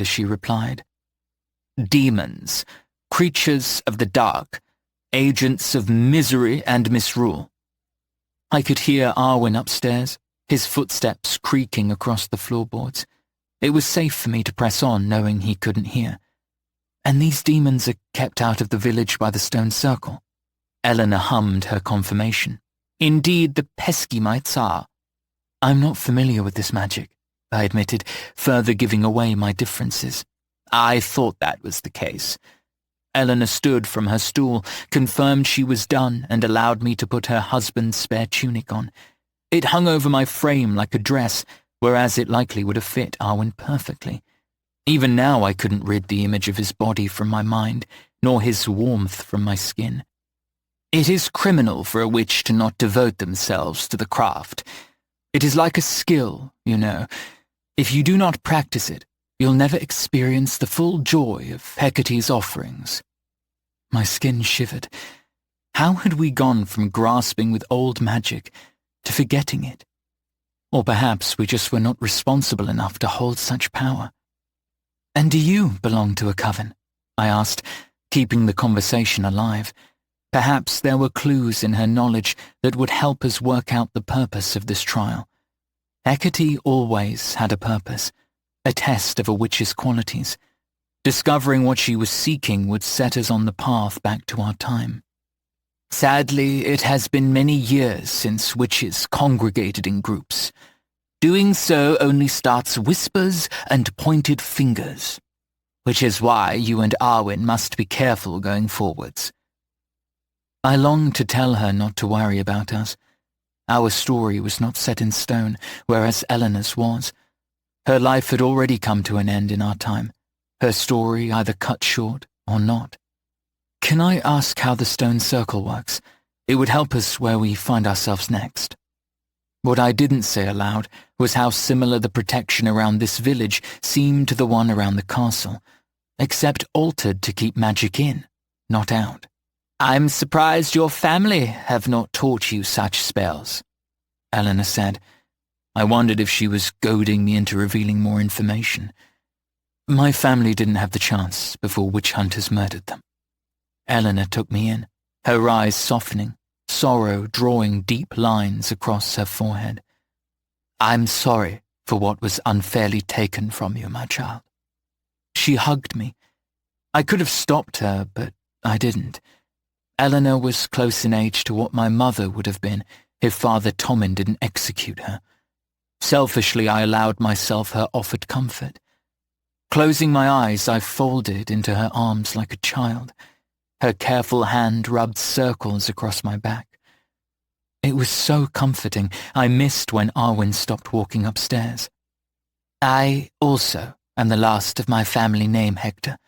as she replied. Demons, creatures of the dark, agents of misery and misrule. I could hear Arwen upstairs, his footsteps creaking across the floorboards. It was safe for me to press on, knowing he couldn't hear. And these demons are kept out of the village by the stone circle. Eleanor hummed her confirmation. Indeed, the pesky mites are. I'm not familiar with this magic, I admitted, further giving away my differences. I thought that was the case. Eleanor stood from her stool, confirmed she was done, and allowed me to put her husband's spare tunic on. It hung over my frame like a dress, whereas it likely would have fit Arwen perfectly. Even now I couldn't rid the image of his body from my mind, nor his warmth from my skin. It is criminal for a witch to not devote themselves to the craft. It is like a skill, you know. If you do not practice it, you'll never experience the full joy of Hecate's offerings. My skin shivered. How had we gone from grasping with old magic to forgetting it? Or perhaps we just were not responsible enough to hold such power. And do you belong to a coven? I asked, keeping the conversation alive. Perhaps there were clues in her knowledge that would help us work out the purpose of this trial. Hecate always had a purpose, a test of a witch's qualities. Discovering what she was seeking would set us on the path back to our time. Sadly, it has been many years since witches congregated in groups. Doing so only starts whispers and pointed fingers, which is why you and Arwen must be careful going forwards. I longed to tell her not to worry about us. Our story was not set in stone, whereas Eleanor's was. Her life had already come to an end in our time, her story either cut short or not. Can I ask how the stone circle works? It would help us where we find ourselves next. What I didn't say aloud was how similar the protection around this village seemed to the one around the castle, except altered to keep magic in, not out. I'm surprised your family have not taught you such spells, Eleanor said. I wondered if she was goading me into revealing more information. My family didn't have the chance before witch hunters murdered them. Eleanor took me in, her eyes softening, sorrow drawing deep lines across her forehead. I'm sorry for what was unfairly taken from you, my child. She hugged me. I could have stopped her, but I didn't. Eleanor was close in age to what my mother would have been if Father Tommen didn't execute her. Selfishly, I allowed myself her offered comfort. Closing my eyes, I folded into her arms like a child. Her careful hand rubbed circles across my back. It was so comforting, I missed when Arwen stopped walking upstairs. I also am the last of my family name, Hector.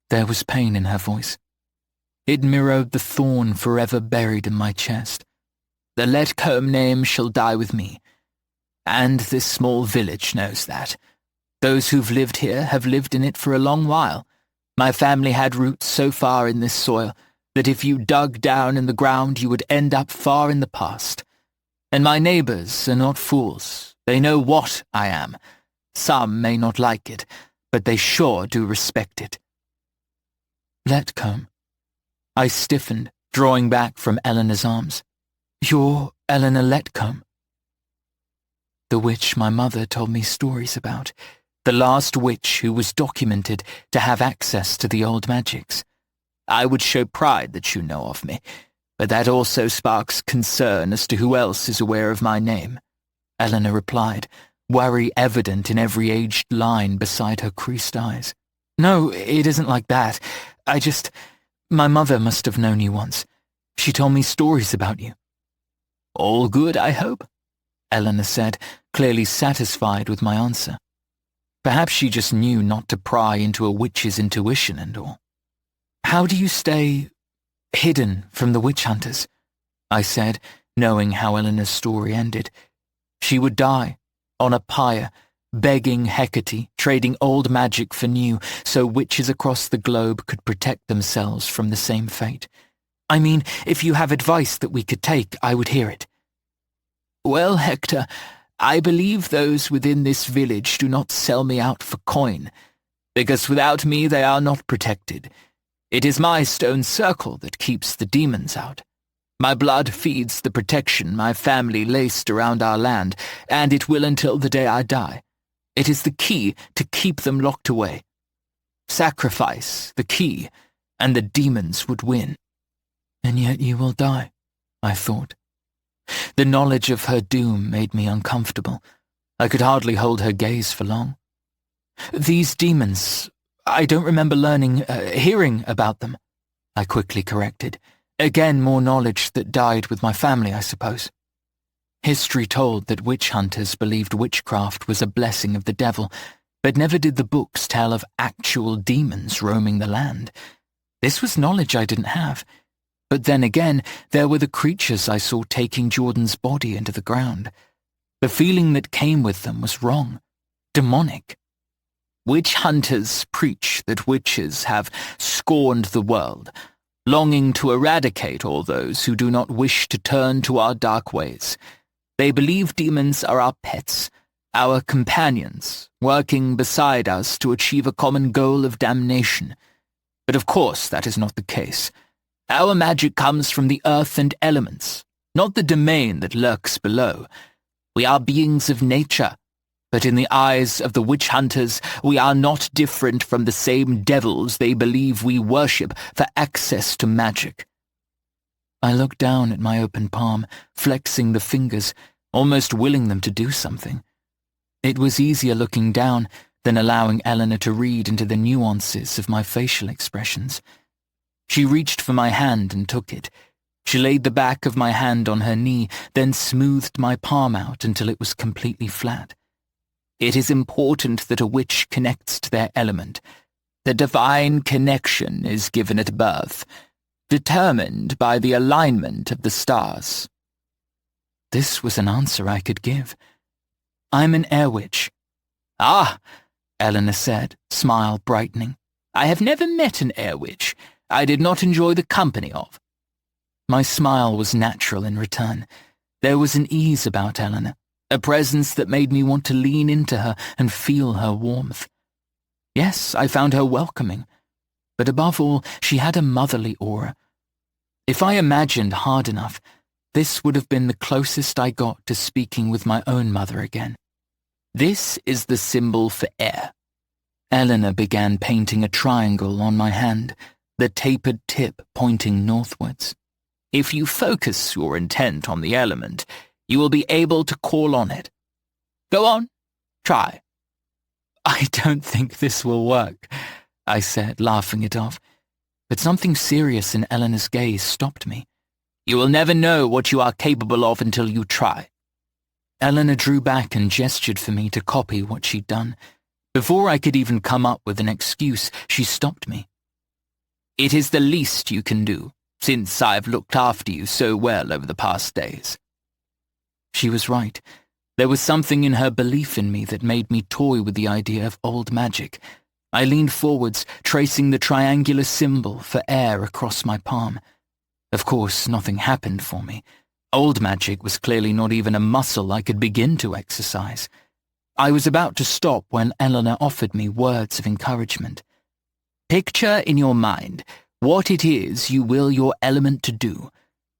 There was pain in her voice. It mirrored the thorn forever buried in my chest. The Letcombe name shall die with me. And this small village knows that. Those who've lived here have lived in it for a long while. My family had roots so far in this soil that if you dug down in the ground you would end up far in the past. And my neighbors are not fools. They know what I am. Some may not like it, but they sure do respect it. Letcombe. I stiffened, drawing back from Eleanor's arms. You're Eleanor Letcombe. The witch my mother told me stories about. The last witch who was documented to have access to the old magics. I would show pride that you know of me, but that also sparks concern as to who else is aware of my name, Eleanor replied, worry evident in every aged line beside her creased eyes. No, it isn't like that. My mother must have known you once. She told me stories about you. All good, I hope, Eleanor said, clearly satisfied with my answer. Perhaps she just knew not to pry into a witch's intuition and all. How do you stay hidden from the witch hunters? I said, knowing how Eleanor's story ended. She would die, on a pyre, begging Hecate, trading old magic for new, so witches across the globe could protect themselves from the same fate. I mean, if you have advice that we could take, I would hear it. Well, Hector, I believe those within this village do not sell me out for coin, because without me they are not protected. It is my stone circle that keeps the demons out. My blood feeds the protection my family laced around our land, and it will until the day I die. It is the key to keep them locked away. Sacrifice the key, and the demons would win. And yet you will die, I thought. The knowledge of her doom made me uncomfortable. I could hardly hold her gaze for long. These demons, I don't remember hearing about them, I quickly corrected. Again, more knowledge that died with my family, I suppose. History told that witch hunters believed witchcraft was a blessing of the devil, but never did the books tell of actual demons roaming the land. This was knowledge I didn't have. But then again, there were the creatures I saw taking Jordan's body into the ground. The feeling that came with them was wrong, demonic. Witch hunters preach that witches have scorned the world, longing to eradicate all those who do not wish to turn to our dark ways. They believe demons are our pets, our companions, working beside us to achieve a common goal of damnation. But of course that is not the case. Our magic comes from the earth and elements, not the domain that lurks below. We are beings of nature, but in the eyes of the witch hunters, we are not different from the same devils they believe we worship for access to magic. I looked down at my open palm, flexing the fingers, almost willing them to do something. It was easier looking down than allowing Eleanor to read into the nuances of my facial expressions. She reached for my hand and took it. She laid the back of my hand on her knee, then smoothed my palm out until it was completely flat. It is important that a witch connects to their element. The divine connection is given at birth, determined by the alignment of the stars. This was an answer I could give. I'm an air witch. Ah, Eleanor said, smile brightening. I have never met an air witch. I did not enjoy the company of. My smile was natural in return. There was an ease about Eleanor, a presence that made me want to lean into her and feel her warmth. Yes, I found her welcoming, but above all, she had a motherly aura. If I imagined hard enough, this would have been the closest I got to speaking with my own mother again. This is the symbol for air. Eleanor began painting a triangle on my hand, the tapered tip pointing northwards. If you focus your intent on the element, you will be able to call on it. Go on, try. I don't think this will work, I said, laughing it off. But something serious in Eleanor's gaze stopped me. You will never know what you are capable of until you try. Eleanor drew back and gestured for me to copy what she'd done. Before I could even come up with an excuse, she stopped me. It is the least you can do, since I've looked after you so well over the past days. She was right. There was something in her belief in me that made me toy with the idea of old magic. I leaned forwards, tracing the triangular symbol for air across my palm. Of course, nothing happened for me. Old magic was clearly not even a muscle I could begin to exercise. I was about to stop when Eleanor offered me words of encouragement. Picture in your mind what it is you will your element to do.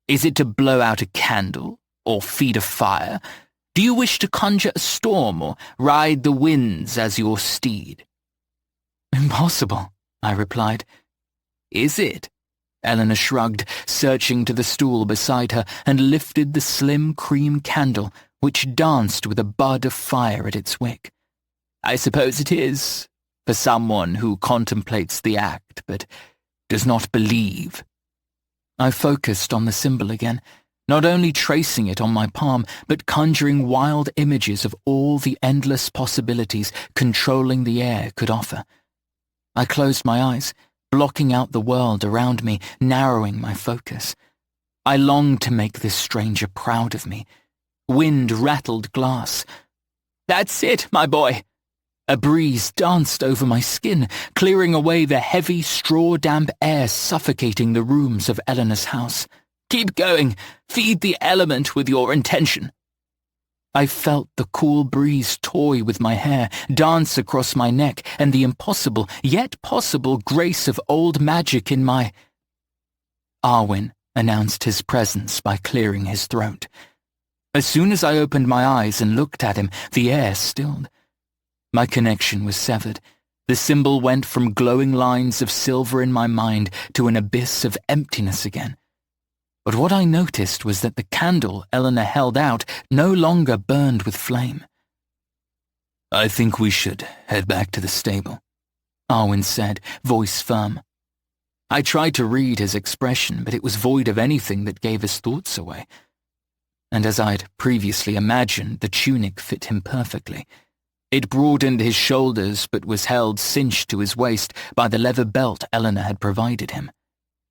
Is it to blow out a candle or feed a fire? Do you wish to conjure a storm or ride the winds as your steed? Impossible, I replied. Is it? Eleanor shrugged, searching to the stool beside her, and lifted the slim cream candle, which danced with a bud of fire at its wick. I suppose it is, for someone who contemplates the act, but does not believe. I focused on the symbol again, not only tracing it on my palm, but conjuring wild images of all the endless possibilities controlling the air could offer. I closed my eyes, blocking out the world around me, narrowing my focus. I longed to make this stranger proud of me. Wind rattled glass. That's it, my boy. A breeze danced over my skin, clearing away the heavy, straw-damp air suffocating the rooms of Eleanor's house. Keep going. Feed the element with your intention. I felt the cool breeze toy with my hair, dance across my neck, and the impossible, yet possible grace of old magic in my... Arwen announced his presence by clearing his throat. As soon as I opened my eyes and looked at him, the air stilled. My connection was severed. The symbol went from glowing lines of silver in my mind to an abyss of emptiness again. But what I noticed was that the candle Eleanor held out no longer burned with flame. "I think we should head back to the stable," Arwen said, voice firm. I tried to read his expression, but it was void of anything that gave his thoughts away. And as I'd previously imagined, the tunic fit him perfectly. It broadened his shoulders but was held cinched to his waist by the leather belt Eleanor had provided him.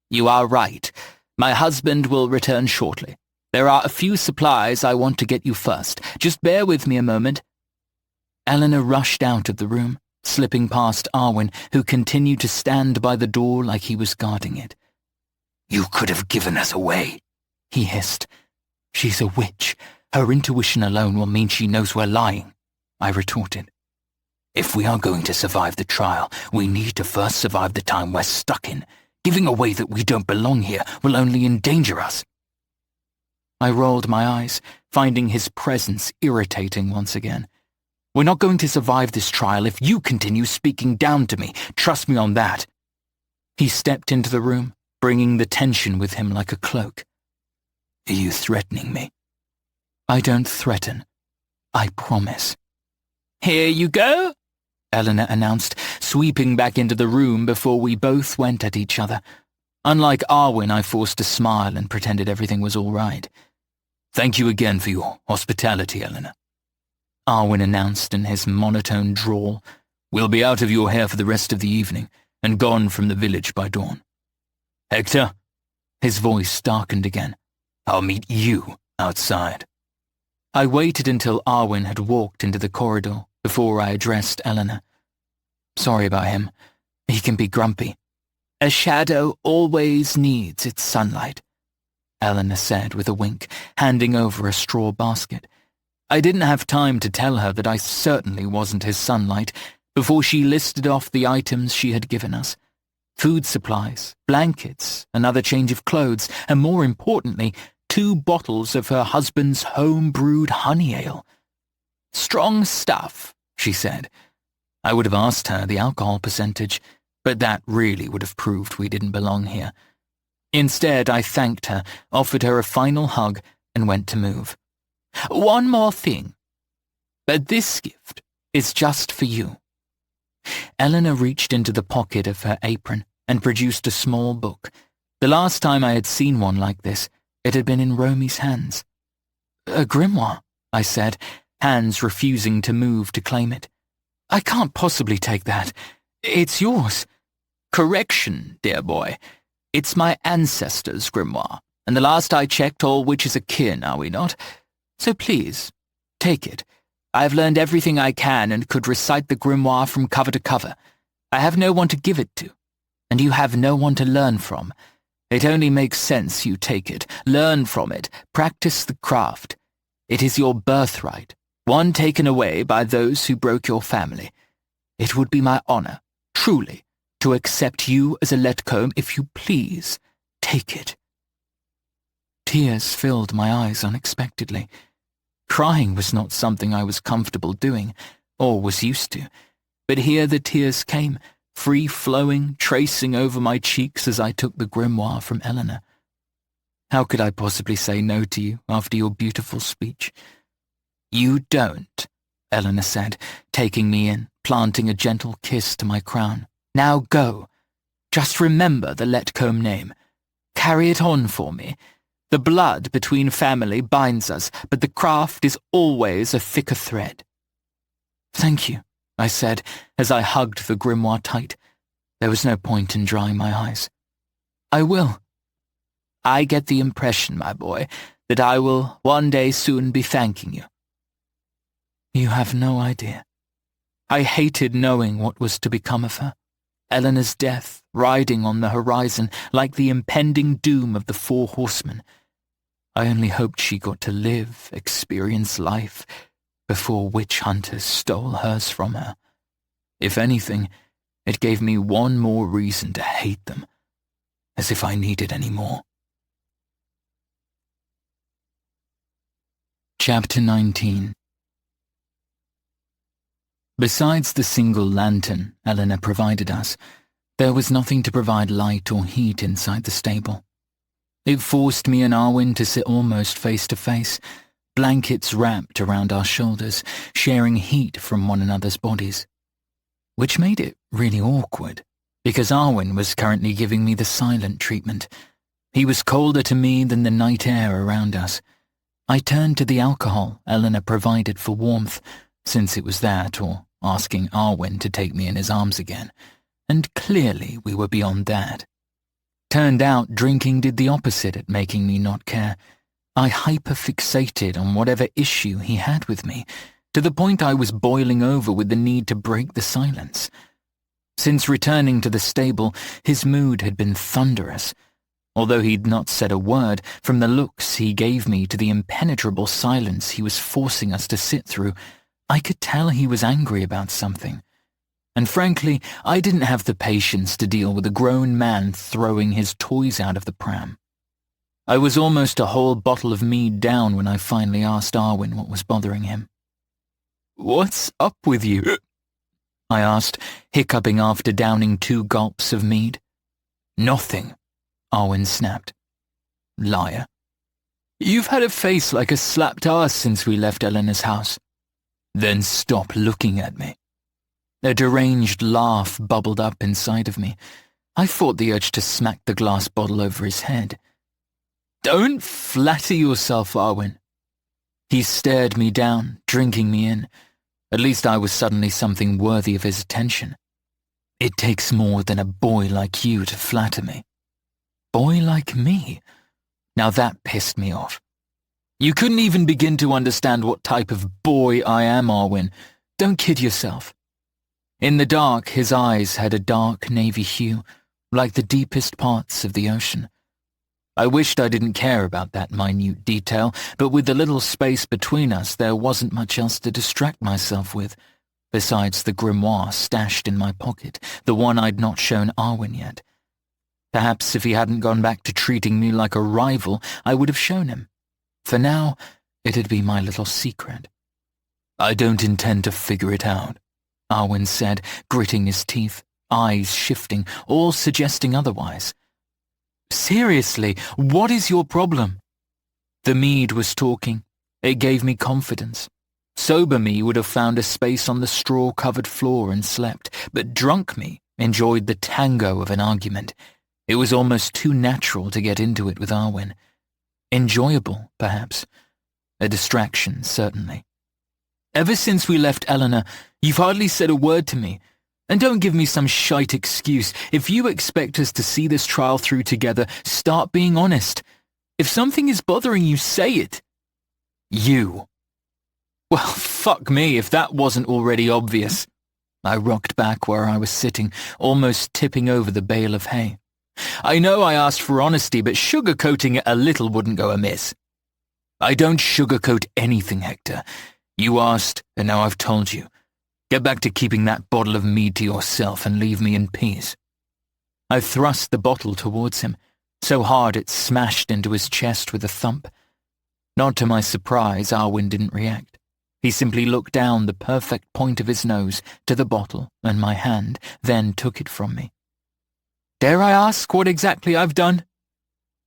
"You are right. My husband will return shortly. There are a few supplies I want to get you first. Just bear with me a moment." Eleanor rushed out of the room, slipping past Arwen, who continued to stand by the door like he was guarding it. "You could have given us away," he hissed. "She's a witch. Her intuition alone will mean she knows we're lying," I retorted. "If we are going to survive the trial, we need to first survive the time we're stuck in. Giving away that we don't belong here will only endanger us." I rolled my eyes, finding his presence irritating once again. "We're not going to survive this trial if you continue speaking down to me. Trust me on that." He stepped into the room, bringing the tension with him like a cloak. "Are you threatening me?" "I don't threaten. I promise." "Here you go," Eleanor announced, sweeping back into the room before we both went at each other. Unlike Arwen, I forced a smile and pretended everything was all right. "Thank you again for your hospitality, Eleanor," Arwen announced in his monotone drawl. "We'll be out of your hair for the rest of the evening, and gone from the village by dawn. Hector," his voice darkened again, "I'll meet you outside." I waited until Arwen had walked into the corridor before I addressed Eleanor. "Sorry about him. He can be grumpy." "A shadow always needs its sunlight," Eleanor said with a wink, handing over a straw basket. I didn't have time to tell her that I certainly wasn't his sunlight before she listed off the items she had given us. Food supplies, blankets, another change of clothes, and more importantly, 2 bottles of her husband's home-brewed honey ale. "Strong stuff," she said. I would have asked her the alcohol percentage, but that really would have proved we didn't belong here. Instead, I thanked her, offered her a final hug, and went to move. "One more thing. But this gift is just for you." Eleanor reached into the pocket of her apron and produced a small book. The last time I had seen one like this, it had been in Romy's hands. "A grimoire," I said, hands refusing to move to claim it. "I can't possibly take that. It's yours." "Correction, dear boy. It's my ancestor's grimoire, and the last I checked, all witches are kin, are we not? So please, take it. I've learned everything I can and could recite the grimoire from cover to cover. I have no one to give it to, and you have no one to learn from. It only makes sense you take it, learn from it, practice the craft. It is your birthright, one taken away by those who broke your family. It would be my honor, truly, to accept you as a Letcombe if you please. Take it." Tears filled my eyes unexpectedly. Crying was not something I was comfortable doing, or was used to, but here the tears came, free-flowing, tracing over my cheeks as I took the grimoire from Eleanor. How could I possibly say no to you after your beautiful speech? "You don't," Eleanor said, taking me in, planting a gentle kiss to my crown. "Now go. Just remember the Letcombe name. Carry it on for me. The blood between family binds us, but the craft is always a thicker thread." "Thank you," I said as I hugged the grimoire tight. There was no point in drying my eyes. "I will." "I get the impression, my boy, that I will one day soon be thanking you." You have no idea. I hated knowing what was to become of her. Eleanor's death riding on the horizon like the impending doom of the 4 horsemen. I only hoped she got to live, experience life, before witch hunters stole hers from her. If anything, it gave me one more reason to hate them, as if I needed any more. Chapter 19. Besides the single lantern Eleanor provided us, there was nothing to provide light or heat inside the stable. It forced me and Arwen to sit almost face to face, blankets wrapped around our shoulders, sharing heat from one another's bodies. Which made it really awkward, because Arwen was currently giving me the silent treatment. He was colder to me than the night air around us. I turned to the alcohol Eleanor provided for warmth, since it was that or asking Arwen to take me in his arms again, and clearly we were beyond that. Turned out drinking did the opposite at making me not care. I hyper-fixated on whatever issue he had with me, to the point I was boiling over with the need to break the silence. Since returning to the stable, his mood had been thunderous. Although he'd not said a word, from the looks he gave me to the impenetrable silence he was forcing us to sit through, I could tell he was angry about something. And frankly, I didn't have the patience to deal with a grown man throwing his toys out of the pram. I was almost a whole bottle of mead down when I finally asked Arwen what was bothering him. "What's up with you?" I asked, hiccuping after downing 2 gulps of mead. "Nothing," Arwen snapped. "Liar. You've had a face like a slapped ass since we left Eleanor's house." "Then stop looking at me." A deranged laugh bubbled up inside of me. I fought the urge to smack the glass bottle over his head. "Don't flatter yourself, Arwen." He stared me down, drinking me in. At least I was suddenly something worthy of his attention. "It takes more than a boy like you to flatter me." Boy like me? Now that pissed me off. "You couldn't even begin to understand what type of boy I am, Arwen. Don't kid yourself." In the dark, his eyes had a dark navy hue, like the deepest parts of the ocean. I wished I didn't care about that minute detail, but with the little space between us, there wasn't much else to distract myself with, besides the grimoire stashed in my pocket, the one I'd not shown Arwen yet. Perhaps if he hadn't gone back to treating me like a rival, I would have shown him. For now, it'd be my little secret. "I don't intend to figure it out," Arwen said, gritting his teeth, eyes shifting, all suggesting otherwise. "Seriously, what is your problem?" The mead was talking. It gave me confidence. Sober me would have found a space on the straw-covered floor and slept, but drunk me enjoyed the tango of an argument. It was almost too natural to get into it with Arwen. Enjoyable, perhaps. A distraction, certainly. "Ever since we left Eleanor, you've hardly said a word to me. And don't give me some shite excuse. If you expect us to see this trial through together, start being honest. If something is bothering you, say it." "You." Well, fuck me if that wasn't already obvious. I rocked back where I was sitting, almost tipping over the bale of hay. "I know I asked for honesty, but sugarcoating it a little wouldn't go amiss." "I don't sugarcoat anything, Hector. You asked, and now I've told you. Get back to keeping that bottle of mead to yourself and leave me in peace." I thrust the bottle towards him, so hard it smashed into his chest with a thump. Not to my surprise, Arwen didn't react. He simply looked down the perfect point of his nose to the bottle and my hand, then took it from me. "Dare I ask what exactly I've done?"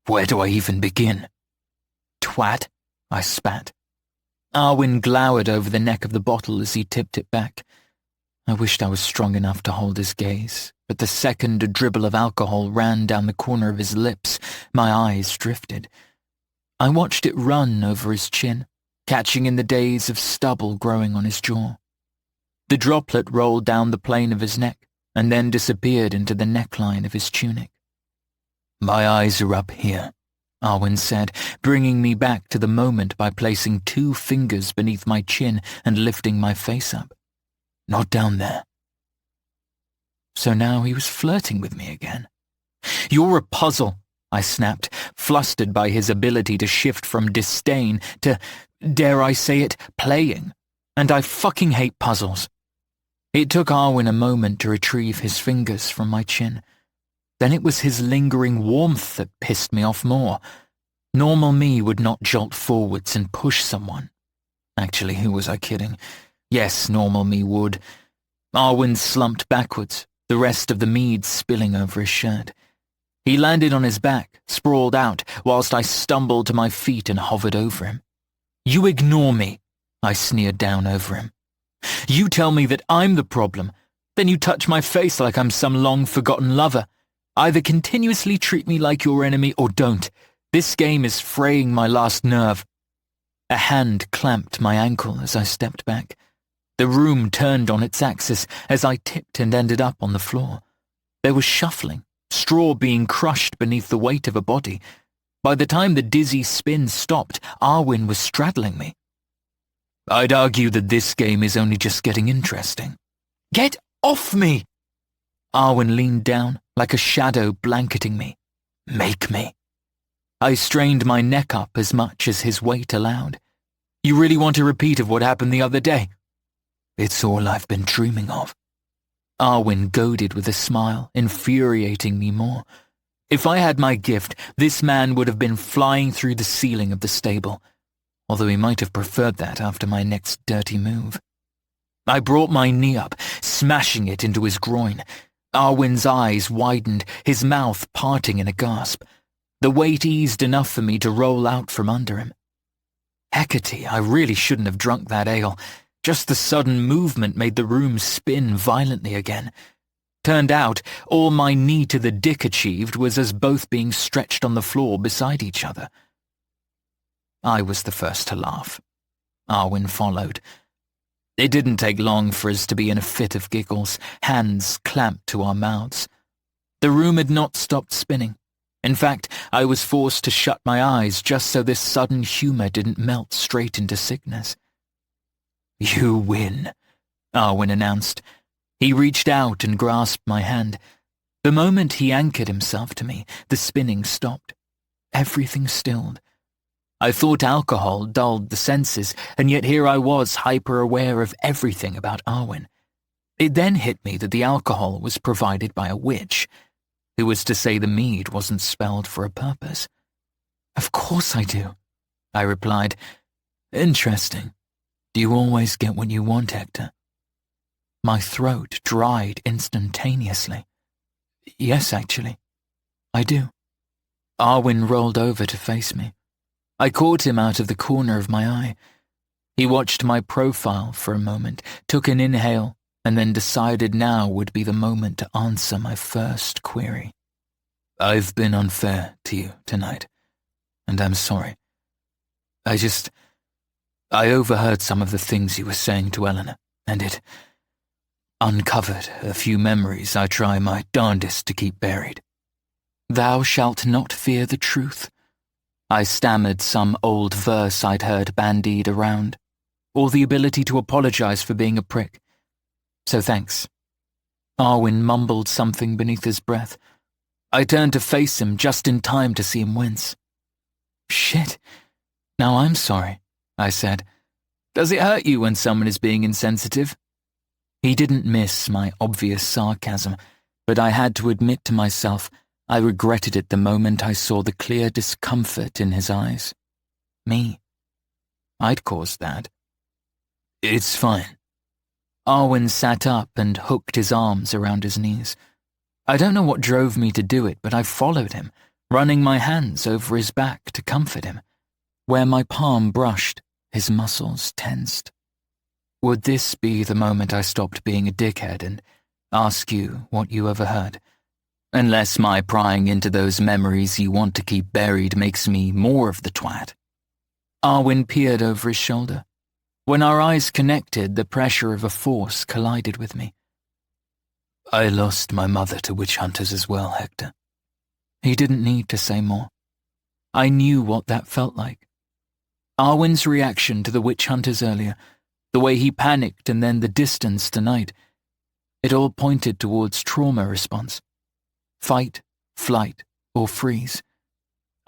"Where do I even begin?" "Twat," I spat. Arwen glowered over the neck of the bottle as he tipped it back. I wished I was strong enough to hold his gaze, but the second a dribble of alcohol ran down the corner of his lips, my eyes drifted. I watched it run over his chin, catching in the days of stubble growing on his jaw. The droplet rolled down the plane of his neck and then disappeared into the neckline of his tunic. "My eyes are up here," Arwen said, bringing me back to the moment by placing 2 fingers beneath my chin and lifting my face up. "Not down there." So now he was flirting with me again. "You're a puzzle," I snapped, flustered by his ability to shift from disdain to, dare I say it, playing. And I fucking hate puzzles. It took Arwen a moment to retrieve his fingers from my chin. Then it was his lingering warmth that pissed me off more. Normal me would not jolt forwards and push someone. Actually, who was I kidding? Yes, normal me would. Arwen slumped backwards, the rest of the mead spilling over his shirt. He landed on his back, sprawled out, whilst I stumbled to my feet and hovered over him. "You ignore me," I sneered down over him. "You tell me that I'm the problem, then you touch my face like I'm some long-forgotten lover. Either continuously treat me like your enemy or don't. This game is fraying my last nerve." A hand clamped my ankle as I stepped back. The room turned on its axis as I tipped and ended up on the floor. There was shuffling, straw being crushed beneath the weight of a body. By the time the dizzy spin stopped, Arwen was straddling me. "I'd argue that this game is only just getting interesting." "Get off me!" Arwen leaned down, like a shadow blanketing me. "Make me." I strained my neck up as much as his weight allowed. "You really want a repeat of what happened the other day?" "It's all I've been dreaming of." Arwen goaded with a smile, infuriating me more. If I had my gift, this man would have been flying through the ceiling of the stable, although he might have preferred that after my next dirty move. I brought my knee up, smashing it into his groin. Arwen's eyes widened, his mouth parting in a gasp. The weight eased enough for me to roll out from under him. Hecate, I really shouldn't have drunk that ale. Just the sudden movement made the room spin violently again. Turned out, all my knee to the dick achieved was as both being stretched on the floor beside each other. I was the first to laugh. Arwen followed. It didn't take long for us to be in a fit of giggles, hands clamped to our mouths. The room had not stopped spinning. In fact, I was forced to shut my eyes just so this sudden humour didn't melt straight into sickness. "You win," Arwen announced. He reached out and grasped my hand. The moment he anchored himself to me, the spinning stopped. Everything stilled. I thought alcohol dulled the senses, and yet here I was hyper-aware of everything about Arwen. It then hit me that the alcohol was provided by a witch. Who was to say the mead wasn't spelled for a purpose? "Of course I do," I replied. "Interesting. Do you always get what you want, Hector?" My throat dried instantaneously. "Yes, actually. I do." Arwen rolled over to face me. I caught him out of the corner of my eye. He watched my profile for a moment, took an inhale, and then decided now would be the moment to answer my first query. "I've been unfair to you tonight, and I'm sorry. I overheard some of the things you were saying to Eleanor, and it uncovered a few memories I try my darndest to keep buried." "Thou shalt not fear the truth." I stammered some old verse I'd heard bandied around, or the ability to apologize for being a prick. "So thanks." Arwen mumbled something beneath his breath. I turned to face him just in time to see him wince. "Shit, now I'm sorry," I said. "Does it hurt you when someone is being insensitive?" He didn't miss my obvious sarcasm, but I had to admit to myself I regretted it the moment I saw the clear discomfort in his eyes. Me. I'd caused that. "It's fine." Arwen sat up and hooked his arms around his knees. I don't know what drove me to do it, but I followed him, running my hands over his back to comfort him. Where my palm brushed, his muscles tensed. Would this be the moment I stopped being a dickhead and ask you what you overheard? Unless my prying into those memories you want to keep buried makes me more of the twat. Arwen peered over his shoulder. When our eyes connected, the pressure of a force collided with me. "I lost my mother to witch hunters as well, Hector." He didn't need to say more. I knew what that felt like. Arwen's reaction to the witch hunters earlier, the way he panicked and then the distance tonight, it all pointed towards trauma response. Fight, flight, or freeze,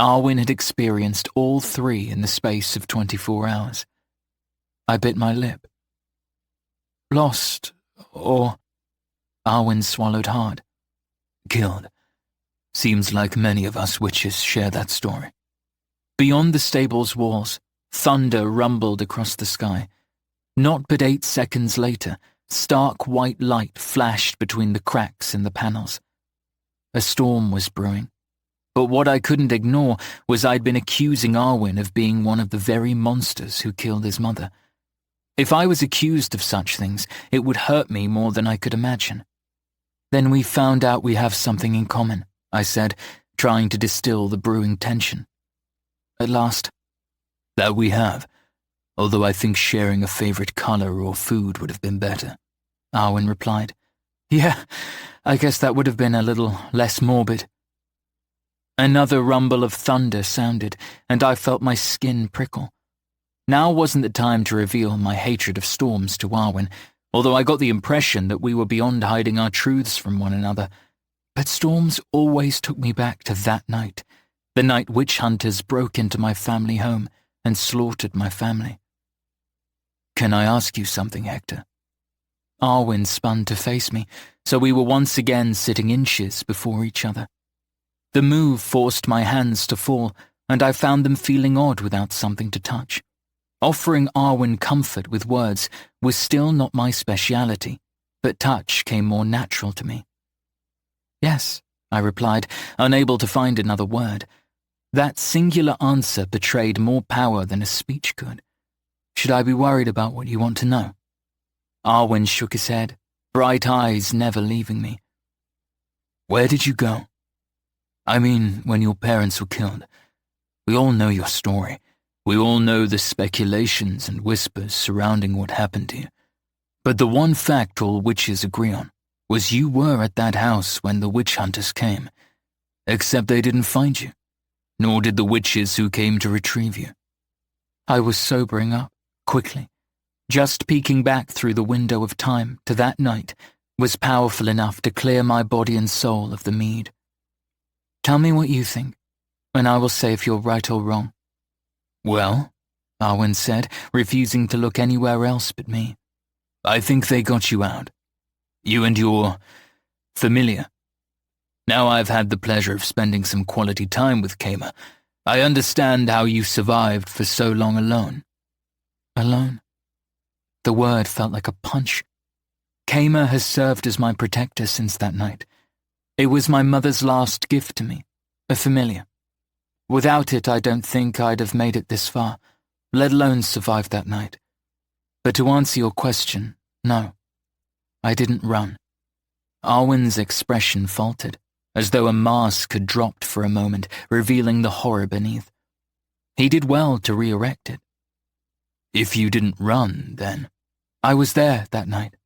Arwen had experienced all three in the space of 24 hours. I bit my lip. Lost, or... Arwen swallowed hard. Killed. Seems like many of us witches share that story. Beyond the stable's walls, thunder rumbled across the sky. Not but 8 seconds later, stark white light flashed between the cracks in the panels. A storm was brewing. But what I couldn't ignore was I'd been accusing Arwen of being one of the very monsters who killed his mother. If I was accused of such things, it would hurt me more than I could imagine. Then we found out we have something in common, I said, trying to distill the brewing tension. At last, that we have, although I think sharing a favorite color or food would have been better, Arwen replied. Yeah, I guess that would have been a little less morbid. Another rumble of thunder sounded, and I felt my skin prickle. Now wasn't the time to reveal my hatred of storms to Arwen, although I got the impression that we were beyond hiding our truths from one another. But storms always took me back to that night, the night witch hunters broke into my family home and slaughtered my family. Can I ask you something, Hector? Arwen spun to face me, so we were once again sitting inches before each other. The move forced my hands to fall, and I found them feeling odd without something to touch. Offering Arwen comfort with words was still not my speciality, but touch came more natural to me. Yes, I replied, unable to find another word. That singular answer betrayed more power than a speech could. Should I be worried about what you want to know? Arwen shook his head, bright eyes never leaving me. Where did you go? I mean, when your parents were killed. We all know your story. We all know the speculations and whispers surrounding what happened to you. But the one fact all witches agree on was you were at that house when the witch hunters came. Except they didn't find you, nor did the witches who came to retrieve you. I was sobering up, quickly. Just peeking back through the window of time to that night was powerful enough to clear my body and soul of the mead. Tell me what you think, and I will say if you're right or wrong. Well, Arwen said, refusing to look anywhere else but me. I think they got you out. You and your familiar. Now I've had the pleasure of spending some quality time with Kama. I understand how you survived for so long alone. Alone? The word felt like a punch. Kama has served as my protector since that night. It was my mother's last gift to me, a familiar. Without it, I don't think I'd have made it this far, let alone survived that night. But to answer your question, no. I didn't run. Arwen's expression faltered, as though a mask had dropped for a moment, revealing the horror beneath. He did well to re-erect it. If you didn't run, then I was there that night.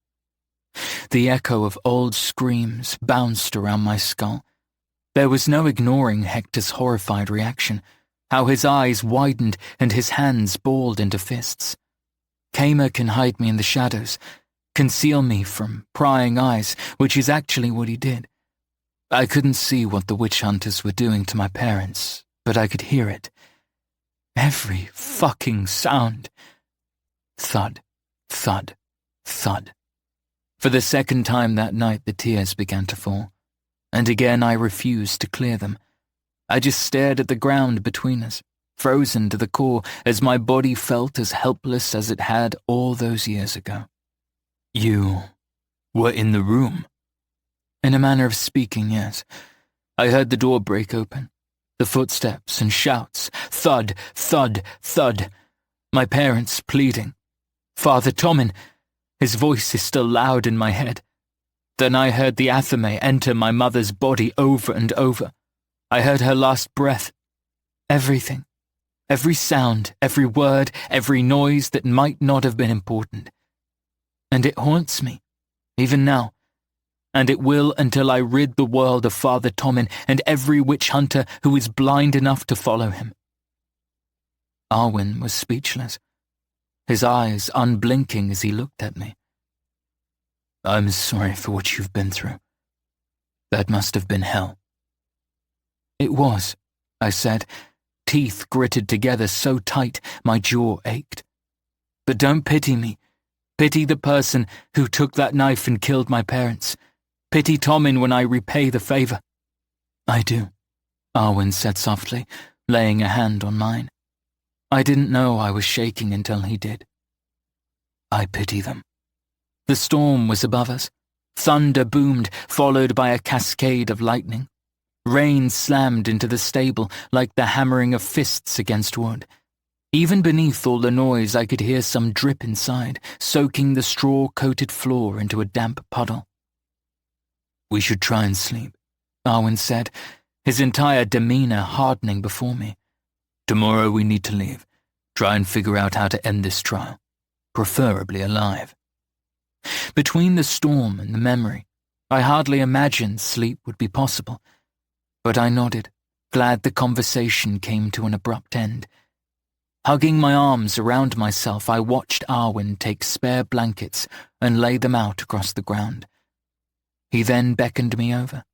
The echo of old screams bounced around my skull. There was no ignoring Hector's horrified reaction, how his eyes widened and his hands balled into fists. Kama can hide me in the shadows, conceal me from prying eyes, which is actually what he did. I couldn't see what the witch hunters were doing to my parents, but I could hear it. Every fucking sound. Thud, thud, thud. For the second time that night, the tears began to fall, and again I refused to clear them. I just stared at the ground between us, frozen to the core as my body felt as helpless as it had all those years ago. You were in the room? In a manner of speaking, yes. I heard the door break open, the footsteps and shouts, thud, thud, thud. My parents pleading. Father Tommen. His voice is still loud in my head. Then I heard the athame enter my mother's body over and over. I heard her last breath. Everything. Every sound, every word, every noise that might not have been important. And it haunts me, even now. And it will until I rid the world of Father Tommen and every witch hunter who is blind enough to follow him. Arwen was speechless, his eyes unblinking as he looked at me. I'm sorry for what you've been through. That must have been hell. It was, I said, teeth gritted together so tight my jaw ached. But don't pity me. Pity the person who took that knife and killed my parents. Pity Tommen when I repay the favor. I do, Arwen said softly, laying a hand on mine. I didn't know I was shaking until he did. I pity them. The storm was above us. Thunder boomed, followed by a cascade of lightning. Rain slammed into the stable like the hammering of fists against wood. Even beneath all the noise, I could hear some drip inside, soaking the straw-coated floor into a damp puddle. We should try and sleep, Arwen said, his entire demeanor hardening before me. Tomorrow we need to leave. Try and figure out how to end this trial. Preferably alive. Between the storm and the memory, I hardly imagined sleep would be possible. But I nodded, glad the conversation came to an abrupt end. Hugging my arms around myself, I watched Arwen take spare blankets and lay them out across the ground. He then beckoned me over.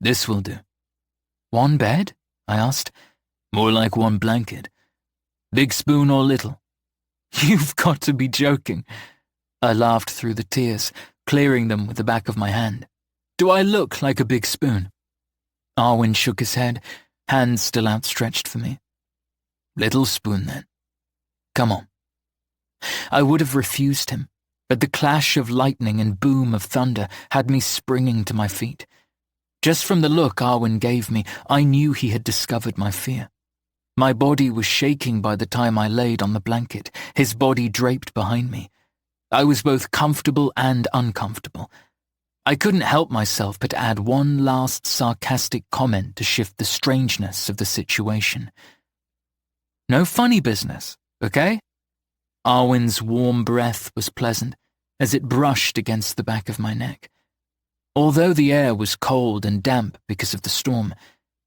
This will do. One bed? I asked. More like one blanket. Big spoon or little? You've got to be joking. I laughed through the tears, clearing them with the back of my hand. Do I look like a big spoon? Arwen shook his head, hands still outstretched for me. Little spoon, then. Come on. I would have refused him, but the clash of lightning and boom of thunder had me springing to my feet. Just from the look Arwen gave me, I knew he had discovered my fear. My body was shaking by the time I laid on the blanket, his body draped behind me. I was both comfortable and uncomfortable. I couldn't help myself but add one last sarcastic comment to shift the strangeness of the situation. No funny business, okay? Arwen's warm breath was pleasant as it brushed against the back of my neck. Although the air was cold and damp because of the storm,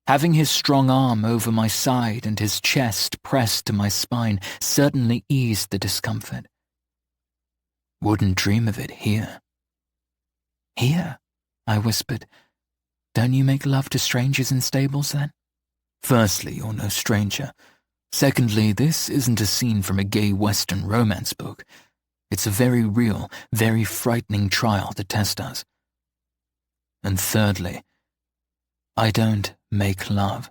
having his strong arm over my side and his chest pressed to my spine certainly eased the discomfort. Wouldn't dream of it here. Here, I whispered. Don't you make love to strangers in stables, then? Firstly, you're no stranger. Secondly, this isn't a scene from a gay Western romance book. It's a very real, very frightening trial to test us. And thirdly, I don't make love.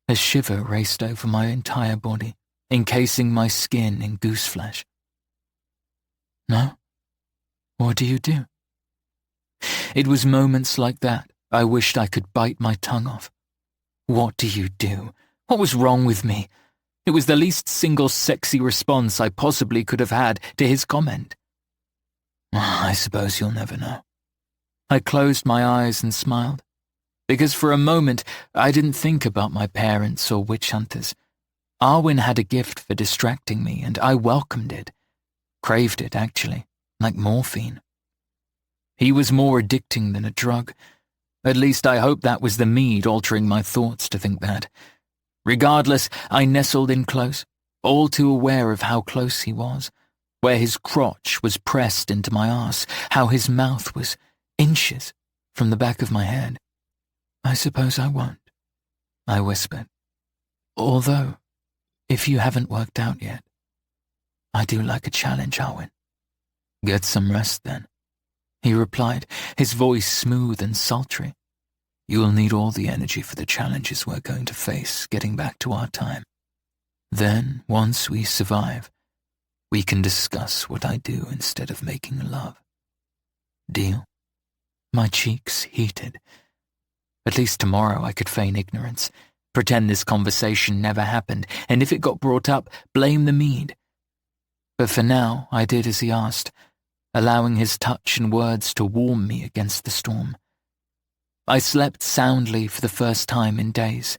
A shiver raced over my entire body, encasing my skin in goose flesh. No? What do you do? It was moments like that I wished I could bite my tongue off. What do you do? What was wrong with me? It was the least single sexy response I possibly could have had to his comment. I suppose you'll never know. I closed my eyes and smiled, because for a moment I didn't think about my parents or witch hunters. Arwen had a gift for distracting me, and I welcomed it. Craved it, actually, like morphine. He was more addicting than a drug. At least I hope that was the mead altering my thoughts to think that. Regardless, I nestled in close, all too aware of how close he was, where his crotch was pressed into my arse, how his mouth was inches from the back of my head. I suppose I won't, I whispered. Although, if you haven't worked out yet, I do like a challenge, Arwen. Get some rest, then, he replied, his voice smooth and sultry. You will need all the energy for the challenges we're going to face getting back to our time. Then, once we survive, we can discuss what I do instead of making love. Deal? My cheeks heated. At least tomorrow I could feign ignorance, pretend this conversation never happened, and if it got brought up, blame the mead. But for now, I did as he asked, allowing his touch and words to warm me against the storm. I slept soundly for the first time in days,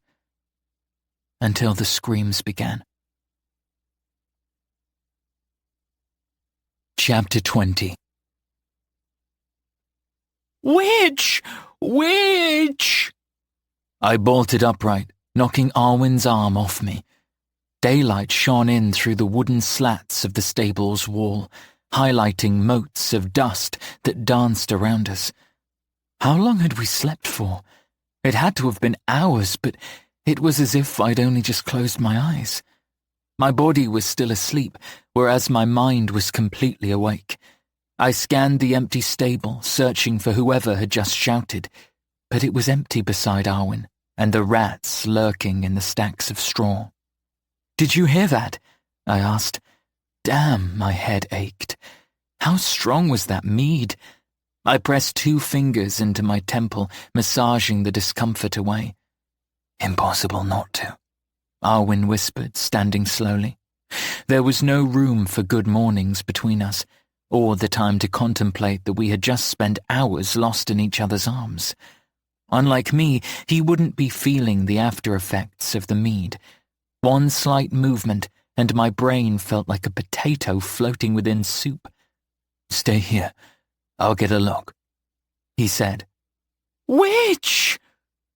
until the screams began. Chapter 20. Witch! Witch! I bolted upright, knocking Arwen's arm off me. Daylight shone in through the wooden slats of the stable's wall, highlighting motes of dust that danced around us. How long had we slept for? It had to have been hours, but It was as if I'd only just closed my eyes. My body was still asleep, whereas my mind was completely awake. I scanned the empty stable, searching for whoever had just shouted, but it was empty beside Arwen, and the rats lurking in the stacks of straw. "Did you hear that?" I asked. Damn, my head ached. How strong was that mead? I pressed 2 fingers into my temple, massaging the discomfort away. "Impossible not to," Arwen whispered, standing slowly. There was no room for good mornings between us, or the time to contemplate that we had just spent hours lost in each other's arms. Unlike me, he wouldn't be feeling the after-effects of the mead. One slight movement, and my brain felt like a potato floating within soup. "Stay here. I'll get a look," he said. "Witch!"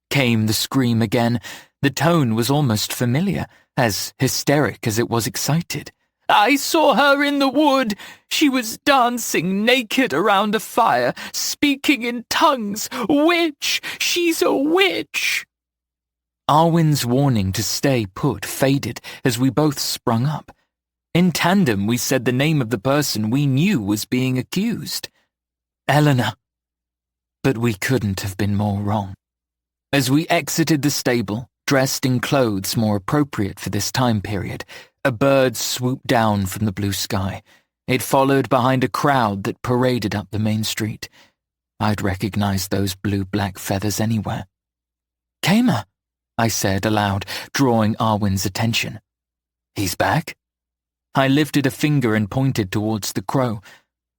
came the scream again. The tone was almost familiar, as hysteric as it was excited. "I saw her in the wood. She was dancing naked around a fire, speaking in tongues. Witch! She's a witch!" Arwen's warning to stay put faded as we both sprung up. In tandem, we said the name of the person we knew was being accused. Eleanor. But we couldn't have been more wrong. As we exited the stable, dressed in clothes more appropriate for this time period, a bird swooped down from the blue sky. It followed behind a crowd that paraded up the main street. I'd recognized those blue-black feathers anywhere. "Kamer," I said aloud, drawing Arwen's attention. "He's back?" I lifted a finger and pointed towards the crow.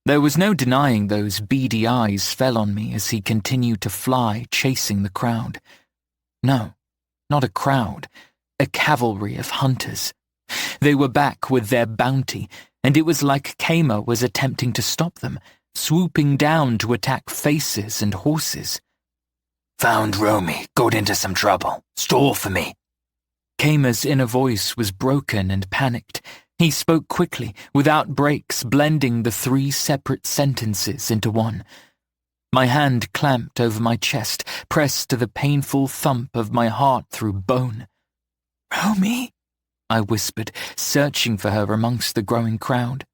There was no denying those beady eyes fell on me as he continued to fly, chasing the crowd. No, not a crowd, a cavalry of hunters. They were back with their bounty, and it was like Kamer was attempting to stop them, swooping down to attack faces and horses. "Found Romy, got into some trouble. Stall for me." Kamer's inner voice was broken and panicked. He spoke quickly, without breaks, blending the 3 separate sentences into one. My hand clamped over my chest, pressed to the painful thump of my heart through bone. "Romy?" I whispered, searching for her amongst the growing crowd.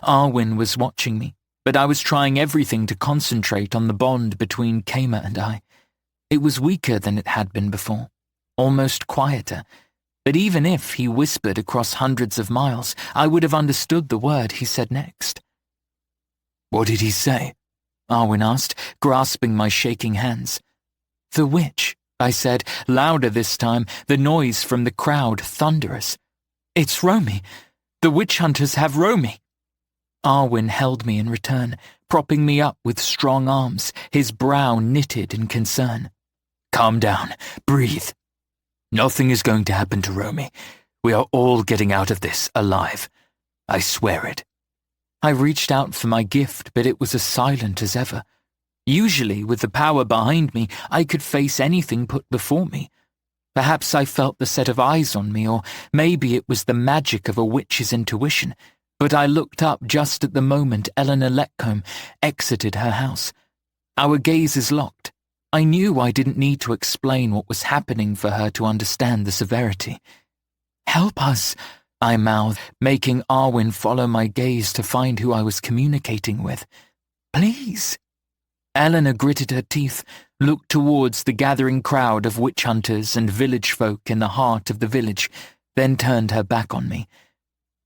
Arwen was watching me, but I was trying everything to concentrate on the bond between Kamer and I. It was weaker than it had been before, almost quieter, but even if he whispered across hundreds of miles, I would have understood the word he said next. "What did he say?" Arwen asked, grasping my shaking hands. "The witch," I said, louder this time, the noise from the crowd thunderous. "It's Romy. The witch hunters have Romy." Arwen held me in return, propping me up with strong arms, his brow knitted in concern. "Calm down. Breathe. Nothing is going to happen to Romy. We are all getting out of this alive. I swear it." I reached out for my gift, but it was as silent as ever. Usually, with the power behind me, I could face anything put before me. Perhaps I felt the set of eyes on me, or maybe it was the magic of a witch's intuition, but I looked up just at the moment Eleanor Letcombe exited her house. Our gazes locked. I knew I didn't need to explain what was happening for her to understand the severity. "Help us," I mouthed, making Arwen follow my gaze to find who I was communicating with. "Please." Eleanor gritted her teeth, looked towards the gathering crowd of witch hunters and village folk in the heart of the village, then turned her back on me.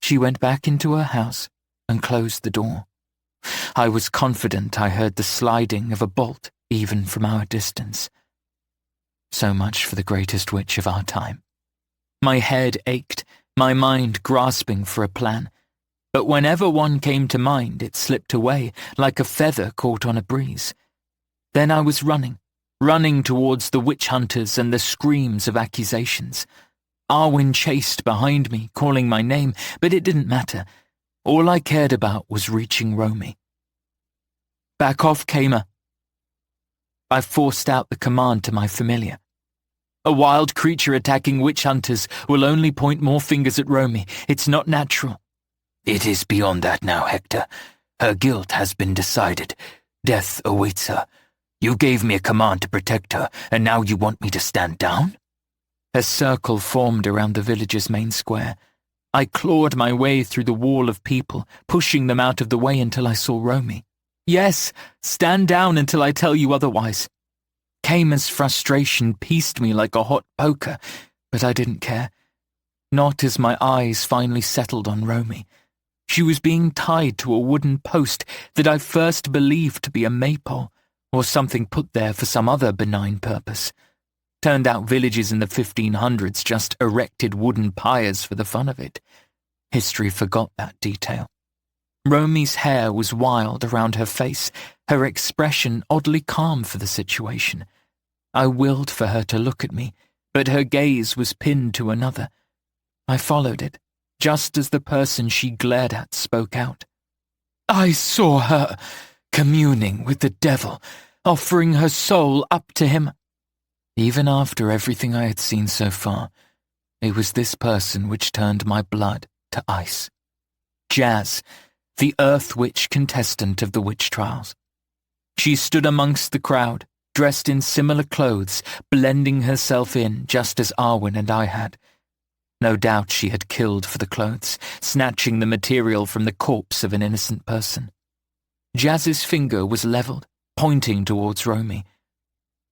She went back into her house and closed the door. I was confident I heard the sliding of a bolt even from our distance. So much for the greatest witch of our time. My head ached, my mind grasping for a plan. But whenever one came to mind, it slipped away like a feather caught on a breeze. Then I was running towards the witch hunters and the screams of accusations. Arwen chased behind me, calling my name, but it didn't matter. All I cared about was reaching Romy. "Back off, Kamer." I forced out the command to my familiar. "A wild creature attacking witch hunters will only point more fingers at Romy. It's not natural." "It is beyond that now, Hector. Her guilt has been decided. Death awaits her. You gave me a command to protect her, and now you want me to stand down?" A circle formed around the village's main square. I clawed my way through the wall of people, pushing them out of the way until I saw Romy. Yes, stand down until I tell you otherwise. Kama's frustration pieced me like a hot poker, but I didn't care. Not as my eyes finally settled on Romy. She was being tied to a wooden post that I first believed to be a maypole, or something put there for some other benign purpose. Turned out villages in the 1500s just erected wooden pyres for the fun of it. History forgot that detail. Romy's hair was wild around her face, her expression oddly calm for the situation. I willed for her to look at me, but her gaze was pinned to another. I followed it, just as the person she glared at spoke out. I saw her communing with the devil, offering her soul up to him. Even after everything I had seen so far, it was this person which turned my blood to ice. Jazz, the Earth Witch contestant of the witch trials. She stood amongst the crowd, dressed in similar clothes, blending herself in just as Arwen and I had. No doubt she had killed for the clothes, snatching the material from the corpse of an innocent person. Jazz's finger was levelled, pointing towards Romy.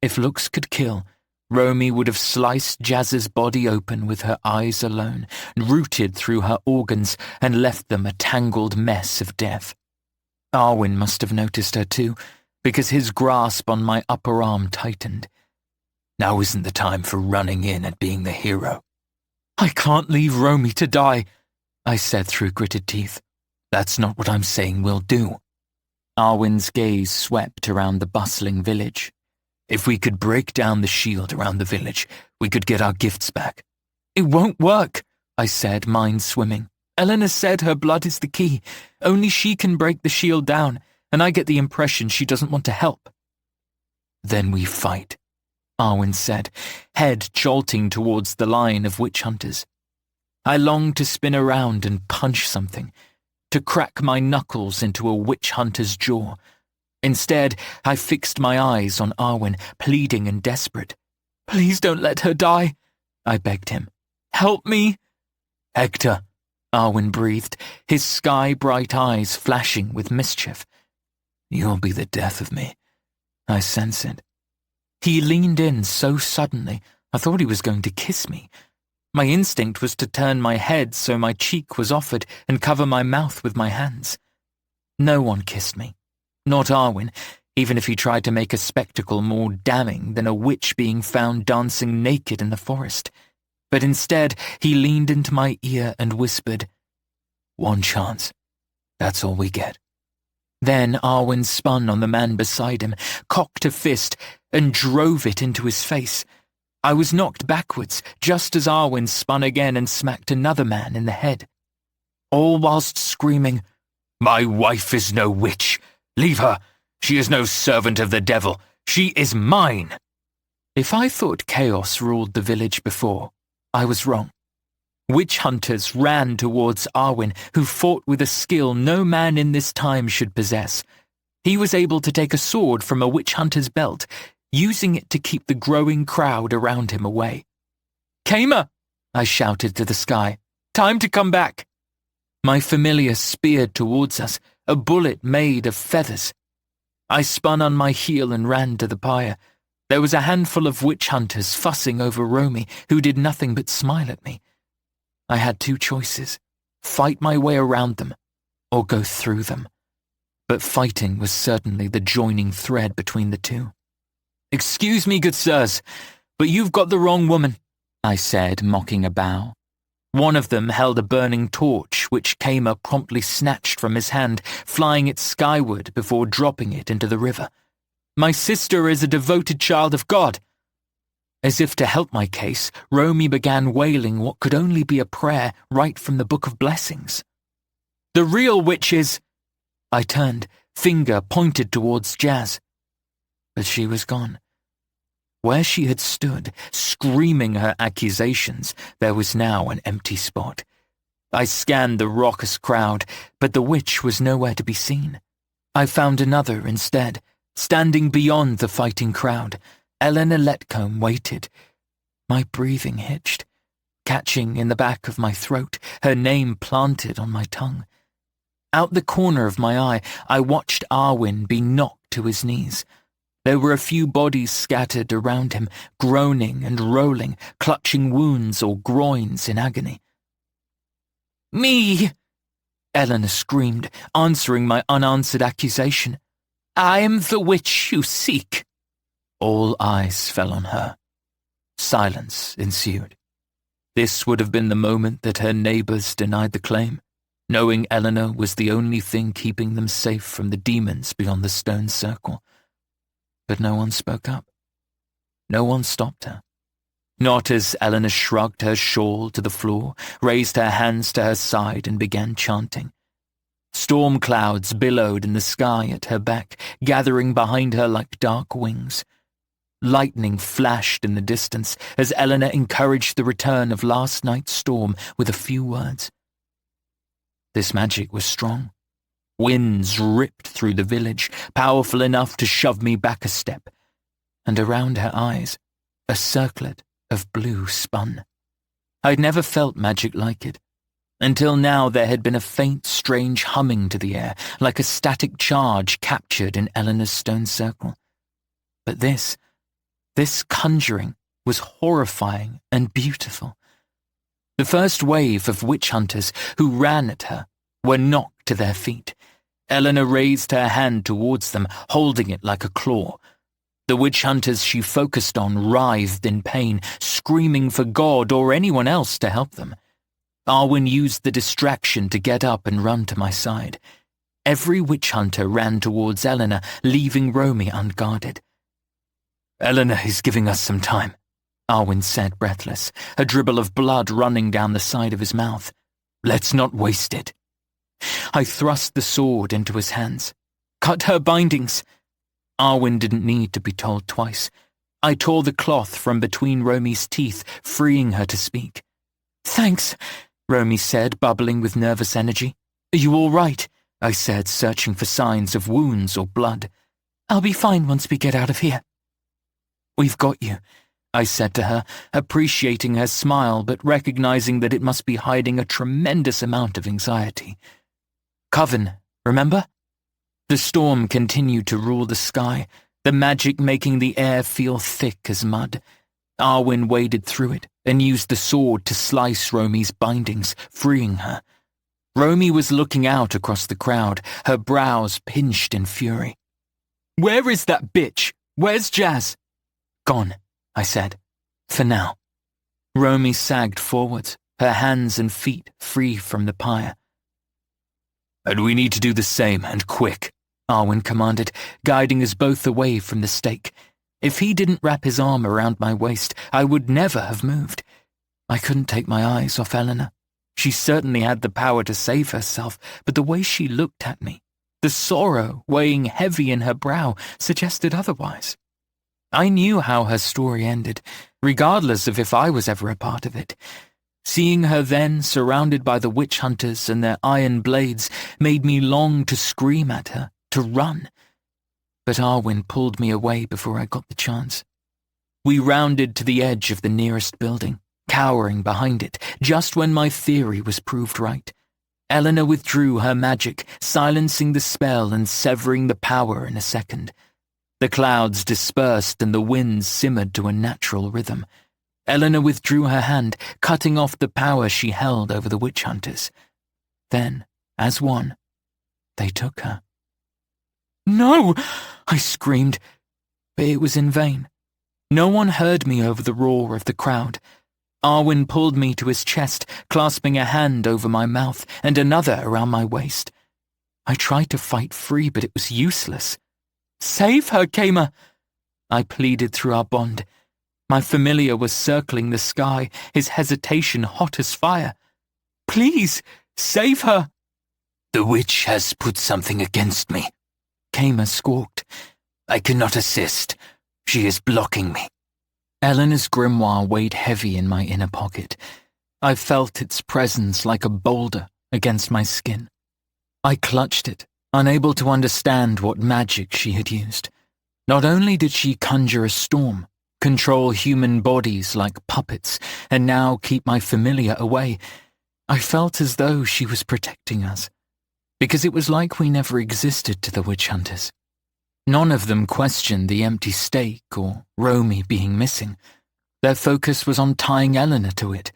If looks could kill, Romy would have sliced Jazz's body open with her eyes alone, rooted through her organs and left them a tangled mess of death. Arwen must have noticed her too, because his grasp on my upper arm tightened. Now isn't the time for running in and being the hero. I can't leave Romy to die, I said through gritted teeth. That's not what I'm saying we'll do. Arwen's gaze swept around the bustling village. If we could break down the shield around the village, we could get our gifts back. It won't work, I said, mind swimming. Eleanor said her blood is the key. Only she can break the shield down, and I get the impression she doesn't want to help. Then we fight, Arwen said, head jolting towards the line of witch hunters. I longed to spin around and punch something, to crack my knuckles into a witch hunter's jaw. Instead, I fixed my eyes on Arwen, pleading and desperate. Please don't let her die, I begged him. Help me. Hector, Arwen breathed, his sky-bright eyes flashing with mischief. You'll be the death of me. I sense it. He leaned in so suddenly, I thought he was going to kiss me. My instinct was to turn my head so my cheek was offered and cover my mouth with my hands. No one kissed me. Not Arwen, even if he tried to make a spectacle more damning than a witch being found dancing naked in the forest. But instead, he leaned into my ear and whispered, One chance. That's all we get. Then Arwen spun on the man beside him, cocked a fist, and drove it into his face. I was knocked backwards, just as Arwen spun again and smacked another man in the head. All whilst screaming, My wife is no witch. Leave her. She is no servant of the devil. She is mine. If I thought chaos ruled the village before, I was wrong. Witch hunters ran towards Arwen, who fought with a skill no man in this time should possess. He was able to take a sword from a witch hunter's belt, using it to keep the growing crowd around him away. Kama! I shouted to the sky. Time to come back. My familiar speared towards us, a bullet made of feathers. I spun on my heel and ran to the pyre. There was a handful of witch hunters fussing over Romy, who did nothing but smile at me. I had two choices, fight my way around them, or go through them. But fighting was certainly the joining thread between the two. Excuse me, good sirs, but you've got the wrong woman, I said, mocking a bow. One of them held a burning torch, which Kama promptly snatched from his hand, flying it skyward before dropping it into the river. My sister is a devoted child of God. As if to help my case, Romy began wailing what could only be a prayer right from the Book of Blessings. The real witch is... I turned, finger pointed towards Jazz. But she was gone. Where she had stood, screaming her accusations, there was now an empty spot. I scanned the raucous crowd, but the witch was nowhere to be seen. I found another instead, standing beyond the fighting crowd. Eleanor Letcombe waited. My breathing hitched, catching in the back of my throat, her name planted on my tongue. Out the corner of my eye, I watched Arwen be knocked to his knees. There were a few bodies scattered around him, groaning and rolling, clutching wounds or groins in agony. "Me!" Eleanor screamed, answering my unanswered accusation. "I am the witch you seek." All eyes fell on her. Silence ensued. This would have been the moment that her neighbours denied the claim, knowing Eleanor was the only thing keeping them safe from the demons beyond the stone circle. But no one spoke up. No one stopped her. Not as Eleanor shrugged her shawl to the floor, raised her hands to her side and began chanting. Storm clouds billowed in the sky at her back, gathering behind her like dark wings. Lightning flashed in the distance as Eleanor encouraged the return of last night's storm with a few words. This magic was strong. Winds ripped through the village, powerful enough to shove me back a step, and around her eyes, a circlet of blue spun. I'd never felt magic like it. Until now there had been a faint, strange humming to the air, like a static charge captured in Eleanor's stone circle. But this conjuring was horrifying and beautiful. The first wave of witch hunters who ran at her were knocked to their feet. Eleanor raised her hand towards them, holding it like a claw. The witch hunters she focused on writhed in pain, screaming for God or anyone else to help them. Arwen used the distraction to get up and run to my side. Every witch hunter ran towards Eleanor, leaving Romy unguarded. "Eleanor is giving us some time," Arwen said, breathless, a dribble of blood running down the side of his mouth. "Let's not waste it." I thrust the sword into his hands. "Cut her bindings." Arwen didn't need to be told twice. I tore the cloth from between Romy's teeth, freeing her to speak. "Thanks," Romy said, bubbling with nervous energy. "Are you all right?" I said, searching for signs of wounds or blood. "I'll be fine once we get out of here." "We've got you," I said to her, appreciating her smile but recognizing that it must be hiding a tremendous amount of anxiety. "Coven, remember?" The storm continued to rule the sky, the magic making the air feel thick as mud. Arwen waded through it and used the sword to slice Romy's bindings, freeing her. Romy was looking out across the crowd, her brows pinched in fury. "Where is that bitch? Where's Jazz?" "Gone," I said. "For now." Romy sagged forwards, her hands and feet free from the pyre. "And we need to do the same, and quick," Arwen commanded, guiding us both away from the stake. If he didn't wrap his arm around my waist, I would never have moved. I couldn't take my eyes off Eleanor. She certainly had the power to save herself, but the way she looked at me, the sorrow weighing heavy in her brow, suggested otherwise. I knew how her story ended, regardless of if I was ever a part of it. Seeing her then, surrounded by the witch hunters and their iron blades, made me long to scream at her, to run. But Arwen pulled me away before I got the chance. We rounded to the edge of the nearest building, cowering behind it, just when my theory was proved right. Eleanor withdrew her magic, silencing the spell and severing the power in a second. The clouds dispersed and the winds simmered to a natural rhythm. Eleanor withdrew her hand, cutting off the power she held over the witch hunters. Then, as one, they took her. "No!" I screamed, but it was in vain. No one heard me over the roar of the crowd. Arwen pulled me to his chest, clasping a hand over my mouth and another around my waist. I tried to fight free, but it was useless. "Save her, Kamer!" I pleaded through our bond. My familiar was circling the sky, his hesitation hot as fire. "Please, save her!" "The witch has put something against me," Kamer squawked. "I cannot assist. She is blocking me." Eleanor's grimoire weighed heavy in my inner pocket. I felt its presence like a boulder against my skin. I clutched it, unable to understand what magic she had used. Not only did she conjure a storm, control human bodies like puppets, and now keep my familiar away. I felt as though she was protecting us, because it was like we never existed to the witch hunters. None of them questioned the empty stake or Romy being missing. Their focus was on tying Eleanor to it,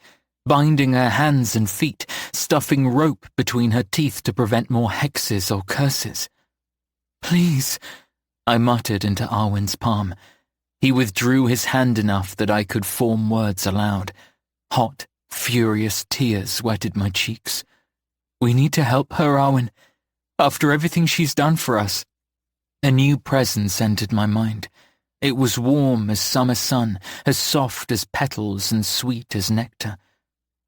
binding her hands and feet, stuffing rope between her teeth to prevent more hexes or curses. "Please," I muttered into Arwen's palm. He withdrew his hand enough that I could form words aloud. Hot, furious tears wetted my cheeks. "We need to help her, Arwen. After everything she's done for us." A new presence entered my mind. It was warm as summer sun, as soft as petals and sweet as nectar.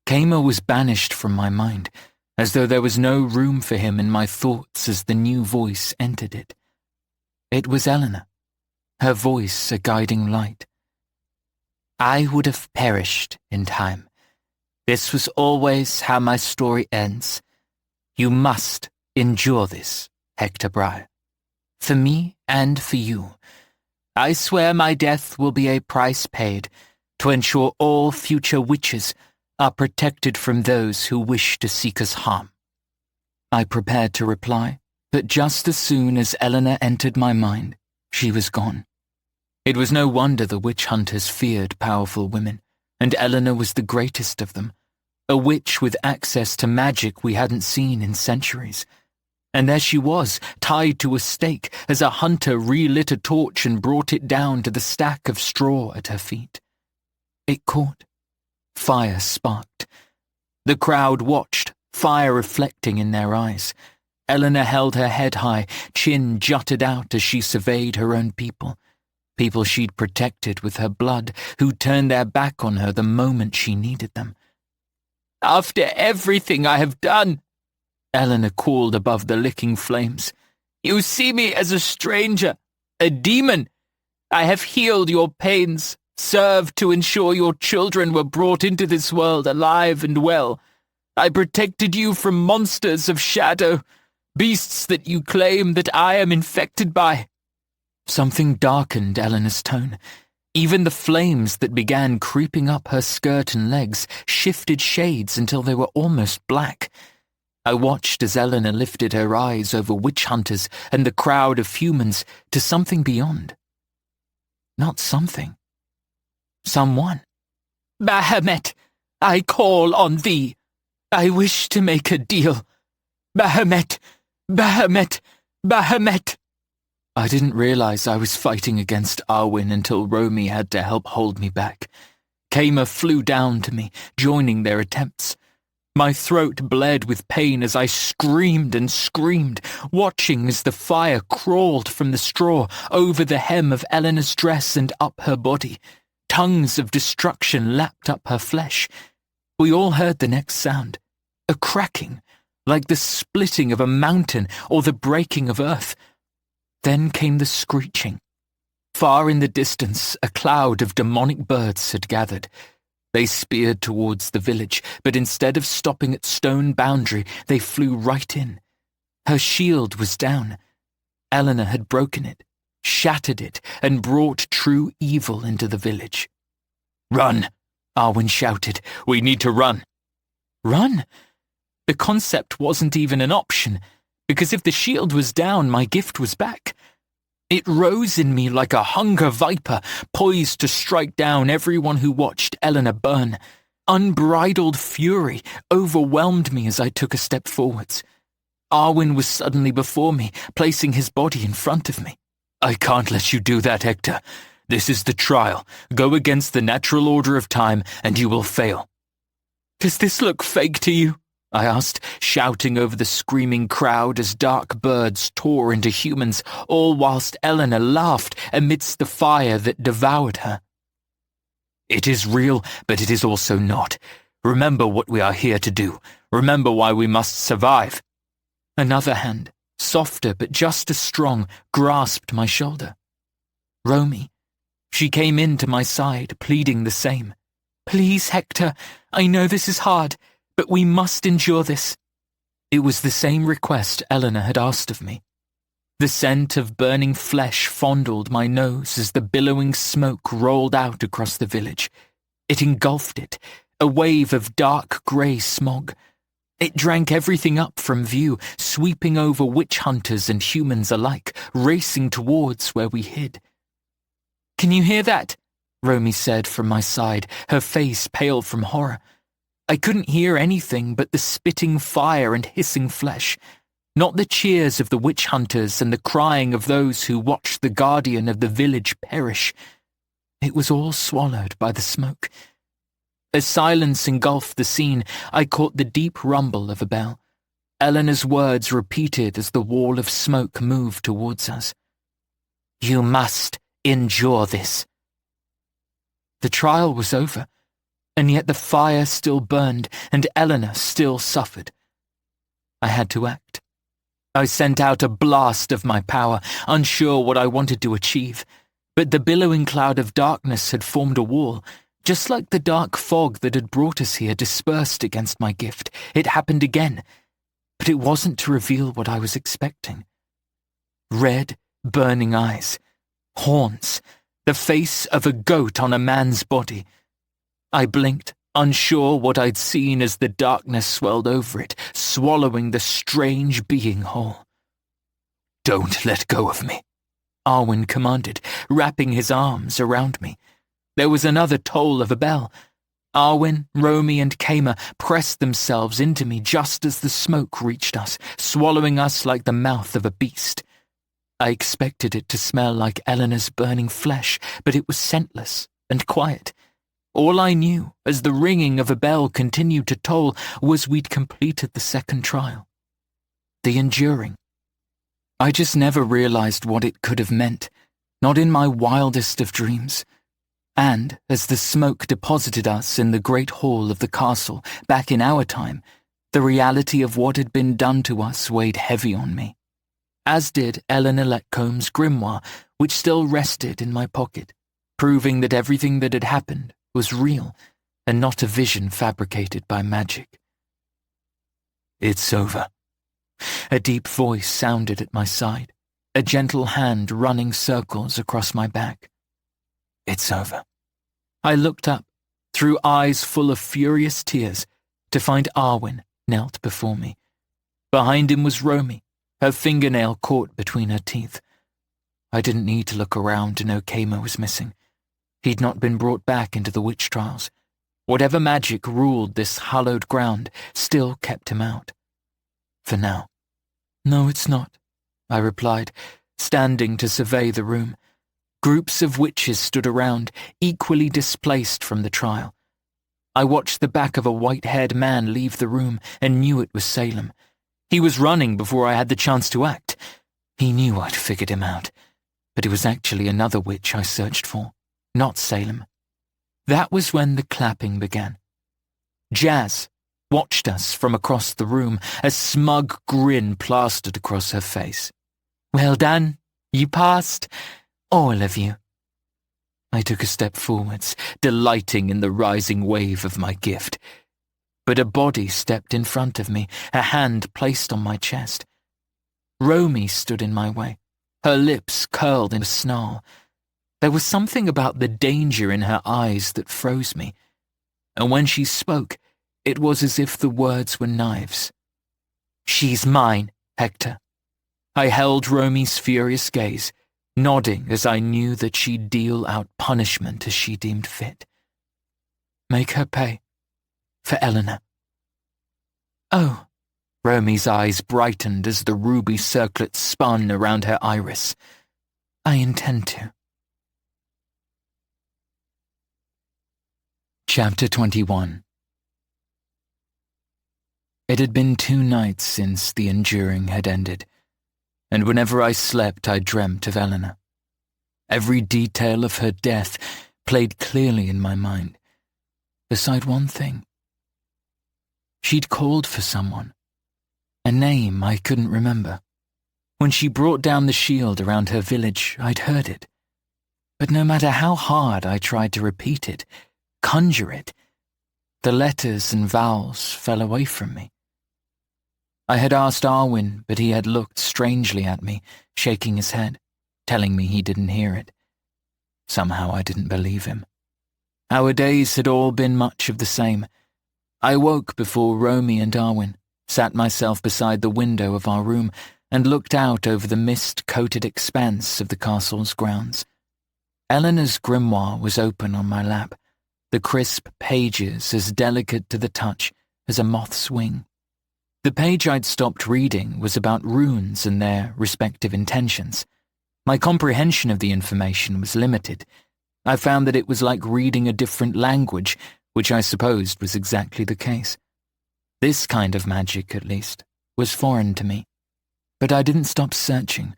Kamer was banished from my mind, as though there was no room for him in my thoughts as the new voice entered it. It was Eleanor, her voice a guiding light. "I would have perished in time. This was always how my story ends. You must endure this, Hector Briar. For me and for you. I swear my death will be a price paid to ensure all future witches are protected from those who wish to seek us harm." I prepared to reply, but just as soon as Eleanor entered my mind, she was gone. It was no wonder the witch hunters feared powerful women, and Eleanor was the greatest of them, a witch with access to magic we hadn't seen in centuries. And there she was, tied to a stake, as a hunter relit a torch and brought it down to the stack of straw at her feet. It caught. Fire sparked. The crowd watched, fire reflecting in their eyes. Eleanor held her head high, chin jutted out as she surveyed her own people. People she'd protected with her blood, who turned their back on her the moment she needed them. "After everything I have done," Eleanor called above the licking flames, "you see me as a stranger, a demon. I have healed your pains, served to ensure your children were brought into this world alive and well. I protected you from monsters of shadow, beasts that you claim that I am infected by." Something darkened Eleanor's tone. Even the flames that began creeping up her skirt and legs shifted shades until they were almost black. I watched as Eleanor lifted her eyes over witch hunters and the crowd of humans to something beyond. Not something. Someone. "Bahamut, I call on thee. I wish to make a deal. Bahamut, Bahamut, Bahamut." I didn't realize I was fighting against Arwen until Romy had to help hold me back. Kamer flew down to me, joining their attempts. My throat bled with pain as I screamed and screamed, watching as the fire crawled from the straw over the hem of Eleanor's dress and up her body. Tongues of destruction lapped up her flesh. We all heard the next sound, a cracking, like the splitting of a mountain or the breaking of earth. Then came the screeching. Far in the distance, a cloud of demonic birds had gathered. They speared towards the village, but instead of stopping at stone boundary, they flew right in. Her shield was down. Eleanor had broken it, shattered it, and brought true evil into the village. "Run!" Arwen shouted. "We need to run." Run? The concept wasn't even an option, because if the shield was down, my gift was back. It rose in me like a hunger viper, poised to strike down everyone who watched Eleanor burn. Unbridled fury overwhelmed me as I took a step forwards. Arwen was suddenly before me, placing his body in front of me. "I can't let you do that, Hector. This is the trial. Go against the natural order of time, and you will fail." "Does this look fake to you?" I asked, shouting over the screaming crowd as dark birds tore into humans, all whilst Eleanor laughed amidst the fire that devoured her. "It is real, but it is also not. Remember what we are here to do. Remember why we must survive." Another hand, softer but just as strong, grasped my shoulder. Romy. She came in to my side, pleading the same. "Please, Hector, I know this is hard, but we must endure this." It was the same request Eleanor had asked of me. The scent of burning flesh fondled my nose as the billowing smoke rolled out across the village. It engulfed it, a wave of dark grey smog. It drank everything up from view, sweeping over witch hunters and humans alike, racing towards where we hid. "Can you hear that?" Romy said from my side, her face pale from horror. I couldn't hear anything but the spitting fire and hissing flesh, not the cheers of the witch hunters and the crying of those who watched the guardian of the village perish. It was all swallowed by the smoke. As silence engulfed the scene, I caught the deep rumble of a bell. Eleanor's words repeated as the wall of smoke moved towards us. "You must endure this." The trial was over, and yet the fire still burned and Eleanor still suffered. I had to act. I sent out a blast of my power, unsure what I wanted to achieve, but the billowing cloud of darkness had formed a wall. Just like the dark fog that had brought us here dispersed against my gift, it happened again, but it wasn't to reveal what I was expecting. Red, burning eyes, horns, the face of a goat on a man's body. I blinked, unsure what I'd seen as the darkness swelled over it, swallowing the strange being whole. "Don't let go of me," Arwen commanded, wrapping his arms around me. There was another toll of a bell. Arwen, Romy, and Kama pressed themselves into me just as the smoke reached us, swallowing us like the mouth of a beast. I expected it to smell like Eleanor's burning flesh, but it was scentless and quiet. All I knew, as the ringing of a bell continued to toll, was we'd completed the second trial. The enduring. I just never realized what it could have meant, not in my wildest of dreams. And, as the smoke deposited us in the great hall of the castle, back in our time, the reality of what had been done to us weighed heavy on me. As did Eleanor Letcomb's grimoire, which still rested in my pocket, proving that everything that had happened was real and not a vision fabricated by magic. "It's over." A deep voice sounded at my side, a gentle hand running circles across my back. "It's over." I looked up, through eyes full of furious tears, to find Arwen knelt before me. Behind him was Romy, her fingernail caught between her teeth. I didn't need to look around to know Kama was missing. He'd not been brought back into the witch trials. Whatever magic ruled this hallowed ground still kept him out. For now. "No, it's not," I replied, standing to survey the room. Groups of witches stood around, equally displaced from the trial. I watched the back of a white-haired man leave the room and knew it was Salem. He was running before I had the chance to act. He knew I'd figured him out, but it was actually another witch I searched for, not Salem. That was when the clapping began. Jazz watched us from across the room, a smug grin plastered across her face. "Well done. You passed. All of you." I took a step forwards, delighting in the rising wave of my gift. But a body stepped in front of me, a hand placed on my chest. Romy stood in my way, her lips curled in a snarl. There was something about the danger in her eyes that froze me, and when she spoke, it was as if the words were knives. "She's mine, Hector." I held Romy's furious gaze, nodding as I knew that she'd deal out punishment as she deemed fit. "Make her pay. For Eleanor." "Oh." Romy's eyes brightened as the ruby circlet spun around her iris. "I intend to." Chapter 21. It had been 2 nights since the enduring had ended, and whenever I slept I dreamt of Eleanor. Every detail of her death played clearly in my mind, beside one thing. She'd called for someone, a name I couldn't remember. When she brought down the shield around her village, I'd heard it. But no matter how hard I tried to repeat it, conjure it, the letters and vowels fell away from me. I had asked Arwen, but he had looked strangely at me, shaking his head, telling me he didn't hear it. Somehow I didn't believe him. Our days had all been much of the same. I woke before Romy and Arwen, sat myself beside the window of our room, and looked out over the mist-coated expanse of the castle's grounds. Eleanor's grimoire was open on my lap, the crisp pages as delicate to the touch as a moth's wing. The page I'd stopped reading was about runes and their respective intentions. My comprehension of the information was limited. I found that it was like reading a different language, which I supposed was exactly the case. This kind of magic, at least, was foreign to me. But I didn't stop searching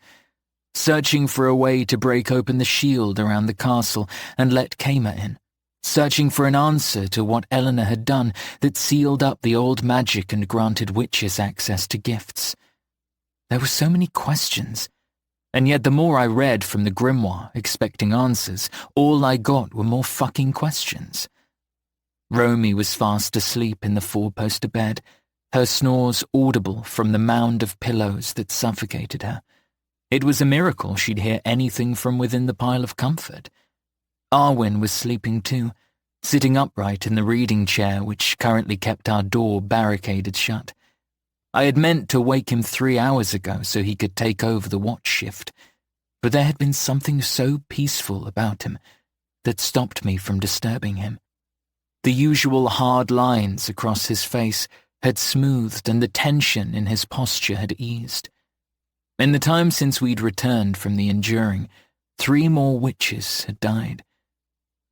for a way to break open the shield around the castle and let Kama in, searching for an answer to what Eleanor had done that sealed up the old magic and granted witches access to gifts. There were so many questions, and yet the more I read from the grimoire, expecting answers, all I got were more fucking questions. Romy was fast asleep in the four-poster bed, her snores audible from the mound of pillows that suffocated her. It was a miracle she'd hear anything from within the pile of comfort. Arwen was sleeping too, sitting upright in the reading chair which currently kept our door barricaded shut. I had meant to wake him 3 hours ago so he could take over the watch shift, but there had been something so peaceful about him that stopped me from disturbing him. The usual hard lines across his face had smoothed and the tension in his posture had eased. In the time since we'd returned from the Enduring, 3 more witches had died.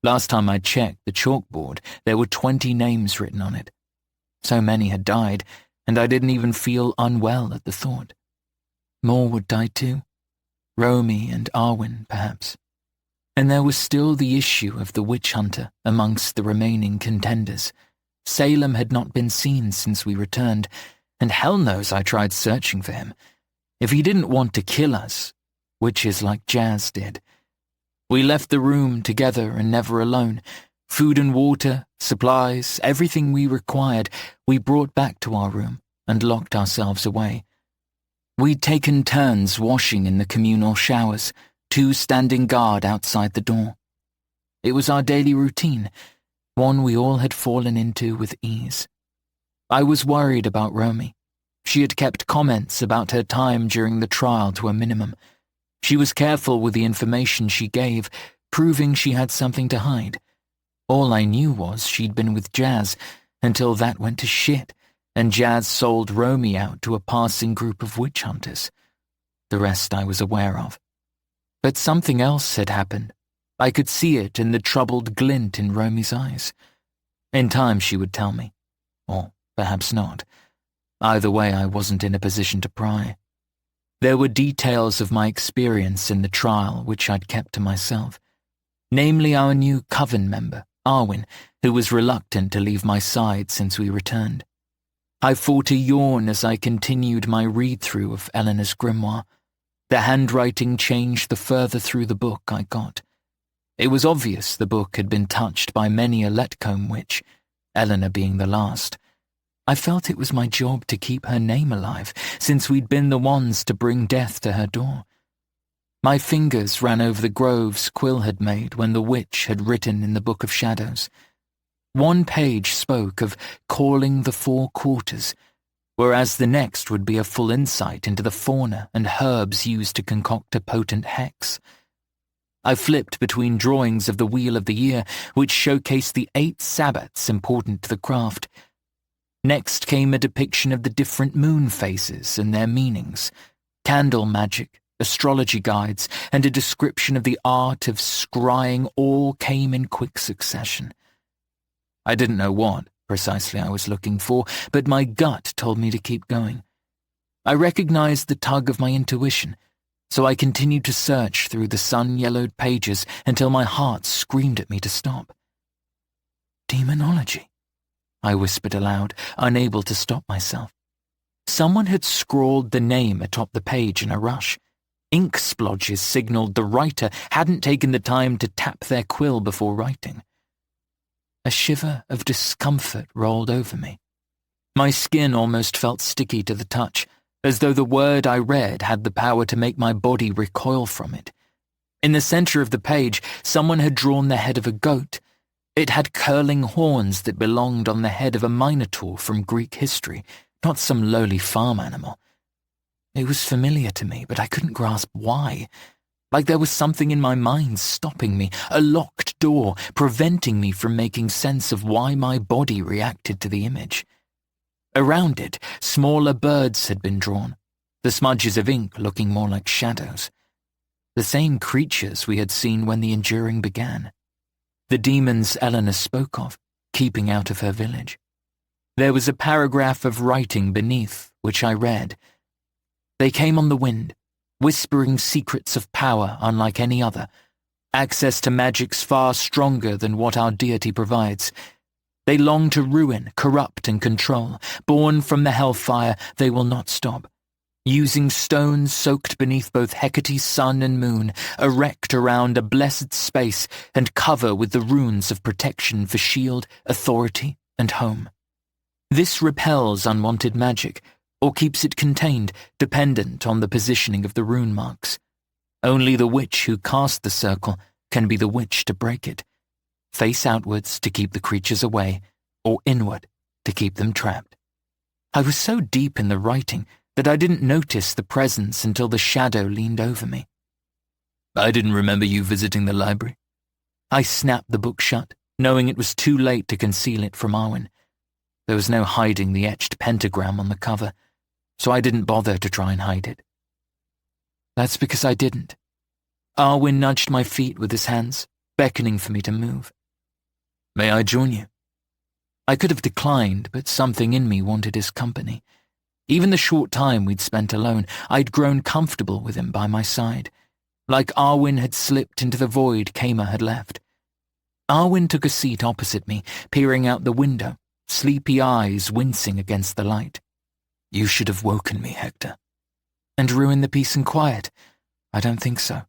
Last time I checked the chalkboard, there were 20 names written on it. So many had died, and I didn't even feel unwell at the thought. More would die too. Romy and Arwen, perhaps. And there was still the issue of the witch hunter amongst the remaining contenders. Salem had not been seen since we returned, and hell knows I tried searching for him. If he didn't want to kill us, witches like Jazz did. We left the room together and never alone. Food and water, supplies, everything we required, we brought back to our room and locked ourselves away. We'd taken turns washing in the communal showers, 2 standing guard outside the door. It was our daily routine, one we all had fallen into with ease. I was worried about Romy. She had kept comments about her time during the trial to a minimum. She was careful with the information she gave, proving she had something to hide. All I knew was she'd been with Jazz until that went to shit, and Jazz sold Romy out to a passing group of witch hunters. The rest I was aware of. But something else had happened. I could see it in the troubled glint in Romy's eyes. In time she would tell me. Or perhaps not. Either way, I wasn't in a position to pry. There were details of my experience in the trial which I'd kept to myself. Namely our new Coven member, Arwen, who was reluctant to leave my side since we returned. I fought a yawn as I continued my read-through of Eleanor's grimoire. The handwriting changed the further through the book I got. It was obvious the book had been touched by many a Letcombe witch, Eleanor being the last. I felt it was my job to keep her name alive, since we'd been the ones to bring death to her door. My fingers ran over the groves Quill had made when the witch had written in the Book of Shadows. One page spoke of calling the 4 quarters, whereas the next would be a full insight into the fauna and herbs used to concoct a potent hex. I flipped between drawings of the Wheel of the Year, which showcased the 8 Sabbats important to the craft. Next came a depiction of the different moon phases and their meanings, candle magic, astrology guides, and a description of the art of scrying all came in quick succession. I didn't know what precisely I was looking for, but my gut told me to keep going. I recognized the tug of my intuition, so I continued to search through the sun-yellowed pages until my heart screamed at me to stop. Demonology, I whispered aloud, unable to stop myself. Someone had scrawled the name atop the page in a rush. Ink splodges signaled the writer hadn't taken the time to tap their quill before writing. A shiver of discomfort rolled over me. My skin almost felt sticky to the touch, as though the word I read had the power to make my body recoil from it. In the center of the page, someone had drawn the head of a goat. It had curling horns that belonged on the head of a minotaur from Greek history, not some lowly farm animal. It was familiar to me, but I couldn't grasp why. Like there was something in my mind stopping me, a locked door, preventing me from making sense of why my body reacted to the image. Around it, smaller birds had been drawn, the smudges of ink looking more like shadows. The same creatures we had seen when the enduring began. The demons Eleanor spoke of, keeping out of her village. There was a paragraph of writing beneath, which I read. They came on the wind, whispering secrets of power unlike any other, access to magics far stronger than what our deity provides. They long to ruin, corrupt, and control. Born from the hellfire, they will not stop. Using stones soaked beneath both Hecate's sun and moon, erect around a blessed space and cover with the runes of protection for shield, authority, and home. This repels unwanted magic, or keeps it contained, dependent on the positioning of the rune marks. Only the witch who cast the circle can be the witch to break it. Face outwards to keep the creatures away, or inward to keep them trapped. I was so deep in the writing that I didn't notice the presence until the shadow leaned over me. I didn't remember you visiting the library. I snapped the book shut, knowing it was too late to conceal it from Arwen. There was no hiding the etched pentagram on the cover, so I didn't bother to try and hide it. That's because I didn't. Arwen nudged my feet with his hands, beckoning for me to move. May I join you? I could have declined, but something in me wanted his company. Even the short time we'd spent alone, I'd grown comfortable with him by my side. Like Arwen had slipped into the void Kama had left. Arwen took a seat opposite me, peering out the window, sleepy eyes wincing against the light. You should have woken me, Hector. And ruin the peace and quiet? I don't think so.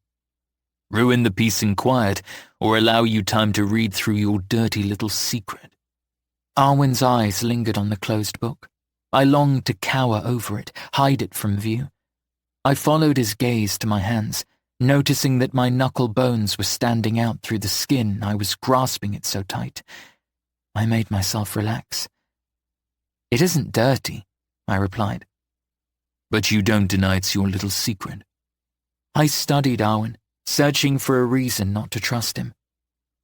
Ruin the peace and quiet, or allow you time to read through your dirty little secret. Arwen's eyes lingered on the closed book. I longed to cower over it, hide it from view. I followed his gaze to my hands, noticing that my knuckle bones were standing out through the skin. I was grasping it so tight. I made myself relax. It isn't dirty, I replied. But you don't deny it's your little secret. I studied Arwen, searching for a reason not to trust him.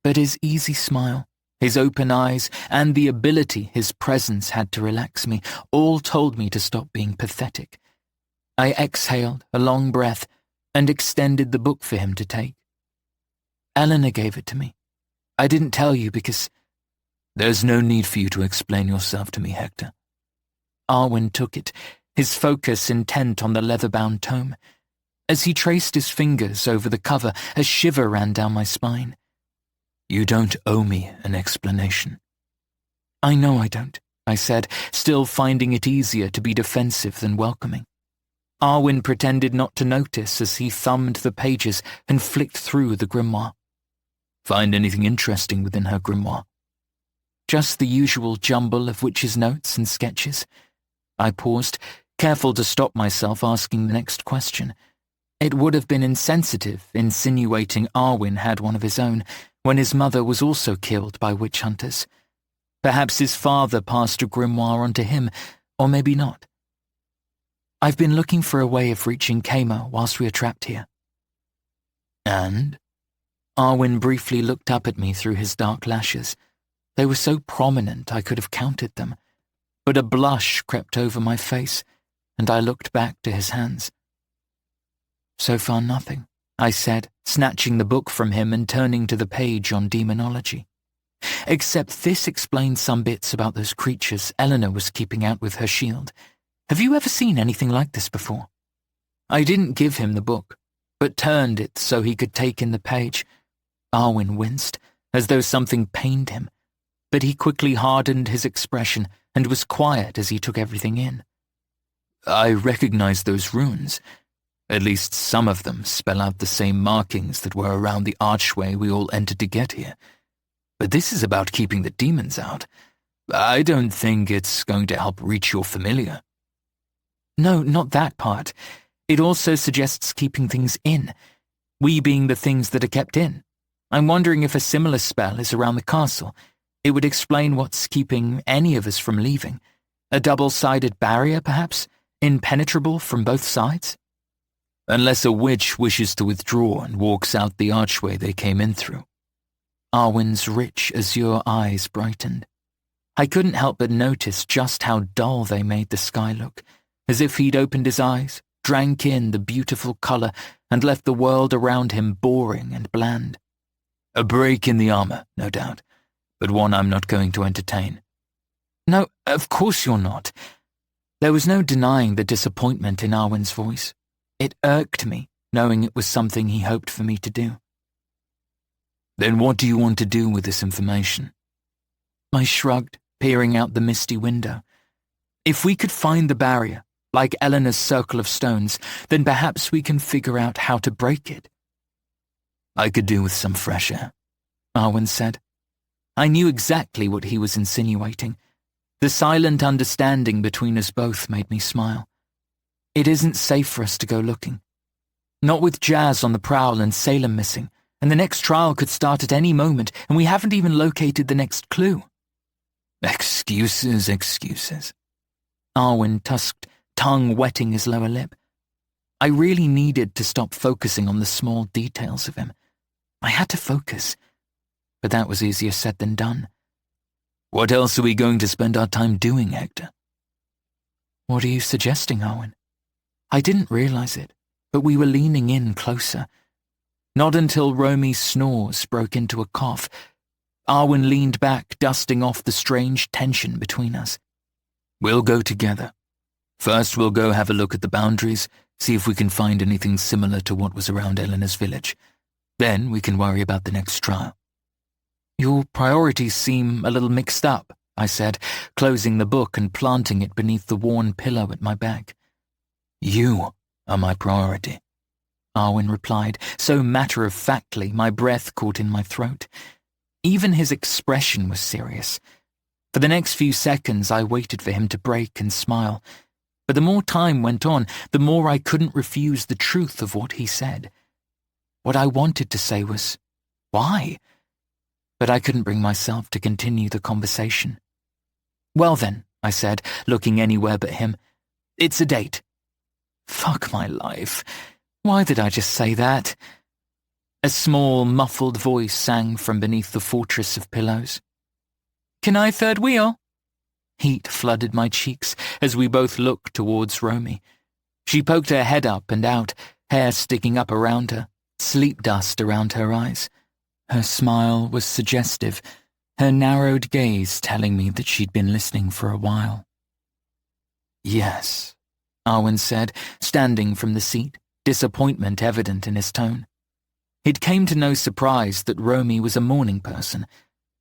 But his easy smile, his open eyes, and the ability his presence had to relax me all told me to stop being pathetic. I exhaled a long breath and extended the book for him to take. Eleanor gave it to me. I didn't tell you because... There's no need for you to explain yourself to me, Hector. Arwen took it, his focus intent on the leather-bound tome. As he traced his fingers over the cover, a shiver ran down my spine. You don't owe me an explanation. I know I don't, I said, still finding it easier to be defensive than welcoming. Arwen pretended not to notice as he thumbed the pages and flicked through the grimoire. Find anything interesting within her grimoire? Just the usual jumble of witches' notes and sketches. I paused, careful to stop myself asking the next question. It would have been insensitive, insinuating Arwen had one of his own, when his mother was also killed by witch hunters. Perhaps his father passed a grimoire on to him, or maybe not. I've been looking for a way of reaching Kama whilst we are trapped here. And? Arwen briefly looked up at me through his dark lashes. They were so prominent I could have counted them. But a blush crept over my face, and I looked back to his hands. So far nothing, I said, snatching the book from him and turning to the page on demonology. Except this explains some bits about those creatures Eleanor was keeping out with her shield. Have you ever seen anything like this before? I didn't give him the book, but turned it so he could take in the page. Arwen winced, as though something pained him, but he quickly hardened his expression and was quiet as he took everything in. I recognize those runes. At least some of them spell out the same markings that were around the archway we all entered to get here. But this is about keeping the demons out. I don't think it's going to help reach your familiar. No, not that part. It also suggests keeping things in. We being the things that are kept in. I'm wondering if a similar spell is around the castle. It would explain what's keeping any of us from leaving. A double-sided barrier, perhaps? Impenetrable from both sides? Unless a witch wishes to withdraw and walks out the archway they came in through. Arwen's rich azure eyes brightened. I couldn't help but notice just how dull they made the sky look, as if he'd opened his eyes, drank in the beautiful colour, and left the world around him boring and bland. A break in the armour, no doubt, but one I'm not going to entertain. No, of course you're not. There was no denying the disappointment in Arwen's voice. It irked me, knowing it was something he hoped for me to do. Then what do you want to do with this information? I shrugged, peering out the misty window. If we could find the barrier, like Eleanor's circle of stones, then perhaps we can figure out how to break it. I could do with some fresh air, Arwen said. I knew exactly what he was insinuating. The silent understanding between us both made me smile. It isn't safe for us to go looking. Not with Jazz on the prowl and Salem missing, and the next trial could start at any moment, and we haven't even located the next clue. Excuses, excuses. Arwen tusked, tongue wetting his lower lip. I really needed to stop focusing on the small details of him. I had to focus, but that was easier said than done. What else are we going to spend our time doing, Hector? What are you suggesting, Arwen? I didn't realize it, but we were leaning in closer. Not until Romy's snores broke into a cough. Arwen leaned back, dusting off the strange tension between us. We'll go together. First, we'll go have a look at the boundaries, see if we can find anything similar to what was around Eleanor's village. Then we can worry about the next trial. Your priorities seem a little mixed up, I said, closing the book and planting it beneath the worn pillow at my back. You are my priority, Arwen replied, so matter-of-factly my breath caught in my throat. Even his expression was serious. For the next few seconds I waited for him to break and smile, but the more time went on, the more I couldn't refuse the truth of what he said. What I wanted to say was, why? But I couldn't bring myself to continue the conversation. Well then, I said, looking anywhere but him, it's a date. Fuck my life. Why did I just say that? A small, muffled voice sang from beneath the fortress of pillows. Can I third wheel? Heat flooded my cheeks as we both looked towards Romy. She poked her head up and out, hair sticking up around her, sleep dust around her eyes. Her smile was suggestive, her narrowed gaze telling me that she'd been listening for a while. Yes, Arwen said, standing from the seat, disappointment evident in his tone. It came to no surprise that Romy was a morning person.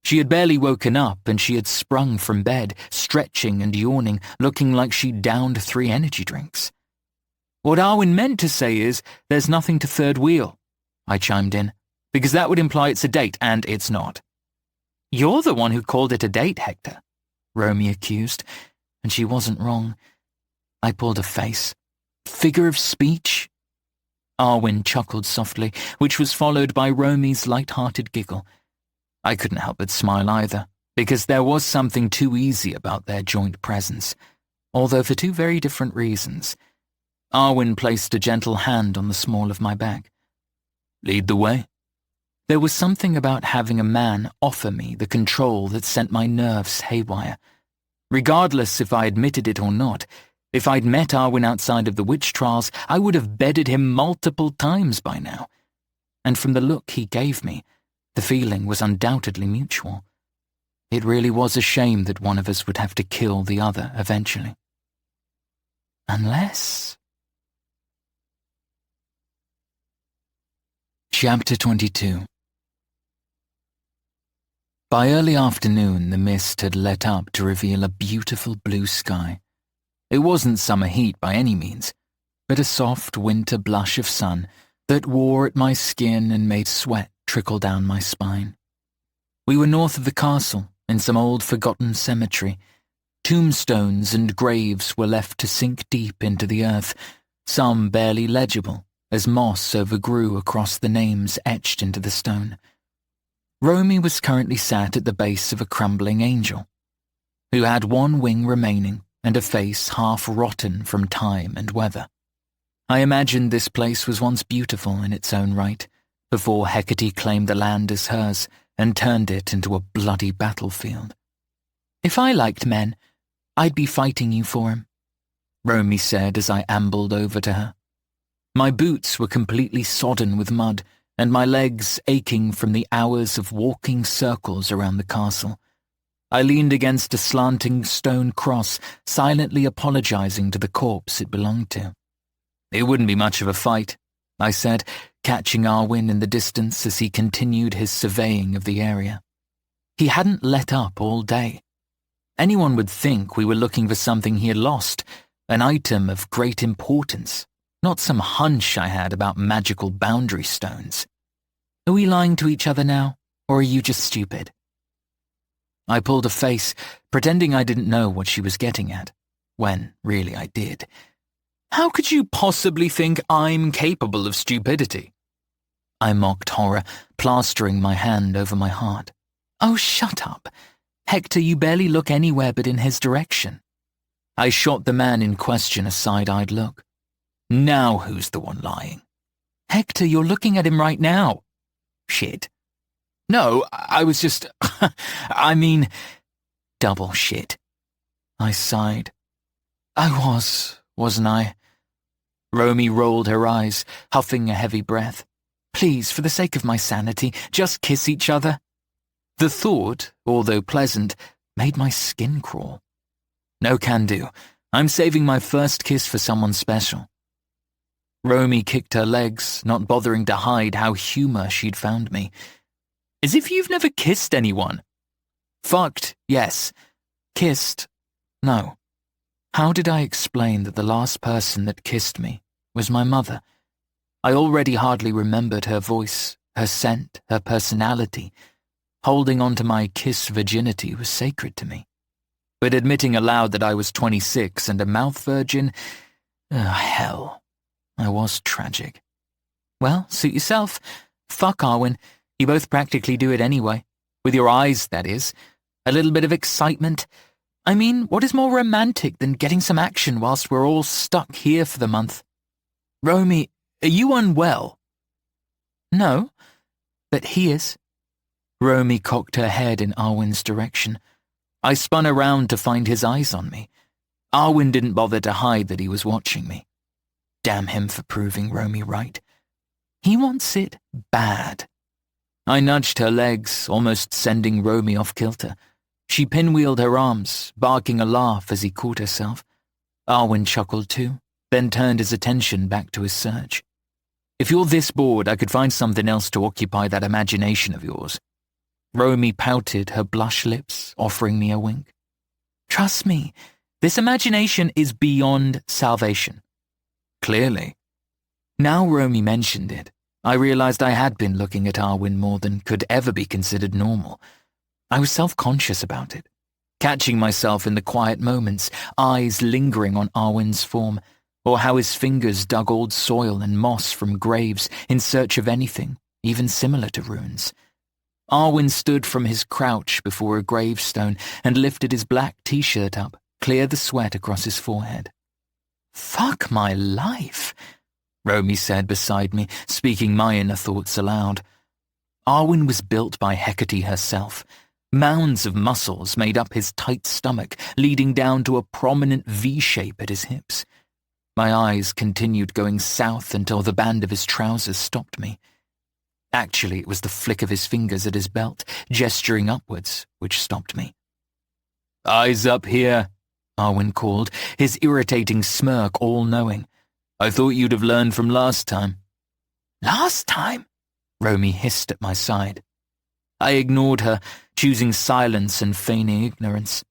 She had barely woken up and she had sprung from bed, stretching and yawning, looking like she'd downed 3 energy drinks. What Arwen meant to say is, there's nothing to third wheel, I chimed in, because that would imply it's a date, and it's not. You're the one who called it a date, Hector, Romy accused, and she wasn't wrong. I pulled a face. Figure of speech? Arwen chuckled softly, which was followed by Romy's light-hearted giggle. I couldn't help but smile either, because there was something too easy about their joint presence, although for 2 very different reasons. Arwen placed a gentle hand on the small of my back. Lead the way. There was something about having a man offer me the control that sent my nerves haywire. Regardless if I admitted it or not, if I'd met Arwen outside of the witch trials, I would have bedded him multiple times by now. And from the look he gave me, the feeling was undoubtedly mutual. It really was a shame that one of us would have to kill the other eventually. Unless... Chapter 22. By early afternoon, the mist had let up to reveal a beautiful blue sky. It wasn't summer heat by any means, but a soft winter blush of sun that wore at my skin and made sweat trickle down my spine. We were north of the castle, in some old forgotten cemetery. Tombstones and graves were left to sink deep into the earth, some barely legible, as moss overgrew across the names etched into the stone. Romy was currently sat at the base of a crumbling angel, who had one wing remaining and a face half rotten from time and weather. I imagined this place was once beautiful in its own right, before Hecate claimed the land as hers and turned it into a bloody battlefield. "If I liked men, I'd be fighting you for him," Romy said as I ambled over to her. My boots were completely sodden with mud, and my legs aching from the hours of walking circles around the castle. I leaned against a slanting stone cross, silently apologizing to the corpse it belonged to. "It wouldn't be much of a fight," I said, catching Arwen in the distance as he continued his surveying of the area. He hadn't let up all day. Anyone would think we were looking for something he had lost, an item of great importance, not some hunch I had about magical boundary stones. "Are we lying to each other now, or are you just stupid?" I pulled a face, pretending I didn't know what she was getting at, when really I did. "How could you possibly think I'm capable of stupidity?" I mocked horror, plastering my hand over my heart. "Oh, shut up. Hector, you barely look anywhere but in his direction." I shot the man in question a side-eyed look. "Now who's the one lying?" "Hector, you're looking at him right now." "Shit. No, I was just... I mean... double shit." I sighed. "I wasn't I?" Romy rolled her eyes, huffing a heavy breath. "Please, for the sake of my sanity, just kiss each other." The thought, although pleasant, made my skin crawl. "No can do. I'm saving my first kiss for someone special." Romy kicked her legs, not bothering to hide how humor she'd found me. "As if you've never kissed anyone." "Fucked, yes. Kissed, no." How did I explain that the last person that kissed me was my mother? I already hardly remembered her voice, her scent, her personality. Holding on to my kiss virginity was sacred to me. But admitting aloud that I was 26 and a mouth virgin, hell, I was tragic. "Well, suit yourself. Fuck Arwen. You both practically do it anyway. With your eyes, that is. A little bit of excitement. I mean, what is more romantic than getting some action whilst we're all stuck here for the month?" "Romy, are you unwell?" "No, but he is." Romy cocked her head in Arwen's direction. I spun around to find his eyes on me. Arwen didn't bother to hide that he was watching me. Damn him for proving Romy right. He wants it bad. I nudged her legs, almost sending Romy off kilter. She pinwheeled her arms, barking a laugh as he caught herself. Arwen chuckled too, then turned his attention back to his search. "If you're this bored, I could find something else to occupy that imagination of yours." Romy pouted her blush lips, offering me a wink. "Trust me, this imagination is beyond salvation." "Clearly." Now Romy mentioned it, I realized I had been looking at Arwen more than could ever be considered normal. I was self-conscious about it, catching myself in the quiet moments, eyes lingering on Arwen's form, or how his fingers dug old soil and moss from graves in search of anything, even similar to runes. Arwen stood from his crouch before a gravestone and lifted his black t-shirt up, cleared the sweat across his forehead. "Fuck my life," Romy said beside me, speaking my inner thoughts aloud. Arwen was built by Hecate herself. Mounds of muscles made up his tight stomach, leading down to a prominent V-shape at his hips. My eyes continued going south until the band of his trousers stopped me. Actually, it was the flick of his fingers at his belt, gesturing upwards, which stopped me. "Eyes up here," Arwen called, his irritating smirk all-knowing. "I thought you'd have learned from last time." "Last time?" Romy hissed at my side. I ignored her, choosing silence and feigning ignorance.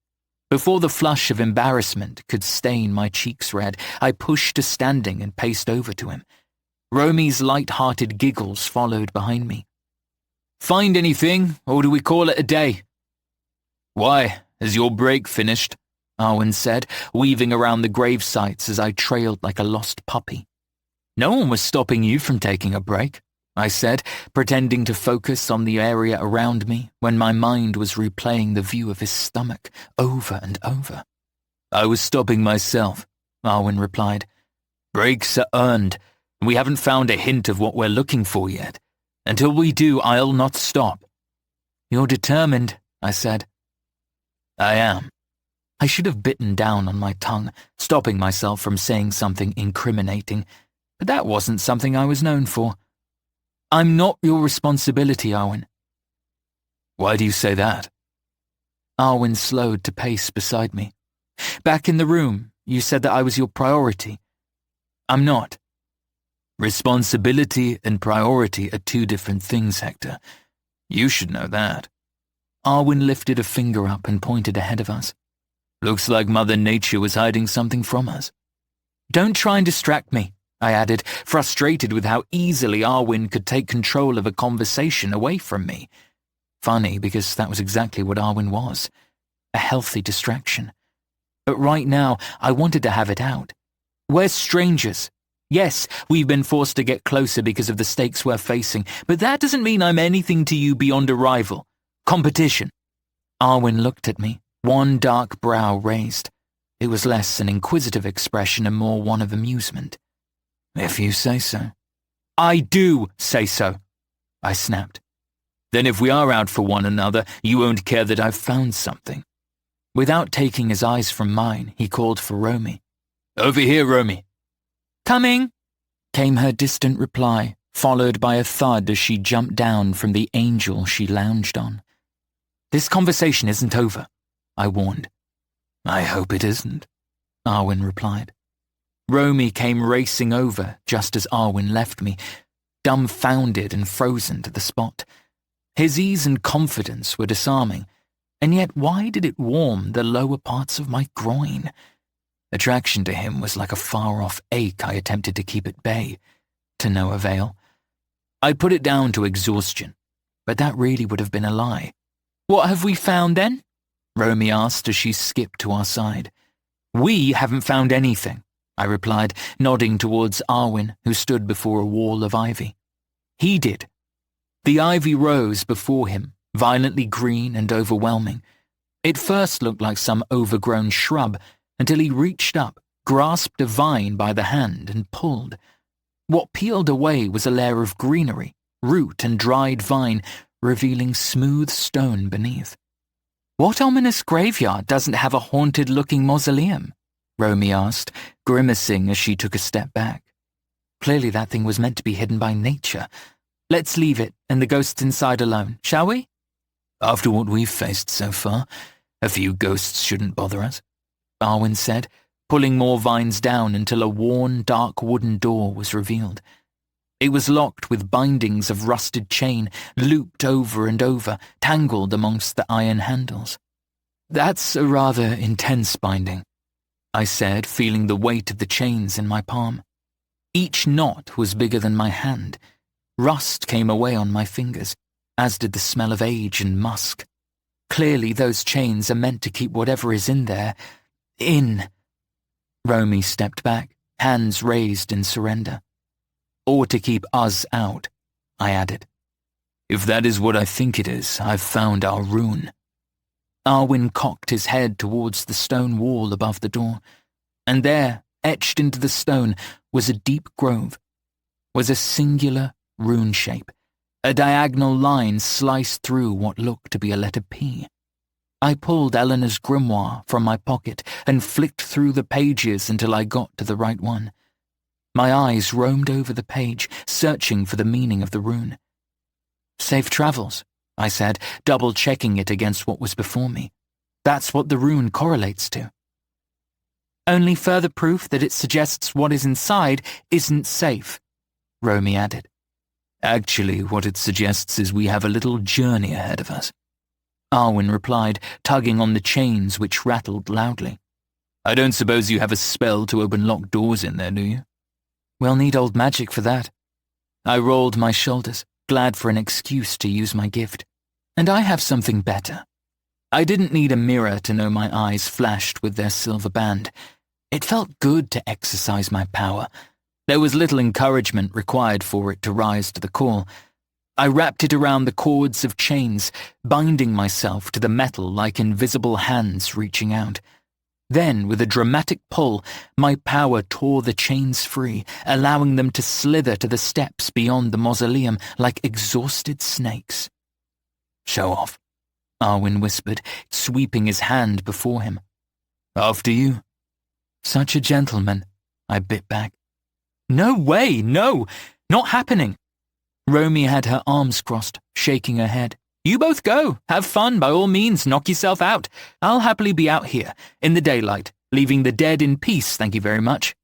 Before the flush of embarrassment could stain my cheeks red, I pushed to standing and paced over to him. Romy's light-hearted giggles followed behind me. "Find anything, or do we call it a day?" Why, is your break finished? Arwen said, weaving around the grave sites as I trailed like a lost puppy. No one was stopping you from taking a break, I said, pretending to focus on the area around me when my mind was replaying the view of his stomach over and over. I was stopping myself, Arwen replied. Breaks are earned, and we haven't found a hint of what we're looking for yet. Until we do, I'll not stop. You're determined, I said. I am. I should have bitten down on my tongue, stopping myself from saying something incriminating, but that wasn't something I was known for. I'm not your responsibility, Arwen. Why do you say that? Arwen slowed to pace beside me. Back in the room, you said that I was your priority. I'm not. Responsibility and priority are two different things, Hector. You should know that. Arwen lifted a finger up and pointed ahead of us. Looks like Mother Nature was hiding something from us. Don't try and distract me, I added, frustrated with how easily Arwen could take control of a conversation away from me. Funny, because that was exactly what Arwen was. A healthy distraction. But right now, I wanted to have it out. We're strangers. Yes, we've been forced to get closer because of the stakes we're facing, but that doesn't mean I'm anything to you beyond a rival. Competition. Arwen looked at me, one dark brow raised. It was less an inquisitive expression and more one of amusement. If you say so. I do say so, I snapped. Then if we are out for one another, you won't care that I've found something. Without taking his eyes from mine, he called for Romy. Over here, Romy. Coming, came her distant reply, followed by a thud as she jumped down from the angel she lounged on. This conversation isn't over, I warned. I hope it isn't, Arwen replied. Romy came racing over just as Arwen left me, dumbfounded and frozen to the spot. His ease and confidence were disarming, and yet why did it warm the lower parts of my groin? Attraction to him was like a far-off ache I attempted to keep at bay, to no avail. I put it down to exhaustion, but that really would have been a lie. What have we found then? Romy asked as she skipped to our side. We haven't found anything, I replied, nodding towards Arwen, who stood before a wall of ivy. He did. The ivy rose before him, violently green and overwhelming. It first looked like some overgrown shrub, until he reached up, grasped a vine by the hand, and pulled. What peeled away was a layer of greenery, root and dried vine, revealing smooth stone beneath. What ominous graveyard doesn't have a haunted-looking mausoleum? Romy asked, grimacing as she took a step back. Clearly that thing was meant to be hidden by nature. Let's leave it and the ghosts inside alone, shall we? After what we've faced so far, a few ghosts shouldn't bother us, Arwen said, pulling more vines down until a worn, dark wooden door was revealed. It was locked with bindings of rusted chain, looped over and over, tangled amongst the iron handles. That's a rather intense binding, I said, feeling the weight of the chains in my palm. Each knot was bigger than my hand. Rust came away on my fingers, as did the smell of age and musk. Clearly those chains are meant to keep whatever is in there, in. Romy stepped back, hands raised in surrender. Or to keep us out, I added. If that is what I think it is, I've found our rune. Arwen cocked his head towards the stone wall above the door, and there, etched into the stone, was a deep grove, was a singular rune shape, a diagonal line sliced through what looked to be a letter P. I pulled Eleanor's grimoire from my pocket and flicked through the pages until I got to the right one. My eyes roamed over the page, searching for the meaning of the rune. Safe travels, I said, double-checking it against what was before me. That's what the rune correlates to. Only further proof that it suggests what is inside isn't safe, Romy added. Actually, what it suggests is we have a little journey ahead of us, Arwen replied, tugging on the chains which rattled loudly. I don't suppose you have a spell to open locked doors in there, do you? We'll need old magic for that. I rolled my shoulders, glad for an excuse to use my gift. And I have something better. I didn't need a mirror to know my eyes flashed with their silver band. It felt good to exercise my power. There was little encouragement required for it to rise to the call. I wrapped it around the cords of chains, binding myself to the metal like invisible hands reaching out. Then, with a dramatic pull, my power tore the chains free, allowing them to slither to the steps beyond the mausoleum like exhausted snakes. "Show off," Arwen whispered, sweeping his hand before him. "After you." "Such a gentleman," I bit back. "No way, no, not happening." Romy had her arms crossed, shaking her head. "You both go. Have fun, by all means, knock yourself out. I'll happily be out here, in the daylight, leaving the dead in peace, thank you very much."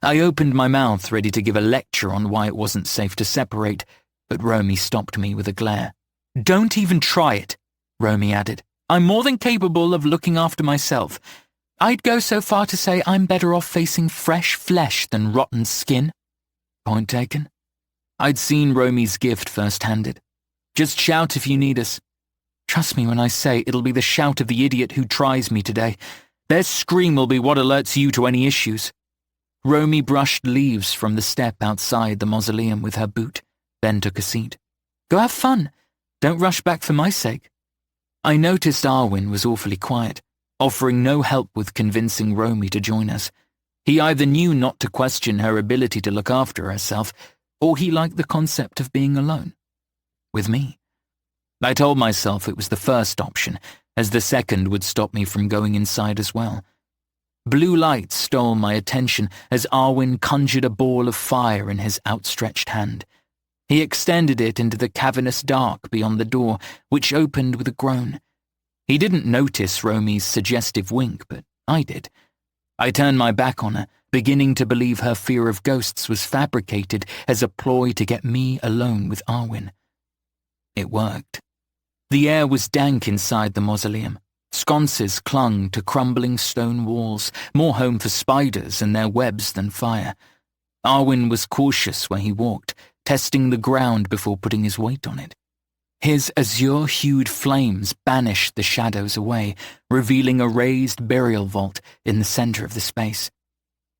I opened my mouth, ready to give a lecture on why it wasn't safe to separate, but Romy stopped me with a glare. "Don't even try it," Romy added. "I'm more than capable of looking after myself. I'd go so far to say I'm better off facing fresh flesh than rotten skin." Point taken. I'd seen Romy's gift first-handed. "Just shout if you need us." "Trust me when I say it'll be the shout of the idiot who tries me today. Their scream will be what alerts you to any issues." Romy brushed leaves from the step outside the mausoleum with her boot, then took a seat. "Go have fun. Don't rush back for my sake." I noticed Arwen was awfully quiet, offering no help with convincing Romy to join us. He either knew not to question her ability to look after herself, or he liked the concept of being alone. With me. I told myself it was the first option, as the second would stop me from going inside as well. Blue light stole my attention as Arwen conjured a ball of fire in his outstretched hand. He extended it into the cavernous dark beyond the door, which opened with a groan. He didn't notice Romy's suggestive wink, but I did. I turned my back on her, beginning to believe her fear of ghosts was fabricated as a ploy to get me alone with Arwen. It worked. The air was dank inside the mausoleum. Sconces clung to crumbling stone walls, more home for spiders and their webs than fire. Arwen was cautious where he walked, testing the ground before putting his weight on it. His azure-hued flames banished the shadows away, revealing a raised burial vault in the center of the space.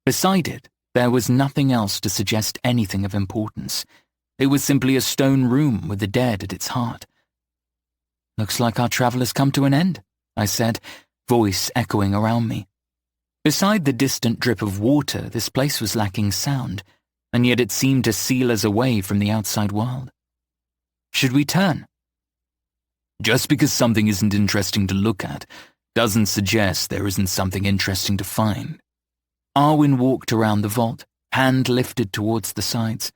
Beside it, there was nothing else to suggest anything of importance. It was simply a stone room with the dead at its heart. "Looks like our travel has come to an end," I said, voice echoing around me. Beside the distant drip of water, this place was lacking sound, and yet it seemed to seal us away from the outside world. "Should we turn?" "Just because something isn't interesting to look at doesn't suggest there isn't something interesting to find." Arwen walked around the vault, hand lifted towards the sides.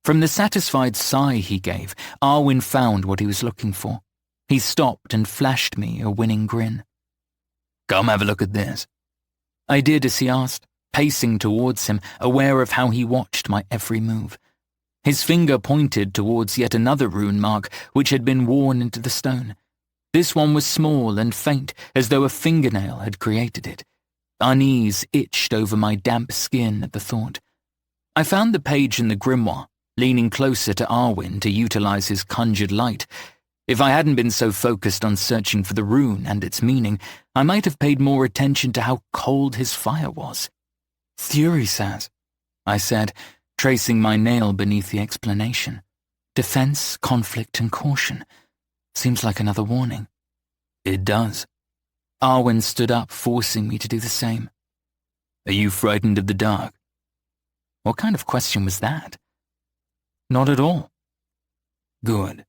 From the satisfied sigh he gave, Arwen found what he was looking for. He stopped and flashed me a winning grin. "Come have a look at this." I did as he asked, pacing towards him, aware of how he watched my every move. His finger pointed towards yet another rune mark which had been worn into the stone. This one was small and faint, as though a fingernail had created it. Unease itched over my damp skin at the thought. I found the page in the grimoire, leaning closer to Arwen to utilize his conjured light. If I hadn't been so focused on searching for the rune and its meaning, I might have paid more attention to how cold his fire was. "Fury says," I said, tracing my nail beneath the explanation. "Defense, conflict, and caution. Seems like another warning." "It does." Arwen stood up, forcing me to do the same. "Are you frightened of the dark?" What kind of question was that? "Not at all." Good.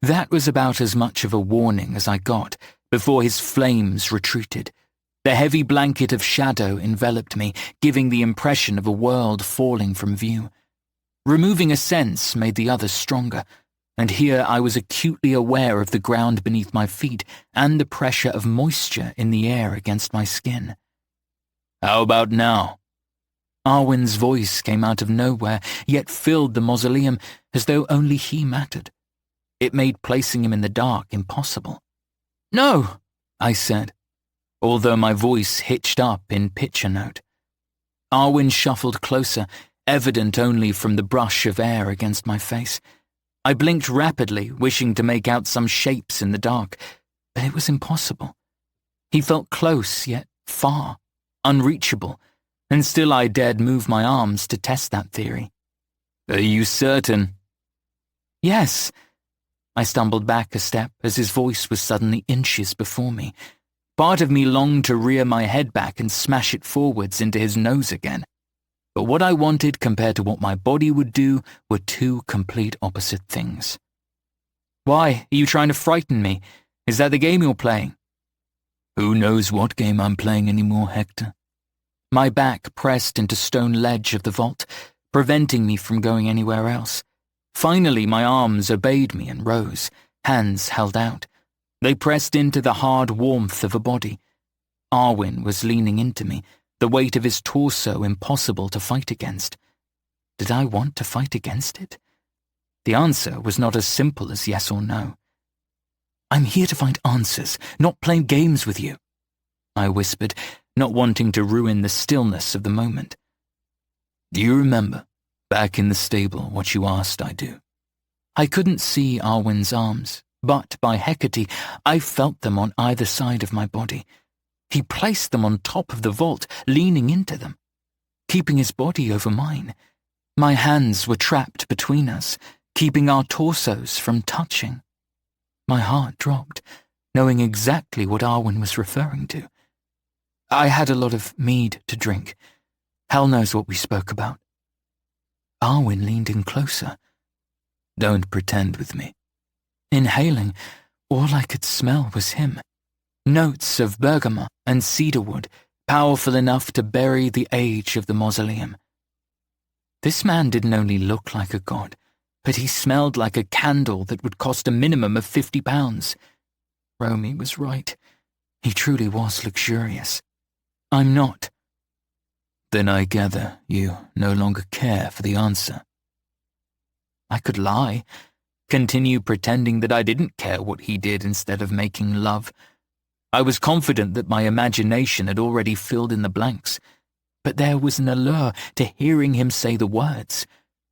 That was about as much of a warning as I got before his flames retreated. The heavy blanket of shadow enveloped me, giving the impression of a world falling from view. Removing a sense made the other stronger, and here I was acutely aware of the ground beneath my feet and the pressure of moisture in the air against my skin. "How about now?" Arwen's voice came out of nowhere, yet filled the mausoleum as though only he mattered. It made placing him in the dark impossible. "No," I said, although my voice hitched up in pitch a note. Arwen shuffled closer, evident only from the brush of air against my face. I blinked rapidly, wishing to make out some shapes in the dark, But it was impossible. He felt close, yet far, unreachable, and still I dared move my arms to test that theory. "Are you certain?" "Yes." I stumbled back a step as his voice was suddenly inches before me. Part of me longed to rear my head back and smash it forwards into his nose again. But what I wanted compared to what my body would do were two complete opposite things. "Why, are you trying to frighten me? Is that the game you're playing?" "Who knows what game I'm playing anymore, Hector?" My back pressed into stone ledge of the vault, preventing me from going anywhere else. Finally, my arms obeyed me and rose, hands held out. They pressed into the hard warmth of a body. Arwen was leaning into me, the weight of his torso impossible to fight against. Did I want to fight against it? The answer was not as simple as yes or no. "I'm here to find answers, not play games with you," I whispered, not wanting to ruin the stillness of the moment. "Do you remember, back in the stable, what you asked I do?" I couldn't see Arwen's arms, but by Hecate, I felt them on either side of my body. He placed them on top of the vault, leaning into them, keeping his body over mine. My hands were trapped between us, keeping our torsos from touching. My heart dropped, knowing exactly what Arwen was referring to. I had a lot of mead to drink. Hell knows what we spoke about. Arwen leaned in closer. "Don't pretend with me." Inhaling, all I could smell was him. Notes of bergamot and cedarwood, powerful enough to bury the age of the mausoleum. This man didn't only look like a god, but he smelled like a candle that would cost a minimum of £50. Romy was right. He truly was luxurious. I'm not. "Then I gather you no longer care for the answer." I could lie, continue pretending that I didn't care what he did instead of making love. I was confident that my imagination had already filled in the blanks, but there was an allure to hearing him say the words.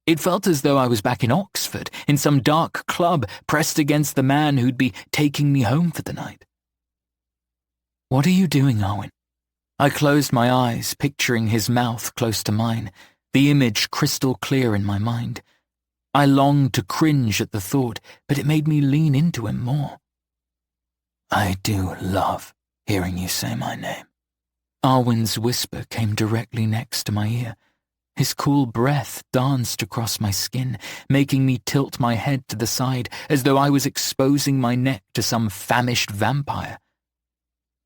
It felt as though I was back in Oxford, in some dark club, pressed against the man who'd be taking me home for the night. "What are you doing, Arwen?" I closed my eyes, picturing his mouth close to mine, the image crystal clear in my mind. I longed to cringe at the thought, but it made me lean into him more. "I do love hearing you say my name." Arwen's whisper came directly next to my ear. His cool breath danced across my skin, making me tilt my head to the side as though I was exposing my neck to some famished vampire.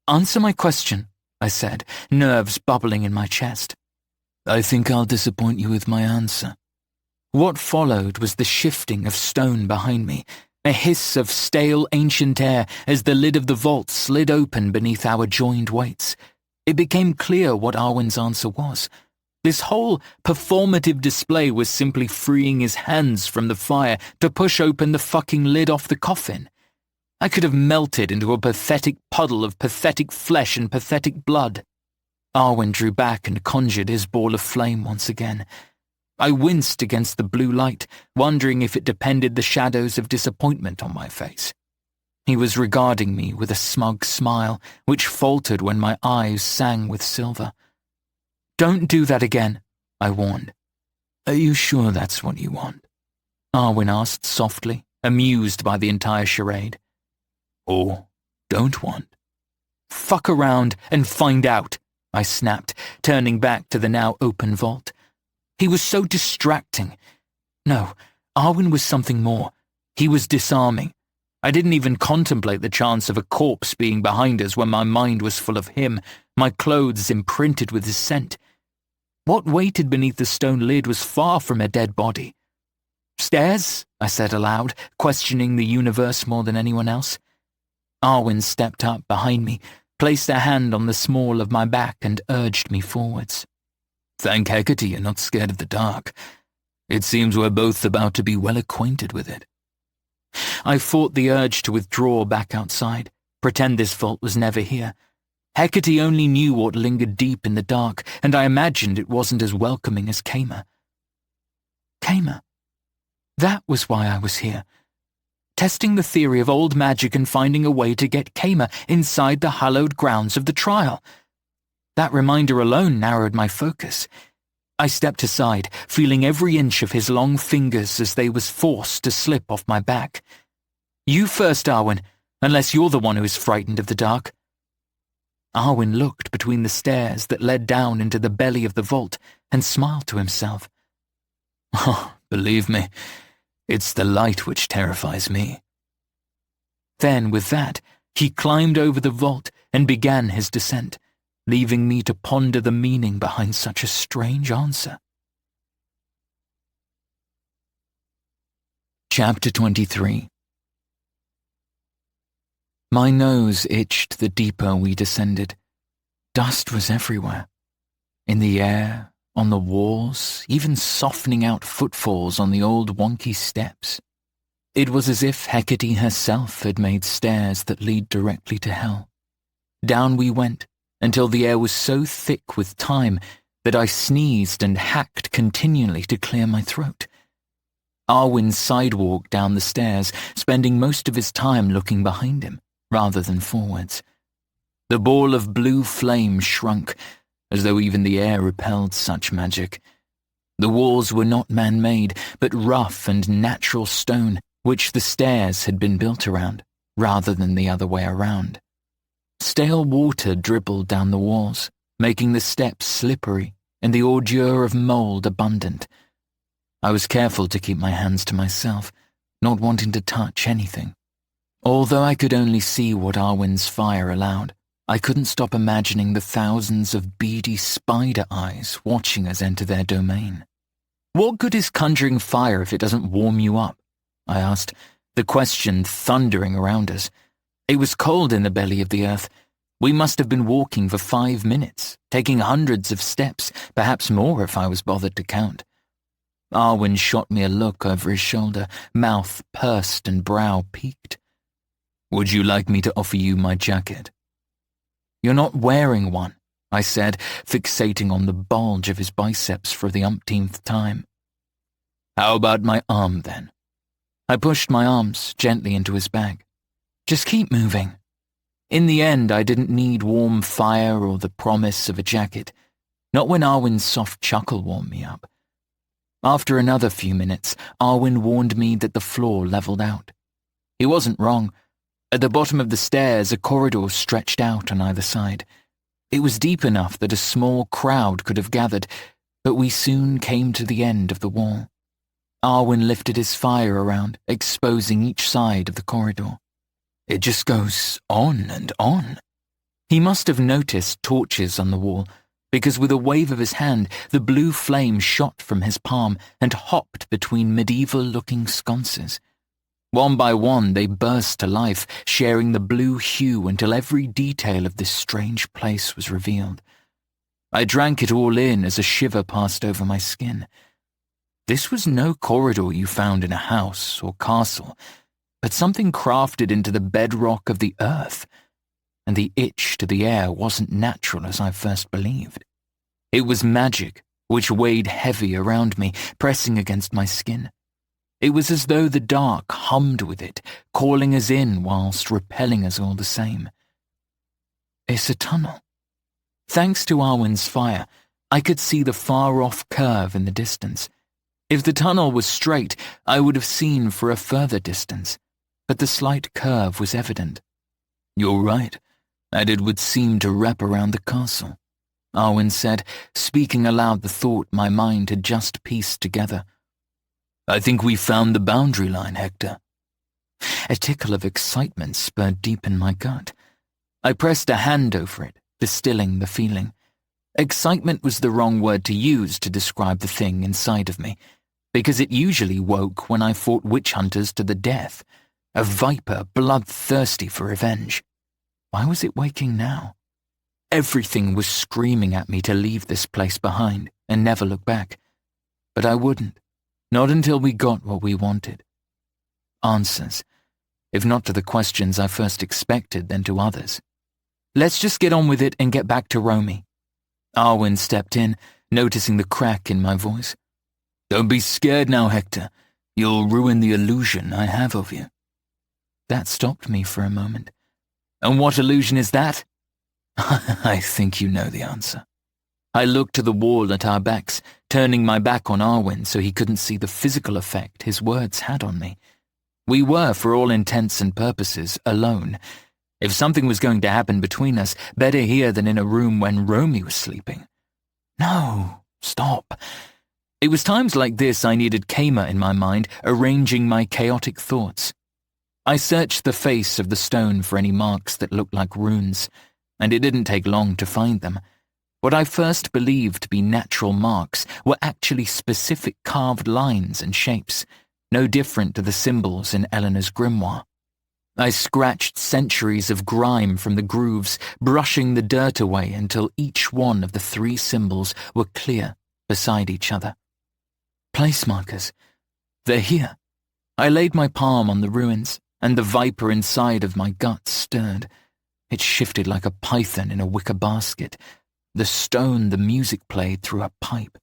"Answer my question," I said, nerves bubbling in my chest. "I think I'll disappoint you with my answer." What followed was the shifting of stone behind me, a hiss of stale ancient air as the lid of the vault slid open beneath our joined weights. It became clear what Arwen's answer was. This whole performative display was simply freeing his hands from the fire to push open the fucking lid off the coffin. I could have melted into a pathetic puddle of pathetic flesh and pathetic blood. Arwen drew back and conjured his ball of flame once again. I winced against the blue light, wondering if it depended the shadows of disappointment on my face. He was regarding me with a smug smile, which faltered when my eyes sang with silver. "Don't do that again," I warned. "Are you sure that's what you want?" Arwen asked softly, amused by the entire charade. "Or don't want?" "Fuck around and find out," I snapped, turning back to the now open vault. He was so distracting. No, Arwen was something more. He was disarming. I didn't even contemplate the chance of a corpse being behind us when my mind was full of him, my clothes imprinted with his scent. What waited beneath the stone lid was far from a dead body. "Stairs?" I said aloud, questioning the universe more than anyone else. Arwen stepped up behind me, placed a hand on the small of my back and urged me forwards. "Thank Hecate you're not scared of the dark. It seems we're both about to be well acquainted with it." I fought the urge to withdraw back outside, pretend this vault was never here. Hecate only knew what lingered deep in the dark, and I imagined it wasn't as welcoming as Kamer. Kamer. That was why I was here. testing the theory of old magic and finding a way to get Kama inside the hallowed grounds of the trial. That reminder alone narrowed my focus. I stepped aside, feeling every inch of his long fingers as they was forced to slip off my back. "You first, Arwen, unless you're the one who is frightened of the dark." Arwen looked between the stairs that led down into the belly of the vault and smiled to himself. "Oh, believe me, it's the light which terrifies me." Then, with that, he climbed over the vault and began his descent, leaving me to ponder the meaning behind such a strange answer. Chapter 23. My nose itched the deeper we descended. Dust was everywhere. In the air, on the walls, even softening out footfalls on the old wonky steps. It was as if Hecate herself had made stairs that lead directly to hell. Down we went, until the air was so thick with time that I sneezed and hacked continually to clear my throat. Arwen sidewalked down the stairs, spending most of his time looking behind him, rather than forwards. The ball of blue flame shrunk, as though even the air repelled such magic. The walls were not man-made, but rough and natural stone, which the stairs had been built around, rather than the other way around. Stale water dribbled down the walls, making the steps slippery and the ordure of mould abundant. I was careful to keep my hands to myself, not wanting to touch anything. Although I could only see what Arwen's fire allowed, I couldn't stop imagining the thousands of beady spider eyes watching us enter their domain. "What good is conjuring fire if it doesn't warm you up?" I asked, the question thundering around us. It was cold in the belly of the earth. We must have been walking for 5 minutes, taking hundreds of steps, perhaps more if I was bothered to count. Arwen shot me a look over his shoulder, mouth pursed and brow peaked. "Would you like me to offer you my jacket?" "You're not wearing one," I said, fixating on the bulge of his biceps for the umpteenth time. "How about my arm, then?" I pushed my arms gently into his bag. "Just keep moving." In the end, I didn't need warm fire or the promise of a jacket, not when Arwen's soft chuckle warmed me up. After another few minutes, Arwen warned me that the floor leveled out. He wasn't wrong. At the bottom of the stairs, a corridor stretched out on either side. It was deep enough that a small crowd could have gathered, but we soon came to the end of the wall. Arwen lifted his fire around, exposing each side of the corridor. It just goes on and on. He must have noticed torches on the wall, because with a wave of his hand, the blue flame shot from his palm and hopped between medieval-looking sconces. One by one, they burst to life, sharing the blue hue until every detail of this strange place was revealed. I drank it all in as a shiver passed over my skin. This was no corridor you found in a house or castle, but something crafted into the bedrock of the earth, and the itch to the air wasn't natural as I first believed. It was magic, which weighed heavy around me, pressing against my skin. It was as though the dark hummed with it, calling us in whilst repelling us all the same. It's a tunnel. Thanks to Arwen's fire, I could see the far-off curve in the distance. If the tunnel was straight, I would have seen for a further distance, but the slight curve was evident. "You're right, and it would seem to wrap around the castle," Arwen said, speaking aloud the thought my mind had just pieced together. "I think we found the boundary line, Hector." A tickle of excitement spurred deep in my gut. I pressed a hand over it, distilling the feeling. Excitement was the wrong word to use to describe the thing inside of me, because it usually woke when I fought witch hunters to the death, a viper bloodthirsty for revenge. Why was it waking now? Everything was screaming at me to leave this place behind and never look back, but I wouldn't. Not until we got what we wanted. Answers, if not to the questions I first expected, then to others. "Let's just get on with it and get back to Romy." Arwen stepped in, noticing the crack in my voice. "Don't be scared now, Hector. You'll ruin the illusion I have of you." That stopped me for a moment. And what illusion is that? I think you know the answer. I looked to the wall at our backs, turning my back on Arwen so he couldn't see the physical effect his words had on me. We were, for all intents and purposes, alone. If something was going to happen between us, better here than in a room when Romy was sleeping. No, stop. It was times like this I needed Kama in my mind, arranging my chaotic thoughts. I searched the face of the stone for any marks that looked like runes, and it didn't take long to find them. What I first believed to be natural marks were actually specific carved lines and shapes, no different to the symbols in Eleanor's grimoire. I scratched centuries of grime from the grooves, brushing the dirt away until each one of the 3 symbols were clear beside each other. Place markers. They're here. I laid my palm on the ruins, and the viper inside of my gut stirred. It shifted like a python in a wicker basket. The stone the music played through a pipe.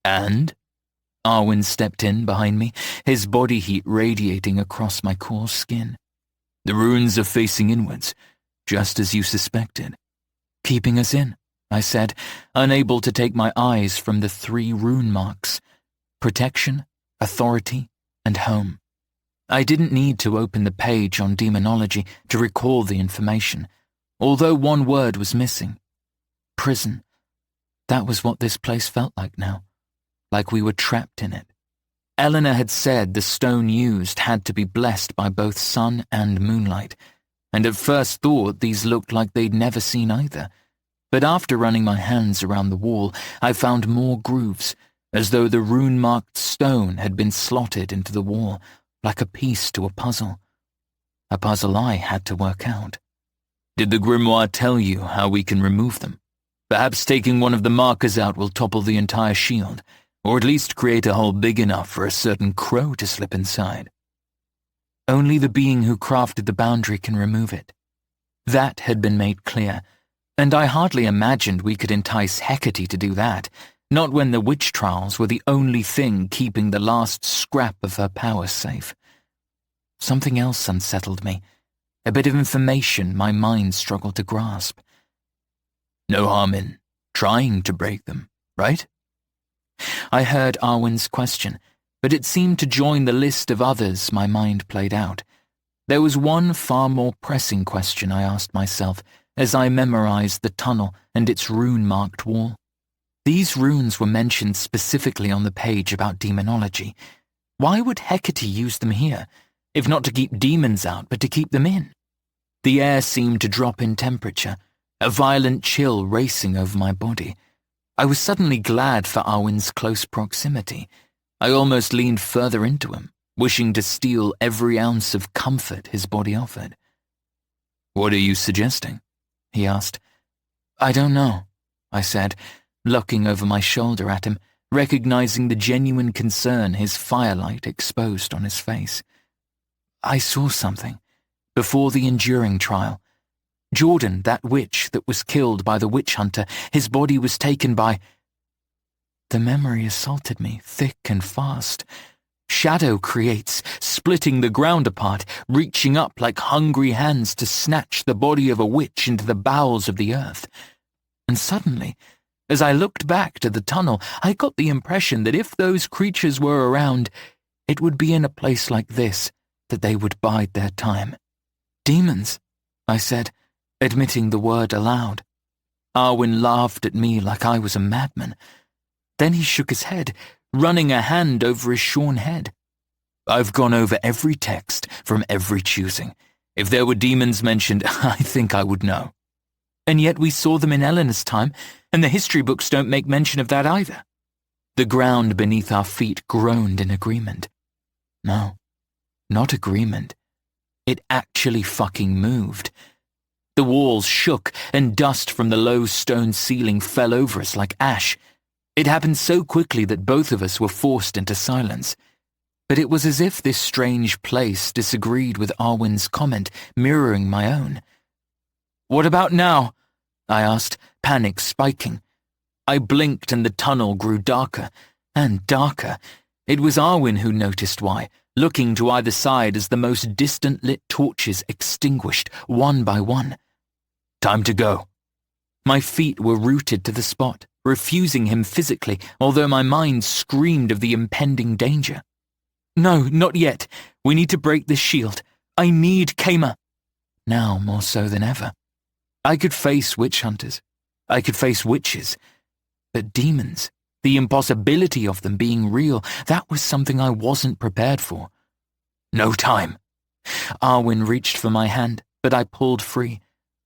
And? Arwen stepped in behind me, his body heat radiating across my coarse skin. The runes are facing inwards, just as you suspected. Keeping us in, I said, unable to take my eyes from the 3 rune marks. Protection, authority, and home. I didn't need to open the page on demonology to recall the information, although one word was missing. Prison. That was what this place felt like now, like we were trapped in it. Eleanor had said the stone used had to be blessed by both sun and moonlight, and at first thought these looked like they'd never seen either. But after running my hands around the wall, I found more grooves, as though the rune-marked stone had been slotted into the wall, like a piece to a puzzle. A puzzle I had to work out. Did the grimoire tell you how we can remove them? Perhaps taking one of the markers out will topple the entire shield, or at least create a hole big enough for a certain crow to slip inside. Only the being who crafted the boundary can remove it. That had been made clear, and I hardly imagined we could entice Hecate to do that, not when the witch trials were the only thing keeping the last scrap of her power safe. Something else unsettled me, a bit of information my mind struggled to grasp. No harm in trying to break them, right? I heard Arwen's question, but it seemed to join the list of others my mind played out. There was one far more pressing question I asked myself as I memorized the tunnel and its rune-marked wall. These runes were mentioned specifically on the page about demonology. Why would Hecate use them here, if not to keep demons out, but to keep them in? The air seemed to drop in temperature, a violent chill racing over my body. I was suddenly glad for Arwen's close proximity. I almost leaned further into him, wishing to steal every ounce of comfort his body offered. What are you suggesting? He asked. I don't know, I said, looking over my shoulder at him, recognizing the genuine concern his firelight exposed on his face. I saw something, before the enduring trial. Jordan, that witch that was killed by the witch hunter, his body was taken by... The memory assaulted me, thick and fast. Shadow creates, splitting the ground apart, reaching up like hungry hands to snatch the body of a witch into the bowels of the earth. And suddenly, as I looked back to the tunnel, I got the impression that if those creatures were around, it would be in a place like this that they would bide their time. Demons, I said, admitting the word aloud. Arwen laughed at me like I was a madman. Then he shook his head, running a hand over his shorn head. I've gone over every text from every choosing. If there were demons mentioned, I think I would know. And yet we saw them in Eleanor's time, and the history books don't make mention of that either. The ground beneath our feet groaned in agreement. No, not agreement. It actually fucking moved. The walls shook, and dust from the low stone ceiling fell over us like ash. It happened so quickly that both of us were forced into silence. But it was as if this strange place disagreed with Arwen's comment, mirroring my own. What about now? I asked, panic spiking. I blinked and the tunnel grew darker and darker. It was Arwen who noticed why, looking to either side as the most distant lit torches extinguished one by one. "Time to go." My feet were rooted to the spot, refusing him physically, although my mind screamed of the impending danger. "No, not yet. We need to break this shield. I need Kama." Now more so than ever. I could face witch hunters. I could face witches. But demons, the impossibility of them being real, that was something I wasn't prepared for. "No time." Arwen reached for my hand, but I pulled free.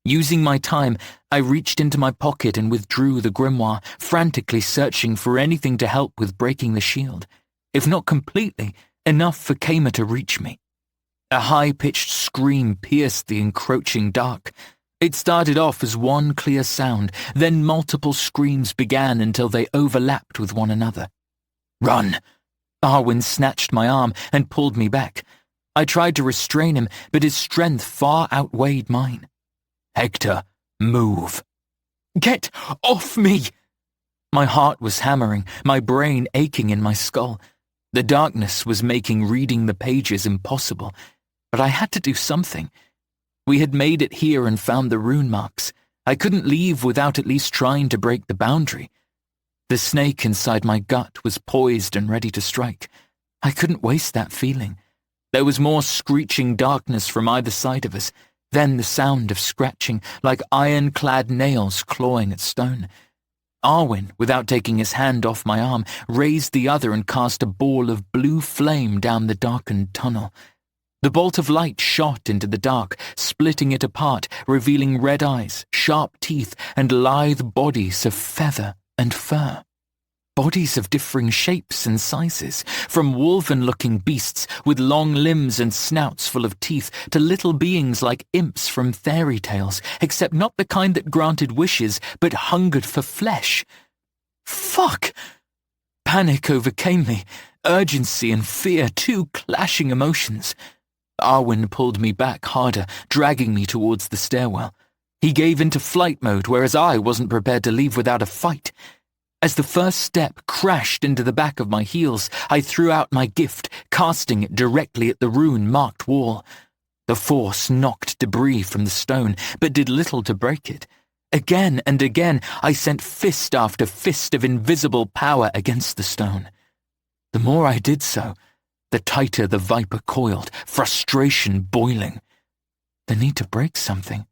Using my time, I reached into my pocket and withdrew the grimoire, frantically searching for anything to help with breaking the shield. If not completely, enough for Kama to reach me. A high-pitched scream pierced the encroaching dark. It started off as one clear sound, then multiple screams began until they overlapped with one another. "Run!" Arwen snatched my arm and pulled me back. I tried to restrain him, but his strength far outweighed mine. "Hector, move." "Get off me!" My heart was hammering, my brain aching in my skull. The darkness was making reading the pages impossible, but I had to do something. We had made it here and found the rune marks. I couldn't leave without at least trying to break the boundary. The snake inside my gut was poised and ready to strike. I couldn't waste that feeling. There was more screeching darkness from either side of us, then the sound of scratching, like iron-clad nails clawing at stone. Arwen, without taking his hand off my arm, raised the other and cast a ball of blue flame down the darkened tunnel. The bolt of light shot into the dark, splitting it apart, revealing red eyes, sharp teeth, and lithe bodies of feather and fur. Bodies of differing shapes and sizes, from wolven-looking beasts with long limbs and snouts full of teeth to little beings like imps from fairy tales, except not the kind that granted wishes, but hungered for flesh. Fuck! Panic overcame me, urgency and fear, two clashing emotions. Arwen pulled me back harder, dragging me towards the stairwell. He gave into flight mode, whereas I wasn't prepared to leave without a fight. As the first step crashed into the back of my heels, I threw out my gift, casting it directly at the rune-marked wall. The force knocked debris from the stone, but did little to break it. Again and again, I sent fist after fist of invisible power against the stone. The more I did so, the tighter the viper coiled, frustration boiling. The need to break something.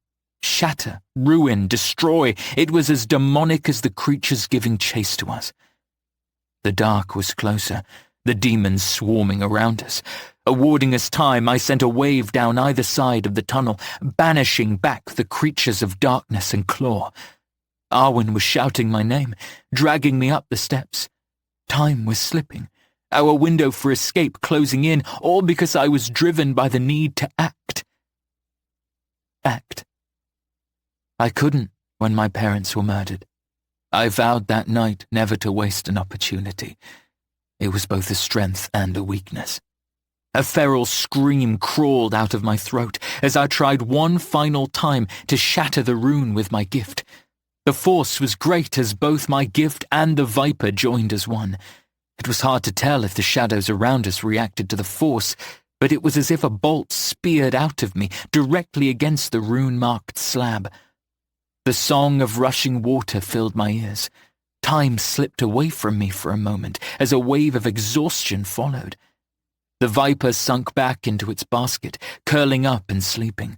Shatter, ruin, destroy. It was as demonic as the creatures giving chase to us. The dark was closer, the demons swarming around us. Awarding us time, I sent a wave down either side of the tunnel, banishing back the creatures of darkness and claw. Arwen was shouting my name, dragging me up the steps. Time was slipping, our window for escape closing in, all because I was driven by the need to act. Act. I couldn't when my parents were murdered. I vowed that night never to waste an opportunity. It was both a strength and a weakness. A feral scream crawled out of my throat as I tried one final time to shatter the rune with my gift. The force was great as both my gift and the viper joined as one. It was hard to tell if the shadows around us reacted to the force, but it was as if a bolt speared out of me directly against the rune-marked slab. The song of rushing water filled my ears. Time slipped away from me for a moment as a wave of exhaustion followed. The viper sunk back into its basket, curling up and sleeping.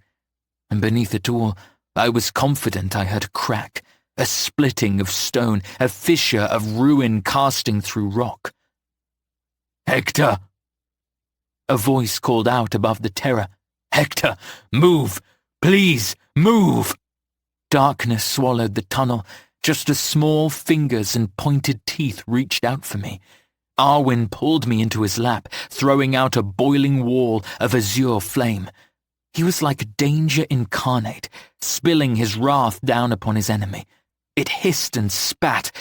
And beneath it all, I was confident I heard a crack, a splitting of stone, a fissure of ruin casting through rock. "Hector!" A voice called out above the terror. "Hector, move! Please, move!" Darkness swallowed the tunnel, just as small fingers and pointed teeth reached out for me. Arwen pulled me into his lap, throwing out a boiling wall of azure flame. He was like danger incarnate, spilling his wrath down upon his enemy. It hissed and spat,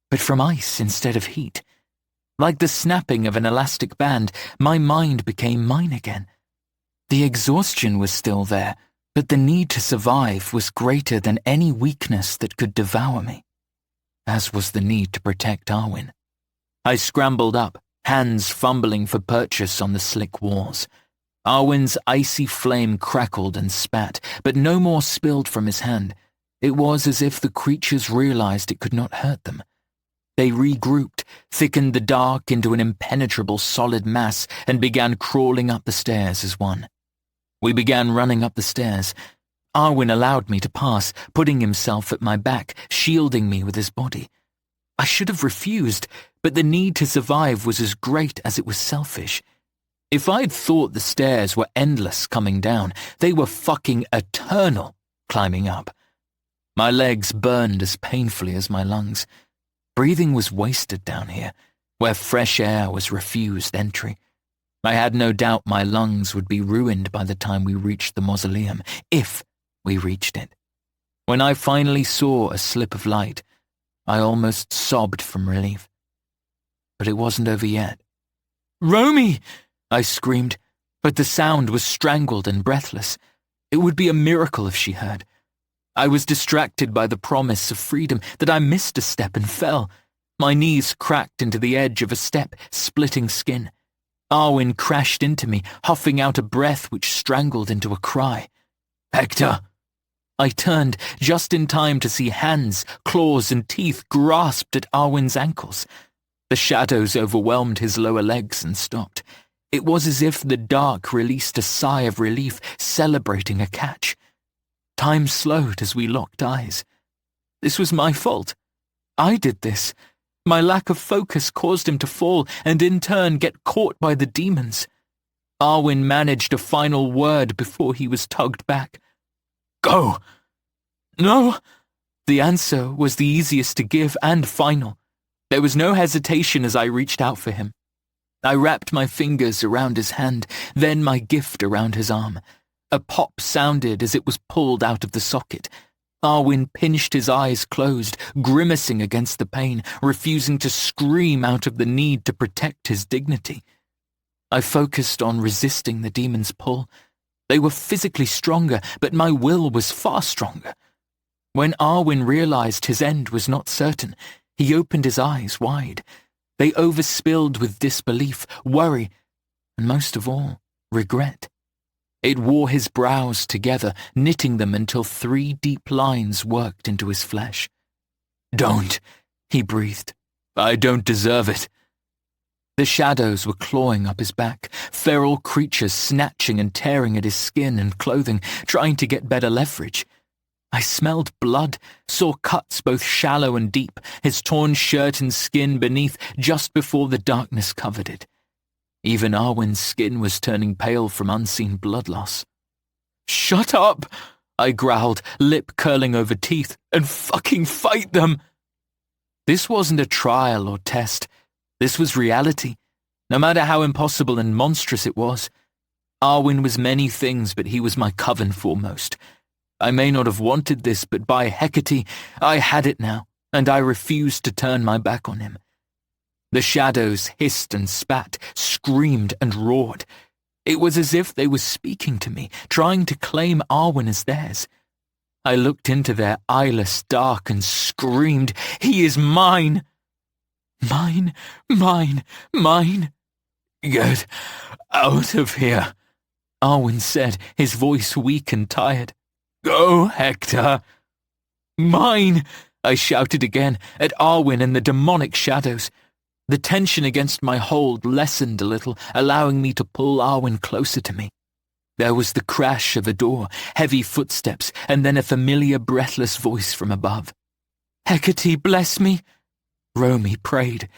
but from ice instead of heat. Like the snapping of an elastic band, my mind became mine again. The exhaustion was still there, but the need to survive was greater than any weakness that could devour me, as was the need to protect Arwen. I scrambled up, hands fumbling for purchase on the slick walls. Arwen's icy flame crackled and spat, but no more spilled from his hand. It was as if the creatures realized it could not hurt them. They regrouped, thickened the dark into an impenetrable solid mass, and began crawling up the stairs as one. We began running up the stairs. Arwen allowed me to pass, putting himself at my back, shielding me with his body. I should have refused, but the need to survive was as great as it was selfish. If I'd thought the stairs were endless coming down, they were fucking eternal climbing up. My legs burned as painfully as my lungs. Breathing was wasted down here, where fresh air was refused entry. I had no doubt my lungs would be ruined by the time we reached the mausoleum, if we reached it. When I finally saw a slip of light, I almost sobbed from relief. But it wasn't over yet. "Romy!" I screamed, but the sound was strangled and breathless. It would be a miracle if she heard. I was distracted by the promise of freedom that I missed a step and fell. My knees cracked into the edge of a step, splitting skin. Arwen crashed into me, huffing out a breath which strangled into a cry. "Hector!" I turned just in time to see hands, claws, and teeth grasped at Arwen's ankles. The shadows overwhelmed his lower legs and stopped. It was as if the dark released a sigh of relief, celebrating a catch. Time slowed as we locked eyes. This was my fault. I did this. My lack of focus caused him to fall and in turn get caught by the demons. Arwen managed a final word before he was tugged back. "Go!" "No!" The answer was the easiest to give and final. There was no hesitation as I reached out for him. I wrapped my fingers around his hand, then my gift around his arm. A pop sounded as it was pulled out of the socket. Arwen pinched his eyes closed, grimacing against the pain, refusing to scream out of the need to protect his dignity. I focused on resisting the demon's pull. They were physically stronger, but my will was far stronger. When Arwen realized his end was not certain, he opened his eyes wide. They overspilled with disbelief, worry, and most of all, regret. It wore his brows together, knitting them until 3 deep lines worked into his flesh. "Don't," he breathed. "I don't deserve it." The shadows were clawing up his back, feral creatures snatching and tearing at his skin and clothing, trying to get better leverage. I smelled blood, saw cuts both shallow and deep, his torn shirt and skin beneath just before the darkness covered it. Even Arwen's skin was turning pale from unseen blood loss. "Shut up!" I growled, lip curling over teeth, "and fucking fight them!" This wasn't a trial or test. This was reality, no matter how impossible and monstrous it was. Arwen was many things, but he was my coven foremost. I may not have wanted this, but by Hecate, I had it now, and I refused to turn my back on him. The shadows hissed and spat, screamed and roared. It was as if they were speaking to me, trying to claim Arwen as theirs. I looked into their eyeless dark and screamed, "He is mine! Mine, mine, mine! Get out of here," Arwen said, his voice weak and tired. "Go, Hector!" "Mine!" I shouted again, at Arwen and the demonic shadows. The tension against my hold lessened a little, allowing me to pull Arwen closer to me. There was the crash of a door, heavy footsteps, and then a familiar breathless voice from above. "Hecate, bless me," Romy prayed.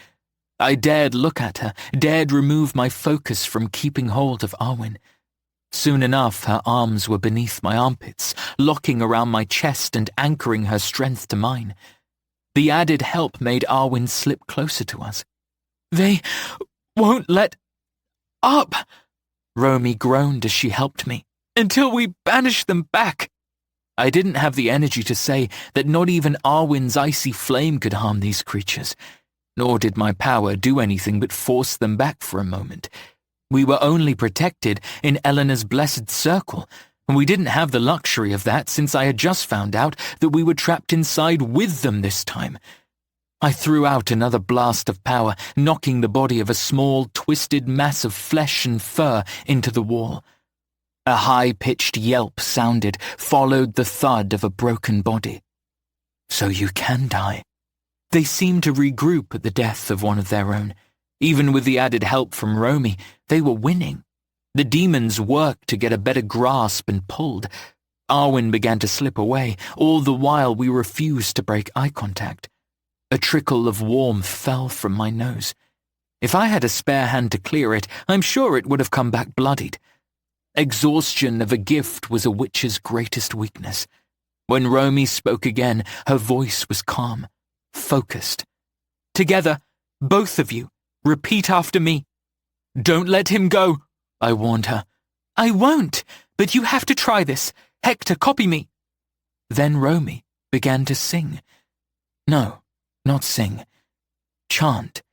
I dared look at her, dared remove my focus from keeping hold of Arwen. Soon enough, her arms were beneath my armpits, locking around my chest and anchoring her strength to mine. The added help made Arwen slip closer to us. "They won't let up," Romy groaned as she helped me, "until we banish them back." I didn't have the energy to say that not even Arwen's icy flame could harm these creatures, nor did my power do anything but force them back for a moment. We were only protected in Eleanor's blessed circle, and we didn't have the luxury of that since I had just found out that we were trapped inside with them this time. I threw out another blast of power, knocking the body of a small, twisted mass of flesh and fur into the wall. A high-pitched yelp sounded, followed the thud of a broken body. So you can die. They seemed to regroup at the death of one of their own. Even with the added help from Romy, they were winning. The demons worked to get a better grasp and pulled. Arwen began to slip away, all the while we refused to break eye contact. A trickle of warmth fell from my nose. If I had a spare hand to clear it, I'm sure it would have come back bloodied. Exhaustion of a gift was a witch's greatest weakness. When Romy spoke again, her voice was calm, focused. Together, both of you, repeat after me. Don't let him go, I warned her. I won't, but you have to try this. Hector, copy me. Then Romy began to sing. No, not sing. Chant.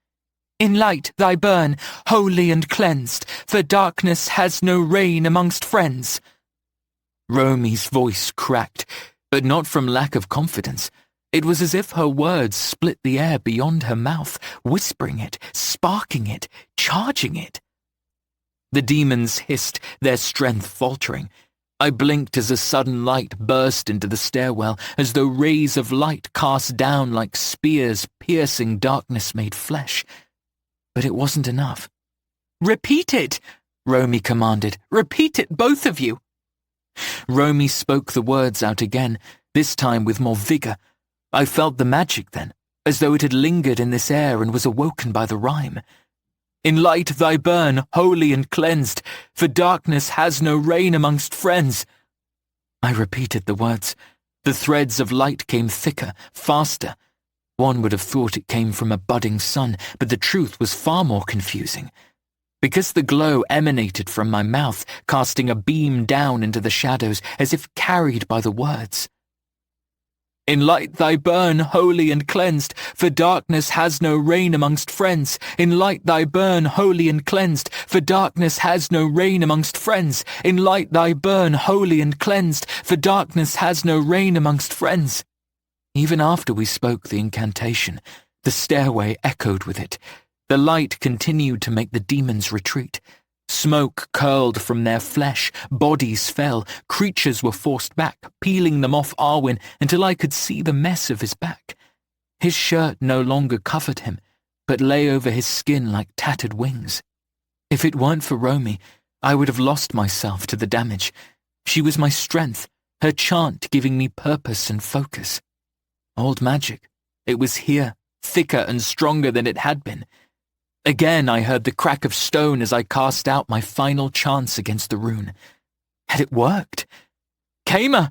In light thy burn, holy and cleansed, for darkness has no reign amongst friends. Romy's voice cracked, but not from lack of confidence. It was as if her words split the air beyond her mouth, whispering it, sparking it, charging it. The demons hissed, their strength faltering. I blinked as a sudden light burst into the stairwell, as though rays of light cast down like spears piercing darkness-made flesh. But it wasn't enough. Repeat it, Romy commanded. Repeat it, both of you. Romy spoke the words out again, this time with more vigor. I felt the magic then, as though it had lingered in this air and was awoken by the rhyme. In light thy burn, holy and cleansed, for darkness has no reign amongst friends. I repeated the words. The threads of light came thicker, faster. One would have thought it came from a budding sun, but the truth was far more confusing. Because the glow emanated from my mouth, casting a beam down into the shadows as if carried by the words. In light thy burn, holy and cleansed, for darkness has no reign amongst friends. In light thy burn, holy and cleansed, for darkness has no reign amongst friends. In light thy burn, holy and cleansed, for darkness has no reign amongst friends. Even after we spoke the incantation, the stairway echoed with it. The light continued to make the demons retreat. Smoke curled from their flesh, bodies fell, creatures were forced back, peeling them off Arwen until I could see the mess of his back. His shirt no longer covered him, but lay over his skin like tattered wings. If it weren't for Romy, I would have lost myself to the damage. She was my strength, her chant giving me purpose and focus. Old magic. It was here, thicker and stronger than it had been. Again I heard the crack of stone as I cast out my final chance against the rune. Had it worked? Kamer,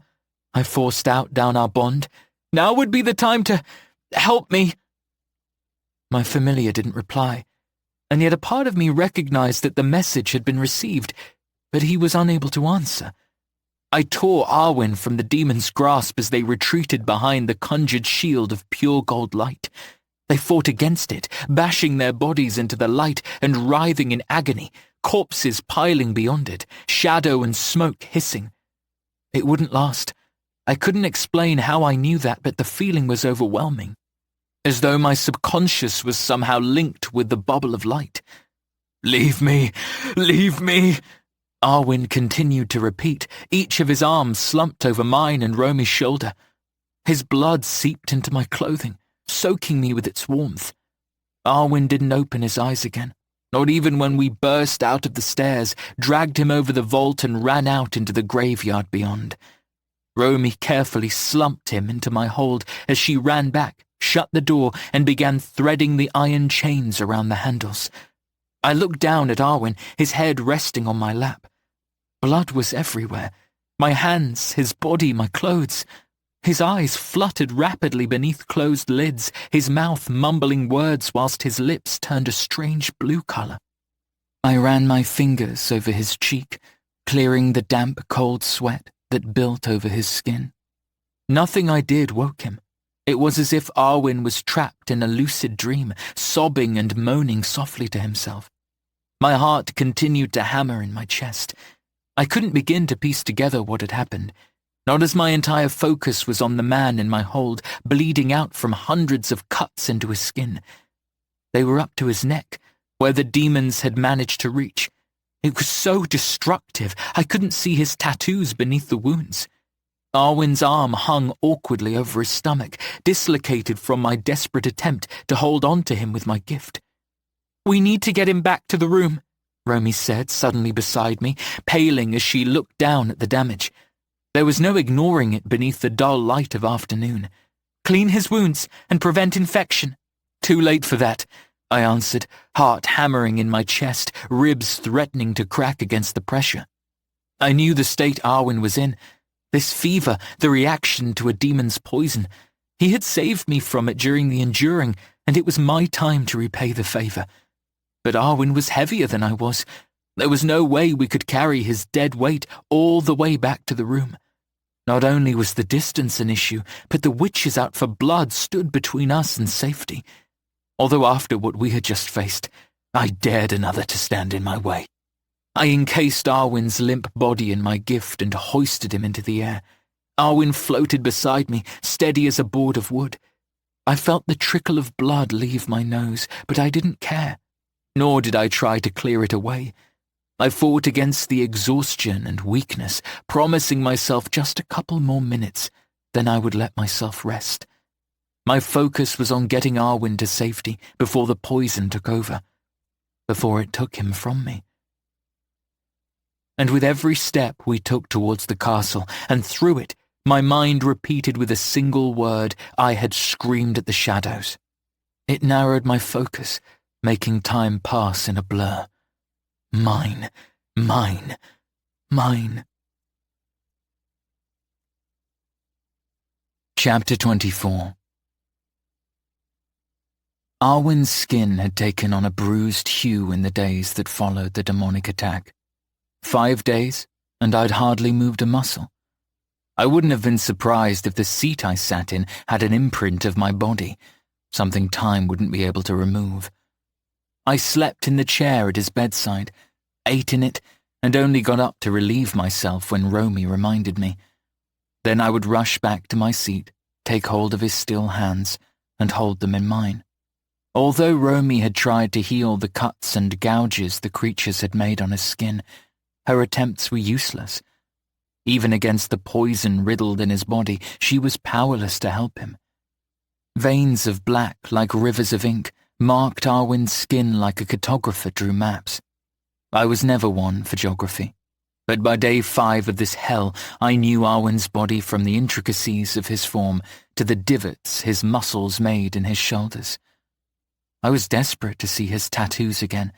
I forced out down our bond. Now would be the time to help me. My familiar didn't reply, and yet a part of me recognized that the message had been received, but he was unable to answer. I tore Arwen from the demon's grasp as they retreated behind the conjured shield of pure gold light. They fought against it, bashing their bodies into the light and writhing in agony, corpses piling beyond it, shadow and smoke hissing. It wouldn't last. I couldn't explain how I knew that, but the feeling was overwhelming, as though my subconscious was somehow linked with the bubble of light. Leave me! Leave me! Arwen continued to repeat, each of his arms slumped over mine and Romy's shoulder. His blood seeped into my clothing, soaking me with its warmth. Arwen didn't open his eyes again, not even when we burst out of the stairs, dragged him over the vault and ran out into the graveyard beyond. Romy carefully slumped him into my hold as she ran back, shut the door, and began threading the iron chains around the handles. I looked down at Arwen, his head resting on my lap. Blood was everywhere. My hands, his body, my clothes. His eyes fluttered rapidly beneath closed lids, his mouth mumbling words whilst his lips turned a strange blue colour. I ran my fingers over his cheek, clearing the damp, cold sweat that built over his skin. Nothing I did woke him. It was as if Arwen was trapped in a lucid dream, sobbing and moaning softly to himself. My heart continued to hammer in my chest. I couldn't begin to piece together what had happened. Not as my entire focus was on the man in my hold, bleeding out from hundreds of cuts into his skin. They were up to his neck, where the demons had managed to reach. It was so destructive, I couldn't see his tattoos beneath the wounds. Arwen's arm hung awkwardly over his stomach, dislocated from my desperate attempt to hold on to him with my gift. "We need to get him back to the room," Romy said, suddenly beside me, paling as she looked down at the damage. There was no ignoring it beneath the dull light of afternoon. "Clean his wounds and prevent infection." "Too late for that," I answered, heart hammering in my chest, ribs threatening to crack against the pressure. I knew the state Arwen was in. This fever, the reaction to a demon's poison. He had saved me from it during the enduring, and it was my time to repay the favour. But Arwen was heavier than I was. There was no way we could carry his dead weight all the way back to the room. Not only was the distance an issue, but the witches out for blood stood between us and safety. Although after what we had just faced, I dared another to stand in my way. I encased Arwen's limp body in my gift and hoisted him into the air. Arwen floated beside me, steady as a board of wood. I felt the trickle of blood leave my nose, but I didn't care. Nor did I try to clear it away. I fought against the exhaustion and weakness, promising myself just a couple more minutes, then I would let myself rest. My focus was on getting Arwen to safety before the poison took over, before it took him from me. And with every step we took towards the castle, and through it, my mind repeated with a single word I had screamed at the shadows. It narrowed my focus, making time pass in a blur. Mine, mine, mine. Chapter 24. Arwen's skin had taken on a bruised hue in the days that followed the demonic attack. 5 days, and I'd hardly moved a muscle. I wouldn't have been surprised if the seat I sat in had an imprint of my body, something time wouldn't be able to remove. I slept in the chair at his bedside, ate in it, and only got up to relieve myself when Romy reminded me. Then I would rush back to my seat, take hold of his still hands, and hold them in mine. Although Romy had tried to heal the cuts and gouges the creatures had made on his skin, her attempts were useless. Even against the poison riddled in his body, she was powerless to help him. Veins of black like rivers of ink marked Arwen's skin like a cartographer drew maps. I was never one for geography, but by day 5 of this hell, I knew Arwen's body from the intricacies of his form to the divots his muscles made in his shoulders. I was desperate to see his tattoos again,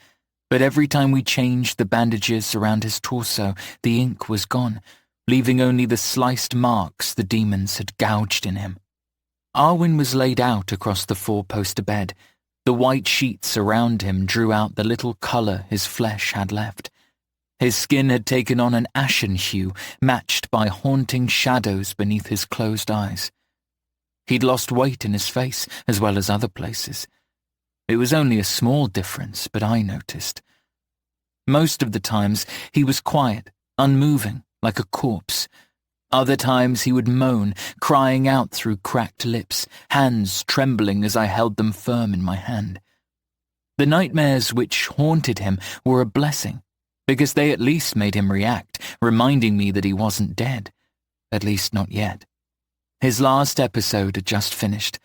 but every time we changed the bandages around his torso, the ink was gone, leaving only the sliced marks the demons had gouged in him. Arwen was laid out across the 4-poster bed. The white sheets around him drew out the little colour his flesh had left. His skin had taken on an ashen hue, matched by haunting shadows beneath his closed eyes. He'd lost weight in his face, as well as other places. It was only a small difference, but I noticed. Most of the times, he was quiet, unmoving, like a corpse. Other times he would moan, crying out through cracked lips, hands trembling as I held them firm in my hand. The nightmares which haunted him were a blessing, because they at least made him react, reminding me that he wasn't dead. At least not yet. His last episode had just finished.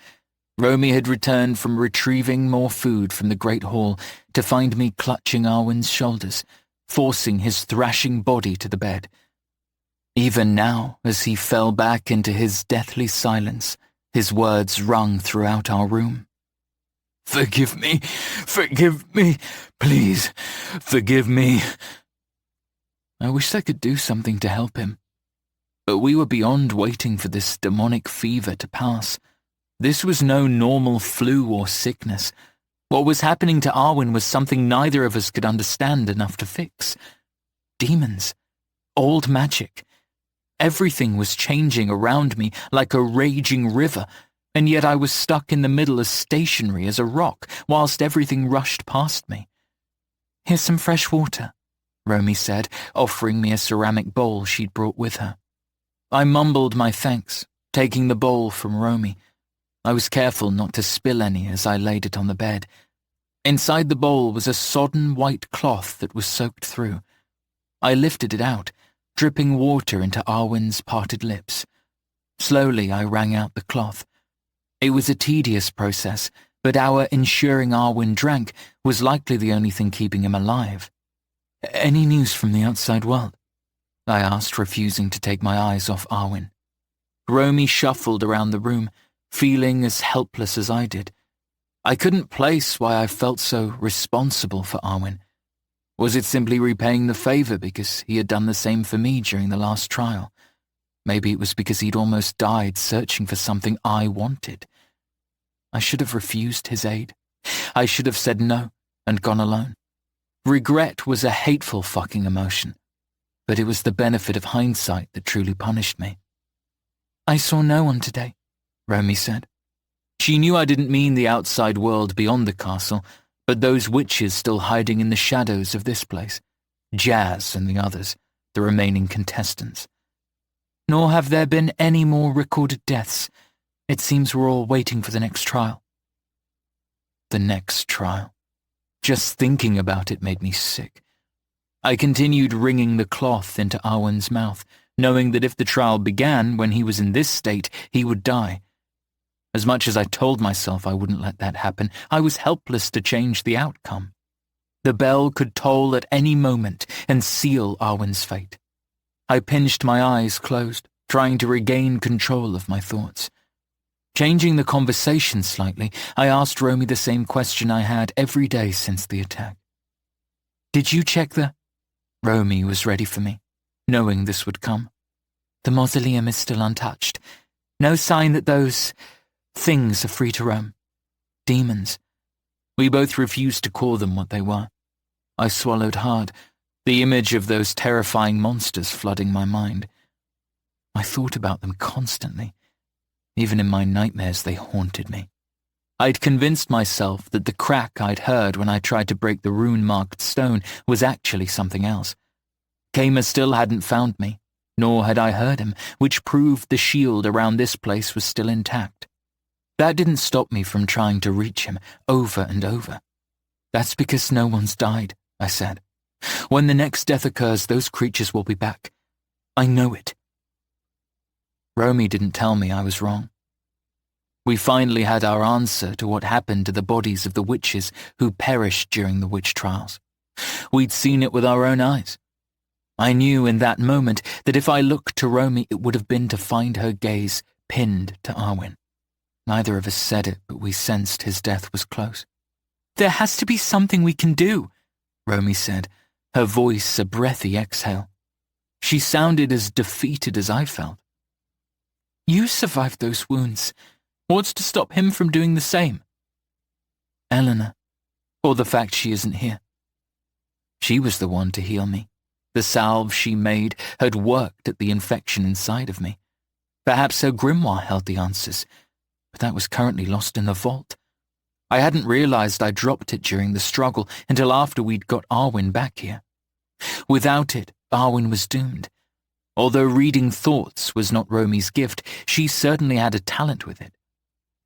Romy had returned from retrieving more food from the Great Hall to find me clutching Arwen's shoulders, forcing his thrashing body to the bed. Even now, as he fell back into his deathly silence, his words rung throughout our room. Forgive me, please, forgive me. I wished I could do something to help him. But we were beyond waiting for this demonic fever to pass. This was no normal flu or sickness. What was happening to Arwen was something neither of us could understand enough to fix. Demons. Old magic. Everything was changing around me like a raging river, and yet I was stuck in the middle as stationary as a rock whilst everything rushed past me. Here's some fresh water, Romy said, offering me a ceramic bowl she'd brought with her. I mumbled my thanks, taking the bowl from Romy. I was careful not to spill any as I laid it on the bed. Inside the bowl was a sodden white cloth that was soaked through. I lifted it out, dripping water into Arwen's parted lips. Slowly I wrung out the cloth. It was a tedious process, but our ensuring Arwen drank was likely the only thing keeping him alive. "Any news from the outside world?" I asked, refusing to take my eyes off Arwen. Romy shuffled around the room, feeling as helpless as I did. I couldn't place why I felt so responsible for Arwen. Was it simply repaying the favour because he had done the same for me during the last trial? Maybe it was because he'd almost died searching for something I wanted. I should have refused his aid. I should have said no and gone alone. Regret was a hateful fucking emotion, but it was the benefit of hindsight that truly punished me. "I saw no one today," Romy said. She knew I didn't mean the outside world beyond the castle, but those witches still hiding in the shadows of this place. Jazz and the others, the remaining contestants. "Nor have there been any more recorded deaths. It seems we're all waiting for the next trial." The next trial. Just thinking about it made me sick. I continued wringing the cloth into Arwen's mouth, knowing that if the trial began when he was in this state, he would die. As much as I told myself I wouldn't let that happen, I was helpless to change the outcome. The bell could toll at any moment and seal Arwen's fate. I pinched my eyes closed, trying to regain control of my thoughts. Changing the conversation slightly, I asked Romy the same question I had every day since the attack. "Did you check the—" Romy was ready for me, knowing this would come. "The mausoleum is still untouched. No sign that those things are free to roam. Demons. We both refused to call them what they were." I swallowed hard, the image of those terrifying monsters flooding my mind. I thought about them constantly. Even in my nightmares, they haunted me. I'd convinced myself that the crack I'd heard when I tried to break the rune-marked stone was actually something else. Kamer still hadn't found me, nor had I heard him, which proved the shield around this place was still intact. That didn't stop me from trying to reach him over and over. "That's because no one's died," I said. "When the next death occurs, those creatures will be back. I know it." Romy didn't tell me I was wrong. We finally had our answer to what happened to the bodies of the witches who perished during the witch trials. We'd seen it with our own eyes. I knew in that moment that if I looked to Romy, it would have been to find her gaze pinned to Arwen. Neither of us said it, but we sensed his death was close. "There has to be something we can do," Romy said, her voice a breathy exhale. She sounded as defeated as I felt. "You survived those wounds. What's to stop him from doing the same?" "Eleanor, or the fact she isn't here. She was the one to heal me. The salve she made had worked at the infection inside of me. Perhaps her grimoire held the answers, but that was currently lost in the vault. I hadn't realized I dropped it during the struggle until after we'd got Arwen back here. Without it, Arwen was doomed. Although reading thoughts was not Romy's gift, she certainly had a talent with it.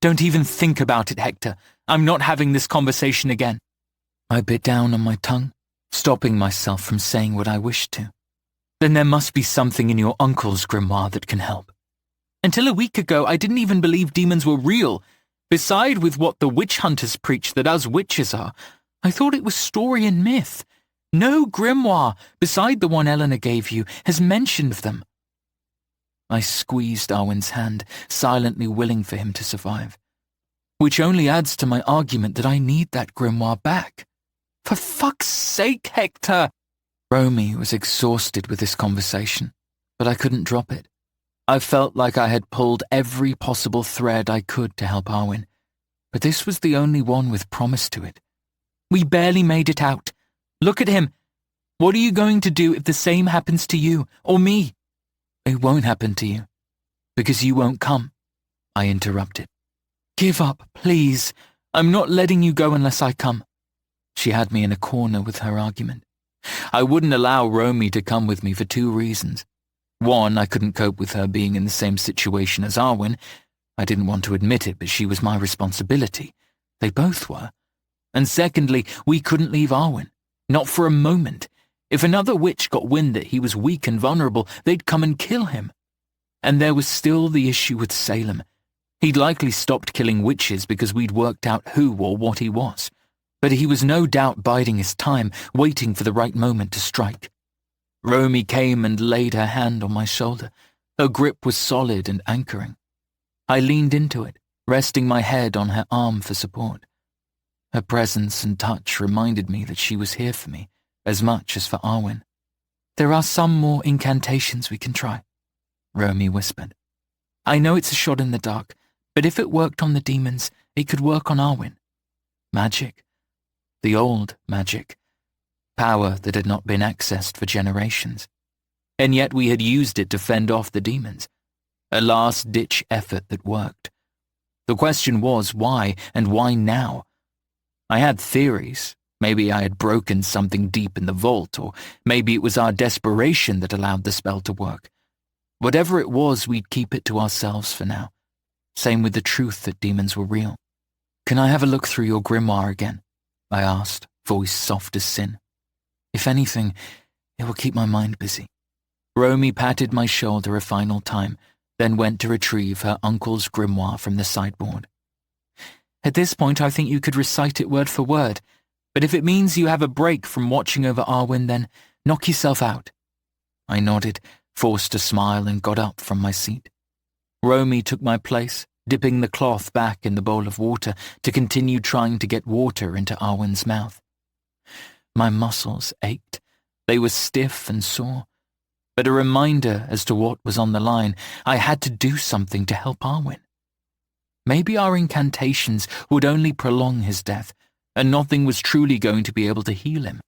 "Don't even think about it, Hector. I'm not having this conversation again." I bit down on my tongue, stopping myself from saying what I wished to. "Then there must be something in your uncle's grimoire that can help. Until a week ago, I didn't even believe demons were real. Beside with what the witch hunters preach that us witches are, I thought it was story and myth. No grimoire, beside the one Eleanor gave you, has mentioned them." I squeezed Arwen's hand, silently willing for him to survive. Which only adds to my argument that I need that grimoire back. "For fuck's sake, Hector!" Romy was exhausted with this conversation, but I couldn't drop it. I felt like I had pulled every possible thread I could to help Arwen, but this was the only one with promise to it. "We barely made it out. Look at him. What are you going to do if the same happens to you, or me?" "It won't happen to you, because you won't come," I interrupted. "Give up, please. I'm not letting you go unless I come." She had me in a corner with her argument. I wouldn't allow Romy to come with me for 2 reasons. One, I couldn't cope with her being in the same situation as Arwen. I didn't want to admit it, but she was my responsibility. They both were. And secondly, we couldn't leave Arwen. Not for a moment. If another witch got wind that he was weak and vulnerable, they'd come and kill him. And there was still the issue with Salem. He'd likely stopped killing witches because we'd worked out who or what he was. But he was no doubt biding his time, waiting for the right moment to strike. Romy came and laid her hand on my shoulder. Her grip was solid and anchoring. I leaned into it, resting my head on her arm for support. Her presence and touch reminded me that she was here for me, as much as for Arwen. "There are some more incantations we can try," Romy whispered. "I know it's a shot in the dark, but if it worked on the demons, it could work on Arwen. Magic. The old magic. Power that had not been accessed for generations. And yet we had used it to fend off the demons. A last-ditch effort that worked. The question was why, and why now? I had theories. Maybe I had broken something deep in the vault, or maybe it was our desperation that allowed the spell to work. Whatever it was, we'd keep it to ourselves for now. Same with the truth that demons were real. "Can I have a look through your grimoire again?" I asked, voice soft as sin. "If anything, it will keep my mind busy." Romy patted my shoulder a final time, then went to retrieve her uncle's grimoire from the sideboard. "At this point, I think you could recite it word for word, but if it means you have a break from watching over Arwen, then knock yourself out." I nodded, forced a smile, and got up from my seat. Romy took my place, dipping the cloth back in the bowl of water to continue trying to get water into Arwen's mouth. My muscles ached. They were stiff and sore. But a reminder as to what was on the line, I had to do something to help Arwen. Maybe our incantations would only prolong his death, and nothing was truly going to be able to heal him.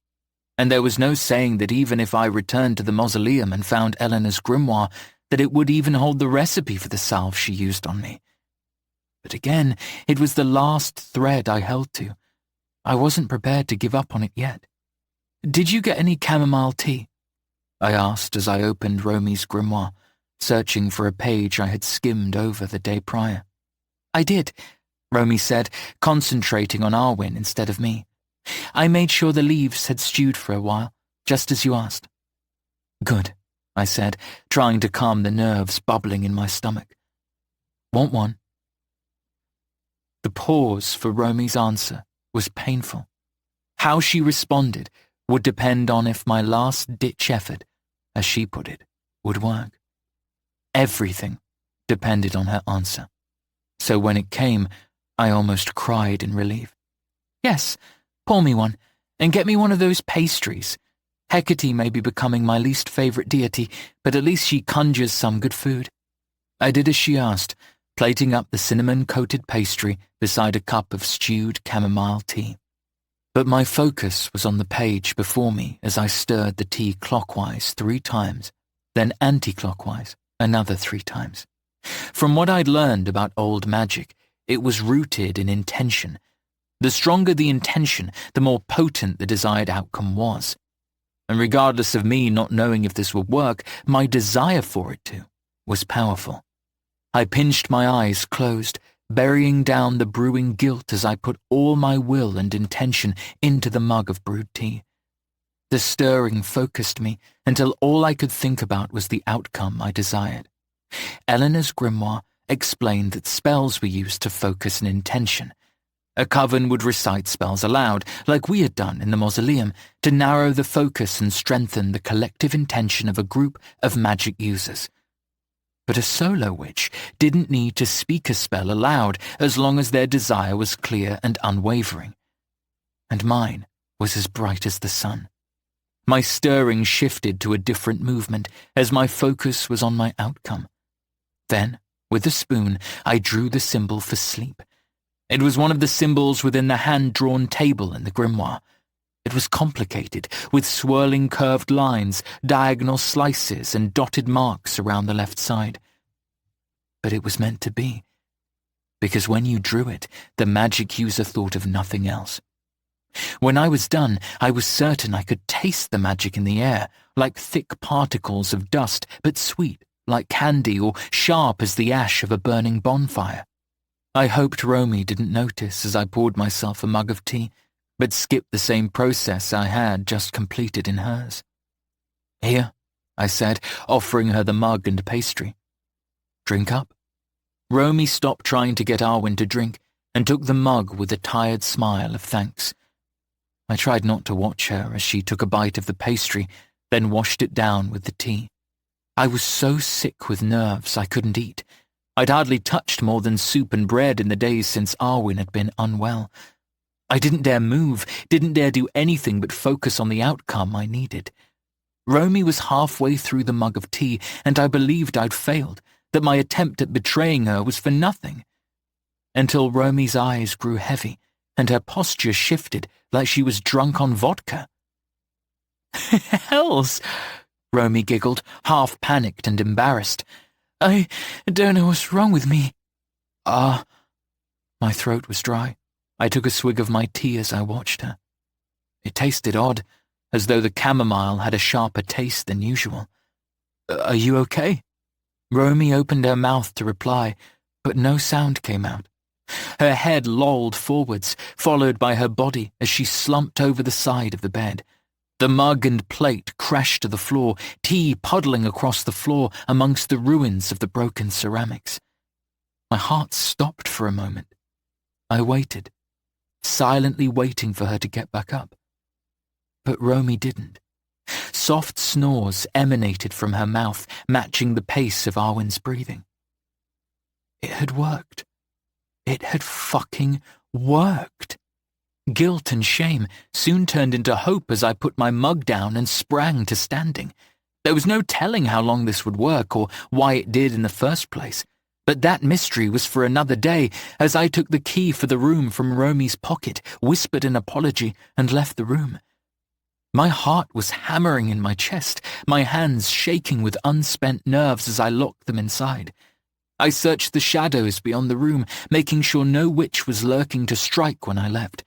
And there was no saying that even if I returned to the mausoleum and found Eleanor's grimoire, that it would even hold the recipe for the salve she used on me. But again, it was the last thread I held to. I wasn't prepared to give up on it yet. "Did you get any chamomile tea?" I asked as I opened Romy's grimoire, searching for a page I had skimmed over the day prior. "I did," Romy said, concentrating on Arwen instead of me. "I made sure the leaves had stewed for a while, just as you asked." "Good," I said, trying to calm the nerves bubbling in my stomach. "Want one?" The pause for Romy's answer was painful. How she responded would depend on if my last-ditch effort, as she put it, would work. Everything depended on her answer. So when it came, I almost cried in relief. "Yes, pour me one, and get me one of those pastries. Hecate may be becoming my least favourite deity, but at least she conjures some good food." I did as she asked, plating up the cinnamon-coated pastry beside a cup of stewed chamomile tea. But my focus was on the page before me as I stirred the tea clockwise 3 times, then anti-clockwise another 3 times. From what I'd learned about old magic, it was rooted in intention. The stronger the intention, the more potent the desired outcome was. And regardless of me not knowing if this would work, my desire for it to was powerful. I pinched my eyes closed, burying down the brewing guilt as I put all my will and intention into the mug of brewed tea. The stirring focused me until all I could think about was the outcome I desired. Eleanor's grimoire explained that spells were used to focus an intention. A coven would recite spells aloud, like we had done in the mausoleum, to narrow the focus and strengthen the collective intention of a group of magic users. But a solo witch didn't need to speak a spell aloud as long as their desire was clear and unwavering. And mine was as bright as the sun. My stirring shifted to a different movement as my focus was on my outcome. Then, with a spoon, I drew the symbol for sleep. It was one of the symbols within the hand-drawn table in the grimoire. It was complicated, with swirling curved lines, diagonal slices, and dotted marks around the left side. But it was meant to be, because when you drew it, the magic user thought of nothing else. When I was done, I was certain I could taste the magic in the air, like thick particles of dust, but sweet, like candy, or sharp as the ash of a burning bonfire. I hoped Romy didn't notice as I poured myself a mug of tea, but skipped the same process I had just completed in hers. "Here," I said, offering her the mug and pastry. "Drink up." Romy stopped trying to get Arwen to drink and took the mug with a tired smile of thanks. I tried not to watch her as she took a bite of the pastry, then washed it down with the tea. I was so sick with nerves I couldn't eat. I'd hardly touched more than soup and bread in the days since Arwen had been unwell. I didn't dare move, didn't dare do anything but focus on the outcome I needed. Romy was halfway through the mug of tea, and I believed I'd failed, that my attempt at betraying her was for nothing. Until Romy's eyes grew heavy, and her posture shifted like she was drunk on vodka. "Hells!" Romy giggled, half panicked and embarrassed. "I don't know what's wrong with me." My throat was dry. I took a swig of my tea as I watched her. It tasted odd, as though the chamomile had a sharper taste than usual. "Are you okay?" Romy opened her mouth to reply, but no sound came out. Her head lolled forwards, followed by her body as she slumped over the side of the bed. The mug and plate crashed to the floor, tea puddling across the floor amongst the ruins of the broken ceramics. My heart stopped for a moment. I waited, silently waiting for her to get back up. But Romy didn't. Soft snores emanated from her mouth, matching the pace of Arwen's breathing. It had worked. It had fucking worked. Guilt and shame soon turned into hope as I put my mug down and sprang to standing. There was no telling how long this would work or why it did in the first place, but that mystery was for another day as I took the key for the room from Romy's pocket, whispered an apology, and left the room. My heart was hammering in my chest, my hands shaking with unspent nerves as I locked them inside. I searched the shadows beyond the room, making sure no witch was lurking to strike when I left.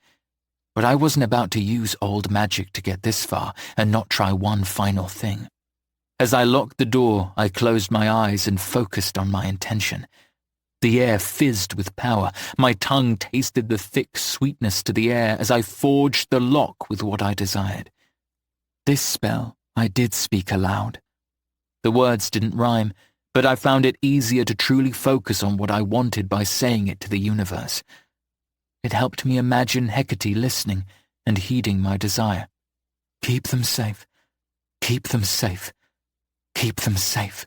But I wasn't about to use old magic to get this far and not try one final thing. As I locked the door, I closed my eyes and focused on my intention. The air fizzed with power. My tongue tasted the thick sweetness to the air as I forged the lock with what I desired. This spell I did speak aloud. The words didn't rhyme, but I found it easier to truly focus on what I wanted by saying it to the universe. It helped me imagine Hecate listening and heeding my desire. Keep them safe. Keep them safe. Keep them safe.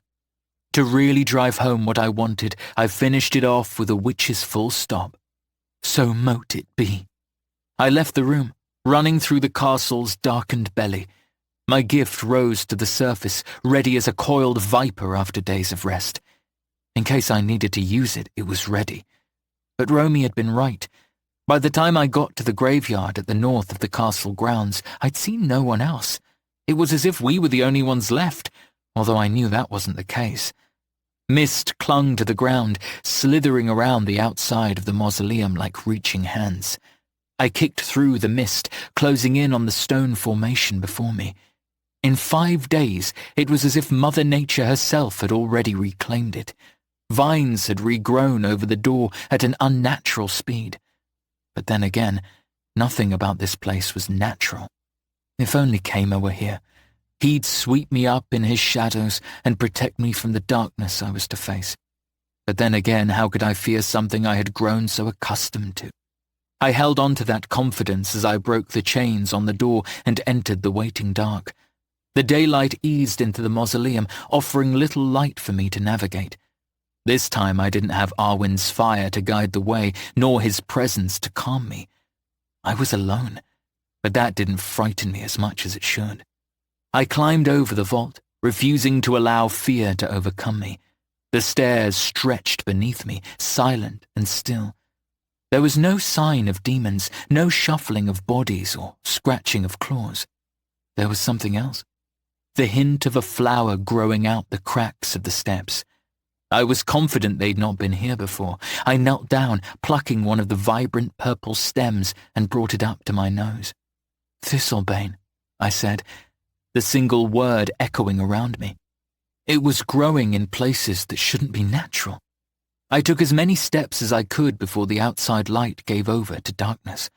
To really drive home what I wanted, I finished it off with a witch's full stop. So mote it be. I left the room, running through the castle's darkened belly. My gift rose to the surface, ready as a coiled viper after days of rest. In case I needed to use it, it was ready. But Romy had been right. By the time I got to the graveyard at the north of the castle grounds, I'd seen no one else. It was as if we were the only ones left, although I knew that wasn't the case. Mist clung to the ground, slithering around the outside of the mausoleum like reaching hands. I kicked through the mist, closing in on the stone formation before me. In 5 days, it was as if Mother Nature herself had already reclaimed it. Vines had regrown over the door at an unnatural speed. But then again, nothing about this place was natural. If only Kama were here, he'd sweep me up in his shadows and protect me from the darkness I was to face. But then again, how could I fear something I had grown so accustomed to? I held on to that confidence as I broke the chains on the door and entered the waiting dark. The daylight eased into the mausoleum, offering little light for me to navigate. This time I didn't have Arwen's fire to guide the way, nor his presence to calm me. I was alone, but that didn't frighten me as much as it should. I climbed over the vault, refusing to allow fear to overcome me. The stairs stretched beneath me, silent and still. There was no sign of demons, no shuffling of bodies or scratching of claws. There was something else. The hint of a flower growing out the cracks of the steps. I was confident they'd not been here before. I knelt down, plucking one of the vibrant purple stems, and brought it up to my nose. "Thistlebane," I said, the single word echoing around me. It was growing in places that shouldn't be natural. I took as many steps as I could before the outside light gave over to darkness.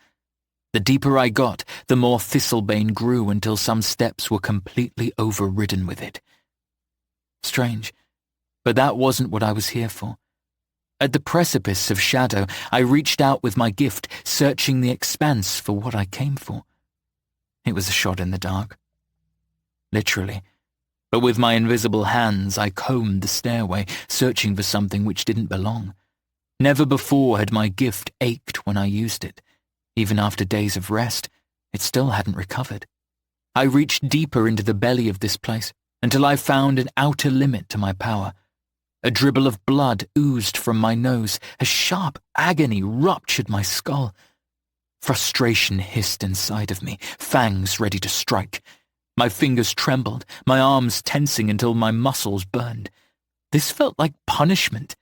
The deeper I got, the more thistlebane grew until some steps were completely overridden with it. Strange, but that wasn't what I was here for. At the precipice of shadow, I reached out with my gift, searching the expanse for what I came for. It was a shot in the dark. Literally. But with my invisible hands, I combed the stairway, searching for something which didn't belong. Never before had my gift ached when I used it. Even after days of rest, it still hadn't recovered. I reached deeper into the belly of this place, until I found an outer limit to my power. A dribble of blood oozed from my nose as sharp agony ruptured my skull. Frustration hissed inside of me, fangs ready to strike. My fingers trembled, my arms tensing until my muscles burned. This felt like punishment,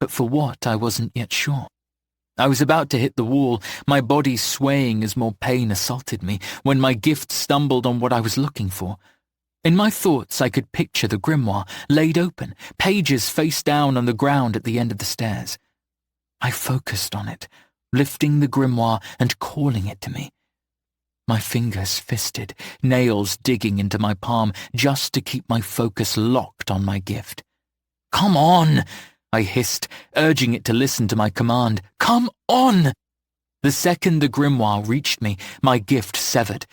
but for what I wasn't yet sure. I was about to hit the wall, my body swaying as more pain assaulted me, when my gift stumbled on what I was looking for. In my thoughts, I could picture the grimoire, laid open, pages face down on the ground at the end of the stairs. I focused on it, lifting the grimoire and calling it to me. My fingers fisted, nails digging into my palm just to keep my focus locked on my gift. "Come on!" I hissed, urging it to listen to my command. "Come on!" The second the grimoire reached me, my gift severed.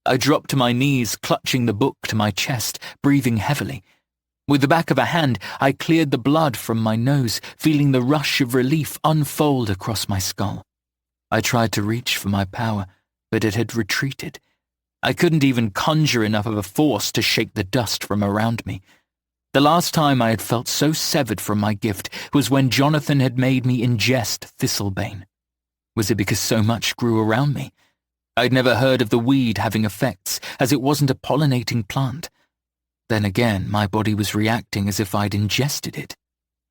I dropped to my knees, clutching the book to my chest, breathing heavily. With the back of a hand, I cleared the blood from my nose, feeling the rush of relief unfold across my skull. I tried to reach for my power, but it had retreated. I couldn't even conjure enough of a force to shake the dust from around me. The last time I had felt so severed from my gift was when Jonathan had made me ingest thistlebane. Was it because so much grew around me? I'd never heard of the weed having effects, as it wasn't a pollinating plant. Then again, my body was reacting as if I'd ingested it.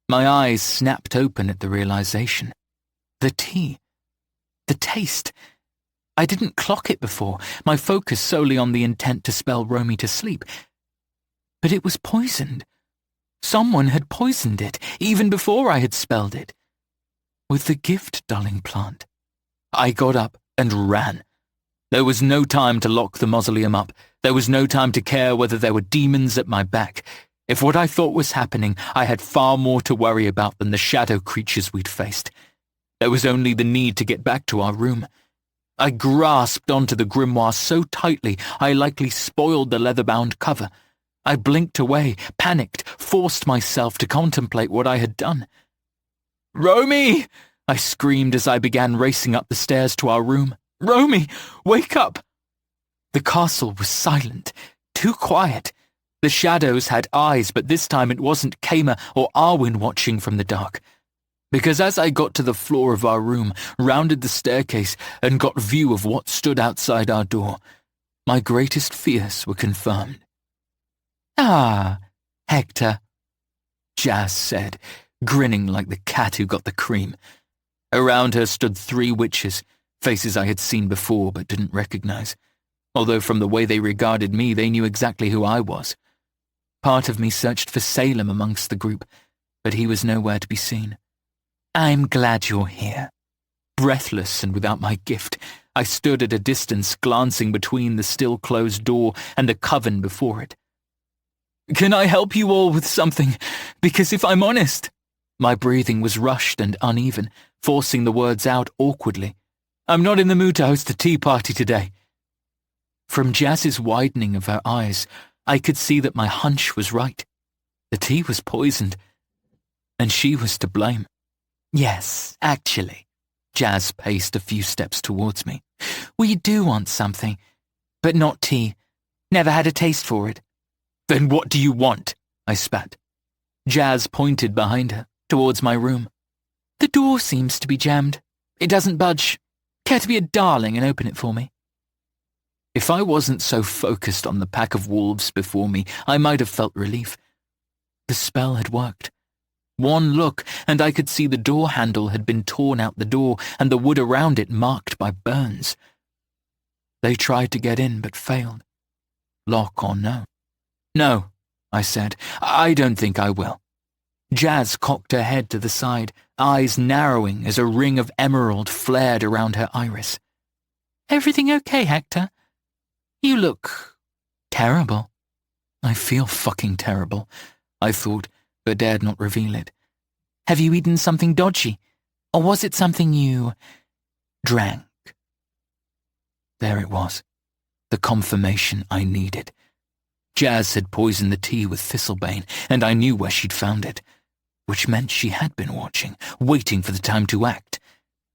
My eyes snapped open at the realization. The tea. The taste. I didn't clock it before, my focus solely on the intent to spell Romy to sleep. But it was poisoned. Someone had poisoned it, even before I had spelled it. With the gift-dulling plant. I got up and ran. There was no time to lock the mausoleum up. There was no time to care whether there were demons at my back. If what I thought was happening, I had far more to worry about than the shadow creatures we'd faced. There was only the need to get back to our room. I grasped onto the grimoire so tightly I likely spoiled the leather-bound cover. I blinked away, panicked, forced myself to contemplate what I had done. "Romy!" I screamed as I began racing up the stairs to our room. "Romy, wake up!" The castle was silent, too quiet. The shadows had eyes, but this time it wasn't Kama or Arwen watching from the dark. Because as I got to the floor of our room, rounded the staircase, and got view of what stood outside our door, my greatest fears were confirmed. "Ah, Hector," Jazz said, grinning like the cat who got the cream. Around her stood 3 witches, faces I had seen before but didn't recognize, although from the way they regarded me they knew exactly who I was. Part of me searched for Salem amongst the group, but he was nowhere to be seen. "I'm glad you're here." Breathless and without my gift, I stood at a distance, glancing between the still-closed door and the coven before it. "Can I help you all with something? Because if I'm honest..." My breathing was rushed and uneven, forcing the words out awkwardly. "I'm not in the mood to host a tea party today." From Jazz's widening of her eyes, I could see that my hunch was right. The tea was poisoned, and she was to blame. "Yes, actually." Jazz paced a few steps towards me. "We do want something, but not tea. Never had a taste for it." "Then what do you want?" I spat. Jazz pointed behind her, towards my room. "The door seems to be jammed. It doesn't budge. Care to be a darling and open it for me?" If I wasn't so focused on the pack of wolves before me, I might have felt relief. The spell had worked. One look, and I could see the door handle had been torn out the door and the wood around it marked by burns. They tried to get in but failed. Lock or no? No, I said. I don't think I will. Jazz cocked her head to the side, eyes narrowing as a ring of emerald flared around her iris. Everything okay, Hector? You look terrible. I feel fucking terrible, I thought, but dared not reveal it. Have you eaten something dodgy? Or was it something you drank? There it was, the confirmation I needed. Jazz had poisoned the tea with thistlebane, and I knew where she'd found it, which meant she had been watching, waiting for the time to act.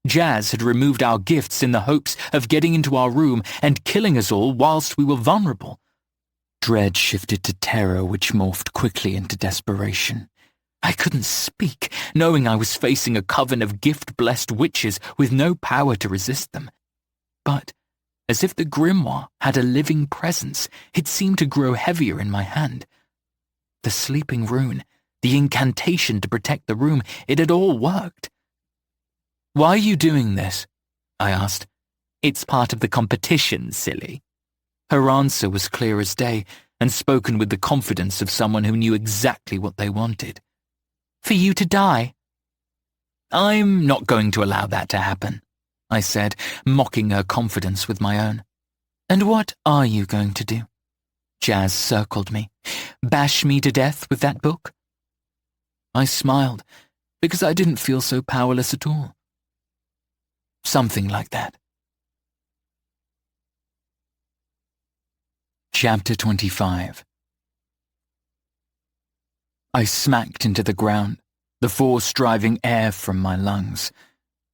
Jazz had removed our gifts in the hopes of getting into our room and killing us all whilst we were vulnerable. Dread shifted to terror, which morphed quickly into desperation. I couldn't speak, knowing I was facing a coven of gift-blessed witches with no power to resist them. But, as if the grimoire had a living presence, it seemed to grow heavier in my hand. The sleeping rune, the incantation to protect the room, it had all worked. Why are you doing this? I asked. It's part of the competition, silly. Her answer was clear as day, and spoken with the confidence of someone who knew exactly what they wanted. For you to die? I'm not going to allow that to happen, I said, mocking her confidence with my own. And what are you going to do? Jazz circled me. Bash me to death with that book? I smiled, because I didn't feel so powerless at all. Something like that. Chapter 25. I smacked into the ground, the force driving air from my lungs.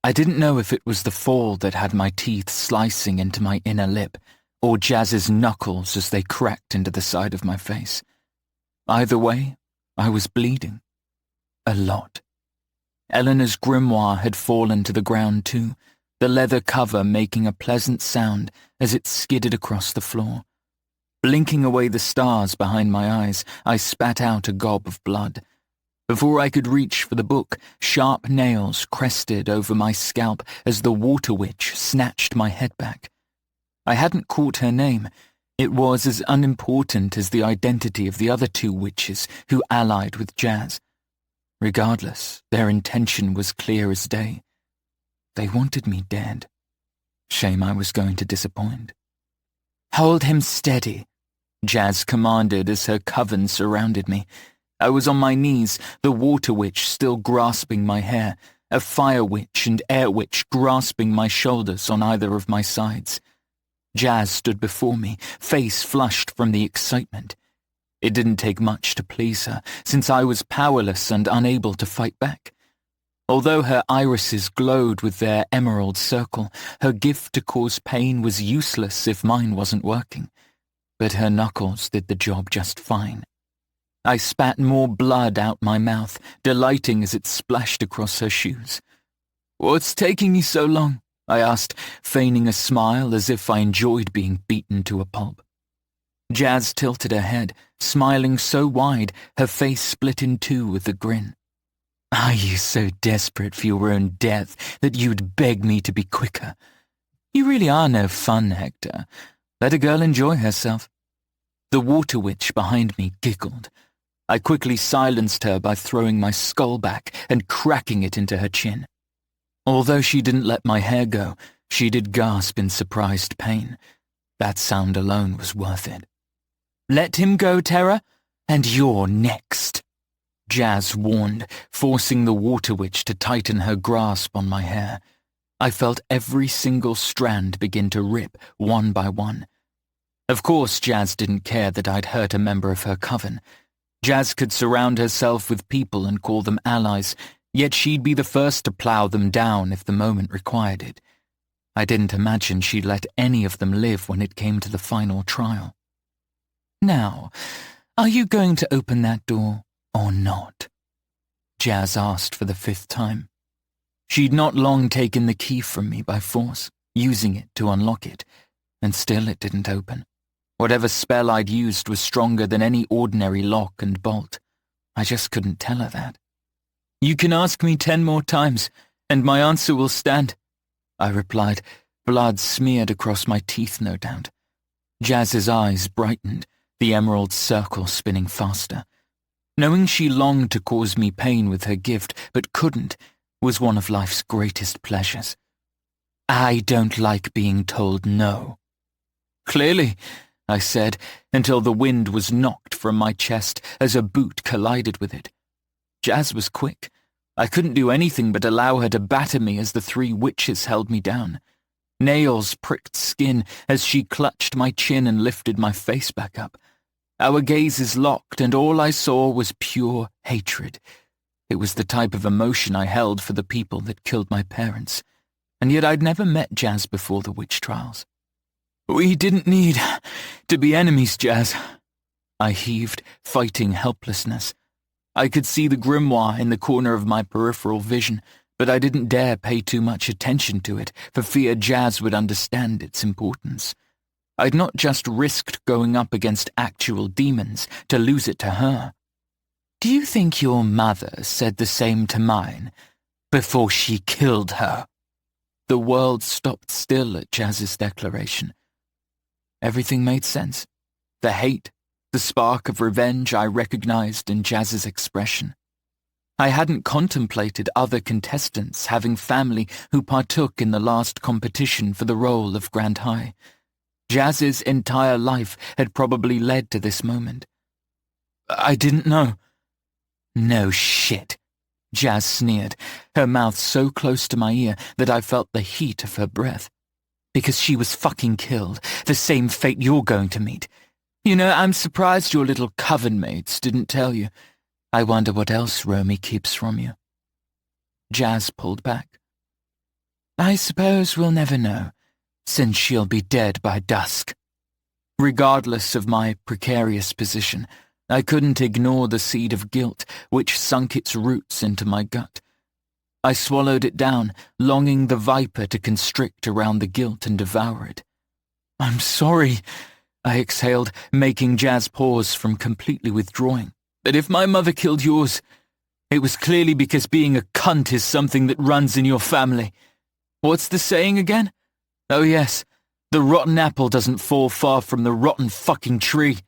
I didn't know if it was the fall that had my teeth slicing into my inner lip, or Jazz's knuckles as they cracked into the side of my face. Either way, I was bleeding. A lot. Eleanor's grimoire had fallen to the ground too, the leather cover making a pleasant sound as it skidded across the floor. Blinking away the stars behind my eyes, I spat out a gob of blood. Before I could reach for the book, sharp nails crested over my scalp as the water witch snatched my head back. I hadn't caught her name. It was as unimportant as the identity of the other two witches who allied with Jazz. Regardless, their intention was clear as day. They wanted me dead. Shame I was going to disappoint. Hold him steady, Jazz commanded as her coven surrounded me. I was on my knees, the water witch still grasping my hair, a fire witch and air witch grasping my shoulders on either of my sides. Jazz stood before me, face flushed from the excitement. It didn't take much to please her, since I was powerless and unable to fight back. Although her irises glowed with their emerald circle, her gift to cause pain was useless if mine wasn't working. But her knuckles did the job just fine. I spat more blood out my mouth, delighting as it splashed across her shoes. What's taking you so long? I asked, feigning a smile as if I enjoyed being beaten to a pulp. Jazz tilted her head, smiling so wide her face split in two with a grin. Are you so desperate for your own death that you'd beg me to be quicker? You really are no fun, Hector. Let a girl enjoy herself. The water witch behind me giggled. I quickly silenced her by throwing my skull back and cracking it into her chin. Although she didn't let my hair go, she did gasp in surprised pain. That sound alone was worth it. Let him go, Terra, and you're next, Jazz warned, forcing the water witch to tighten her grasp on my hair. I felt every single strand begin to rip, one by one. Of course, Jazz didn't care that I'd hurt a member of her coven. Jazz could surround herself with people and call them allies, yet she'd be the first to plow them down if the moment required it. I didn't imagine she'd let any of them live when it came to the final trial. Now, are you going to open that door or not? Jazz asked for the 5th time. She'd not long taken the key from me by force, using it to unlock it, and still it didn't open. Whatever spell I'd used was stronger than any ordinary lock and bolt. I just couldn't tell her that. You can ask me 10 more times, and my answer will stand, I replied, blood smeared across my teeth, no doubt. Jazz's eyes brightened, the emerald circle spinning faster. Knowing she longed to cause me pain with her gift, but couldn't, was one of life's greatest pleasures. I don't like being told no. Clearly, I said, until the wind was knocked from my chest as a boot collided with it. Jazz was quick. I couldn't do anything but allow her to batter me as the 3 witches held me down. Nails pricked skin as she clutched my chin and lifted my face back up. Our gazes locked, and all I saw was pure hatred. It was the type of emotion I held for the people that killed my parents, and yet I'd never met Jazz before the witch trials. We didn't need to be enemies, Jazz. I heaved, fighting helplessness. I could see the grimoire in the corner of my peripheral vision, but I didn't dare pay too much attention to it for fear Jazz would understand its importance. I'd not just risked going up against actual demons to lose it to her. Do you think your mother said the same to mine before she killed her? The world stopped still at Jazz's declaration. Everything made sense. The hate, the spark of revenge I recognized in Jazz's expression. I hadn't contemplated other contestants having family who partook in the last competition for the role of Grand High. Jazz's entire life had probably led to this moment. I didn't know. No shit, Jazz sneered, her mouth so close to my ear that I felt the heat of her breath. Because she was fucking killed, the same fate you're going to meet. You know, I'm surprised your little coven mates didn't tell you. I wonder what else Romy keeps from you. Jazz pulled back. I suppose we'll never know, since she'll be dead by dusk. Regardless of my precarious position, I couldn't ignore the seed of guilt which sunk its roots into my gut. I swallowed it down, longing the viper to constrict around the guilt and devour it. I'm sorry, I exhaled, making Jazz pause from completely withdrawing. But if my mother killed yours, it was clearly because being a cunt is something that runs in your family. What's the saying again? Oh yes, the rotten apple doesn't fall far from the rotten fucking tree.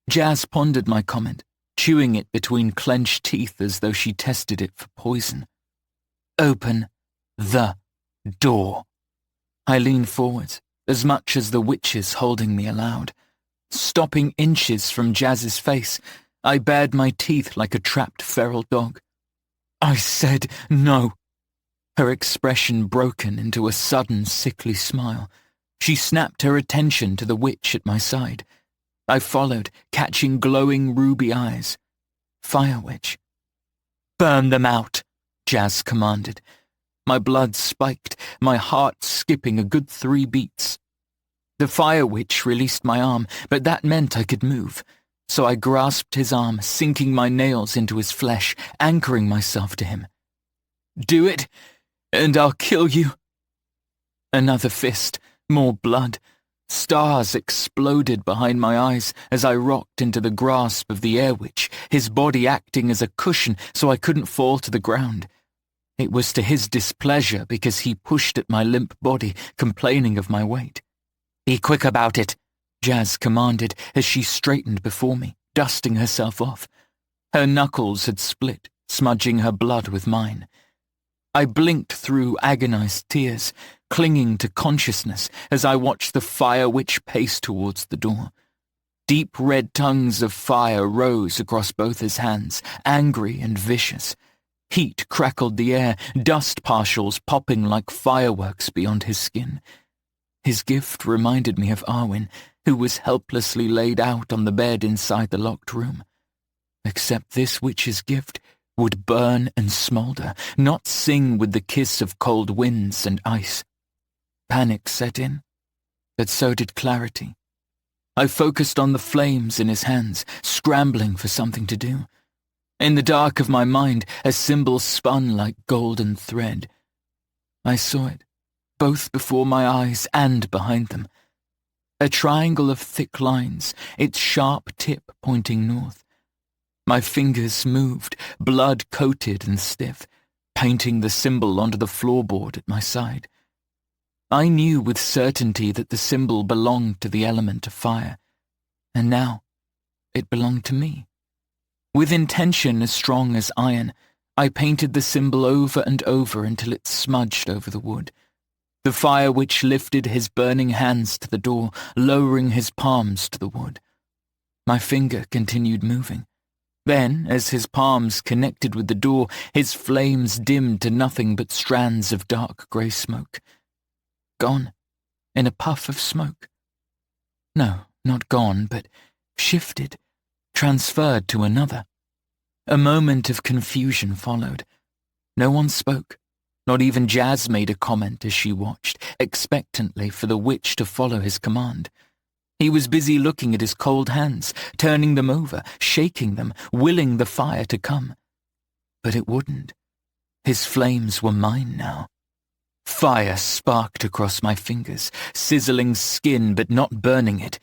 Jazz pondered my comment, chewing it between clenched teeth as though she tested it for poison. Open the door. I leaned forwards, as much as the witches holding me allowed. Stopping inches from Jazz's face, I bared my teeth like a trapped feral dog. I said no. Her expression broken into a sudden sickly smile. She snapped her attention to the witch at my side. I followed, catching glowing ruby eyes. Fire witch. Burn them out, Jazz commanded. My blood spiked, my heart skipping a good 3 beats. The fire witch released my arm, but that meant I could move. So I grasped his arm, sinking my nails into his flesh, anchoring myself to him. Do it, and I'll kill you. Another fist, more blood. Stars exploded behind my eyes as I rocked into the grasp of the air witch, his body acting as a cushion so I couldn't fall to the ground. It was to his displeasure because he pushed at my limp body, complaining of my weight. Be quick about it, Jazz commanded as she straightened before me, dusting herself off. Her knuckles had split, smudging her blood with mine. I blinked through agonized tears, clinging to consciousness as I watched the fire witch pace towards the door. Deep red tongues of fire rose across both his hands, angry and vicious. Heat crackled the air, dust partials popping like fireworks beyond his skin. His gift reminded me of Arwen, who was helplessly laid out on the bed inside the locked room. Except this witch's gift would burn and smoulder, not sing with the kiss of cold winds and ice. Panic set in, but so did clarity. I focused on the flames in his hands, scrambling for something to do. In the dark of my mind, a symbol spun like golden thread. I saw it, both before my eyes and behind them. A triangle of thick lines, its sharp tip pointing north. My fingers moved, blood-coated and stiff, painting the symbol onto the floorboard at my side. I knew with certainty that the symbol belonged to the element of fire, and now it belonged to me. With intention as strong as iron, I painted the symbol over and over until it smudged over the wood. The fire witch lifted his burning hands to the door, lowering his palms to the wood. My finger continued moving. Then, as his palms connected with the door, his flames dimmed to nothing but strands of dark grey smoke. Gone, in a puff of smoke. No, not gone, but shifted, transferred to another. A moment of confusion followed. No one spoke. Not even Jazz made a comment as she watched, expectantly for the witch to follow his command. He was busy looking at his cold hands, turning them over, shaking them, willing the fire to come. But it wouldn't. His flames were mine now. Fire sparked across my fingers, sizzling skin but not burning it.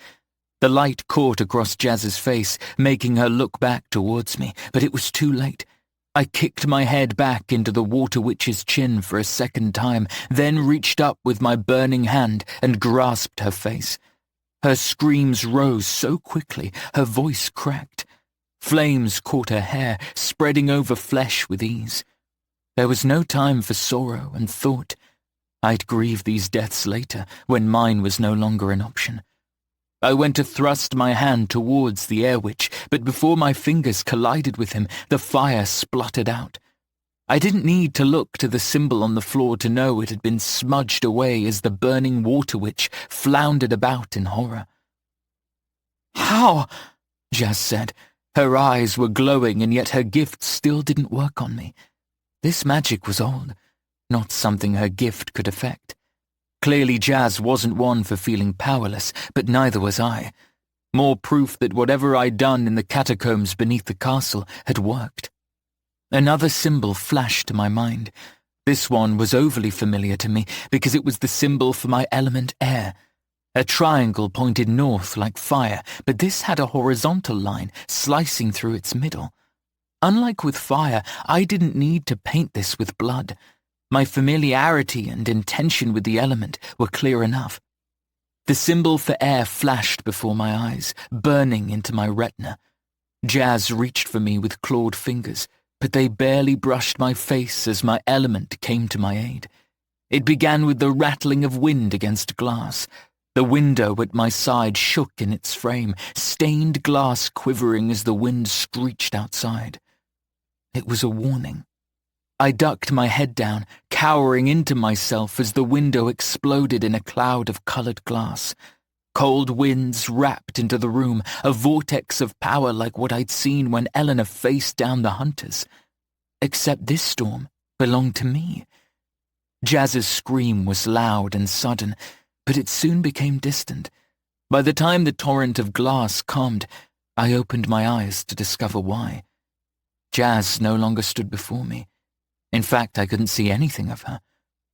The light caught across Jazz's face, making her look back towards me, but it was too late. I kicked my head back into the water witch's chin for a second time, then reached up with my burning hand and grasped her face. Her screams rose so quickly, her voice cracked. Flames caught her hair, spreading over flesh with ease. There was no time for sorrow and thought. I'd grieve these deaths later, when mine was no longer an option. I went to thrust my hand towards the air witch, but before my fingers collided with him, the fire spluttered out. I didn't need to look to the symbol on the floor to know it had been smudged away as the burning water witch floundered about in horror. "How?" Jazz said. Her eyes were glowing, and yet her gift still didn't work on me. This magic was old, not something her gift could affect. Clearly Jazz wasn't one for feeling powerless, but neither was I. More proof that whatever I'd done in the catacombs beneath the castle had worked. Another symbol flashed to my mind. This one was overly familiar to me because it was the symbol for my element air. A triangle pointed north like fire, but this had a horizontal line slicing through its middle. Unlike with fire, I didn't need to paint this with blood. My familiarity and intention with the element were clear enough. The symbol for air flashed before my eyes, burning into my retina. Jazz reached for me with clawed fingers, but they barely brushed my face as my element came to my aid. It began with the rattling of wind against glass. The window at my side shook in its frame, stained glass quivering as the wind screeched outside. It was a warning. I ducked my head down, cowering into myself as the window exploded in a cloud of coloured glass. Cold winds wrapped into the room, a vortex of power like what I'd seen when Eleanor faced down the hunters. Except this storm belonged to me. Jazz's scream was loud and sudden, but it soon became distant. By the time the torrent of glass calmed, I opened my eyes to discover why. Jazz no longer stood before me. In fact, I couldn't see anything of her.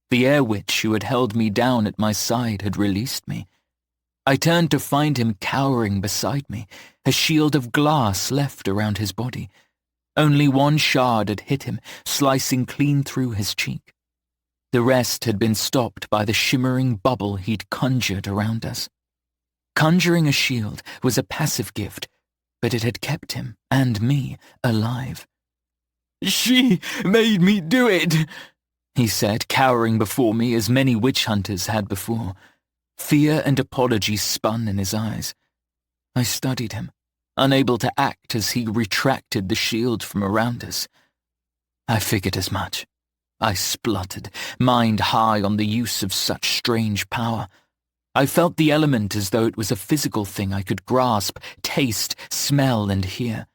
The air witch who had held me down at my side had released me. I turned to find him cowering beside me, a shield of glass left around his body. Only one shard had hit him, slicing clean through his cheek. The rest had been stopped by the shimmering bubble he'd conjured around us. Conjuring a shield was a passive gift, but it had kept him, and me, alive. "She made me do it," he said, cowering before me as many witch hunters had before. Fear and apology spun in his eyes. I studied him, unable to act as he retracted the shield from around us. I figured as much. I spluttered, mind high on the use of such strange power. I felt the element as though it was a physical thing I could grasp, taste, smell, and hear.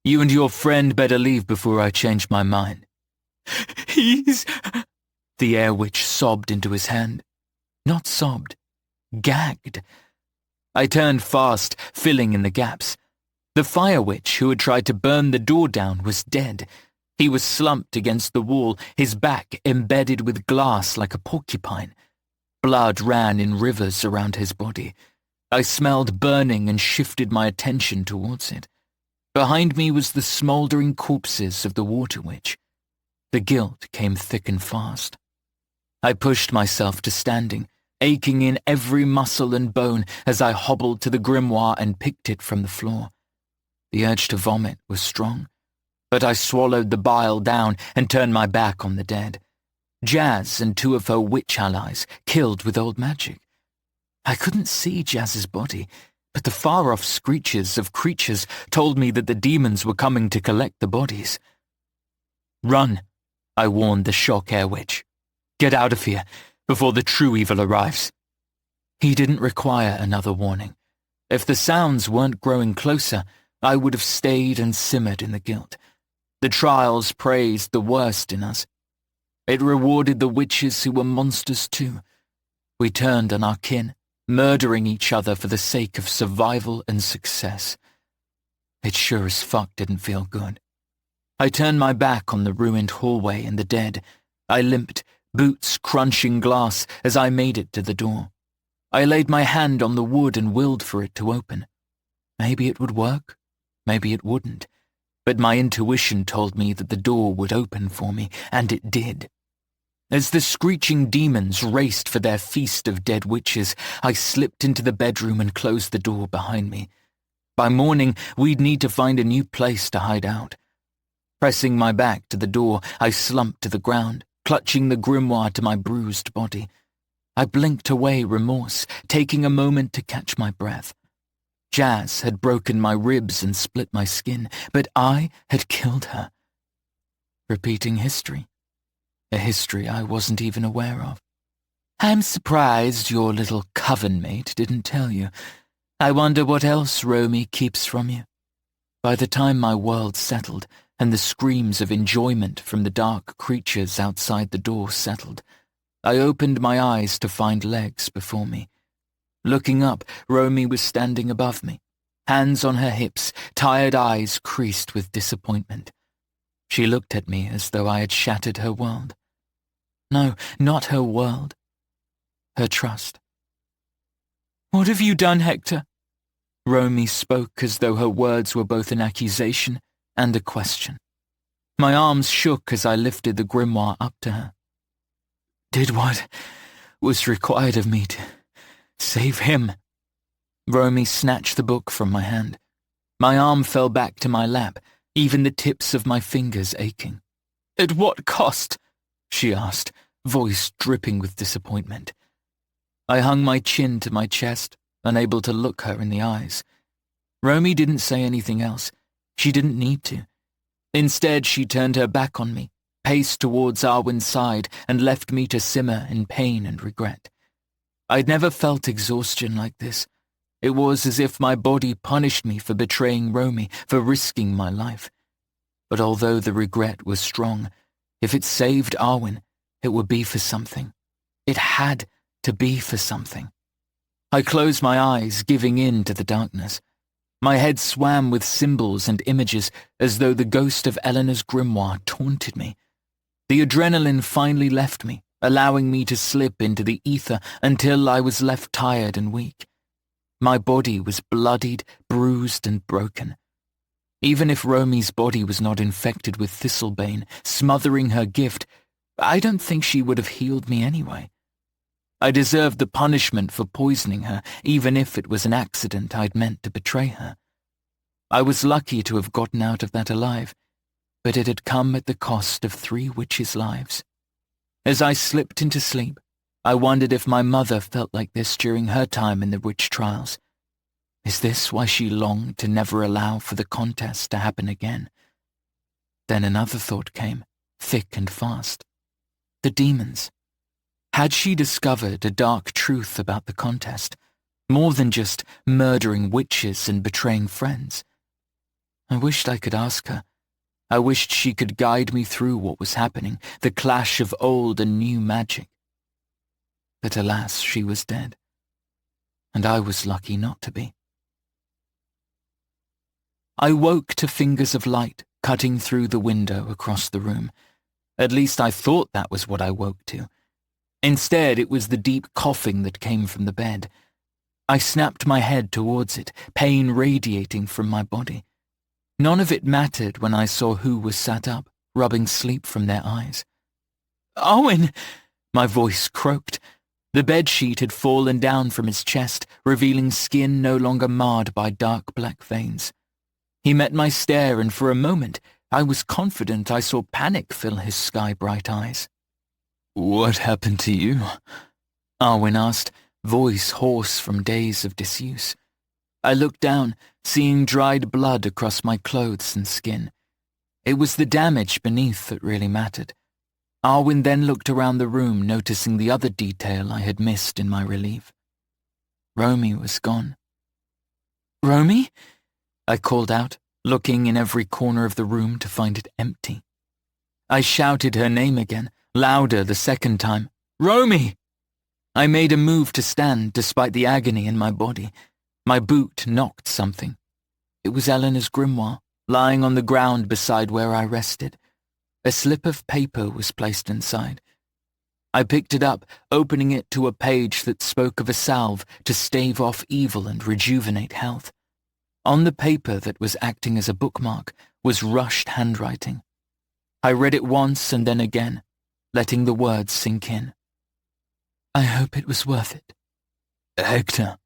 "You and your friend better leave before I change my mind." "He's—" The air witch sobbed into his hand. Not sobbed. Gagged. I turned fast, filling in the gaps. The fire witch who had tried to burn the door down was dead. He was slumped against the wall, his back embedded with glass like a porcupine. Blood ran in rivers around his body. I smelled burning and shifted my attention towards it. Behind me was the smouldering corpses of the water witch. The guilt came thick and fast. I pushed myself to standing, aching in every muscle and bone as I hobbled to the grimoire and picked it from the floor. The urge to vomit was strong, but I swallowed the bile down and turned my back on the dead. Jazz and 2 of her witch allies killed with old magic. I couldn't see Jazz's body, but the far-off screeches of creatures told me that the demons were coming to collect the bodies. "Run," I warned the shock air witch. "Get out of here before the true evil arrives." He didn't require another warning. If the sounds weren't growing closer, I would have stayed and simmered in the guilt. The trials praised the worst in us. It rewarded the witches who were monsters too. We turned on our kin, murdering each other for the sake of survival and success. It sure as fuck didn't feel good. I turned my back on the ruined hallway and the dead. I limped, boots crunching glass as I made it to the door. I laid my hand on the wood and willed for it to open. Maybe it would work, maybe it wouldn't, but my intuition told me that the door would open for me, and it did. As the screeching demons raced for their feast of dead witches, I slipped into the bedroom and closed the door behind me. By morning, we'd need to find a new place to hide out. Pressing my back to the door, I slumped to the ground, clutching the grimoire to my bruised body. I blinked away remorse, taking a moment to catch my breath. Jazz had broken my ribs and split my skin, but I had killed her. Repeating history. A history I wasn't even aware of. "I'm surprised your little coven mate didn't tell you. I wonder what else Romy keeps from you." By the time my world settled, and the screams of enjoyment from the dark creatures outside the door settled, I opened my eyes to find legs before me. Looking up, Romy was standing above me, hands on her hips, tired eyes creased with disappointment. She looked at me as though I had shattered her world. No, not her world. Her trust. "What have you done, Hector?" Romy spoke as though her words were both an accusation and a question. My arms shook as I lifted the grimoire up to her. "Did what was required of me to save him." Romy snatched the book from my hand. My arm fell back to my lap, even the tips of my fingers aching. "At what cost?" she asked, voice dripping with disappointment. I hung my chin to my chest, unable to look her in the eyes. Romy didn't say anything else. She didn't need to. Instead, she turned her back on me, paced towards Arwen's side, and left me to simmer in pain and regret. I'd never felt exhaustion like this. It was as if my body punished me for betraying Romy, for risking my life. But although the regret was strong, if it saved Arwen, it would be for something. It had to be for something. I closed my eyes, giving in to the darkness. My head swam with symbols and images as though the ghost of Eleanor's grimoire taunted me. The adrenaline finally left me, allowing me to slip into the ether until I was left tired and weak. My body was bloodied, bruised, and broken. Even if Romy's body was not infected with Thistlebane, smothering her gift, I don't think she would have healed me anyway. I deserved the punishment for poisoning her, even if it was an accident I'd meant to betray her. I was lucky to have gotten out of that alive, but it had come at the cost of 3 witches' lives. As I slipped into sleep, I wondered if my mother felt like this during her time in the witch trials. Is this why she longed to never allow for the contest to happen again? Then another thought came, thick and fast. The demons. Had she discovered a dark truth about the contest, more than just murdering witches and betraying friends? I wished I could ask her. I wished she could guide me through what was happening, the clash of old and new magic. But alas, she was dead, and I was lucky not to be. I woke to fingers of light cutting through the window across the room. At least I thought that was what I woke to. Instead, it was the deep coughing that came from the bed. I snapped my head towards it, pain radiating from my body. None of it mattered when I saw who was sat up, rubbing sleep from their eyes. "Owen!" My voice croaked. The bedsheet had fallen down from his chest, revealing skin no longer marred by dark black veins. He met my stare, and for a moment I was confident I saw panic fill his sky-bright eyes. "What happened to you?" Arwen asked, voice hoarse from days of disuse. I looked down, seeing dried blood across my clothes and skin. It was the damage beneath that really mattered. Arwen then looked around the room, noticing the other detail I had missed in my relief. Romy was gone. "Romy?" I called out, looking in every corner of the room to find it empty. I shouted her name again, louder the second time. "Romy!" I made a move to stand despite the agony in my body. My boot knocked something. It was Eleanor's grimoire, lying on the ground beside where I rested. A slip of paper was placed inside. I picked it up, opening it to a page that spoke of a salve to stave off evil and rejuvenate health. On the paper that was acting as a bookmark was rushed handwriting. I read it once and then again, letting the words sink in. "I hope it was worth it." "Hector,"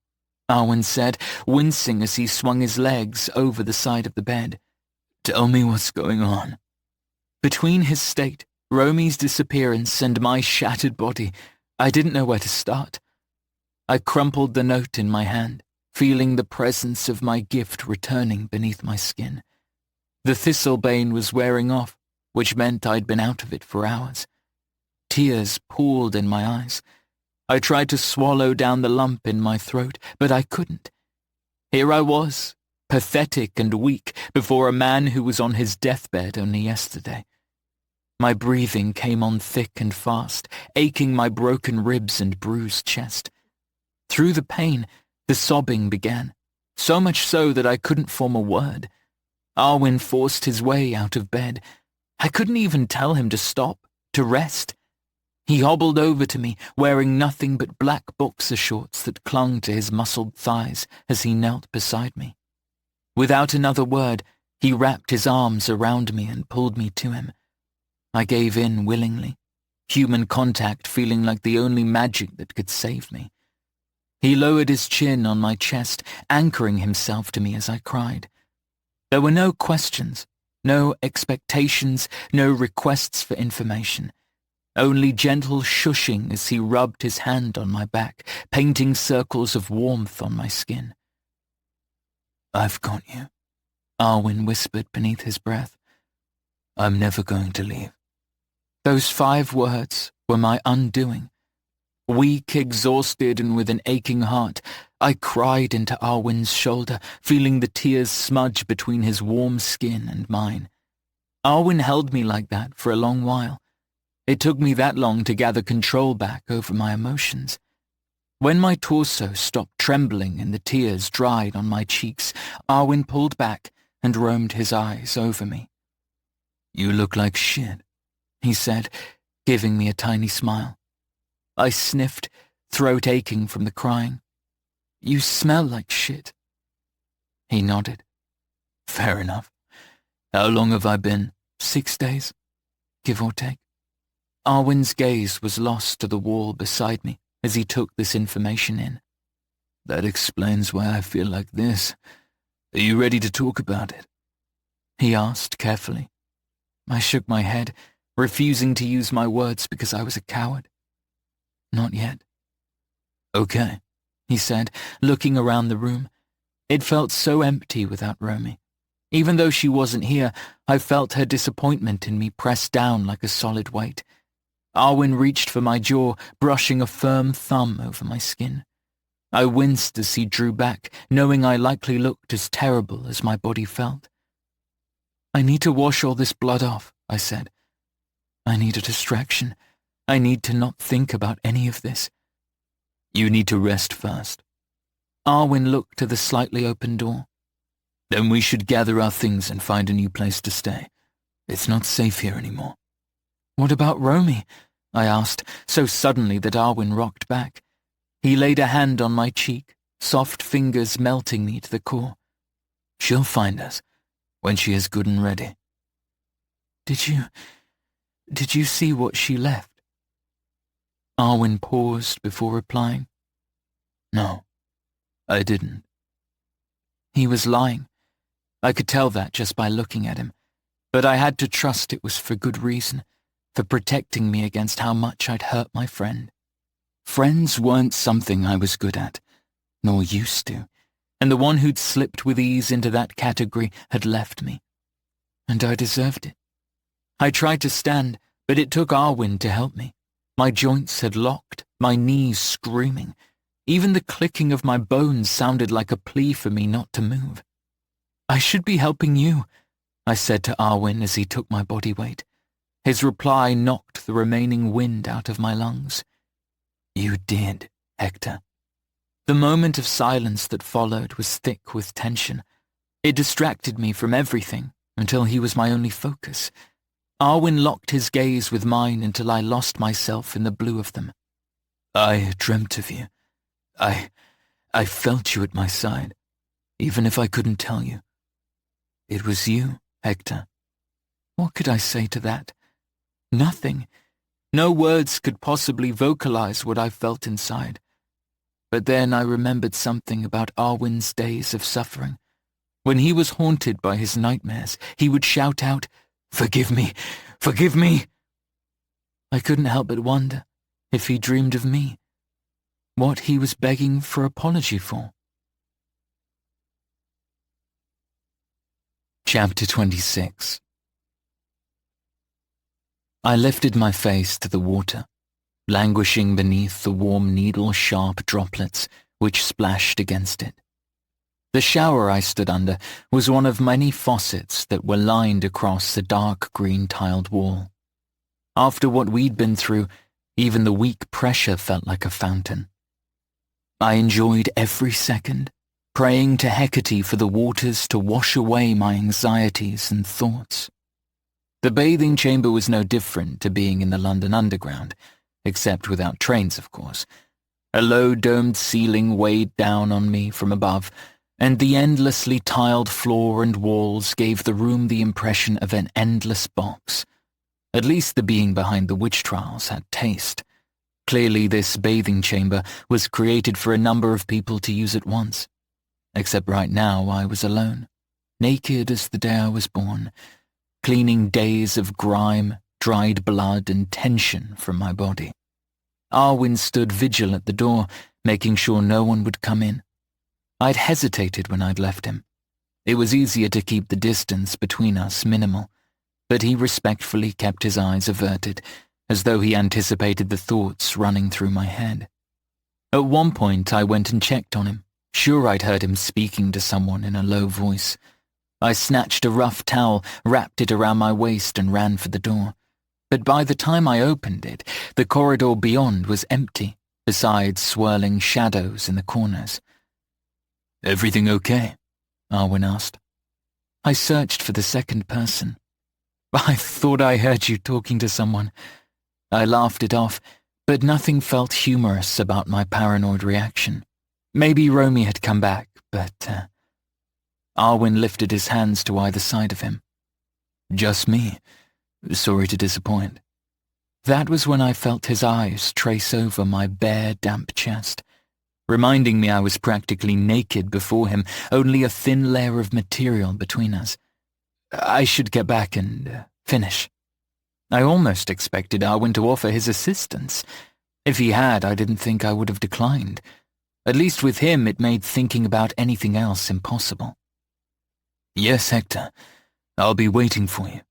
Arwen said, wincing as he swung his legs over the side of the bed. "Tell me what's going on." Between his state, Romy's disappearance, and my shattered body, I didn't know where to start. I crumpled the note in my hand, feeling the presence of my gift returning beneath my skin. The thistlebane was wearing off, which meant I'd been out of it for hours. Tears pooled in my eyes. I tried to swallow down the lump in my throat, but I couldn't. Here I was, pathetic and weak, before a man who was on his deathbed only yesterday. My breathing came on thick and fast, aching my broken ribs and bruised chest. Through the pain, the sobbing began, so much so that I couldn't form a word. Arwen forced his way out of bed. I couldn't even tell him to stop, to rest. He hobbled over to me, wearing nothing but black boxer shorts that clung to his muscled thighs as he knelt beside me. Without another word, he wrapped his arms around me and pulled me to him. I gave in willingly, human contact feeling like the only magic that could save me. He lowered his chin on my chest, anchoring himself to me as I cried. There were no questions, no expectations, no requests for information. Only gentle shushing as he rubbed his hand on my back, painting circles of warmth on my skin. "I've got you," Arwen whispered beneath his breath. "I'm never going to leave." Those 5 words were my undoing. Weak, exhausted, and with an aching heart, I cried into Arwen's shoulder, feeling the tears smudge between his warm skin and mine. Arwen held me like that for a long while. It took me that long to gather control back over my emotions. When my torso stopped trembling and the tears dried on my cheeks, Arwen pulled back and roamed his eyes over me. "You look like shit," he said, giving me a tiny smile. I sniffed, throat aching from the crying. "You smell like shit." He nodded. "Fair enough. How long have I been? 6 days, give or take." Arwen's gaze was lost to the wall beside me as he took this information in. "That explains why I feel like this. Are you ready to talk about it?" he asked carefully. I shook my head, refusing to use my words because I was a coward. "Not yet." "Okay," he said, looking around the room. It felt so empty without Romy. Even though she wasn't here, I felt her disappointment in me pressed down like a solid weight. Arwen reached for my jaw, brushing a firm thumb over my skin. I winced as he drew back, knowing I likely looked as terrible as my body felt. "I need to wash all this blood off," I said. "I need a distraction. I need to not think about any of this." "You need to rest first." Arwen looked to the slightly open door. "Then we should gather our things and find a new place to stay. It's not safe here anymore." "What about Romy?" I asked, so suddenly that Arwen rocked back. He laid a hand on my cheek, soft fingers melting me to the core. "She'll find us. when she is good and ready. Did you see what she left? Arwen paused before replying. No, I didn't. He was lying. I could tell that just by looking at him, but I had to trust it was for good reason, for protecting me against how much I'd hurt my friend. Friends weren't something I was good at, nor used to, and the one who'd slipped with ease into that category had left me. And I deserved it. I tried to stand, but it took Arwen to help me. My joints had locked, my knees screaming. Even the clicking of my bones sounded like a plea for me not to move. I should be helping you, I said to Arwen as he took my body weight. His reply knocked the remaining wind out of my lungs. You did, Hector. The moment of silence that followed was thick with tension. It distracted me from everything until he was my only focus. Arwen locked his gaze with mine until I lost myself in the blue of them. I dreamt of you. I felt you at my side, even if I couldn't tell you. It was you, Hector. What could I say to that? Nothing. No words could possibly vocalize what I felt inside. But then I remembered something about Arwen's days of suffering. When he was haunted by his nightmares, he would shout out, "Forgive me! Forgive me!" I couldn't help but wonder if he dreamed of me, what he was begging for apology for. Chapter 26. I lifted my face to the water, languishing beneath the warm needle-sharp droplets which splashed against it. The shower I stood under was one of many faucets that were lined across the dark green tiled wall. After what we'd been through, even the weak pressure felt like a fountain. I enjoyed every second, praying to Hecate for the waters to wash away my anxieties and thoughts. The bathing chamber was no different to being in the London Underground, except without trains, of course. A low domed ceiling weighed down on me from above, and the endlessly tiled floor and walls gave the room the impression of an endless box. At least the being behind the witch trials had taste. Clearly this bathing chamber was created for a number of people to use at once. Except right now I was alone, naked as the day I was born, cleaning days of grime, dried blood and tension from my body. Arwen stood vigil at the door, making sure no one would come in. I'd hesitated when I'd left him. It was easier to keep the distance between us minimal, but he respectfully kept his eyes averted, as though he anticipated the thoughts running through my head. At one point I went and checked on him, sure I'd heard him speaking to someone in a low voice. I snatched a rough towel, wrapped it around my waist and ran for the door. But by the time I opened it, the corridor beyond was empty, besides swirling shadows in the corners. Everything okay? Arwen asked. I searched for the second person. I thought I heard you talking to someone. I laughed it off, but nothing felt humorous about my paranoid reaction. Maybe Romy had come back, but... Arwen lifted his hands to either side of him. Just me. Sorry to disappoint. That was when I felt his eyes trace over my bare, damp chest, reminding me I was practically naked before him, only a thin layer of material between us. I should get back and finish. I almost expected Arwen to offer his assistance. If he had, I didn't think I would have declined. At least with him, it made thinking about anything else impossible. Yes, Hector. I'll be waiting for you.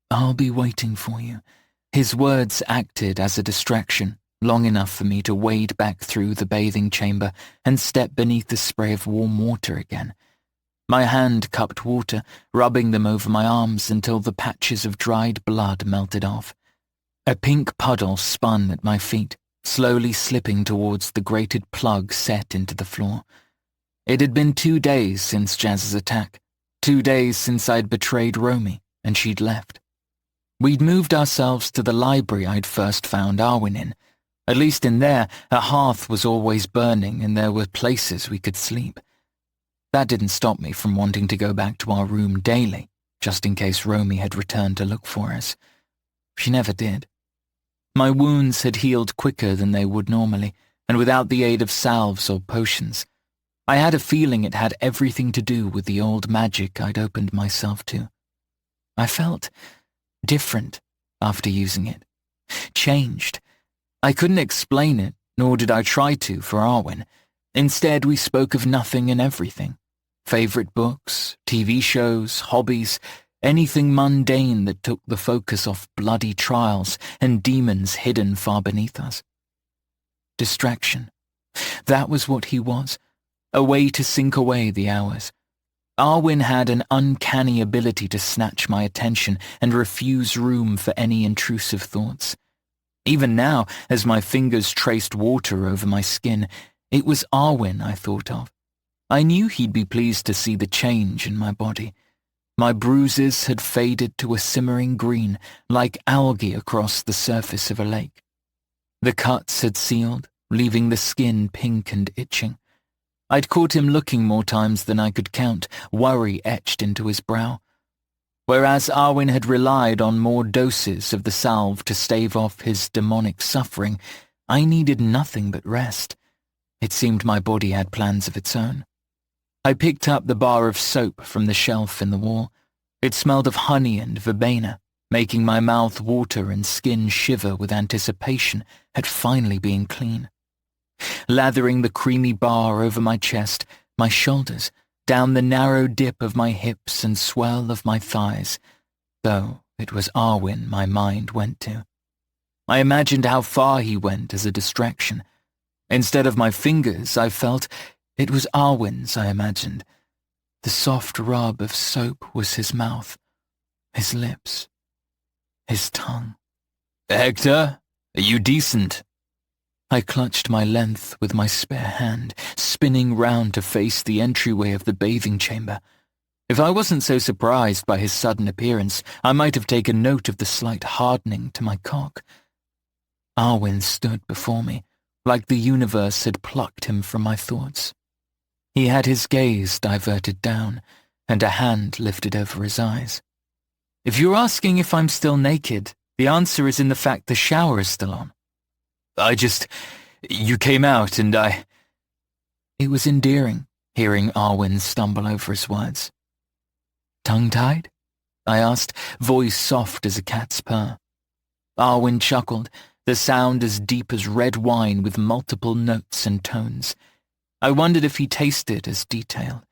I'll be waiting for you. His words acted as a distraction, long enough for me to wade back through the bathing chamber and step beneath the spray of warm water again. My hand cupped water, rubbing them over my arms until the patches of dried blood melted off. A pink puddle spun at my feet, slowly slipping towards the grated plug set into the floor. It had been 2 days since Jazz's attack, 2 days since I'd betrayed Romy, and she'd left. We'd moved ourselves to the library I'd first found Arwen in. At least in there, a hearth was always burning and there were places we could sleep. That didn't stop me from wanting to go back to our room daily, just in case Romy had returned to look for us. She never did. My wounds had healed quicker than they would normally, and without the aid of salves or potions. I had a feeling it had everything to do with the old magic I'd opened myself to. I felt different after using it. Changed. I couldn't explain it, nor did I try to for Arwen. Instead, we spoke of nothing and everything. Favorite books, TV shows, hobbies, anything mundane that took the focus off bloody trials and demons hidden far beneath us. Distraction. That was what he was, a way to sink away the hours. Arwen had an uncanny ability to snatch my attention and refuse room for any intrusive thoughts. Even now, as my fingers traced water over my skin, it was Arwen I thought of. I knew he'd be pleased to see the change in my body. My bruises had faded to a simmering green, like algae across the surface of a lake. The cuts had sealed, leaving the skin pink and itching. I'd caught him looking more times than I could count, worry etched into his brow. Whereas Arwen had relied on more doses of the salve to stave off his demonic suffering, I needed nothing but rest. It seemed my body had plans of its own. I picked up the bar of soap from the shelf in the wall. It smelled of honey and verbena, making my mouth water and skin shiver with anticipation at finally being clean. Lathering the creamy bar over my chest, my shoulders, down the narrow dip of my hips and swell of my thighs, though it was Arwen my mind went to. I imagined how far he went as a distraction. Instead of my fingers, I felt it was Arwen's, I imagined. The soft rub of soap was his mouth, his lips, his tongue. "Hector, are you decent?" I clutched my length with my spare hand, spinning round to face the entryway of the bathing chamber. If I wasn't so surprised by his sudden appearance, I might have taken note of the slight hardening to my cock. Arwen stood before me, like the universe had plucked him from my thoughts. He had his gaze diverted down, and a hand lifted over his eyes. "If you're asking if I'm still naked, the answer is in the fact the shower is still on. You came out and I..." It was endearing, hearing Arwen stumble over his words. "Tongue-tied?" I asked, voice soft as a cat's purr. Arwen chuckled, the sound as deep as red wine with multiple notes and tones. I wondered if he tasted as detailed.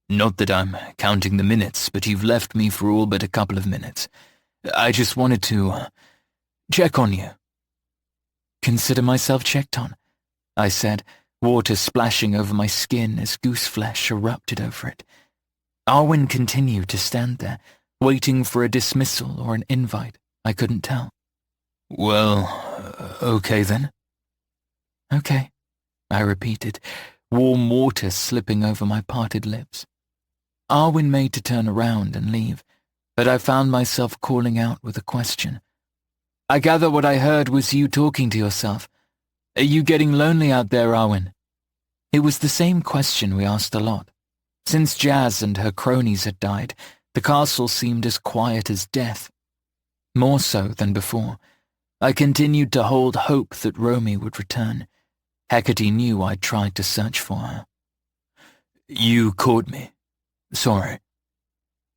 "Not that I'm counting the minutes, but you've left me for all but a couple of minutes. I just wanted to check on you." "Consider myself checked on," I said, water splashing over my skin as goose flesh erupted over it. Arwen continued to stand there, waiting for a dismissal or an invite. I couldn't tell. "Well, okay then." "Okay," I repeated, warm water slipping over my parted lips. Arwen made to turn around and leave, but I found myself calling out with a question. "I gather what I heard was you talking to yourself. Are you getting lonely out there, Arwen?" It was the same question we asked a lot. Since Jazz and her cronies had died, the castle seemed as quiet as death. More so than before. I continued to hold hope that Romy would return. Hecate knew I'd tried to search for her. "You caught me. Sorry."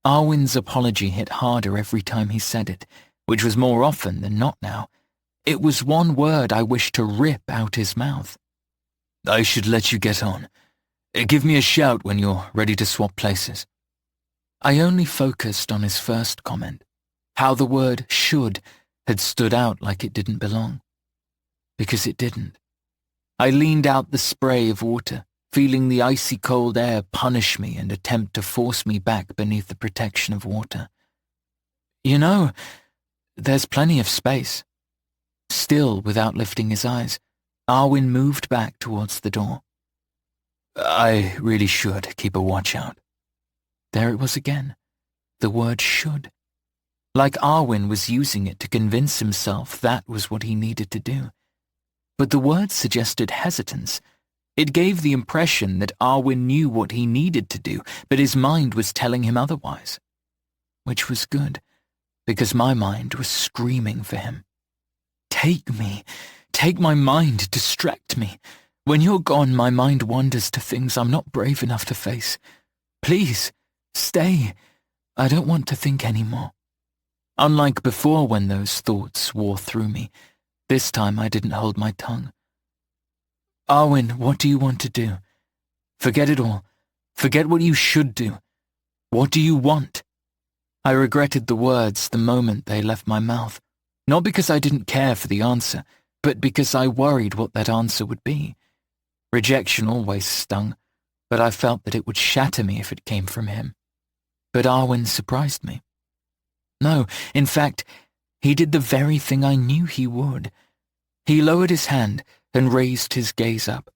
Arwen's apology hit harder every time he said it, which was more often than not now. It was one word I wished to rip out his mouth. "I should let you get on. Give me a shout when you're ready to swap places." I only focused on his first comment, how the word "should" had stood out like it didn't belong. Because it didn't. I leaned out the spray of water, feeling the icy cold air punish me and attempt to force me back beneath the protection of water. "You know, there's plenty of space." Still without lifting his eyes, Arwen moved back towards the door. "I really should keep a watch out." There it was again, the word "should." Like Arwen was using it to convince himself that was what he needed to do. But the word suggested hesitance, It gave the impression that Arwen knew what he needed to do, but his mind was telling him otherwise. Which was good, because my mind was screaming for him. Take me. Take my mind. Distract me. When you're gone, my mind wanders to things I'm not brave enough to face. Please, stay. I don't want to think anymore. Unlike before when those thoughts wore through me, this time I didn't hold my tongue. Arwen, what do you want to do? Forget it all. Forget what you should do. What do you want? I regretted the words the moment they left my mouth, not because I didn't care for the answer, but because I worried what that answer would be. Rejection always stung, but I felt that it would shatter me if it came from him. But Arwen surprised me. No, in fact, he did the very thing I knew he would. He lowered his hand and raised his gaze up.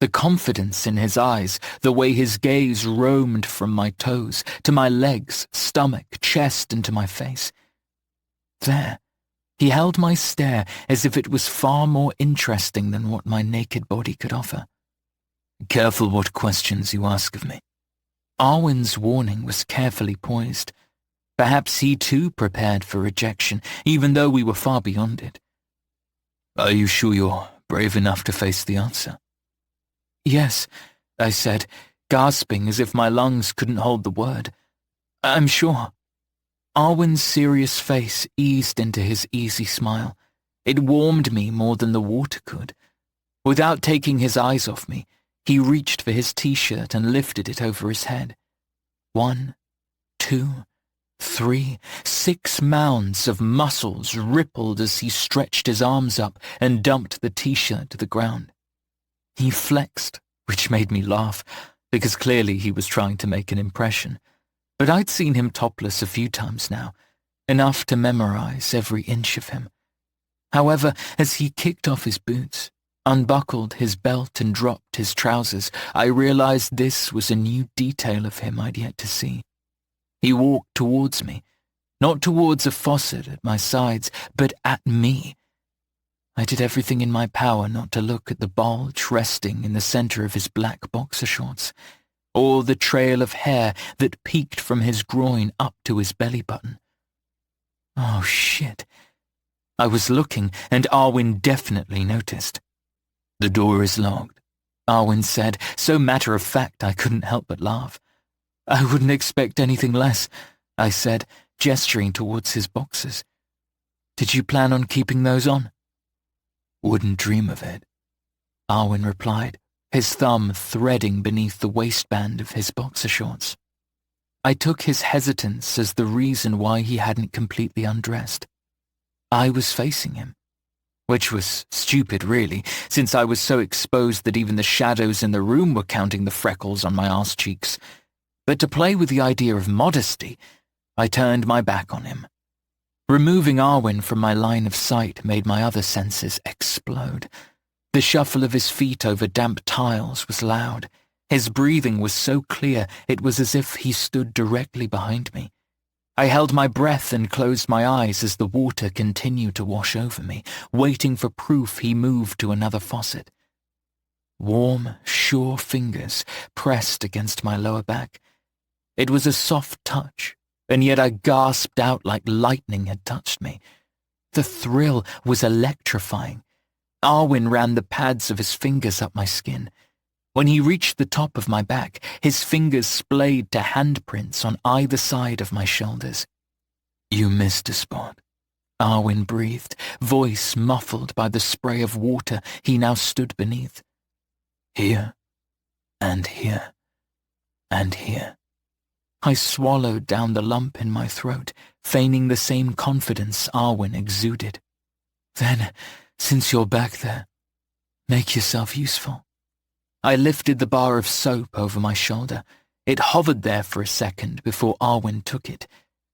The confidence in his eyes, the way his gaze roamed from my toes to my legs, stomach, chest, and to my face. There, he held my stare as if it was far more interesting than what my naked body could offer. Careful what questions you ask of me. Arwen's warning was carefully poised. Perhaps he too prepared for rejection, even though we were far beyond it. Are you sure you're brave enough to face the answer? Yes, I said, gasping as if my lungs couldn't hold the word. I'm sure. Arwen's serious face eased into his easy smile. It warmed me more than the water could. Without taking his eyes off me, he reached for his t-shirt and lifted it over his head. 1, 2, 3, 6 mounds of muscles rippled as he stretched his arms up and dumped the t-shirt to the ground. He flexed, which made me laugh, because clearly he was trying to make an impression. But I'd seen him topless a few times now, enough to memorize every inch of him. However, as he kicked off his boots, unbuckled his belt and dropped his trousers, I realized this was a new detail of him I'd yet to see. He walked towards me, not towards a faucet at my sides, but at me. I did everything in my power not to look at the bulge resting in the center of his black boxer shorts, or the trail of hair that peeked from his groin up to his belly button. Oh, shit. I was looking, and Arwen definitely noticed. The door is locked, Arwen said, so matter-of-fact I couldn't help but laugh. I wouldn't expect anything less, I said, gesturing towards his boxers. Did you plan on keeping those on? Wouldn't dream of it, Arwen replied, his thumb threading beneath the waistband of his boxer shorts. I took his hesitance as the reason why he hadn't completely undressed. I was facing him, which was stupid really, since I was so exposed that even the shadows in the room were counting the freckles on my arse cheeks. But to play with the idea of modesty, I turned my back on him. Removing Arwen from my line of sight made my other senses explode. The shuffle of his feet over damp tiles was loud. His breathing was so clear it was as if he stood directly behind me. I held my breath and closed my eyes as the water continued to wash over me, waiting for proof he moved to another faucet. Warm, sure fingers pressed against my lower back. It was a soft touch, and yet I gasped out like lightning had touched me. The thrill was electrifying. Arwen ran the pads of his fingers up my skin. When he reached the top of my back, his fingers splayed to handprints on either side of my shoulders. You missed a spot, Arwen breathed, voice muffled by the spray of water he now stood beneath. Here, and here, and here. I swallowed down the lump in my throat, feigning the same confidence Arwen exuded. Then, since you're back there, make yourself useful. I lifted the bar of soap over my shoulder. It hovered there for a second before Arwen took it.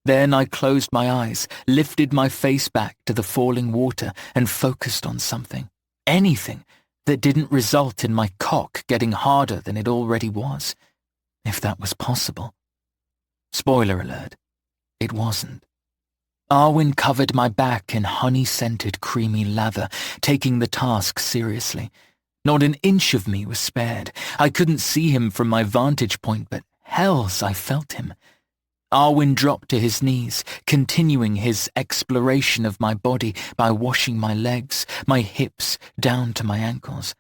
Then I closed my eyes, lifted my face back to the falling water and focused on something, anything, that didn't result in my cock getting harder than it already was, if that was possible. Spoiler alert, it wasn't. Arwen covered my back in honey-scented creamy lather, taking the task seriously. Not an inch of me was spared. I couldn't see him from my vantage point, but hells, I felt him. Arwen dropped to his knees, continuing his exploration of my body by washing my legs, my hips, down to my ankles.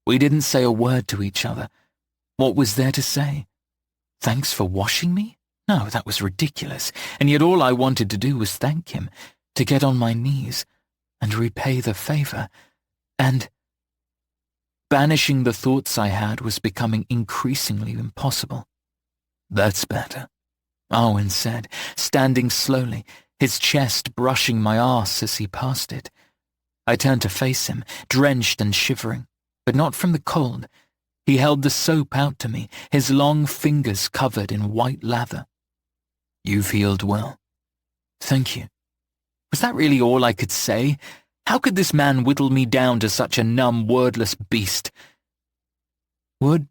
We didn't say a word to each other. What was there to say? Thanks for washing me? No, that was ridiculous, and yet all I wanted to do was thank him, to get on my knees, and repay the favor, and... Banishing the thoughts I had was becoming increasingly impossible. That's better, Arwen said, standing slowly, his chest brushing my arse as he passed it. I turned to face him, drenched and shivering, but not from the cold. He held the soap out to me, his long fingers covered in white lather. You've healed well. Thank you. Was that really all I could say? How could this man whittle me down to such a numb, wordless beast? Would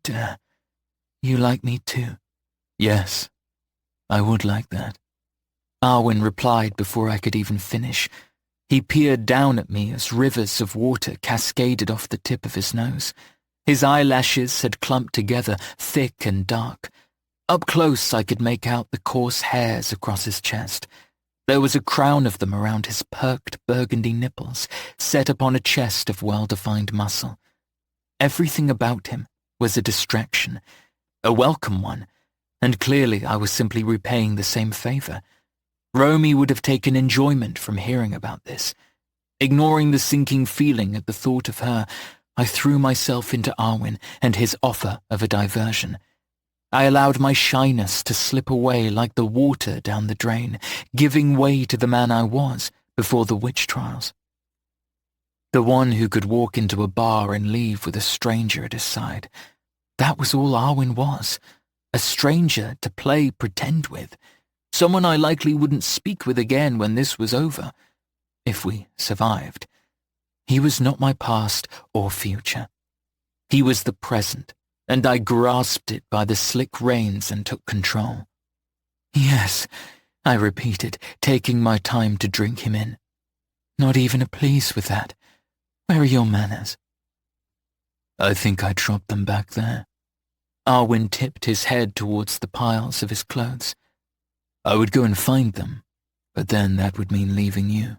you like me too? Yes, I would like that. Arwen replied before I could even finish. He peered down at me as rivers of water cascaded off the tip of his nose. His eyelashes had clumped together, thick and dark. Up close I could make out the coarse hairs across his chest. There was a crown of them around his perked burgundy nipples, set upon a chest of well-defined muscle. Everything about him was a distraction, a welcome one, and clearly I was simply repaying the same favor. Romy would have taken enjoyment from hearing about this. Ignoring the sinking feeling at the thought of her, I threw myself into Arwen and his offer of a diversion. I allowed my shyness to slip away like the water down the drain, giving way to the man I was before the witch trials. The one who could walk into a bar and leave with a stranger at his side. That was all Arwen was. A stranger to play pretend with. Someone I likely wouldn't speak with again when this was over. If we survived. He was not my past or future. He was the present, and I grasped it by the slick reins and took control. Yes, I repeated, taking my time to drink him in. Not even a please with that. Where are your manners? I think I dropped them back there. Arwen tipped his head towards the piles of his clothes. I would go and find them, but then that would mean leaving you.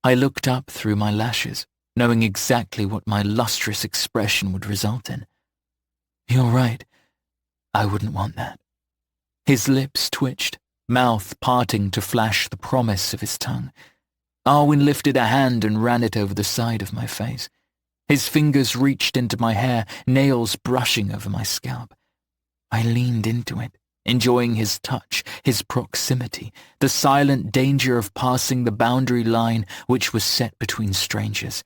I looked up through my lashes, knowing exactly what my lustrous expression would result in. You're right. I wouldn't want that. His lips twitched, mouth parting to flash the promise of his tongue. Arwen lifted a hand and ran it over the side of my face. His fingers reached into my hair, nails brushing over my scalp. I leaned into it, enjoying his touch, his proximity, the silent danger of passing the boundary line which was set between strangers.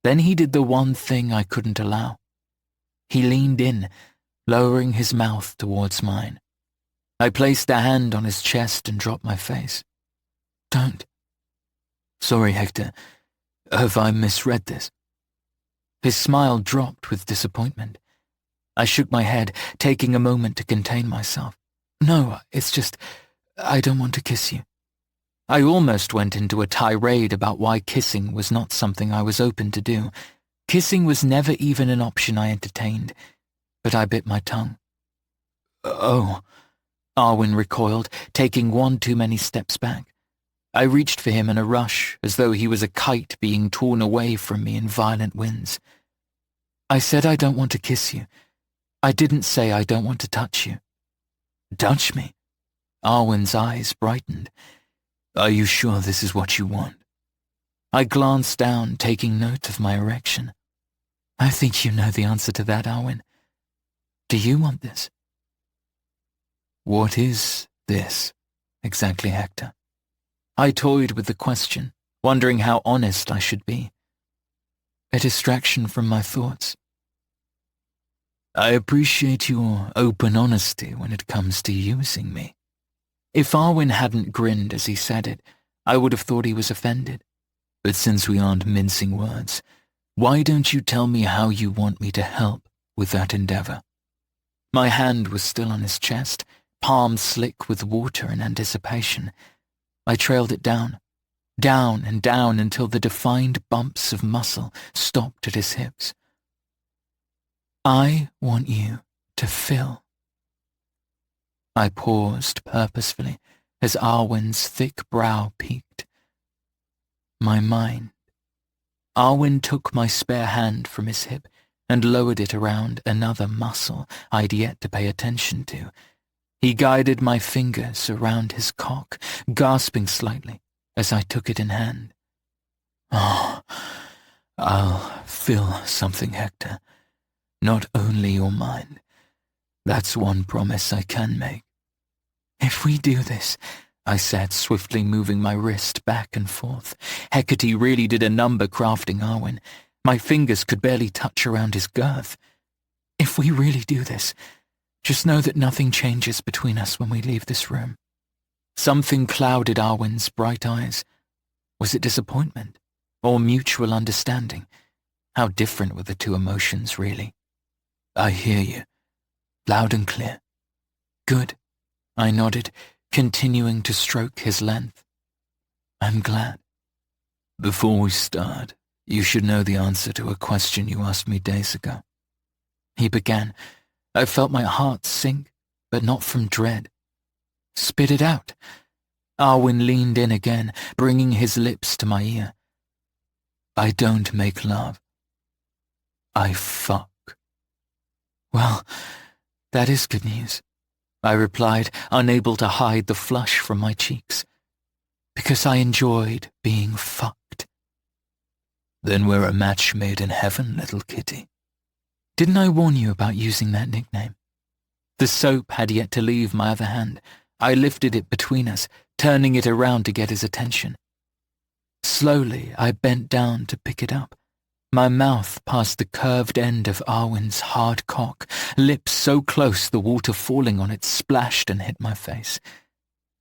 Then he did the one thing I couldn't allow. He leaned in, lowering his mouth towards mine. I placed a hand on his chest and dropped my face. Don't. Sorry, Hector. Have I misread this? His smile dropped with disappointment. I shook my head, taking a moment to contain myself. No, it's just, I don't want to kiss you. I almost went into a tirade about why kissing was not something I was open to do. Kissing was never even an option I entertained, but I bit my tongue. Oh, Arwen recoiled, taking one too many steps back. I reached for him in a rush, as though he was a kite being torn away from me in violent winds. I said I don't want to kiss you. I didn't say I don't want to touch you. Touch me? Arwen's eyes brightened. Are you sure this is what you want? I glanced down, taking note of my erection. I think you know the answer to that, Arwen. Do you want this? What is this, exactly, Hector? I toyed with the question, wondering how honest I should be. A distraction from my thoughts. I appreciate your open honesty when it comes to using me. If Arwen hadn't grinned as he said it, I would have thought he was offended. But since we aren't mincing words, why don't you tell me how you want me to help with that endeavor? My hand was still on his chest, palm slick with water in anticipation. I trailed it down and down until the defined bumps of muscle stopped at his hips. I want you to fill. I paused purposefully as Arwen's thick brow peaked. My mind. Arwen took my spare hand from his hip and lowered it around another muscle I'd yet to pay attention to. He guided my fingers around his cock, gasping slightly as I took it in hand. Oh, I'll fill something, Hector. Not only your mind. That's one promise I can make. If we do this, I said, swiftly moving my wrist back and forth. Hecate really did a number crafting Arwen. My fingers could barely touch around his girth. If we really do this, just know that nothing changes between us when we leave this room. Something clouded Arwen's bright eyes. Was it disappointment? Or mutual understanding? How different were the two emotions, really? I hear you. Loud and clear. Good. I nodded, continuing to stroke his length. I'm glad. Before we start, you should know the answer to a question you asked me days ago. He began. I felt my heart sink, but not from dread. Spit it out. Arwen leaned in again, bringing his lips to my ear. I don't make love. I fuck. Well, that is good news, I replied, unable to hide the flush from my cheeks. Because I enjoyed being fucked. Then we're a match made in heaven, little kitty. Didn't I warn you about using that nickname? The soap had yet to leave my other hand. I lifted it between us, turning it around to get his attention. Slowly, I bent down to pick it up. My mouth past the curved end of Arwen's hard cock, lips so close the water falling on it splashed and hit my face.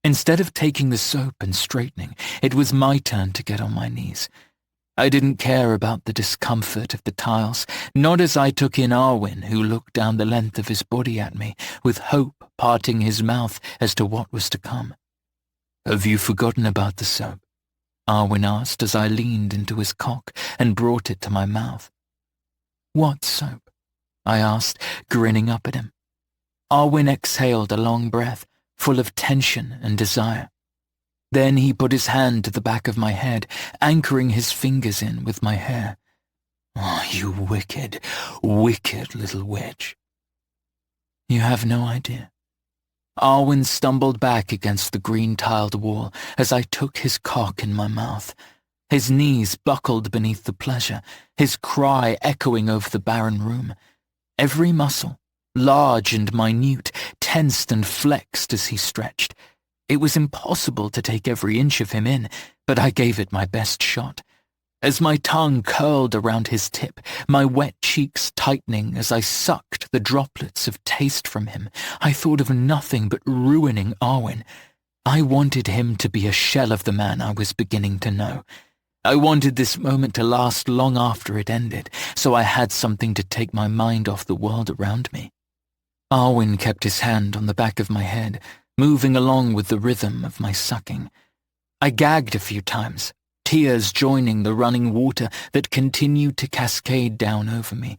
Instead of taking the soap and straightening, it was my turn to get on my knees. I didn't care about the discomfort of the tiles, not as I took in Arwen, who looked down the length of his body at me, with hope parting his mouth as to what was to come. Have you forgotten about the soap? Arwen asked as I leaned into his cock and brought it to my mouth. What soap? I asked, grinning up at him. Arwen exhaled a long breath, full of tension and desire. Then he put his hand to the back of my head, anchoring his fingers in with my hair. Oh, you wicked, wicked little witch. You have no idea. Arwen stumbled back against the green-tiled wall as I took his cock in my mouth. His knees buckled beneath the pleasure, his cry echoing over the barren room. Every muscle, large and minute, tensed and flexed as he stretched. It was impossible to take every inch of him in, but I gave it my best shot. As my tongue curled around his tip, my wet cheeks tightening as I sucked the droplets of taste from him, I thought of nothing but ruining Arwen. I wanted him to be a shell of the man I was beginning to know. I wanted this moment to last long after it ended, so I had something to take my mind off the world around me. Arwen kept his hand on the back of my head, moving along with the rhythm of my sucking. I gagged a few times, tears joining the running water that continued to cascade down over me.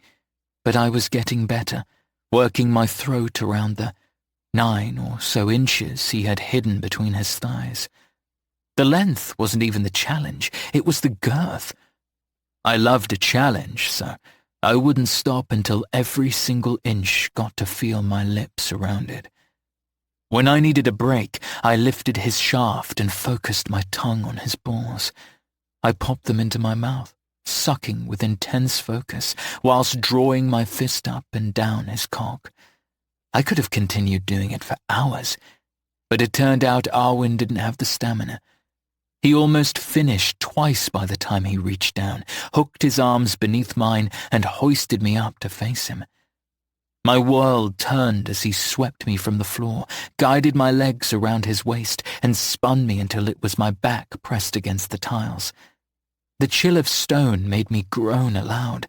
But I was getting better, working my throat around the 9 or so inches he had hidden between his thighs. The length wasn't even the challenge, it was the girth. I loved a challenge, so I wouldn't stop until every single inch got to feel my lips around it. When I needed a break, I lifted his shaft and focused my tongue on his balls. I popped them into my mouth, sucking with intense focus, whilst drawing my fist up and down his cock. I could have continued doing it for hours, but it turned out Arwen didn't have the stamina. He almost finished twice by the time he reached down, hooked his arms beneath mine, and hoisted me up to face him. My world turned as he swept me from the floor, guided my legs around his waist, and spun me until it was my back pressed against the tiles. The chill of stone made me groan aloud,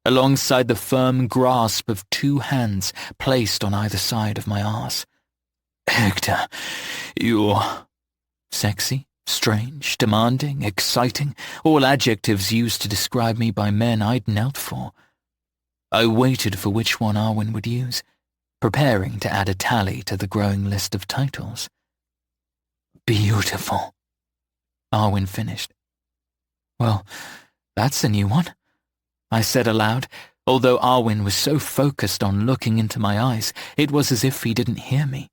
alongside the firm grasp of 2 hands placed on either side of my arse. Hector, you're sexy, strange, demanding, exciting, all adjectives used to describe me by men I'd knelt for. I waited for which one Arwen would use, preparing to add a tally to the growing list of titles. Beautiful, Arwen finished. Well, that's a new one, I said aloud, although Arwen was so focused on looking into my eyes, it was as if he didn't hear me.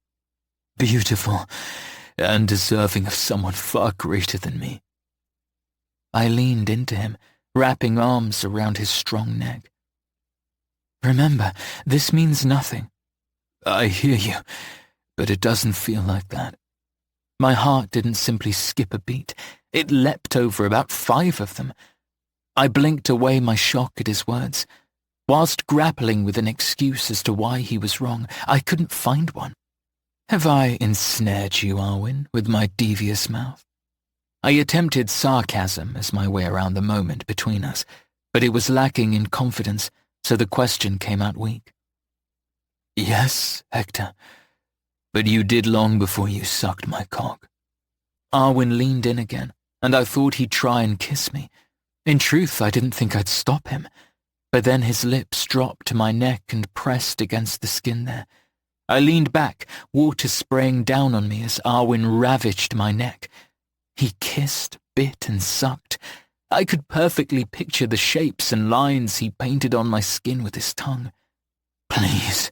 Beautiful, and deserving of someone far greater than me. I leaned into him, wrapping arms around his strong neck. Remember, this means nothing. I hear you, but it doesn't feel like that. My heart didn't simply skip a beat. It leapt over about 5 of them. I blinked away my shock at his words. Whilst grappling with an excuse as to why he was wrong, I couldn't find one. Have I ensnared you, Arwen, with my devious mouth? I attempted sarcasm as my way around the moment between us, but it was lacking in confidence, so the question came out weak. Yes, Hector, but you did long before you sucked my cock. Arwen leaned in again, and I thought he'd try and kiss me. In truth, I didn't think I'd stop him, but then his lips dropped to my neck and pressed against the skin there. I leaned back, water spraying down on me as Arwen ravaged my neck. He kissed, bit, and sucked. I could perfectly picture the shapes and lines he painted on my skin with his tongue. Please,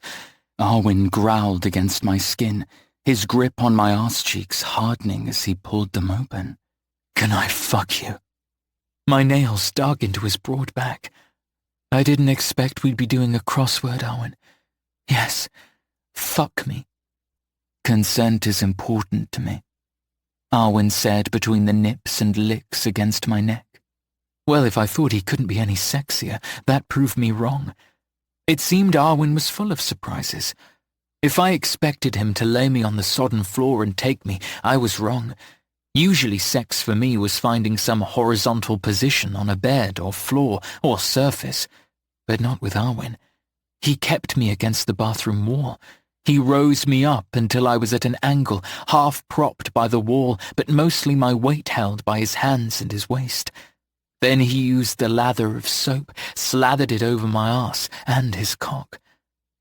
Arwen growled against my skin, his grip on my arse cheeks hardening as he pulled them open. Can I fuck you? My nails dug into his broad back. I didn't expect we'd be doing a crossword, Arwen. Yes, fuck me. Consent is important to me, Arwen said between the nips and licks against my neck. Well, if I thought he couldn't be any sexier, that proved me wrong. It seemed Arwen was full of surprises. If I expected him to lay me on the sodden floor and take me, I was wrong. Usually sex for me was finding some horizontal position on a bed or floor or surface, but not with Arwen. He kept me against the bathroom wall. He rose me up until I was at an angle, half propped by the wall, but mostly my weight held by his hands and his waist. Then he used the lather of soap, slathered it over my arse and his cock.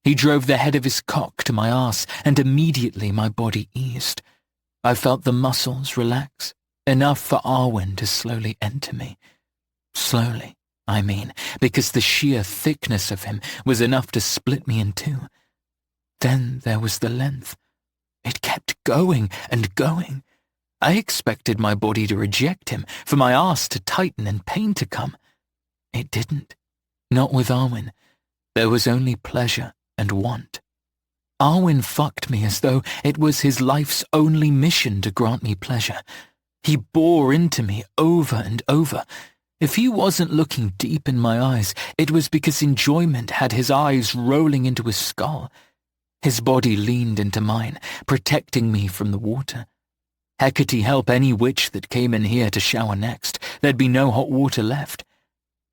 He drove the head of his cock to my arse, and immediately my body eased. I felt the muscles relax, enough for Arwen to slowly enter me. Slowly, I mean, because the sheer thickness of him was enough to split me in two. Then there was the length. It kept going and going. I expected my body to reject him, for my arse to tighten and pain to come. It didn't. Not with Arwen. There was only pleasure and want. Arwen fucked me as though it was his life's only mission to grant me pleasure. He bore into me over and over. If he wasn't looking deep in my eyes, it was because enjoyment had his eyes rolling into his skull. His body leaned into mine, protecting me from the water. Hecate help any witch that came in here to shower next. There'd be no hot water left.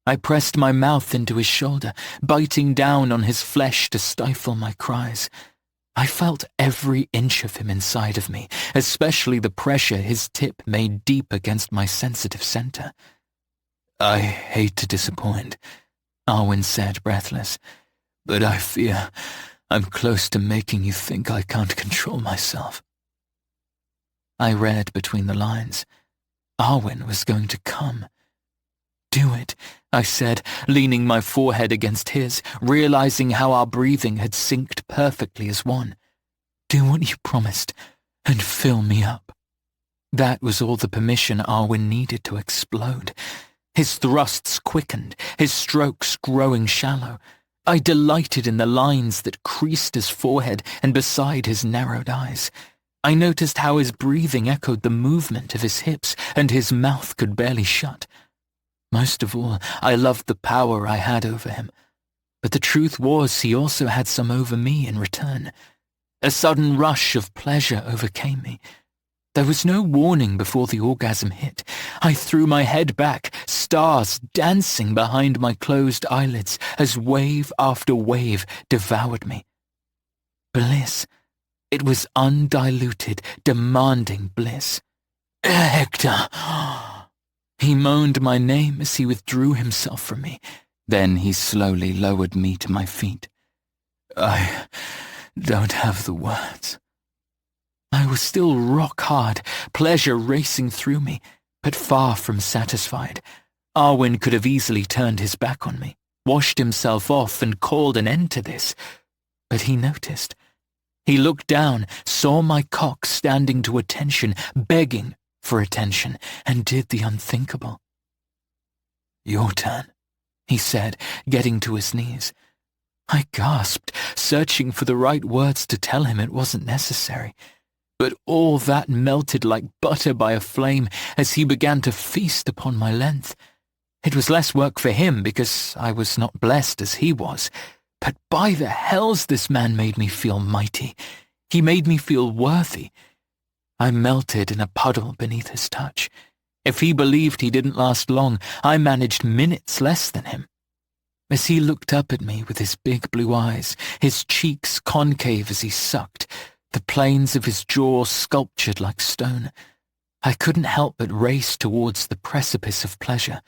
I pressed my mouth into his shoulder, biting down on his flesh to stifle my cries. I felt every inch of him inside of me, especially the pressure his tip made deep against my sensitive center. I hate to disappoint, Arwen said, breathless, but I fear I'm close to making you think I can't control myself. I read between the lines. Arwen was going to come. Do it, I said, leaning my forehead against his, realizing how our breathing had synced perfectly as one. Do what you promised, and fill me up. That was all the permission Arwen needed to explode. His thrusts quickened, his strokes growing shallow. I delighted in the lines that creased his forehead and beside his narrowed eyes. I noticed how his breathing echoed the movement of his hips, and his mouth could barely shut. Most of all, I loved the power I had over him. But the truth was he also had some over me in return. A sudden rush of pleasure overcame me. There was no warning before the orgasm hit. I threw my head back, stars dancing behind my closed eyelids as wave after wave devoured me. Bliss. It was undiluted, demanding bliss. Hector! He moaned my name as he withdrew himself from me. Then he slowly lowered me to my feet. I don't have the words. I was still rock hard, pleasure racing through me, but far from satisfied. Arwen could have easily turned his back on me, washed himself off and called an end to this. But he noticed. He looked down, saw my cock standing to attention, begging for attention, and did the unthinkable. "Your turn," he said, getting to his knees. I gasped, searching for the right words to tell him it wasn't necessary. But all that melted like butter by a flame as he began to feast upon my length. It was less work for him because I was not blessed as he was. But by the hells, this man made me feel mighty. He made me feel worthy. I melted in a puddle beneath his touch. If he believed he didn't last long, I managed minutes less than him. As he looked up at me with his big blue eyes, his cheeks concave as he sucked, the planes of his jaw sculptured like stone, I couldn't help but race towards the precipice of pleasure.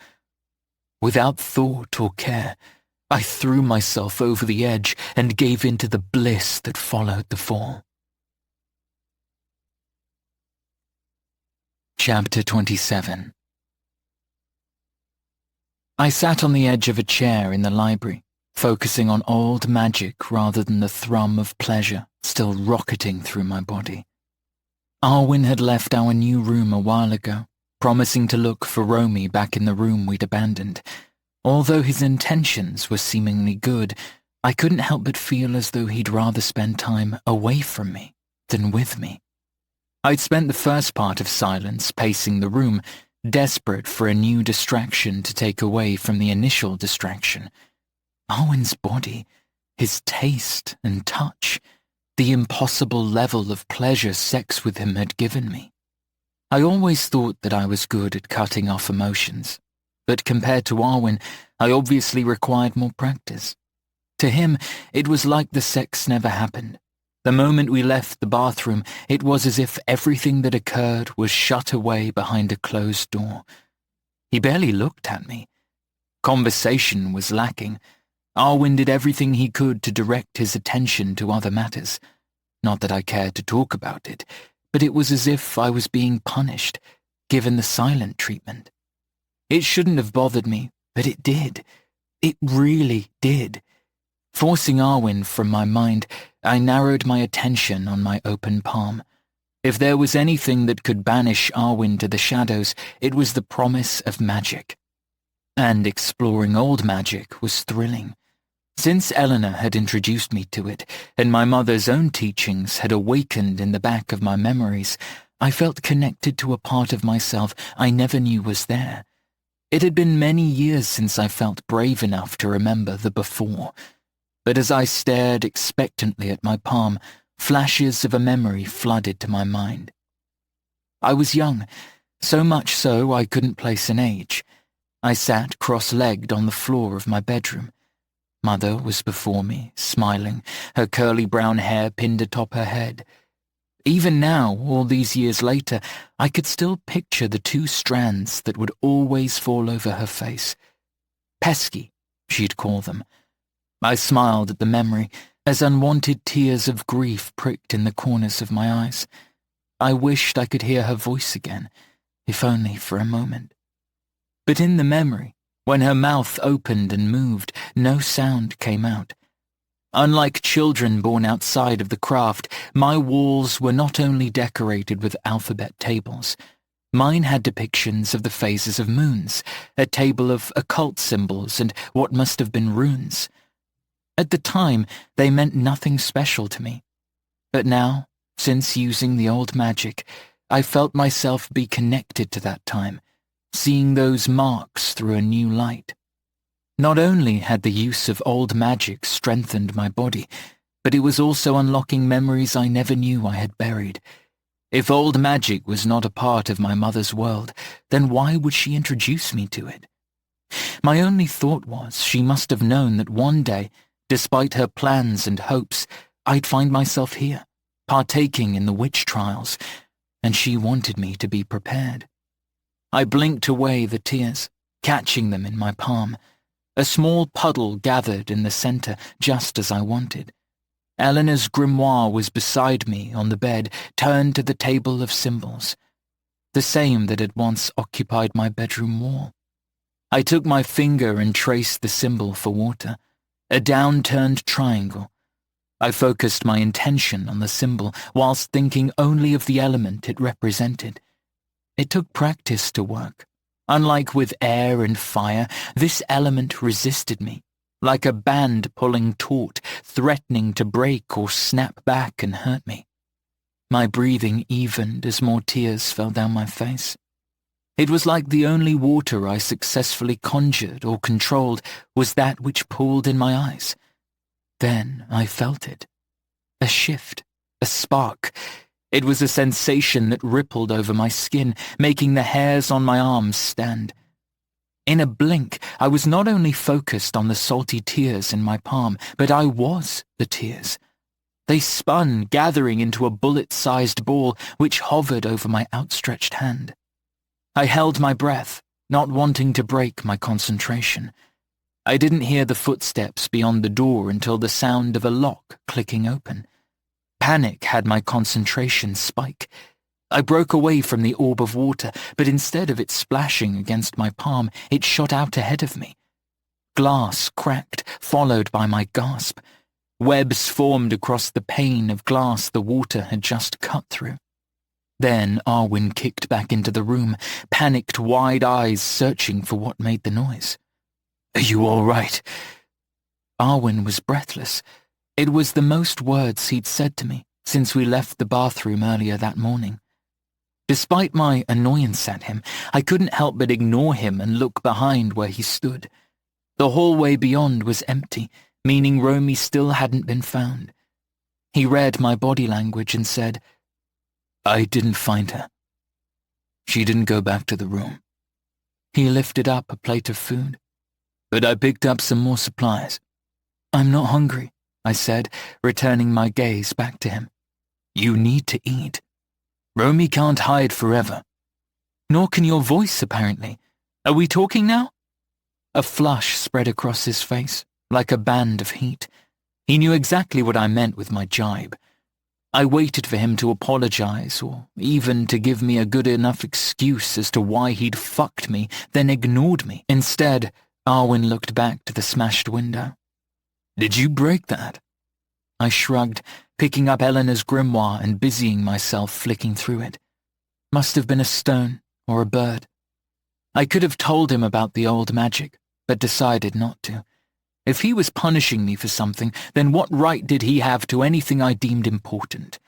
Without thought or care, I threw myself over the edge and gave in to the bliss that followed the fall. Chapter 27. I sat on the edge of a chair in the library, focusing on old magic rather than the thrum of pleasure still rocketing through my body. Arwen had left our new room a while ago, promising to look for Romy back in the room we'd abandoned. Although his intentions were seemingly good, I couldn't help but feel as though he'd rather spend time away from me than with me. I'd spent the first part of silence pacing the room, desperate for a new distraction to take away from the initial distraction. Arwen's body, his taste and touch, the impossible level of pleasure sex with him had given me. I always thought that I was good at cutting off emotions, but compared to Arwen, I obviously required more practice. To him, it was like the sex never happened. The moment we left the bathroom, it was as if everything that occurred was shut away behind a closed door. He barely looked at me. Conversation was lacking. Arwen did everything he could to direct his attention to other matters. Not that I cared to talk about it, but it was as if I was being punished, given the silent treatment. It shouldn't have bothered me, but it did. It really did. Forcing Arwen from my mind, I narrowed my attention on my open palm. If there was anything that could banish Arwen to the shadows, it was the promise of magic. And exploring old magic was thrilling. Since Eleanor had introduced me to it, and my mother's own teachings had awakened in the back of my memories, I felt connected to a part of myself I never knew was there. It had been many years since I felt brave enough to remember the before. But as I stared expectantly at my palm, flashes of a memory flooded to my mind. I was young, so much so I couldn't place an age. I sat cross-legged on the floor of my bedroom. Mother was before me, smiling, her curly brown hair pinned atop her head. Even now, all these years later, I could still picture the two strands that would always fall over her face. Pesky, she'd call them. I smiled at the memory as unwanted tears of grief pricked in the corners of my eyes. I wished I could hear her voice again, if only for a moment. But in the memory, when her mouth opened and moved, no sound came out. Unlike children born outside of the craft, my walls were not only decorated with alphabet tables. Mine had depictions of the phases of moons, a table of occult symbols and what must have been runes. At the time, they meant nothing special to me. But now, since using the old magic, I felt myself be connected to that time, seeing those marks through a new light. Not only had the use of old magic strengthened my body, but it was also unlocking memories I never knew I had buried. If old magic was not a part of my mother's world, then why would she introduce me to it? My only thought was she must have known that one day, despite her plans and hopes, I'd find myself here, partaking in the witch trials, and she wanted me to be prepared. I blinked away the tears, catching them in my palm. A small puddle gathered in the centre, just as I wanted. Eleanor's grimoire was beside me on the bed, turned to the table of symbols, the same that had once occupied my bedroom wall. I took my finger and traced the symbol for water, a down-turned triangle. I focused my intention on the symbol whilst thinking only of the element it represented. It took practice to work. Unlike with air and fire, this element resisted me, like a band pulling taut, threatening to break or snap back and hurt me. My breathing evened as more tears fell down my face. It was like the only water I successfully conjured or controlled was that which pooled in my eyes. Then I felt it. A shift, a spark. It was a sensation that rippled over my skin, making the hairs on my arms stand. In a blink, I was not only focused on the salty tears in my palm, but I was the tears. They spun, gathering into a bullet-sized ball which hovered over my outstretched hand. I held my breath, not wanting to break my concentration. I didn't hear the footsteps beyond the door until the sound of a lock clicking open. Panic had my concentration spike. I broke away from the orb of water, but instead of it splashing against my palm, it shot out ahead of me. Glass cracked, followed by my gasp. Webs formed across the pane of glass the water had just cut through. Then Arwen kicked back into the room, panicked wide eyes searching for what made the noise. "Are you all right?" Arwen was breathless. It was the most words he'd said to me since we left the bathroom earlier that morning. Despite my annoyance at him, I couldn't help but ignore him and look behind where he stood. The hallway beyond was empty, meaning Romy still hadn't been found. He read my body language and said, "I didn't find her. She didn't go back to the room." He lifted up a plate of food. "But I picked up some more supplies." "I'm not hungry," I said, returning my gaze back to him. "You need to eat. Romy can't hide forever." "Nor can your voice, apparently. Are we talking now?" A flush spread across his face, like a band of heat. He knew exactly what I meant with my jibe. I waited for him to apologize or even to give me a good enough excuse as to why he'd fucked me, then ignored me. Instead, Arwen looked back to the smashed window. "Did you break that?" I shrugged, picking up Eleanor's grimoire and busying myself flicking through it. Must have been a stone or a bird. I could have told him about the old magic, but decided not to. If he was punishing me for something, then what right did he have to anything I deemed important?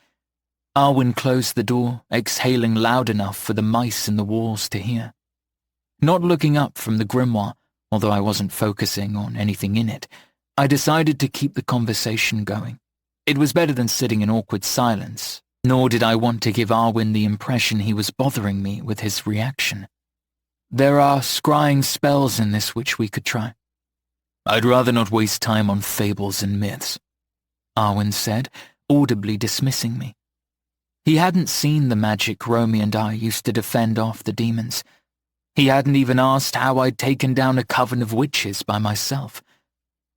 Arwen closed the door, exhaling loud enough for the mice in the walls to hear. Not looking up from the grimoire, although I wasn't focusing on anything in it, I decided to keep the conversation going. It was better than sitting in awkward silence, nor did I want to give Arwen the impression he was bothering me with his reaction. "There are scrying spells in this which we could try." "I'd rather not waste time on fables and myths," Arwen said, audibly dismissing me. He hadn't seen the magic Romy and I used to defend off the demons. He hadn't even asked how I'd taken down a coven of witches by myself.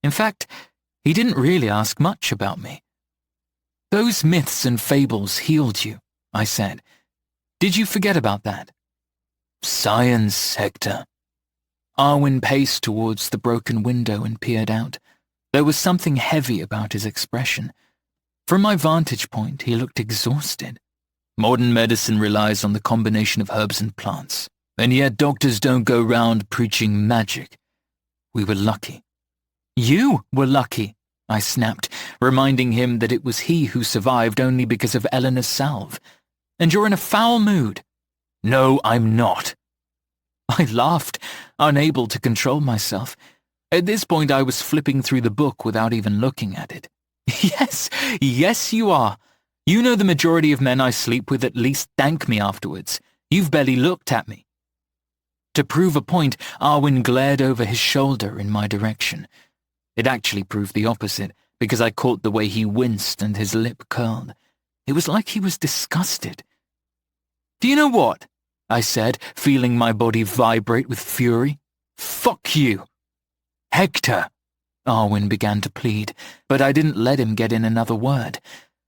In fact, he didn't really ask much about me. "Those myths and fables healed you," I said. "Did you forget about that?" "Science, Hector." Arwen paced towards the broken window and peered out. There was something heavy about his expression. From my vantage point, he looked exhausted. "Modern medicine relies on the combination of herbs and plants, and yet doctors don't go round preaching magic. We were lucky." "You were lucky," I snapped, reminding him that it was he who survived only because of Eleanor's salve. "And you're in a foul mood." "No, I'm not." I laughed, unable to control myself. At this point, I was flipping through the book without even looking at it. Yes, you are. You know the majority of men I sleep with at least thank me afterwards. You've barely looked at me." To prove a point, Arwen glared over his shoulder in my direction. It actually proved the opposite, because I caught the way he winced and his lip curled. It was like he was disgusted. "Do you know what?" I said, feeling my body vibrate with fury. "Fuck you." "Hector!" Arwen began to plead, but I didn't let him get in another word.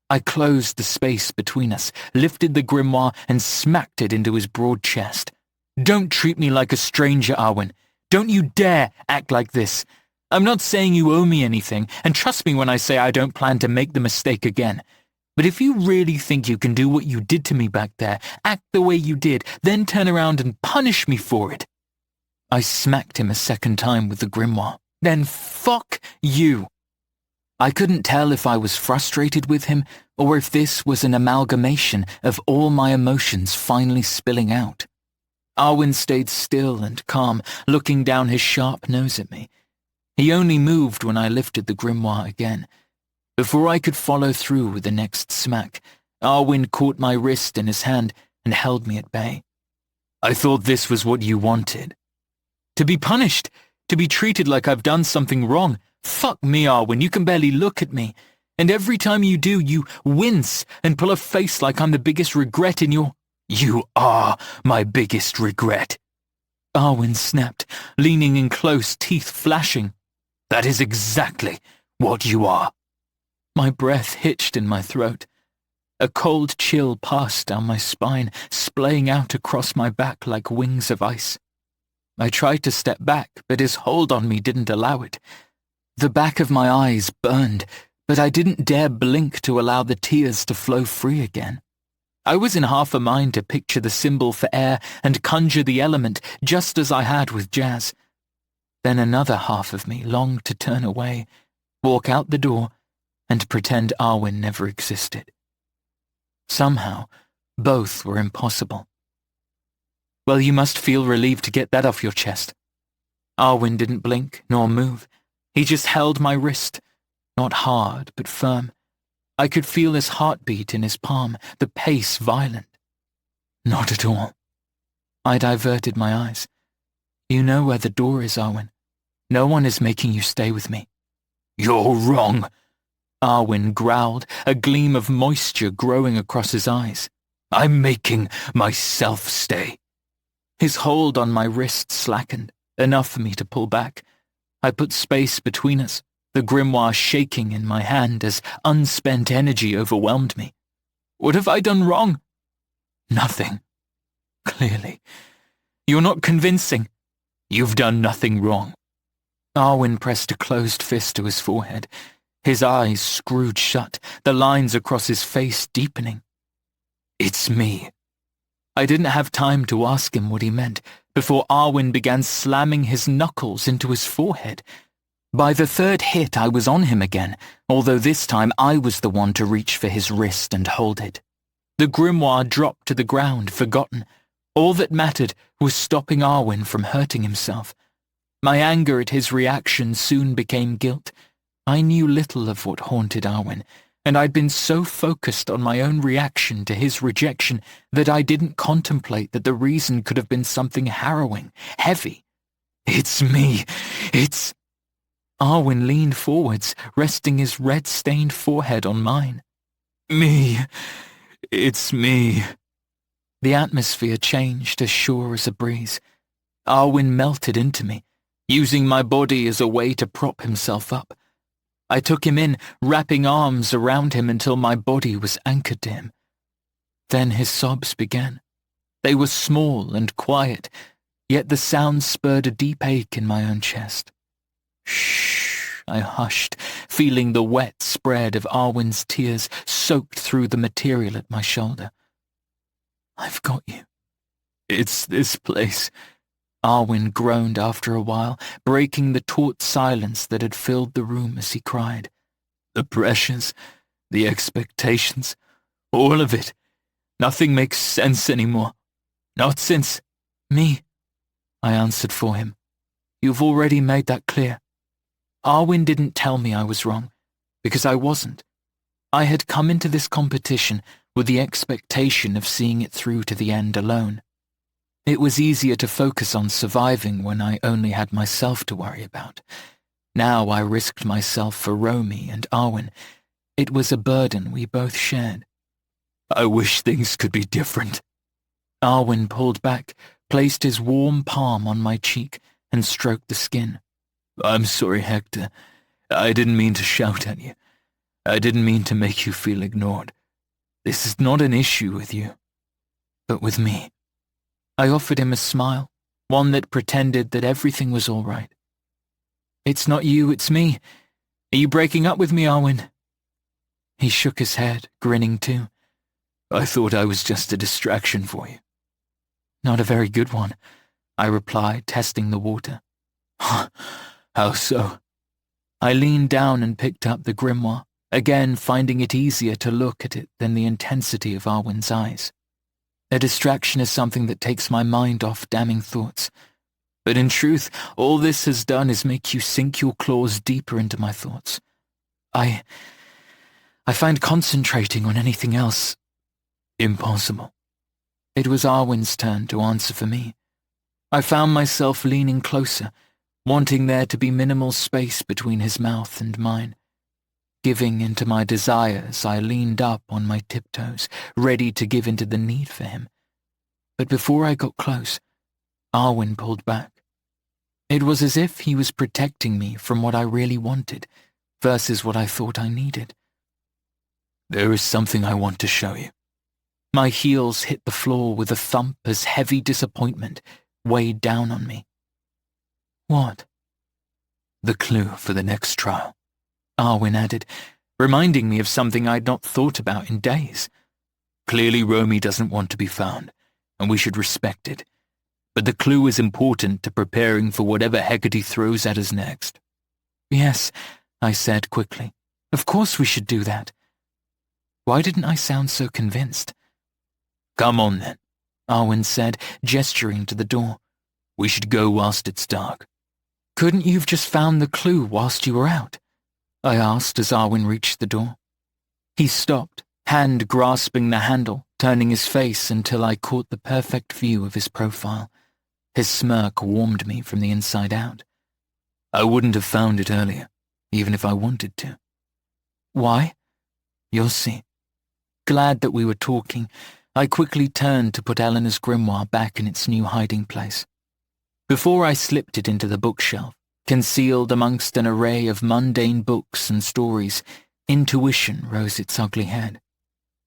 I closed the space between us, lifted the grimoire, and smacked it into his broad chest. "Don't treat me like a stranger, Arwen. Don't you dare act like this. I'm not saying you owe me anything, and trust me when I say I don't plan to make the mistake again. But if you really think you can do what you did to me back there, act the way you did, then turn around and punish me for it." I smacked him a second time with the grimoire. "Then fuck you." I couldn't tell if I was frustrated with him or if this was an amalgamation of all my emotions finally spilling out. Arwen stayed still and calm, looking down his sharp nose at me. He only moved when I lifted the grimoire again. Before I could follow through with the next smack, Arwen caught my wrist in his hand and held me at bay. "I thought this was what you wanted. To be punished, to be treated like I've done something wrong. Fuck me, Arwen, you can barely look at me. And every time you do, you wince and pull a face like I'm the biggest regret in your—" "You are my biggest regret," Arwen snapped, leaning in close, teeth flashing. "That is exactly what you are." My breath hitched in my throat. A cold chill passed down my spine, splaying out across my back like wings of ice. I tried to step back, but his hold on me didn't allow it. The back of my eyes burned, but I didn't dare blink to allow the tears to flow free again. I was in half a mind to picture the symbol for air and conjure the element just as I had with Jazz. Then another half of me longed to turn away, walk out the door, and pretend Arwen never existed. Somehow, both were impossible. "Well, you must feel relieved to get that off your chest." Arwen didn't blink nor move. He just held my wrist, not hard but firm. I could feel his heartbeat in his palm, the pace violent. "Not at all." I diverted my eyes. "You know where the door is, Arwen. No one is making you stay with me." "You're wrong," Arwen growled, a gleam of moisture growing across his eyes. "I'm making myself stay." His hold on my wrist slackened, enough for me to pull back. I put space between us, the grimoire shaking in my hand as unspent energy overwhelmed me. "What have I done wrong?" "Nothing. Clearly. You're not convincing." "You've done nothing wrong." Arwen pressed a closed fist to his forehead, his eyes screwed shut, the lines across his face deepening. "It's me." I didn't have time to ask him what he meant before Arwen began slamming his knuckles into his forehead. By the third hit, I was on him again, although this time I was the one to reach for his wrist and hold it. The grimoire dropped to the ground, forgotten. All that mattered was stopping Arwen from hurting himself. My anger at his reaction soon became guilt. I knew little of what haunted Arwen, and I'd been so focused on my own reaction to his rejection that I didn't contemplate that the reason could have been something harrowing, heavy. "It's me. It's—" Arwen leaned forwards, resting his red-stained forehead on mine. "Me. It's me." The atmosphere changed as sure as a breeze. Arwen melted into me, using my body as a way to prop himself up. I took him in, wrapping arms around him until my body was anchored to him. Then his sobs began. They were small and quiet, yet the sound spurred a deep ache in my own chest. "Shh," I hushed, feeling the wet spread of Arwen's tears soaked through the material at my shoulder. "I've got you." "It's this place," Arwen groaned after a while, breaking the taut silence that had filled the room as he cried. "The pressures, the expectations, all of it. Nothing makes sense anymore. Not since—" "Me," I answered for him. "You've already made that clear. Arwen didn't tell me I was wrong, because I wasn't. I had come into this competition with the expectation of seeing it through to the end alone. It was easier to focus on surviving when I only had myself to worry about. Now I risked myself for Romy and Arwen. It was a burden we both shared. "I wish things could be different." Arwen pulled back, placed his warm palm on my cheek, and stroked the skin. I'm sorry, Hector. I didn't mean to shout at you. I didn't mean to make you feel ignored. This is not an issue with you, but with me." I offered him a smile, one that pretended that everything was all right. "It's not you, it's me. Are you breaking up with me, Arwen?" He shook his head, grinning too. "I thought I was just a distraction for you." "Not a very good one," I replied, testing the water. "How so?" I leaned down and picked up the grimoire, again finding it easier to look at it than the intensity of Arwen's eyes. A distraction is something that takes my mind off damning thoughts. But in truth, all this has done is make you sink your claws deeper into my thoughts. I find concentrating on anything else impossible. It was Arwen's turn to answer for me. I found myself leaning closer, wanting there to be minimal space between his mouth and mine. Giving into my desires, I leaned up on my tiptoes, ready to give into the need for him. But before I got close, Arwen pulled back. It was as if he was protecting me from what I really wanted, versus what I thought I needed. "There is something I want to show you." My heels hit the floor with a thump as heavy disappointment weighed down on me. "What?" "The clue for the next trial," Arwen added, reminding me of something I'd not thought about in days. "Clearly Romy doesn't want to be found, and we should respect it. But the clue is important to preparing for whatever Hecate throws at us next." "Yes," I said quickly. "Of course we should do that." Why didn't I sound so convinced? "Come on then," Arwen said, gesturing to the door. "We should go whilst it's dark." "Couldn't you've just found the clue whilst you were out?" I asked as Arwen reached the door. He stopped, hand grasping the handle, turning his face until I caught the perfect view of his profile. His smirk warmed me from the inside out. "I wouldn't have found it earlier, even if I wanted to." "Why?" "You'll see." Glad that we were talking, I quickly turned to put Eleanor's grimoire back in its new hiding place. Before I slipped it into the bookshelf, concealed amongst an array of mundane books and stories, intuition rose its ugly head.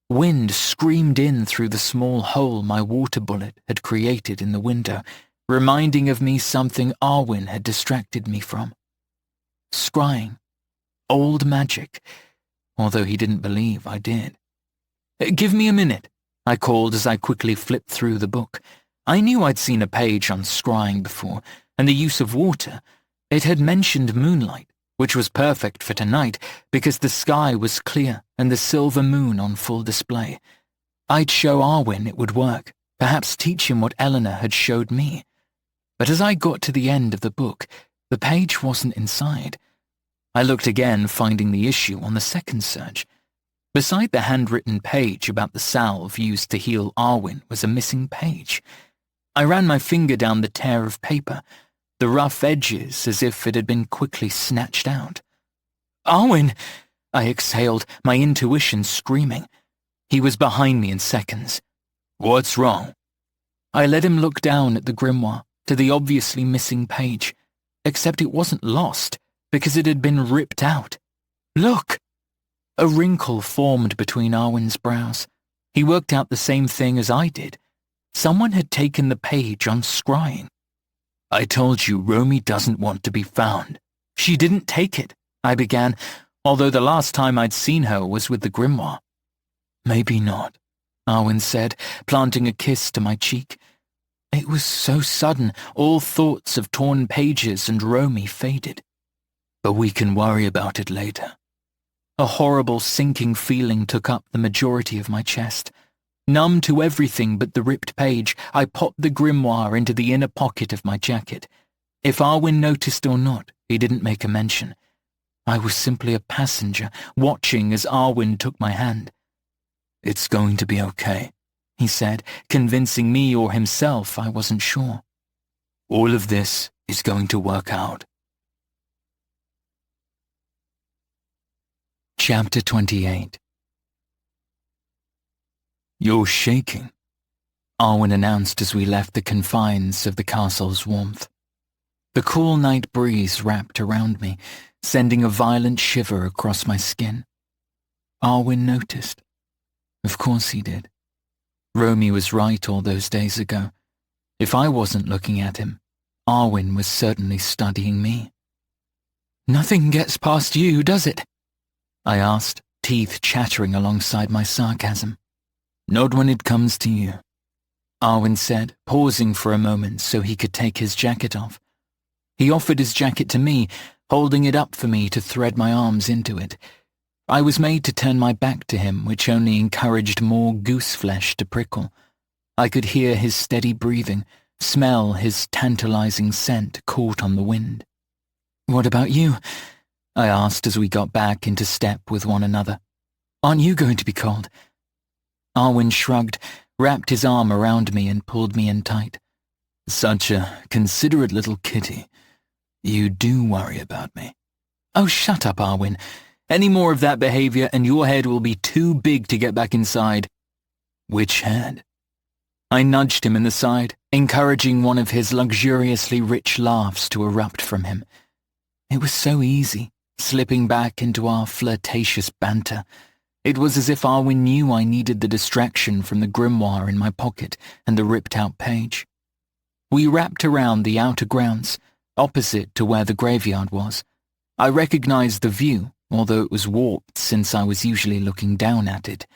Wind screamed in through the small hole my water bullet had created in the window, reminding of me something Arwen had distracted me from. Scrying. Old magic, although he didn't believe I did. "Give me a minute," I called as I quickly flipped through the book. I knew I'd seen a page on scrying before, and the use of water. It had mentioned moonlight, which was perfect for tonight because the sky was clear and the silver moon on full display. I'd show Arwen it would work, perhaps teach him what Eleanor had showed me. But as I got to the end of the book, the page wasn't inside. I looked again, finding the issue on the second search. Beside the handwritten page about the salve used to heal Arwen was a missing page. I ran my finger down the tear of paper, the rough edges as if it had been quickly snatched out. "Arwen!" I exhaled, my intuition screaming. He was behind me in seconds. "What's wrong?" I let him look down at the grimoire, to the obviously missing page, except it wasn't lost, because it had been ripped out. "Look!" A wrinkle formed between Arwen's brows. He worked out the same thing as I did. Someone had taken the page on scrying. "I told you Romy doesn't want to be found." "She didn't take it," I began, although the last time I'd seen her was with the grimoire. "Maybe not," Arwen said, planting a kiss to my cheek. It was so sudden, all thoughts of torn pages and Romy faded. "But we can worry about it later." A horrible sinking feeling took up the majority of my chest. Numb to everything but the ripped page, I popped the grimoire into the inner pocket of my jacket. If Arwen noticed or not, he didn't make a mention. I was simply a passenger, watching as Arwen took my hand. "It's going to be okay," he said, convincing me or himself I wasn't sure. "All of this is going to work out." Chapter 28. "You're shaking," Arwen announced as we left the confines of the castle's warmth. The cool night breeze wrapped around me, sending a violent shiver across my skin. Arwen noticed. Of course he did. Romy was right all those days ago. If I wasn't looking at him, Arwen was certainly studying me. "Nothing gets past you, does it?" I asked, teeth chattering alongside my sarcasm. "Not when it comes to you," Arwen said, pausing for a moment so he could take his jacket off. He offered his jacket to me, holding it up for me to thread my arms into it. I was made to turn my back to him, which only encouraged more goose flesh to prickle. I could hear his steady breathing, smell his tantalizing scent caught on the wind. "What about you?" I asked as we got back into step with one another. "Aren't you going to be cold?" Arwen shrugged, wrapped his arm around me and pulled me in tight. "Such a considerate little kitty. You do worry about me." "Oh, shut up, Arwen. Any more of that behavior and your head will be too big to get back inside." "Which head?" I nudged him in the side, encouraging one of his luxuriously rich laughs to erupt from him. It was so easy, slipping back into our flirtatious banter. It was as if Arwen knew I needed the distraction from the grimoire in my pocket and the ripped-out page. We wrapped around the outer grounds, opposite to where the graveyard was. I recognized the view, although it was warped since I was usually looking down at it.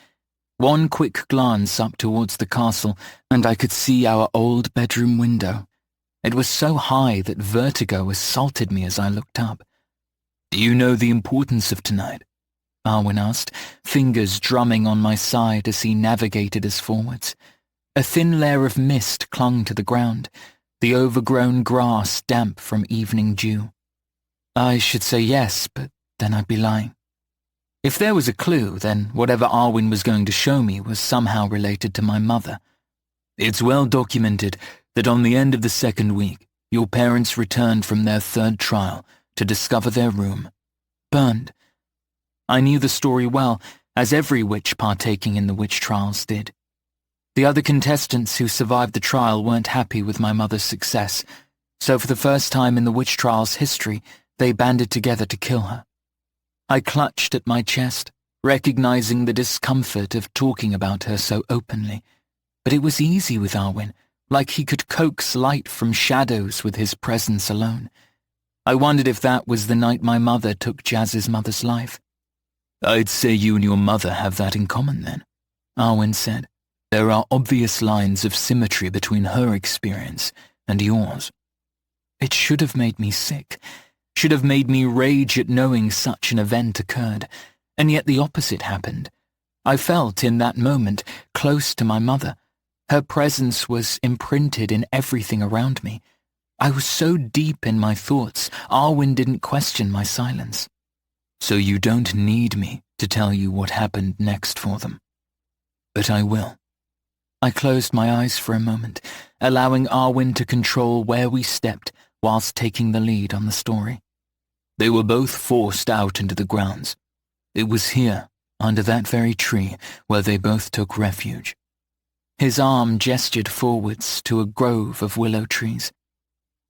One quick glance up towards the castle, and I could see our old bedroom window. It was so high that vertigo assaulted me as I looked up. "Do you know the importance of tonight?" Arwen asked, fingers drumming on my side as he navigated us forwards. A thin layer of mist clung to the ground, the overgrown grass damp from evening dew. I should say yes, but then I'd be lying. If there was a clue, then whatever Arwen was going to show me was somehow related to my mother. "It's well documented that on the end of the second week, your parents returned from their third trial to discover their room burned." I knew the story well, as every witch partaking in the witch trials did. The other contestants who survived the trial weren't happy with my mother's success, so for the first time in the witch trial's history, they banded together to kill her. I clutched at my chest, recognizing the discomfort of talking about her so openly. But it was easy with Arwen, like he could coax light from shadows with his presence alone. I wondered if that was the night my mother took Jazz's mother's life. "I'd say you and your mother have that in common then," Arwen said. "There are obvious lines of symmetry between her experience and yours." It should have made me sick, should have made me rage at knowing such an event occurred, and yet the opposite happened. I felt in that moment close to my mother. Her presence was imprinted in everything around me. I was so deep in my thoughts, Arwen didn't question my silence. "So you don't need me to tell you what happened next for them." "But I will." I closed my eyes for a moment, allowing Arwen to control where we stepped whilst taking the lead on the story. "They were both forced out into the grounds. It was here, under that very tree, where they both took refuge." His arm gestured forwards to a grove of willow trees.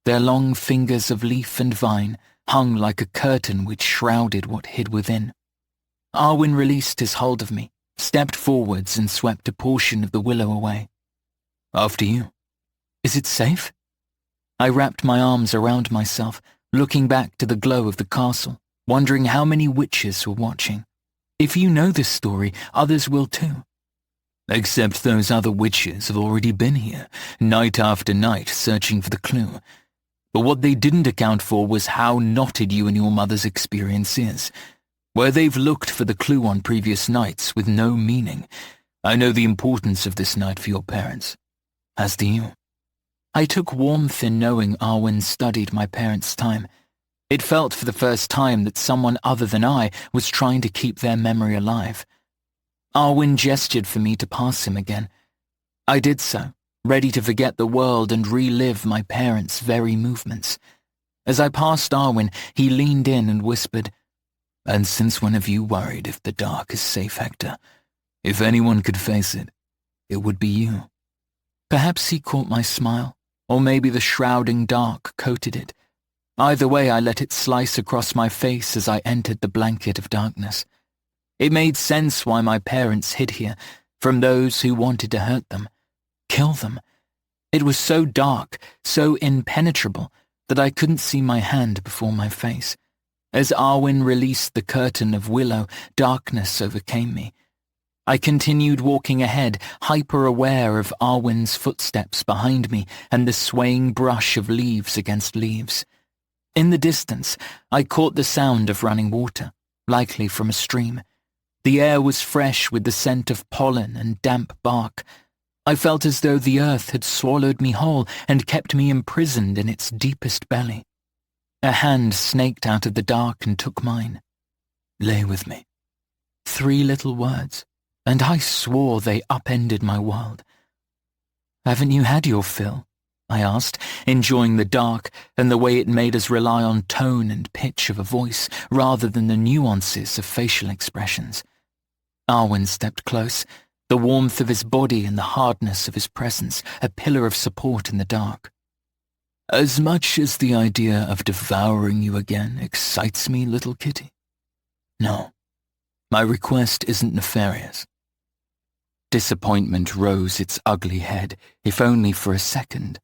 Their long fingers of leaf and vine hung like a curtain which shrouded what hid within. Arwen released his hold of me, stepped forwards and swept a portion of the willow away. "After you." "Is it safe?" I wrapped my arms around myself, looking back to the glow of the castle, wondering how many witches were watching. If you know this story, others will too. "Except those other witches have already been here, night after night, searching for the clue. But what they didn't account for was how knotted you and your mother's experience is. Where they've looked for the clue on previous nights with no meaning. I know the importance of this night for your parents. As do you." I took warmth in knowing Arwen studied my parents' time. It felt for the first time that someone other than I was trying to keep their memory alive. Arwen gestured for me to pass him again. I did so, ready to forget the world and relive my parents' very movements. As I passed Arwen, he leaned in and whispered, "And since when have you worried if the dark is safe, Hector? If anyone could face it, it would be you." Perhaps he caught my smile, or maybe the shrouding dark coated it. Either way, I let it slice across my face as I entered the blanket of darkness. It made sense why my parents hid here, from those who wanted to hurt them, kill them. It was so dark, so impenetrable, that I couldn't see my hand before my face. As Arwen released the curtain of willow, darkness overcame me. I continued walking ahead, hyper-aware of Arwen's footsteps behind me and the swaying brush of leaves against leaves. In the distance, I caught the sound of running water, likely from a stream. The air was fresh with the scent of pollen and damp bark. I felt as though the earth had swallowed me whole and kept me imprisoned in its deepest belly. A hand snaked out of the dark and took mine. Lay with me. 3 little words, and I swore they upended my world. Haven't you had your fill? I asked, enjoying the dark and the way it made us rely on tone and pitch of a voice rather than the nuances of facial expressions. Arwen stepped close, the warmth of his body and the hardness of his presence a pillar of support in the dark. As much as the idea of devouring you again excites me, little kitty. No, my request isn't nefarious. Disappointment rose its ugly head, if only for a second.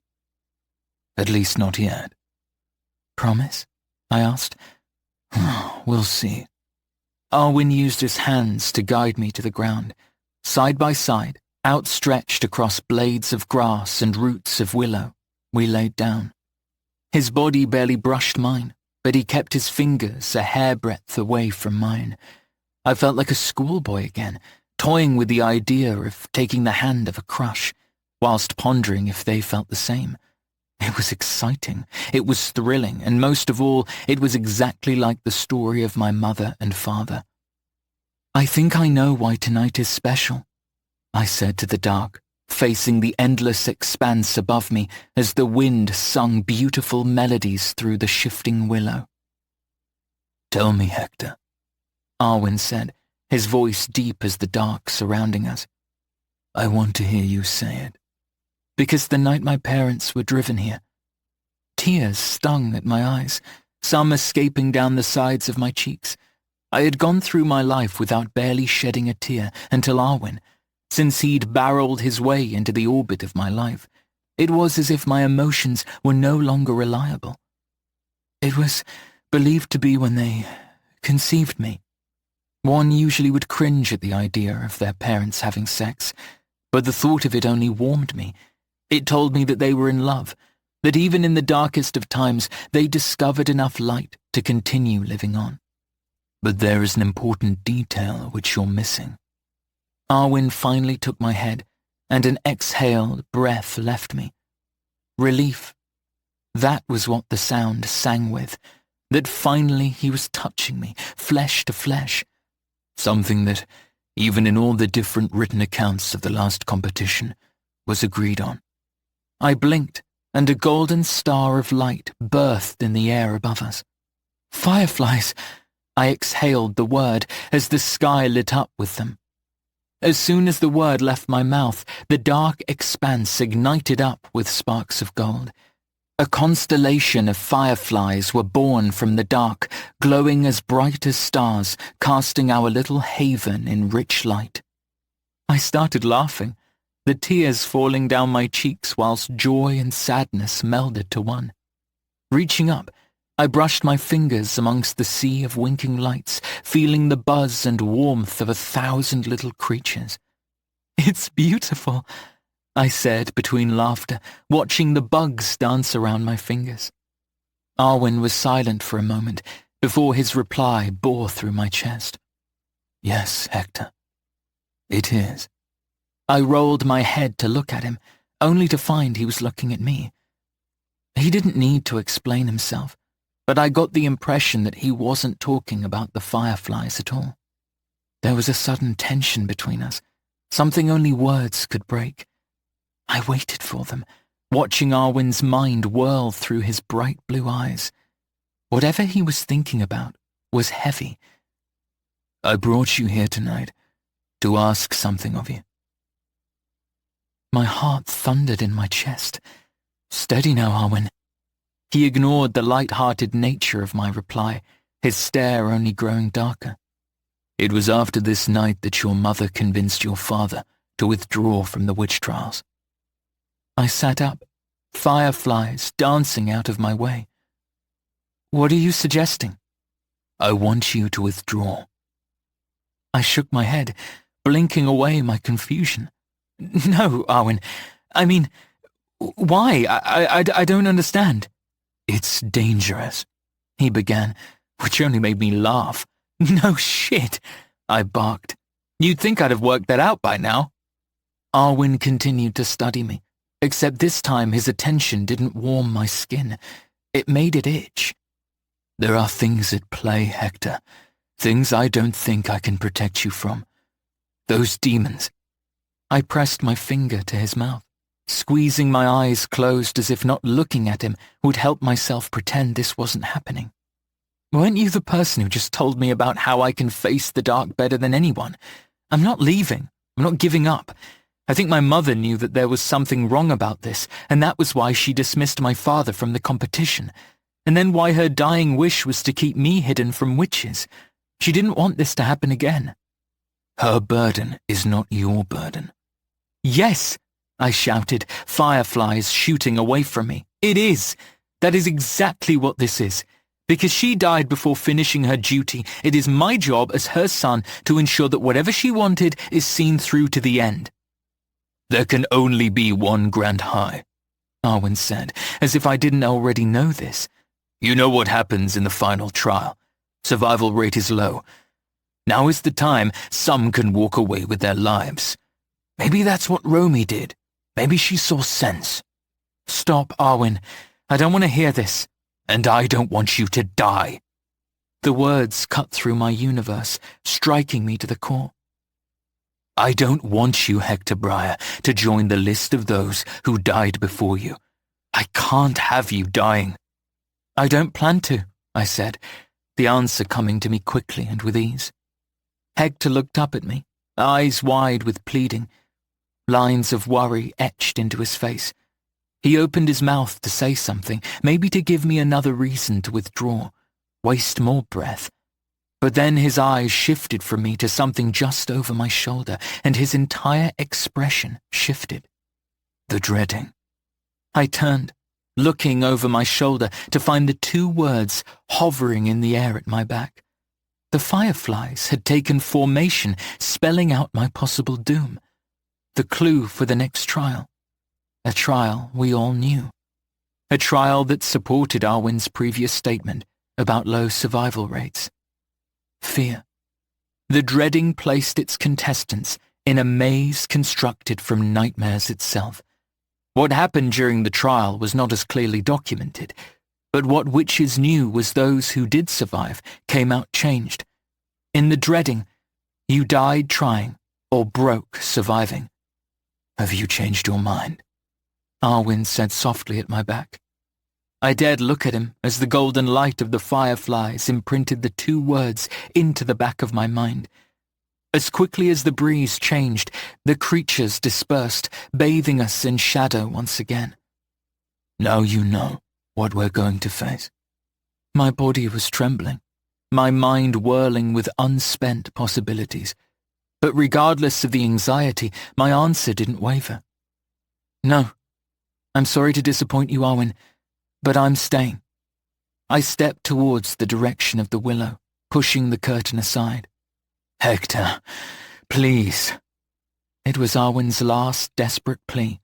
At least not yet. Promise? I asked. We'll see. Arwen used his hands to guide me to the ground. Side by side, outstretched across blades of grass and roots of willow, we laid down. His body barely brushed mine, but he kept his fingers a hairbreadth away from mine. I felt like a schoolboy again, toying with the idea of taking the hand of a crush, whilst pondering if they felt the same. It was exciting, it was thrilling, and most of all, it was exactly like the story of my mother and father. I think I know why tonight is special, I said to the dark, facing the endless expanse above me as the wind sung beautiful melodies through the shifting willow. Tell me, Hector, Arwen said, his voice deep as the dark surrounding us. I want to hear you say it. Because the night my parents were driven here, tears stung at my eyes, some escaping down the sides of my cheeks. I had gone through my life without barely shedding a tear until Arwen, since he'd barreled his way into the orbit of my life. It was as if my emotions were no longer reliable. It was believed to be when they conceived me. One usually would cringe at the idea of their parents having sex, but the thought of it only warmed me. It told me that they were in love, that even in the darkest of times they discovered enough light to continue living on. But there is an important detail which you're missing. Arwen finally took my head, and an exhaled breath left me. Relief. That was what the sound sang with, that finally he was touching me, flesh to flesh. Something that, even in all the different written accounts of the last competition, was agreed on. I blinked, and a golden star of light birthed in the air above us. Fireflies! I exhaled the word as the sky lit up with them. As soon as the word left my mouth, the dark expanse ignited up with sparks of gold. A constellation of fireflies were born from the dark, glowing as bright as stars, casting our little haven in rich light. I started laughing, the tears falling down my cheeks whilst joy and sadness melded to one. Reaching up, I brushed my fingers amongst the sea of winking lights, feeling the buzz and warmth of 1,000 little creatures. It's beautiful, I said between laughter, watching the bugs dance around my fingers. Arwen was silent for a moment before his reply bore through my chest. Yes, Hector, it is. I rolled my head to look at him, only to find he was looking at me. He didn't need to explain himself, but I got the impression that he wasn't talking about the fireflies at all. There was a sudden tension between us, something only words could break. I waited for them, watching Arwen's mind whirl through his bright blue eyes. Whatever he was thinking about was heavy. I brought you here tonight to ask something of you. My heart thundered in my chest. Steady now, Arwen. He ignored the light-hearted nature of my reply, his stare only growing darker. It was after this night that your mother convinced your father to withdraw from the witch trials. I sat up, fireflies dancing out of my way. What are you suggesting? I want you to withdraw. I shook my head, blinking away my confusion. No, Arwen. I mean, why? I don't understand. It's dangerous, he began, which only made me laugh. No shit, I barked. You'd think I'd have worked that out by now. Arwen continued to study me, except this time his attention didn't warm my skin. It made it itch. There are things at play, Hector. Things I don't think I can protect you from. Those demons. I pressed my finger to his mouth, squeezing my eyes closed as if not looking at him would help myself pretend this wasn't happening. Weren't you the person who just told me about how I can face the dark better than anyone? I'm not leaving. I'm not giving up. I think my mother knew that there was something wrong about this, and that was why she dismissed my father from the competition, and then why her dying wish was to keep me hidden from witches. She didn't want this to happen again. Her burden is not your burden. Yes, I shouted, fireflies shooting away from me. It is. That is exactly what this is. Because she died before finishing her duty, it is my job as her son to ensure that whatever she wanted is seen through to the end. There can only be one Grand High, Arwen said, as if I didn't already know this. You know what happens in the final trial. Survival rate is low. Now is the time some can walk away with their lives. Maybe that's what Romy did. Maybe she saw sense. Stop, Arwen. I don't want to hear this. And I don't want you to die. The words cut through my universe, striking me to the core. I don't want you, Hector Briar, to join the list of those who died before you. I can't have you dying. I don't plan to, I said, the answer coming to me quickly and with ease. Hector looked up at me, eyes wide with pleading. Lines of worry etched into his face. He opened his mouth to say something, maybe to give me another reason to withdraw, waste more breath. But then his eyes shifted from me to something just over my shoulder, and his entire expression shifted. The dreading. I turned, looking over my shoulder to find the two words hovering in the air at my back. The fireflies had taken formation, spelling out my possible doom. The clue for the next trial. A trial we all knew. A trial that supported Arwen's previous statement about low survival rates. Fear. The dreading placed its contestants in a maze constructed from nightmares itself. What happened during the trial was not as clearly documented, but what witches knew was those who did survive came out changed. In the dreading, you died trying or broke surviving. Have you changed your mind? Arwen said softly at my back. I dared look at him as the golden light of the fireflies imprinted the two words into the back of my mind. As quickly as the breeze changed, the creatures dispersed, bathing us in shadow once again. Now you know what we're going to face. My body was trembling, my mind whirling with unspent possibilities. But regardless of the anxiety, my answer didn't waver. No. I'm sorry to disappoint you, Arwen, but I'm staying. I stepped towards the direction of the willow, pushing the curtain aside. Hector, please. It was Arwen's last desperate plea.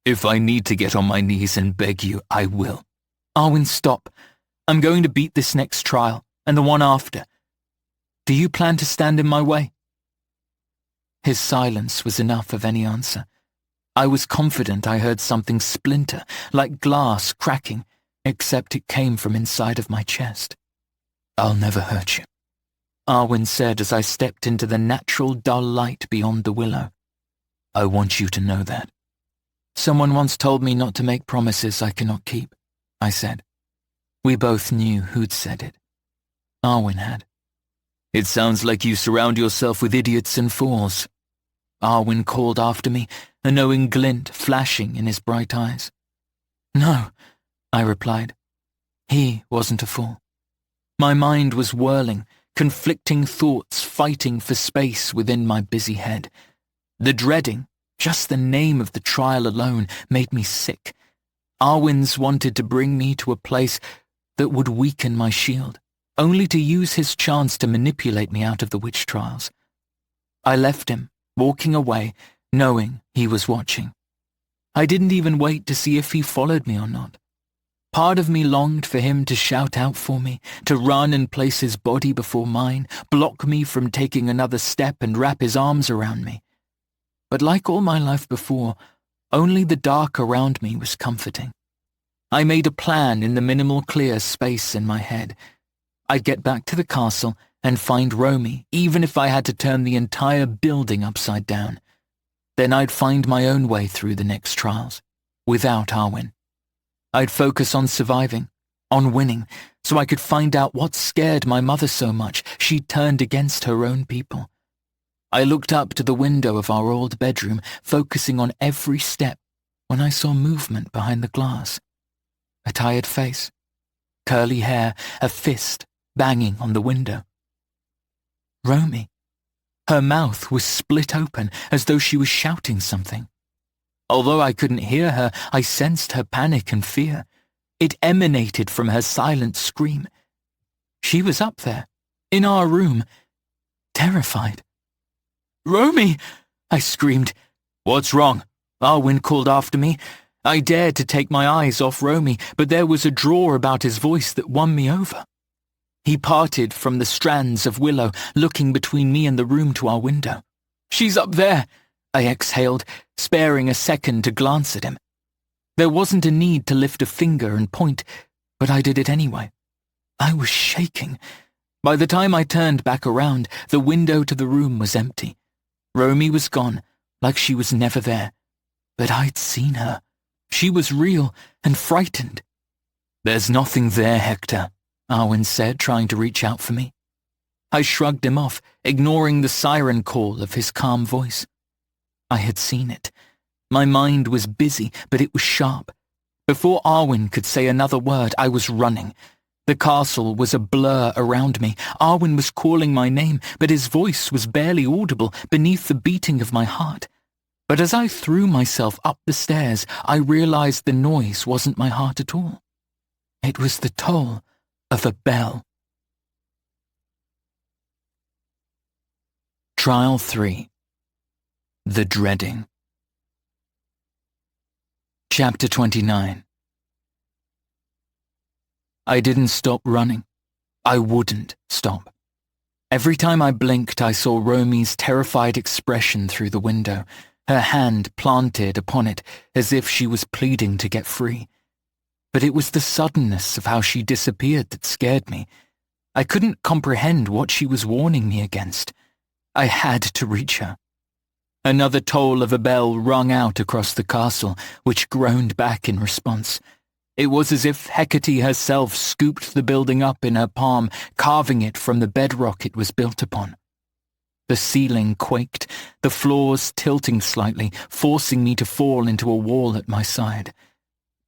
If I need to get on my knees and beg you, I will. Arwen, stop. I'm going to beat this next trial, and the one after. Do you plan to stand in my way? His silence was enough of any answer. I was confident I heard something splinter, like glass cracking, except it came from inside of my chest. I'll never hurt you, Arwen said as I stepped into the natural dull light beyond the willow. I want you to know that. Someone once told me not to make promises I cannot keep, I said. We both knew who'd said it. Arwen had. It sounds like you surround yourself with idiots and fools, Arwen called after me, a knowing glint flashing in his bright eyes. No, I replied. He wasn't a fool. My mind was whirling, conflicting thoughts fighting for space within my busy head. The dreading, just the name of the trial alone, made me sick. Arwin's wanted to bring me to a place that would weaken my shield, only to use his chance to manipulate me out of the witch trials. I left him, walking away, knowing he was watching. I didn't even wait to see if he followed me or not. Part of me longed for him to shout out for me, to run and place his body before mine, block me from taking another step and wrap his arms around me. But like all my life before, only the dark around me was comforting. I made a plan in the minimal clear space in my head. I'd get back to the castle and find Romy, even if I had to turn the entire building upside down. Then I'd find my own way through the next trials, without Arwin. I'd focus on surviving, on winning, so I could find out what scared my mother so much she'd turned against her own people. I looked up to the window of our old bedroom, focusing on every step, when I saw movement behind the glass. A tired face, curly hair, a fist banging on the window. Romy. Her mouth was split open as though she was shouting something. Although I couldn't hear her, I sensed her panic and fear. It emanated from her silent scream. She was up there, in our room, terrified. "Romy!" I screamed. "What's wrong?" Arwin called after me. I dared to take my eyes off Romy, but there was a draw about his voice that won me over. He parted from the strands of willow, looking between me and the room to our window. "She's up there," I exhaled, sparing a second to glance at him. There wasn't a need to lift a finger and point, but I did it anyway. I was shaking. By the time I turned back around, the window to the room was empty. Romy was gone, like she was never there. But I'd seen her. She was real and frightened. "There's nothing there, Hector," Arwin said, trying to reach out for me. I shrugged him off, ignoring the siren call of his calm voice. I had seen it. My mind was busy, but it was sharp. Before Arwin could say another word, I was running. The castle was a blur around me. Arwin was calling my name, but his voice was barely audible beneath the beating of my heart. But as I threw myself up the stairs, I realized the noise wasn't my heart at all. It was the toll of a bell. Trial 3. The Dreading. Chapter 29. I didn't stop running. I wouldn't stop. Every time I blinked, I saw Romy's terrified expression through the window, her hand planted upon it as if she was pleading to get free. But it was the suddenness of how she disappeared that scared me. I couldn't comprehend what she was warning me against. I had to reach her. Another toll of a bell rung out across the castle, which groaned back in response. It was as if Hecate herself scooped the building up in her palm, carving it from the bedrock it was built upon. The ceiling quaked, the floors tilting slightly, forcing me to fall into a wall at my side.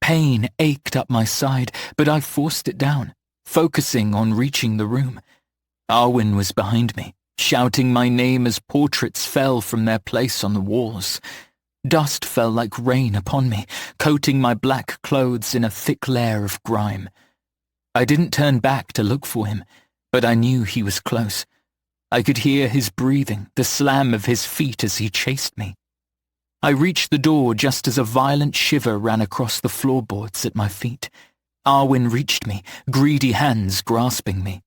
Pain ached up my side, but I forced it down, focusing on reaching the room. Arwin was behind me, shouting my name as portraits fell from their place on the walls. Dust fell like rain upon me, coating my black clothes in a thick layer of grime. I didn't turn back to look for him, but I knew he was close. I could hear his breathing, the slam of his feet as he chased me. I reached the door just as a violent shiver ran across the floorboards at my feet. Arwin reached me, greedy hands grasping me.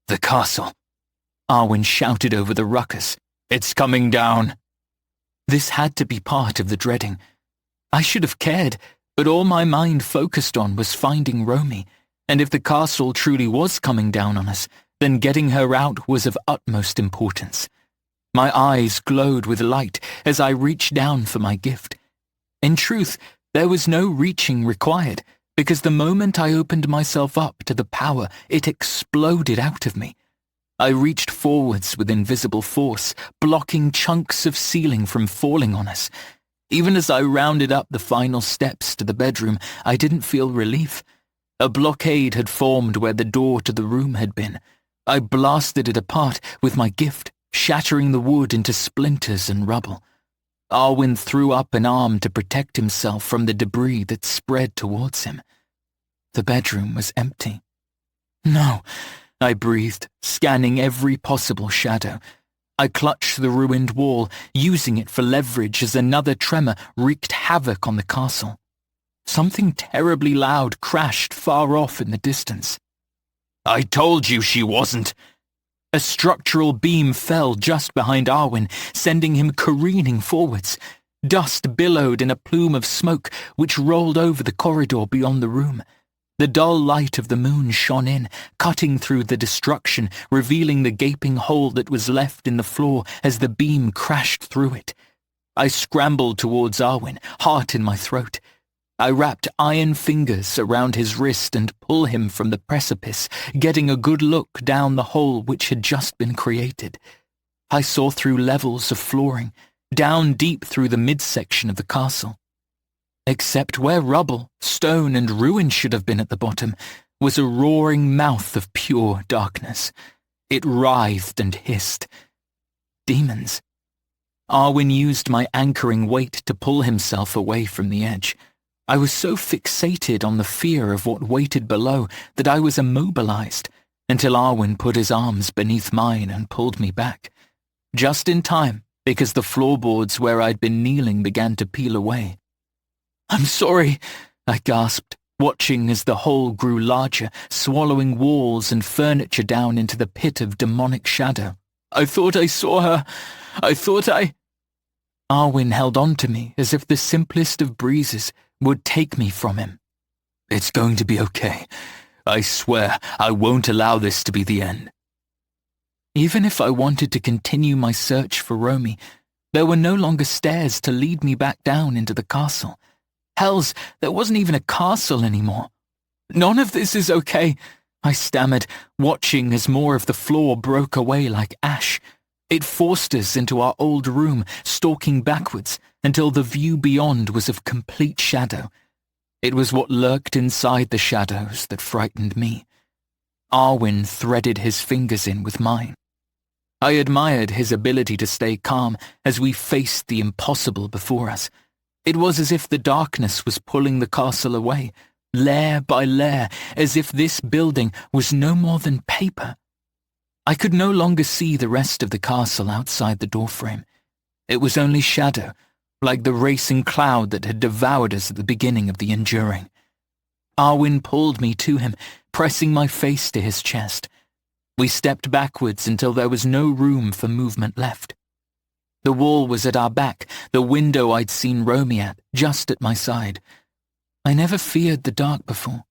"The castle," Arwin shouted over the ruckus. "It's coming down." This had to be part of the dreading. I should have cared, but all my mind focused on was finding Romy, and if the castle truly was coming down on us, then getting her out was of utmost importance. My eyes glowed with light as I reached down for my gift. In truth, there was no reaching required, because the moment I opened myself up to the power, it exploded out of me. I reached forwards with invisible force, blocking chunks of ceiling from falling on us. Even as I rounded up the final steps to the bedroom, I didn't feel relief. A blockade had formed where the door to the room had been. I blasted it apart with my gift, shattering the wood into splinters and rubble. Arwen threw up an arm to protect himself from the debris that spread towards him. The bedroom was empty. No, I breathed, scanning every possible shadow. I clutched the ruined wall, using it for leverage as another tremor wreaked havoc on the castle. Something terribly loud crashed far off in the distance. "I told you she wasn't!" A structural beam fell just behind Arwen, sending him careening forwards. Dust billowed in a plume of smoke which rolled over the corridor beyond the room. The dull light of the moon shone in, cutting through the destruction, revealing the gaping hole that was left in the floor as the beam crashed through it. I scrambled towards Arwen, heart in my throat. I wrapped iron fingers around his wrist and pulled him from the precipice, getting a good look down the hole which had just been created. I saw through levels of flooring, down deep through the midsection of the castle. Except where rubble, stone, and ruin should have been at the bottom, was a roaring mouth of pure darkness. It writhed and hissed. Demons. Arwen used my anchoring weight to pull himself away from the edge. I was so fixated on the fear of what waited below that I was immobilized until Arwen put his arms beneath mine and pulled me back. Just in time, because the floorboards where I'd been kneeling began to peel away. "I'm sorry," I gasped, watching as the hole grew larger, swallowing walls and furniture down into the pit of demonic shadow. "I thought I saw her. I thought I—" Arwen held on to me as if the simplest of breezes would take me from him. "It's going to be okay. I swear I won't allow this to be the end." Even if I wanted to continue my search for Romy, there were no longer stairs to lead me back down into the castle. Hells, there wasn't even a castle anymore. "None of this is okay," I stammered, watching as more of the floor broke away like ash. It forced us into our old room, stalking backwards, until the view beyond was of complete shadow. It was what lurked inside the shadows that frightened me. Arwen threaded his fingers in with mine. I admired his ability to stay calm as we faced the impossible before us. It was as if the darkness was pulling the castle away, layer by layer, as if this building was no more than paper. I could no longer see the rest of the castle outside the doorframe. It was only shadow, like the racing cloud that had devoured us at the beginning of the enduring. Arwen pulled me to him, pressing my face to his chest. We stepped backwards until there was no room for movement left. The wall was at our back, the window I'd seen Romy at, just at my side. I never feared the dark before.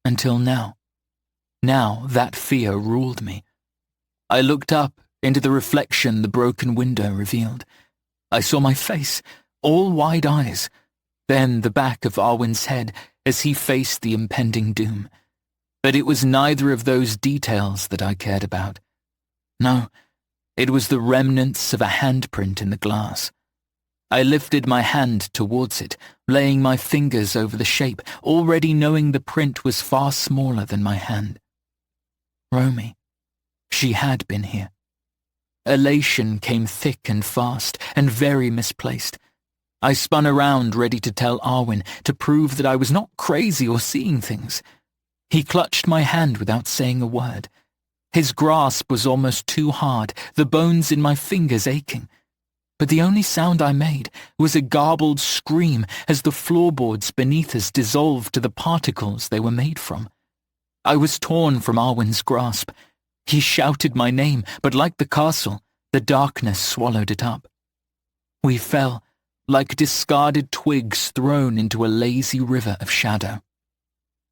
Until now. Now that fear ruled me. I looked up into the reflection the broken window revealed. I saw my face, all wide eyes, then the back of Arwen's head as he faced the impending doom. But it was neither of those details that I cared about. No, it was the remnants of a handprint in the glass. I lifted my hand towards it, laying my fingers over the shape, already knowing the print was far smaller than my hand. Romy. She had been here. Elation came thick and fast, and very misplaced. I spun around, ready to tell Arwen, to prove that I was not crazy or seeing things. He clutched my hand without saying a word. His grasp was almost too hard, the bones in my fingers aching. But the only sound I made was a garbled scream as the floorboards beneath us dissolved to the particles they were made from. I was torn from Arwen's grasp. He shouted my name, but like the castle, the darkness swallowed it up. We fell, like discarded twigs thrown into a lazy river of shadow.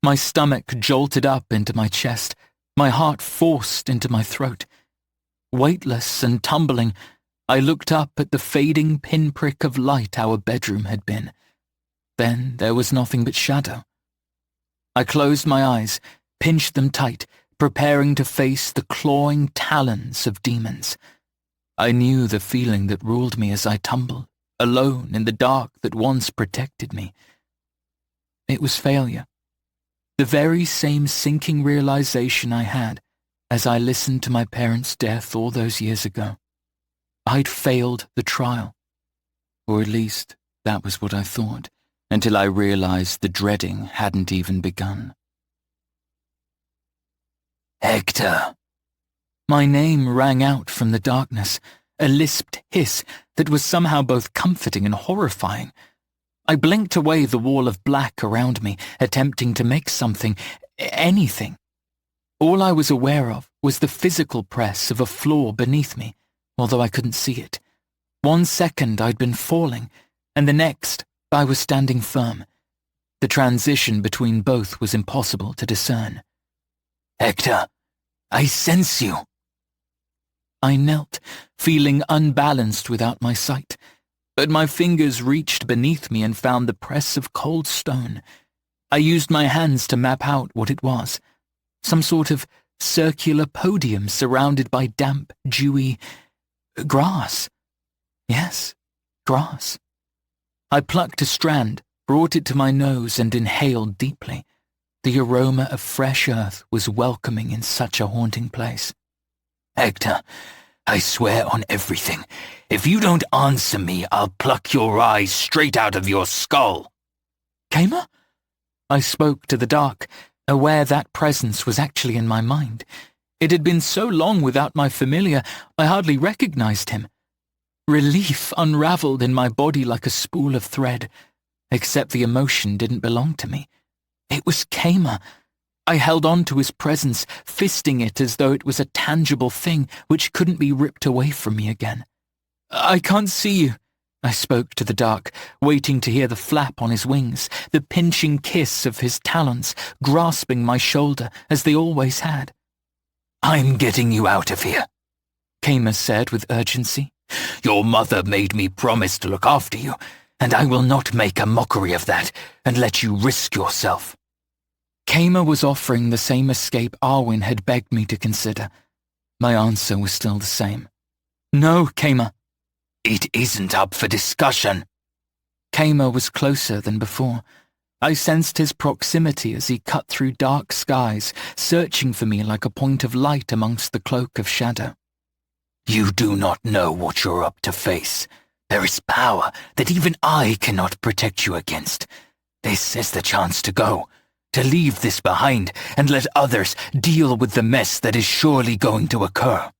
My stomach jolted up into my chest, my heart forced into my throat. Weightless and tumbling, I looked up at the fading pinprick of light our bedroom had been. Then there was nothing but shadow. I closed my eyes, pinched them tight, preparing to face the clawing talons of demons. I knew the feeling that ruled me as I tumbled, alone in the dark that once protected me. It was failure. The very same sinking realization I had as I listened to my parents' death all those years ago. I'd failed the trial. Or at least, that was what I thought, until I realized the dreading hadn't even begun. Hector. My name rang out from the darkness, a lisped hiss that was somehow both comforting and horrifying. I blinked away the wall of black around me, attempting to make something, anything. All I was aware of was the physical press of a floor beneath me, although I couldn't see it. 1 second I'd been falling, and the next I was standing firm. The transition between both was impossible to discern. Hector, I sense you. I knelt, feeling unbalanced without my sight, but my fingers reached beneath me and found the press of cold stone. I used my hands to map out what it was. Some sort of circular podium surrounded by damp, dewy grass. Yes, grass. I plucked a strand, brought it to my nose and inhaled deeply. The aroma of fresh earth was welcoming in such a haunting place. Hector, I swear on everything, if you don't answer me, I'll pluck your eyes straight out of your skull. Kamer? I spoke to the dark, aware that presence was actually in my mind. It had been so long without my familiar, I hardly recognized him. Relief unraveled in my body like a spool of thread, except the emotion didn't belong to me. It was Kamer. I held on to his presence, fisting it as though it was a tangible thing which couldn't be ripped away from me again. I can't see you, I spoke to the dark, waiting to hear the flap on his wings, the pinching kiss of his talons grasping my shoulder as they always had. I'm getting you out of here, Kamer said with urgency. Your mother made me promise to look after you, and I will not make a mockery of that and let you risk yourself. Kamer was offering the same escape Arwen had begged me to consider. My answer was still the same. No, Kamer. It isn't up for discussion. Kamer was closer than before. I sensed his proximity as he cut through dark skies, searching for me like a point of light amongst the cloak of shadow. You do not know what you're up to face. There is power that even I cannot protect you against. This is the chance to go, to leave this behind and let others deal with the mess that is surely going to occur.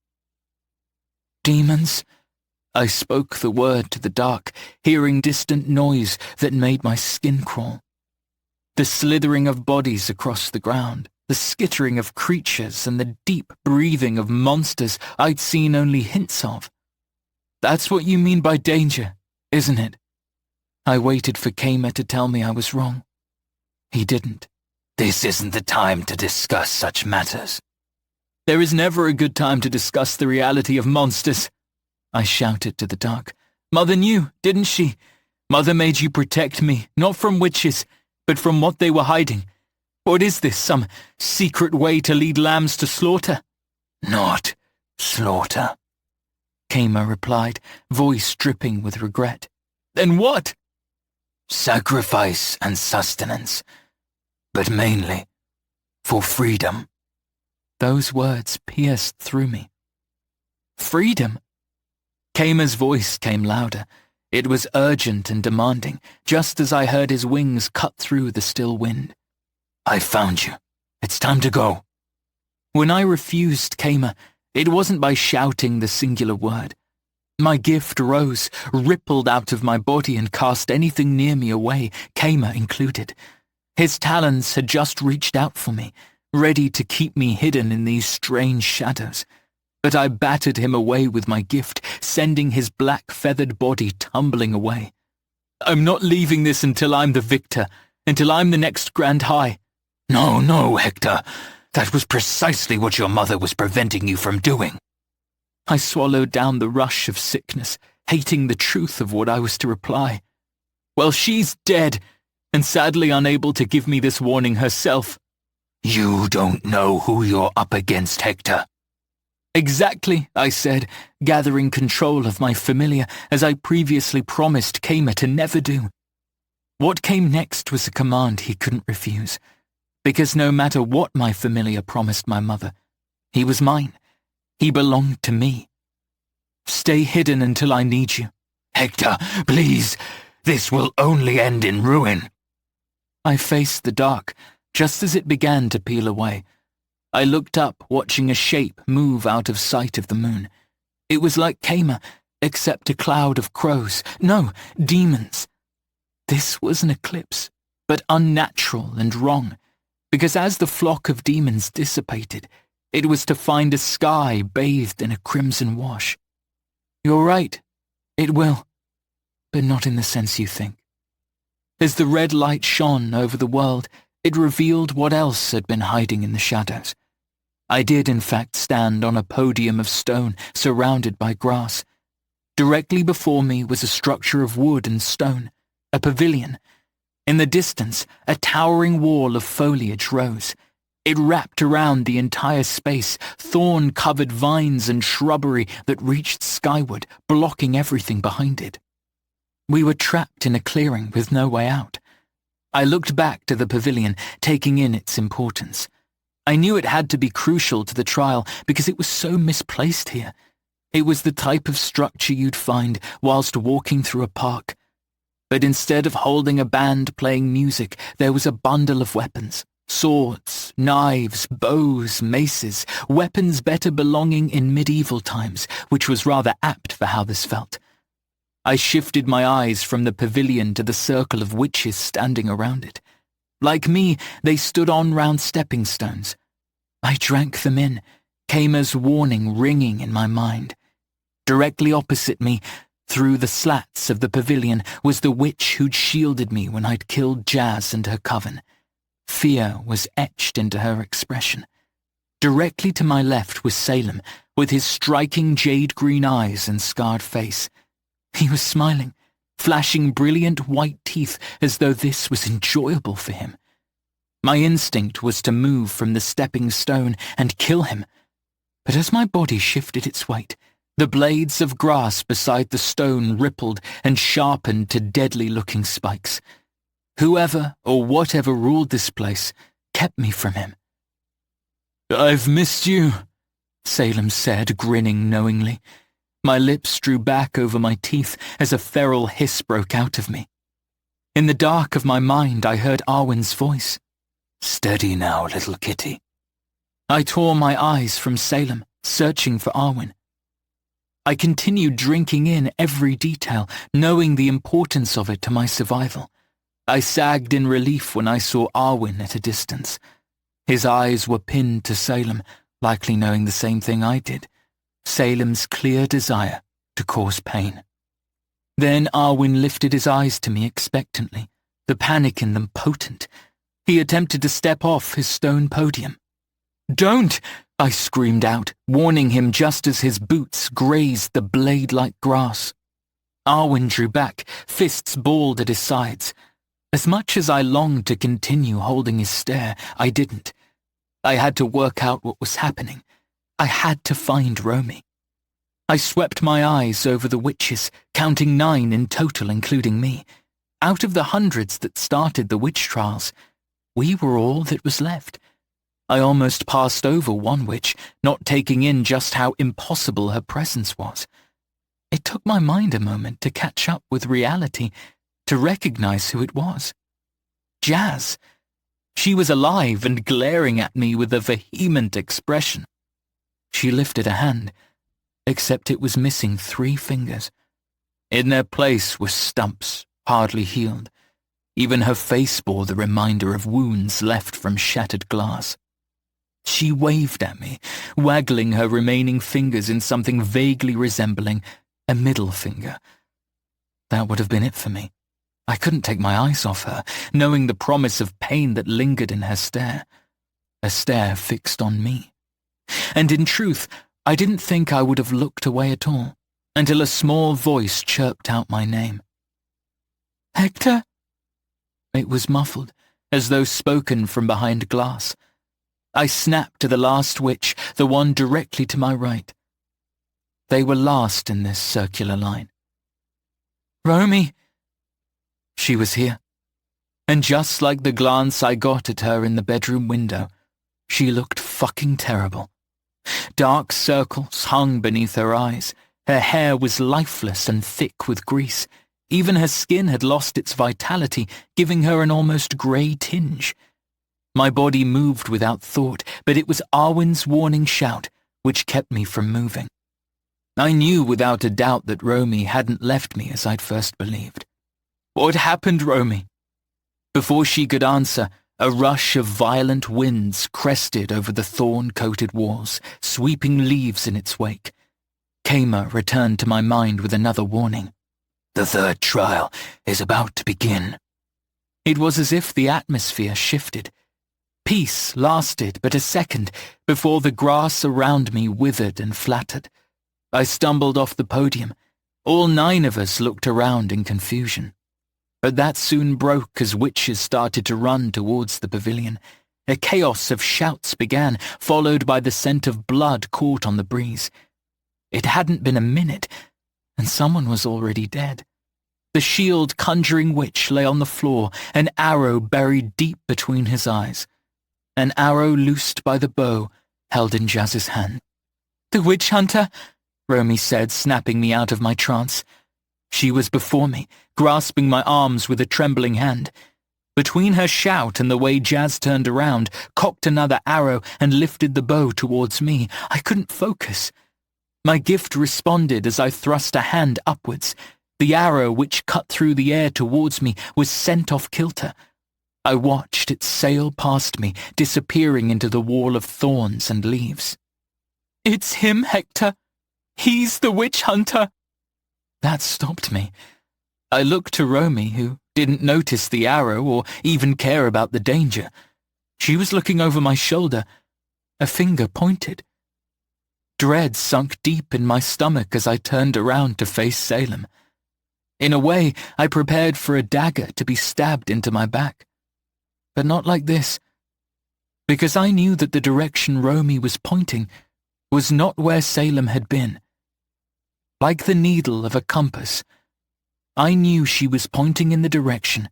Demons? I spoke the word to the dark, hearing distant noise that made my skin crawl. The slithering of bodies across the ground, the skittering of creatures and the deep breathing of monsters I'd seen only hints of. That's what you mean by danger, isn't it? I waited for Kamer to tell me I was wrong. He didn't. This isn't the time to discuss such matters. There is never a good time to discuss the reality of monsters, I shouted to the dark. Mother knew, didn't she? Mother made you protect me, not from witches, but from what they were hiding. What is this, some secret way to lead lambs to slaughter? Not slaughter, Kamer replied, voice dripping with regret. Then what? Sacrifice and sustenance, but mainly for freedom. Those words pierced through me. Freedom? Kamer's voice came louder. It was urgent and demanding, just as I heard his wings cut through the still wind. I found you. It's time to go. When I refused Kamer, it wasn't by shouting the singular word. My gift rose, rippled out of my body and cast anything near me away, Kamer included. His talons had just reached out for me, ready to keep me hidden in these strange shadows. But I battered him away with my gift, sending his black feathered body tumbling away. I'm not leaving this until I'm the victor, until I'm the next Grand High. No, Hector. That was precisely what your mother was preventing you from doing. I swallowed down the rush of sickness, hating the truth of what I was to reply. Well, she's dead, and sadly unable to give me this warning herself. You don't know who you're up against, Hector. Exactly, I said, gathering control of my familiar as I previously promised Kamer to never do. What came next was a command he couldn't refuse. because no matter what my familiar promised my mother, he was mine. He belonged to me. Stay hidden until I need you. Hector, please, this will only end in ruin. I faced the dark, just as it began to peel away. I looked up, watching a shape move out of sight of the moon. It was like Kama, except a cloud of crows. No, demons. This was an eclipse, but unnatural and wrong, because as the flock of demons dissipated, it was to find a sky bathed in a crimson wash. You're right, it will, but not in the sense you think. As the red light shone over the world, it revealed what else had been hiding in the shadows. I did, in fact, stand on a podium of stone surrounded by grass. Directly before me was a structure of wood and stone, a pavilion. In the distance, a towering wall of foliage rose. It wrapped around the entire space, thorn-covered vines and shrubbery that reached skyward, blocking everything behind it. We were trapped in a clearing with no way out. I looked back to the pavilion, taking in its importance. I knew it had to be crucial to the trial because it was so misplaced here. It was the type of structure you'd find whilst walking through a park. But instead of holding a band playing music, there was a bundle of weapons. Swords, knives, bows, maces, weapons better belonging in medieval times, which was rather apt for how this felt. I shifted my eyes from the pavilion to the circle of witches standing around it. Like me, they stood on round stepping stones. I drank them in, Kama's warning ringing in my mind. Directly opposite me, through the slats of the pavilion, was the witch who'd shielded me when I'd killed Jazz and her coven. Fear was etched into her expression. Directly to my left was Salem, with his striking jade-green eyes and scarred face. He was smiling, flashing brilliant white teeth as though this was enjoyable for him. My instinct was to move from the stepping stone and kill him. But as my body shifted its weight, the blades of grass beside the stone rippled and sharpened to deadly-looking spikes. Whoever or whatever ruled this place kept me from him. "I've missed you," Salem said, grinning knowingly. My lips drew back over my teeth as a feral hiss broke out of me. In the dark of my mind, I heard Arwen's voice. "Steady now, little kitty." I tore my eyes from Salem, searching for Arwen. I continued drinking in every detail, knowing the importance of it to my survival. I sagged in relief when I saw Arwen at a distance. His eyes were pinned to Salem, likely knowing the same thing I did. Salem's clear desire to cause pain. Then Arwen lifted his eyes to me expectantly, the panic in them potent. He attempted to step off his stone podium. "Don't!" I screamed out, warning him just as his boots grazed the blade-like grass. Arwen drew back, fists balled at his sides. As much as I longed to continue holding his stare, I didn't. I had to work out what was happening. I had to find Romy. I swept my eyes over the witches, counting 9 in total, including me. Out of the hundreds that started the witch trials, we were all that was left. I almost passed over one witch, not taking in just how impossible her presence was. It took my mind a moment to catch up with reality, to recognize who it was. Jazz. She was alive and glaring at me with a vehement expression. She lifted a hand, except it was missing 3 fingers. In their place were stumps, hardly healed. Even her face bore the reminder of wounds left from shattered glass. She waved at me, waggling her remaining fingers in something vaguely resembling a middle finger. That would have been it for me. I couldn't take my eyes off her, knowing the promise of pain that lingered in her stare. A stare fixed on me. And in truth, I didn't think I would have looked away at all, until a small voice chirped out my name. "Hector?" It was muffled, as though spoken from behind glass. I snapped to the last witch, the one directly to my right. They were last in this circular line. "Romy!" She was here. And just like the glance I got at her in the bedroom window, she looked fucking terrible. Dark circles hung beneath her eyes. Her hair was lifeless and thick with grease. Even her skin had lost its vitality, giving her an almost grey tinge. My body moved without thought, but it was Arwen's warning shout which kept me from moving. I knew without a doubt that Romy hadn't left me as I'd first believed. What happened, Romy? Before she could answer, a rush of violent winds crested over the thorn-coated walls, sweeping leaves in its wake. Kama returned to my mind with another warning. The third trial is about to begin. It was as if the atmosphere shifted. Peace lasted but a second before the grass around me withered and flattered. I stumbled off the podium. All 9 of us looked around in confusion. But that soon broke as witches started to run towards the pavilion. A chaos of shouts began, followed by the scent of blood caught on the breeze. It hadn't been a minute, and someone was already dead. The shield-conjuring witch lay on the floor, an arrow buried deep between his eyes. An arrow loosed by the bow, held in Jazz's hand. "The witch hunter," Romy said, snapping me out of my trance. She was before me, grasping my arms with a trembling hand. Between her shout and the way Jazz turned around, cocked another arrow, and lifted the bow towards me, I couldn't focus. My gift responded as I thrust a hand upwards. The arrow, which cut through the air towards me, was sent off kilter. I watched it sail past me, disappearing into the wall of thorns and leaves. "It's him, Hector. He's the witch hunter." That stopped me. I looked to Romy, who didn't notice the arrow or even care about the danger. She was looking over my shoulder. A finger pointed. Dread sunk deep in my stomach as I turned around to face Salem. In a way, I prepared for a dagger to be stabbed into my back. But not like this, because I knew that the direction Romy was pointing was not where Salem had been. Like the needle of a compass, I knew she was pointing in the direction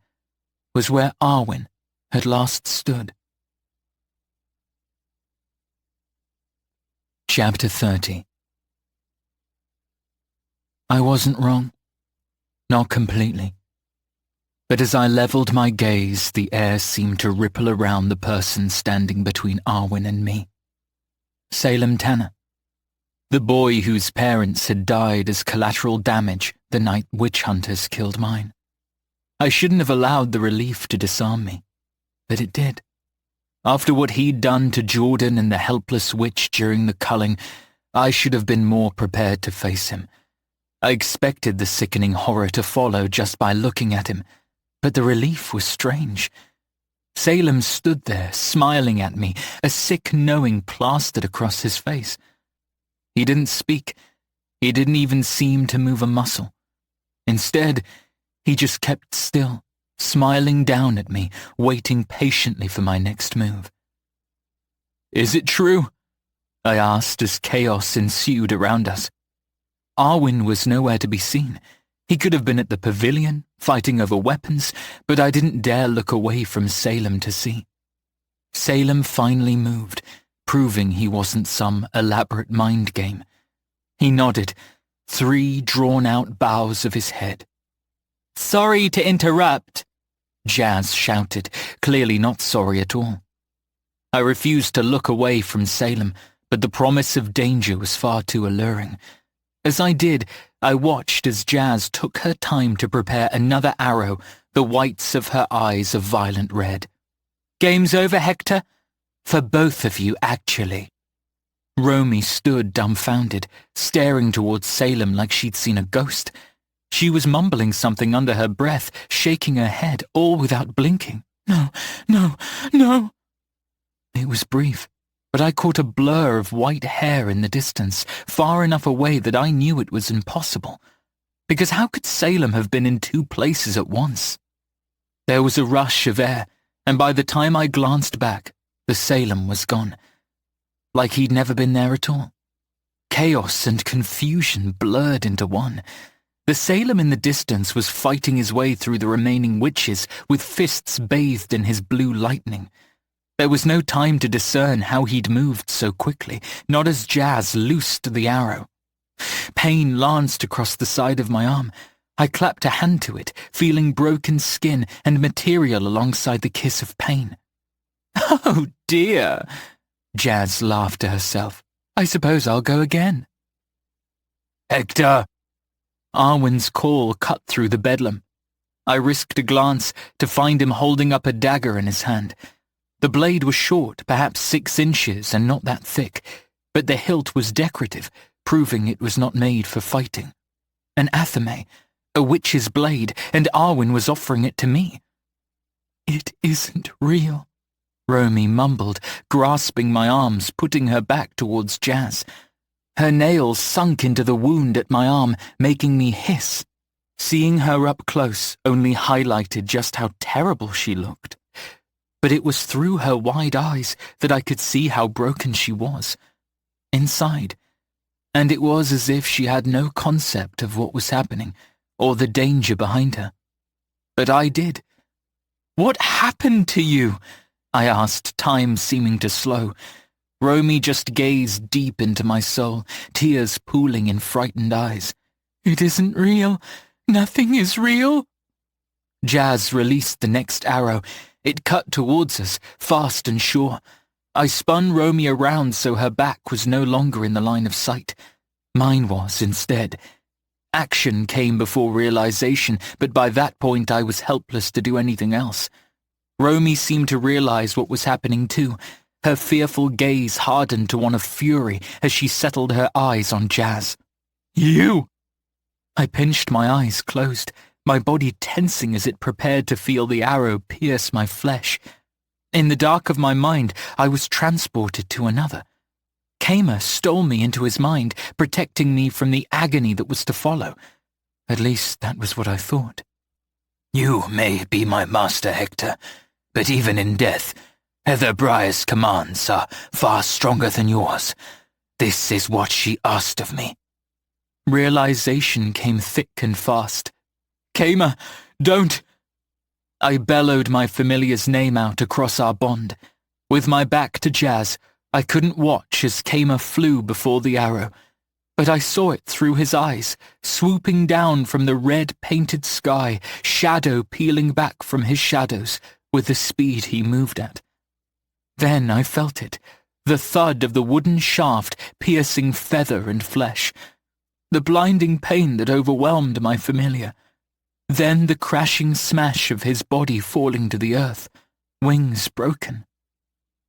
was where Arwen had last stood. Chapter 30. I wasn't wrong. Not completely. But as I levelled my gaze, the air seemed to ripple around the person standing between Arwen and me. Salem Tanner. The boy whose parents had died as collateral damage the night witch hunters killed mine. I shouldn't have allowed the relief to disarm me, but it did. After what he'd done to Jordan and the helpless witch during the culling, I should have been more prepared to face him. I expected the sickening horror to follow just by looking at him, but the relief was strange. Salem stood there, smiling at me, a sick knowing plastered across his face. He didn't speak. He didn't even seem to move a muscle. Instead, he just kept still, smiling down at me, waiting patiently for my next move. "Is it true?" I asked as chaos ensued around us. Arwen was nowhere to be seen. He could have been at the pavilion, fighting over weapons, but I didn't dare look away from Salem to see. Salem finally moved, proving he wasn't some elaborate mind game. He nodded, 3 drawn-out bows of his head. "Sorry to interrupt," Jazz shouted, clearly not sorry at all. I refused to look away from Salem, but the promise of danger was far too alluring. As I did, I watched as Jazz took her time to prepare another arrow, the whites of her eyes a violent red. "Game's over, Hector? For both of you, actually." Romy stood dumbfounded, staring towards Salem like she'd seen a ghost. She was mumbling something under her breath, shaking her head, all without blinking. "No, no, no." It was brief, but I caught a blur of white hair in the distance, far enough away that I knew it was impossible. Because how could Salem have been in 2 places at once? There was a rush of air, and by the time I glanced back, the Salem was gone. Like he'd never been there at all. Chaos and confusion blurred into one. The Salem in the distance was fighting his way through the remaining witches with fists bathed in his blue lightning. There was no time to discern how he'd moved so quickly, not as Jazz loosed the arrow. Pain lanced across the side of my arm. I clapped a hand to it, feeling broken skin and material alongside the kiss of pain. "Oh dear," Jazz laughed to herself. "I suppose I'll go again." "Hector!" Arwen's call cut through the bedlam. I risked a glance to find him holding up a dagger in his hand. The blade was short, perhaps 6 inches, and not that thick, but the hilt was decorative, proving it was not made for fighting. An athame, a witch's blade, and Arwen was offering it to me. "It isn't real," Romy mumbled, grasping my arms, putting her back towards Jazz. Her nails sunk into the wound at my arm, making me hiss. Seeing her up close only highlighted just how terrible she looked. But it was through her wide eyes that I could see how broken she was. Inside. And it was as if she had no concept of what was happening, or the danger behind her. But I did. "What happened to you?" I asked, time seeming to slow. Romy just gazed deep into my soul, tears pooling in frightened eyes. "It isn't real. Nothing is real." Jazz released the next arrow. It cut towards us, fast and sure. I spun Romy around so her back was no longer in the line of sight. Mine was, instead. Action came before realization, but by that point I was helpless to do anything else. Romy seemed to realize what was happening too. Her fearful gaze hardened to one of fury as she settled her eyes on Jazz. "You!" I pinched my eyes closed, my body tensing as it prepared to feel the arrow pierce my flesh. In the dark of my mind, I was transported to another. Kamer stole me into his mind, protecting me from the agony that was to follow. At least that was what I thought. "You may be my master, Hector, but even in death, Hector Briar's commands are far stronger than yours. This is what she asked of me." Realization came thick and fast. "Kamer, don't!" I bellowed my familiar's name out across our bond. With my back to Jazz, I couldn't watch as Kamer flew before the arrow, but I saw it through his eyes, swooping down from the red-painted sky, shadow peeling back from his shadows with the speed he moved at. Then I felt it, the thud of the wooden shaft piercing feather and flesh, the blinding pain that overwhelmed my familiar. Then the crashing smash of his body falling to the earth, wings broken.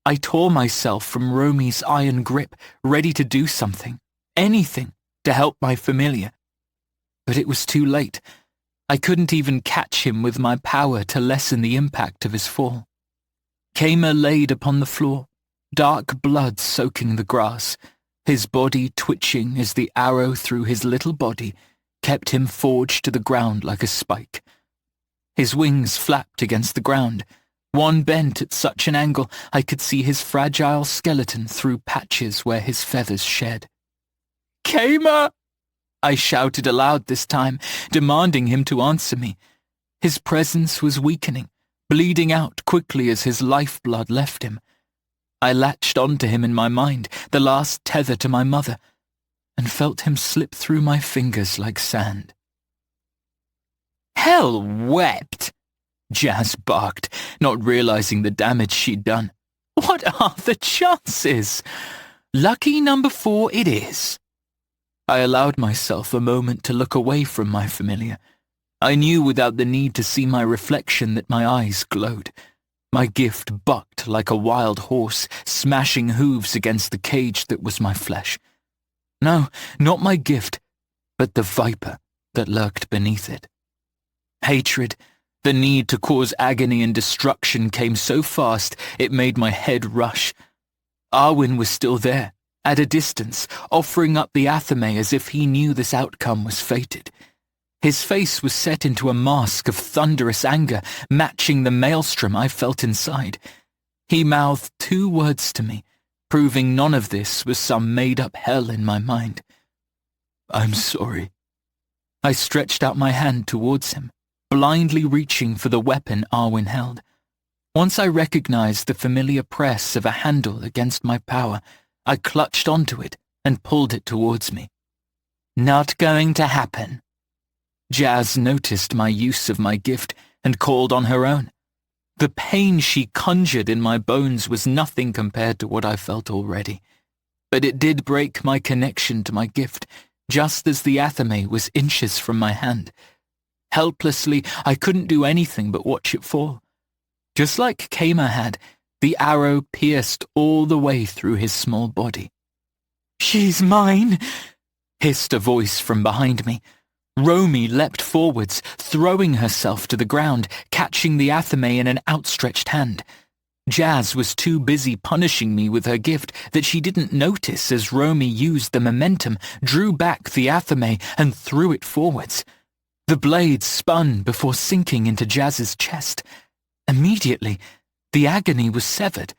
I tore myself from Romy's iron grip, ready to do something, anything, to help my familiar. But it was too late. I couldn't even catch him with my power to lessen the impact of his fall. Kamer laid upon the floor, dark blood soaking the grass, his body twitching as the arrow through his little body kept him forged to the ground like a spike. His wings flapped against the ground, one bent at such an angle I could see his fragile skeleton through patches where his feathers shed. "Kamer!" I shouted aloud this time, demanding him to answer me. His presence was weakening, bleeding out quickly as his lifeblood left him. I latched onto him in my mind, the last tether to my mother, and felt him slip through my fingers like sand. "Hell wept!" Jazz barked, not realizing the damage she'd done. "What are the chances? Lucky number 4 it is." I allowed myself a moment to look away from my familiar. I knew without the need to see my reflection that my eyes glowed. My gift bucked like a wild horse, smashing hooves against the cage that was my flesh. No, not my gift, but the viper that lurked beneath it. Hatred, the need to cause agony and destruction came so fast it made my head rush. Arwen was still there, at a distance, offering up the athame as if he knew this outcome was fated. His face was set into a mask of thunderous anger, matching the maelstrom I felt inside. He mouthed 2 words to me, proving none of this was some made-up hell in my mind. "I'm sorry." I stretched out my hand towards him, blindly reaching for the weapon Arwen held. Once I recognized the familiar press of a handle against my power, I clutched onto it and pulled it towards me. "Not going to happen." Jazz noticed my use of my gift and called on her own. The pain she conjured in my bones was nothing compared to what I felt already. But it did break my connection to my gift, just as the athame was inches from my hand. Helplessly, I couldn't do anything but watch it fall. Just like Kama had, the arrow pierced all the way through his small body. "She's mine," hissed a voice from behind me. Romy leapt forwards, throwing herself to the ground, catching the athame in an outstretched hand. Jazz was too busy punishing me with her gift that she didn't notice as Romy used the momentum, drew back the athame, and threw it forwards. The blade spun before sinking into Jazz's chest. Immediately, the agony was severed.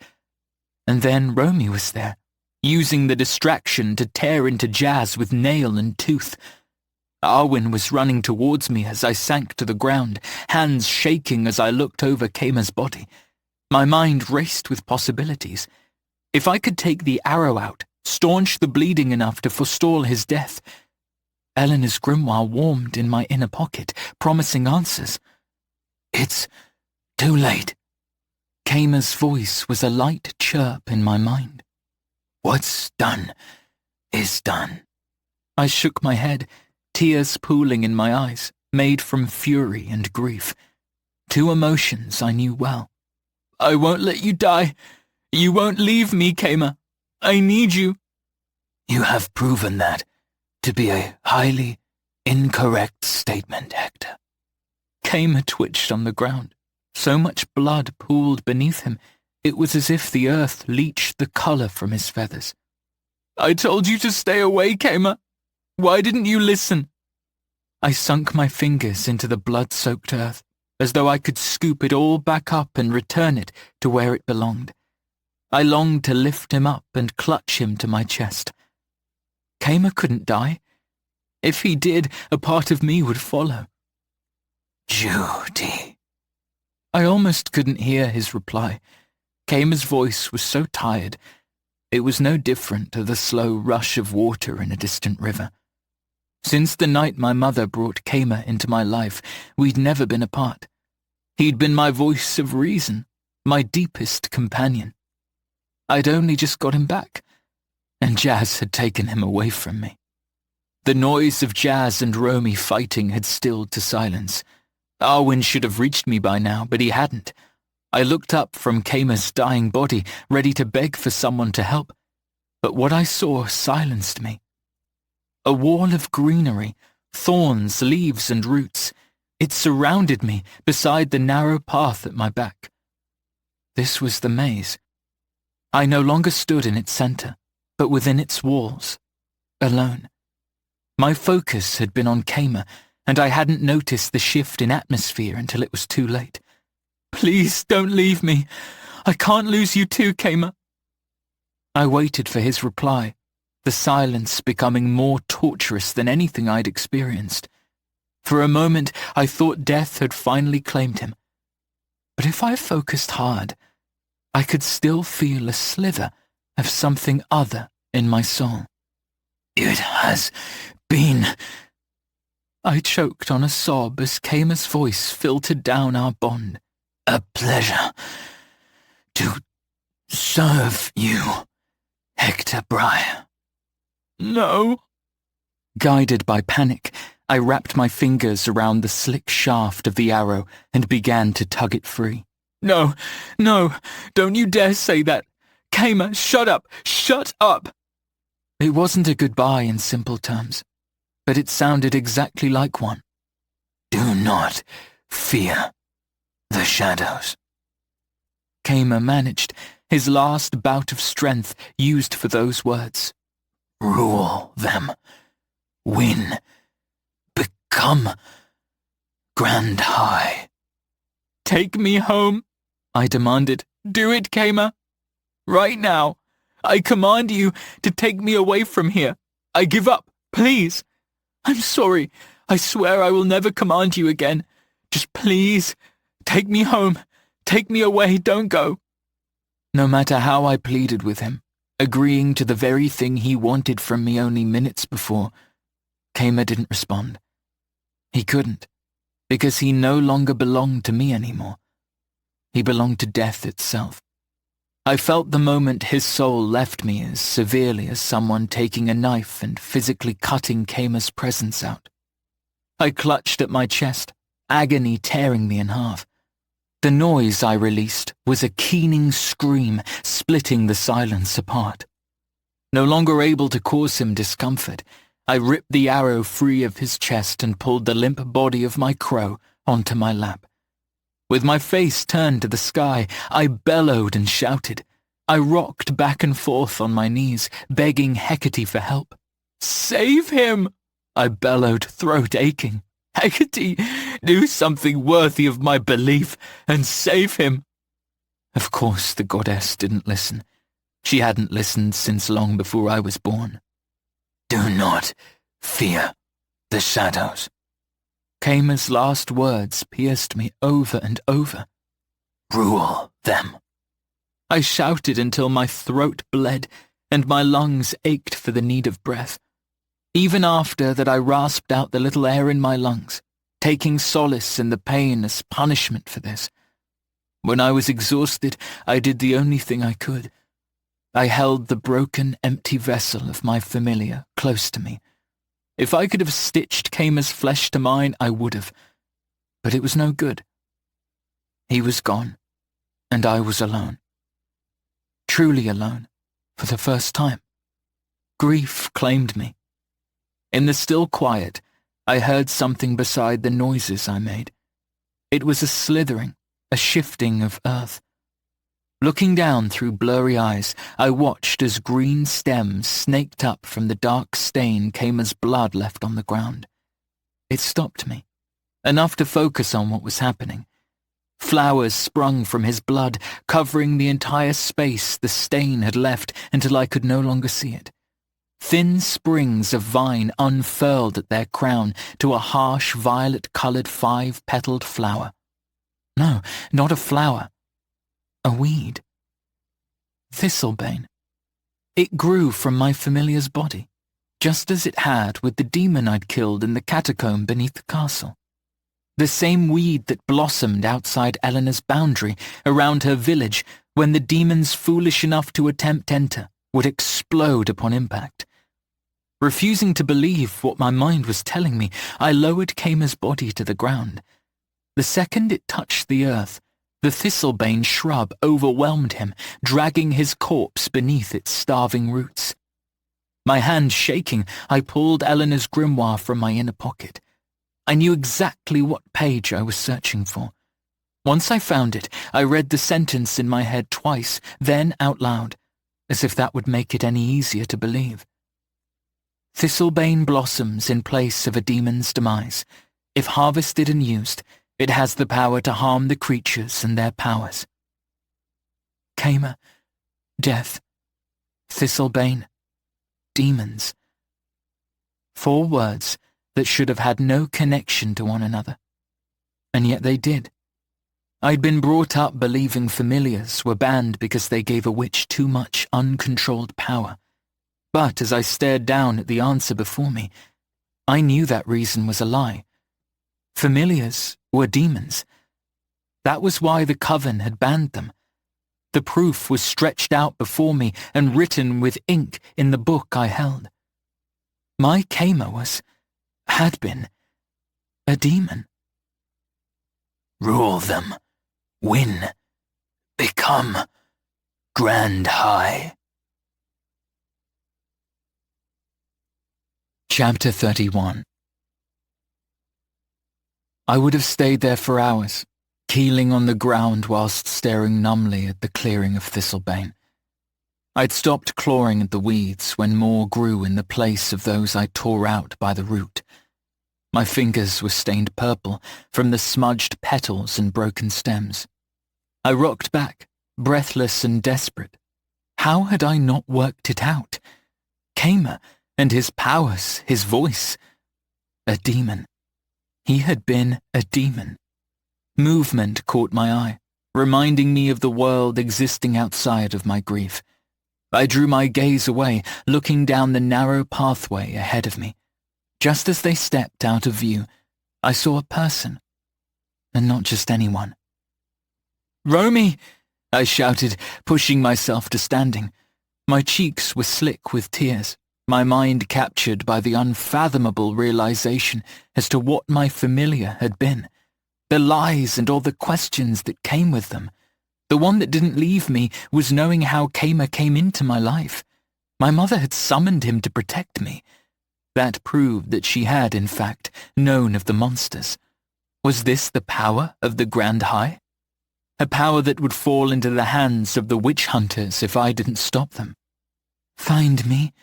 And then Romy was there, using the distraction to tear into Jazz with nail and tooth. Arwen was running towards me as I sank to the ground, hands shaking as I looked over Kama's body. My mind raced with possibilities. If I could take the arrow out, staunch the bleeding enough to forestall his death. Eleanor's grimoire warmed in my inner pocket, promising answers. "It's too late." Kama's voice was a light chirp in my mind. "What's done is done." I shook my head, tears pooling in my eyes, made from fury and grief. Two emotions I knew well. "I won't let you die. You won't leave me, Kama. I need you." "You have proven that to be a highly incorrect statement, Hector." Kama twitched on the ground. So much blood pooled beneath him, it was as if the earth leached the color from his feathers. "I told you to stay away, Kama. Why didn't you listen?" I sunk my fingers into the blood-soaked earth, as though I could scoop it all back up and return it to where it belonged. I longed to lift him up and clutch him to my chest. Kama couldn't die. If he did, a part of me would follow. "Judy." I almost couldn't hear his reply. Kama's voice was so tired. It was no different to the slow rush of water in a distant river. Since the night my mother brought Kama into my life, we'd never been apart. He'd been my voice of reason, my deepest companion. I'd only just got him back, and Jazz had taken him away from me. The noise of Jazz and Romy fighting had stilled to silence. Arwen should have reached me by now, but he hadn't. I looked up from Kama's dying body, ready to beg for someone to help, but what I saw silenced me. A wall of greenery, thorns, leaves, and roots. It surrounded me beside the narrow path at my back. This was the maze. I no longer stood in its center, but within its walls, alone. My focus had been on Kama, and I hadn't noticed the shift in atmosphere until it was too late. "Please don't leave me. I can't lose you too, Kama." I waited for his reply, the silence becoming more torturous than anything I'd experienced. For a moment, I thought death had finally claimed him. But if I focused hard, I could still feel a sliver of something other in my soul. "It has been..." I choked on a sob as Kama's voice filtered down our bond. "A pleasure to serve you, Hector Briar." "No." Guided by panic, I wrapped my fingers around the slick shaft of the arrow and began to tug it free. "No, no, don't you dare say that. Kama, shut up, shut up." It wasn't a goodbye in simple terms, but it sounded exactly like one. "Do not fear the shadows." Kama managed, his last bout of strength used for those words. "Rule them. Win. Become Grand High." "Take me home," I demanded. "Do it, Kama. Right now. I command you to take me away from here. I give up, please. I'm sorry. I swear I will never command you again. Just please, take me home. Take me away, don't go. No matter how I pleaded with him, agreeing to the very thing he wanted from me only minutes before, Kama didn't respond. He couldn't, because he no longer belonged to me anymore. He belonged to death itself. I felt the moment his soul left me as severely as someone taking a knife and physically cutting Kama's presence out. I clutched at my chest, agony tearing me in half. The noise I released was a keening scream, splitting the silence apart. No longer able to cause him discomfort, I ripped the arrow free of his chest and pulled the limp body of my crow onto my lap. With my face turned to the sky, I bellowed and shouted. I rocked back and forth on my knees, begging Hecate for help. "Save him!" I bellowed, throat aching. "Hecate, do something worthy of my belief and save him." Of course the goddess didn't listen. She hadn't listened since long before I was born. Do not fear the shadows. Kama's last words pierced me over and over. Rule them. I shouted until my throat bled and my lungs ached for the need of breath. Even after that I rasped out the little air in my lungs, taking solace in the pain as punishment for this. When I was exhausted, I did the only thing I could. I held the broken, empty vessel of my familiar close to me. If I could have stitched Kama's flesh to mine, I would have. But it was no good. He was gone, and I was alone. Truly alone, for the first time. Grief claimed me. In the still quiet, I heard something beside the noises I made. It was a slithering, a shifting of earth. Looking down through blurry eyes, I watched as green stems snaked up from the dark stain Kama's blood left on the ground. It stopped me, enough to focus on what was happening. Flowers sprung from his blood, covering the entire space the stain had left until I could no longer see it. Thin springs of vine unfurled at their crown to a harsh violet-coloured 5-petaled flower. No, not a flower. A weed. Thistlebane. It grew from my familiar's body, just as it had with the demon I'd killed in the catacomb beneath the castle. The same weed that blossomed outside Eleanor's boundary, around her village, when the demons foolish enough to attempt enter would explode upon impact. Refusing to believe what my mind was telling me, I lowered Kama's body to the ground. The second it touched the earth, the thistlebane shrub overwhelmed him, dragging his corpse beneath its starving roots. My hand shaking, I pulled Eleanor's grimoire from my inner pocket. I knew exactly what page I was searching for. Once I found it, I read the sentence in my head twice, then out loud, as if that would make it any easier to believe. Thistlebane blossoms in place of a demon's demise. If harvested and used, it has the power to harm the creatures and their powers. Kama, death, Thistlebane, demons. 4 words that should have had no connection to one another. And yet they did. I'd been brought up believing familiars were banned because they gave a witch too much uncontrolled power. But as I stared down at the answer before me, I knew that reason was a lie. Familiars were demons. That was why the Coven had banned them. The proof was stretched out before me and written with ink in the book I held. My Kama had been, a demon. Rule them. Win. Become. Grand High. Chapter 31. I would have stayed there for hours, keeling on the ground whilst staring numbly at the clearing of Thistlebane. I'd stopped clawing at the weeds when more grew in the place of those I tore out by the root. My fingers were stained purple from the smudged petals and broken stems. I rocked back, breathless and desperate. How had I not worked it out? Kama and his powers, his voice. A demon. He had been a demon. Movement caught my eye, reminding me of the world existing outside of my grief. I drew my gaze away, looking down the narrow pathway ahead of me. Just as they stepped out of view, I saw a person, and not just anyone. "Romy!" I shouted, pushing myself to standing. My cheeks were slick with tears, my mind captured by the unfathomable realization as to what my familiar had been, the lies and all the questions that came with them. The one that didn't leave me was knowing how Kama came into my life. My mother had summoned him to protect me. That proved that she had, in fact, known of the monsters. Was this the power of the Grand High? A power that would fall into the hands of the witch hunters if I didn't stop them. "Find me?"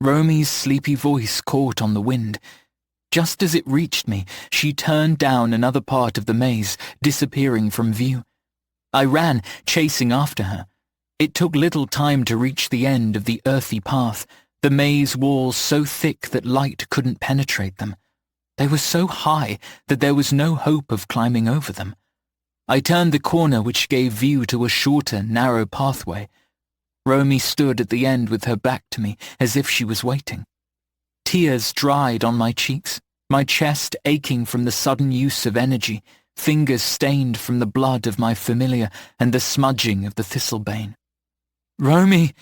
Romy's sleepy voice caught on the wind. Just as it reached me, she turned down another part of the maze, disappearing from view. I ran, chasing after her. It took little time to reach the end of the earthy path, the maze walls so thick that light couldn't penetrate them. They were so high that there was no hope of climbing over them. I turned the corner which gave view to a shorter, narrow pathway. Romy stood at the end with her back to me, as if she was waiting. Tears dried on my cheeks, my chest aching from the sudden use of energy, fingers stained from the blood of my familiar and the smudging of the thistlebane. "Romy!"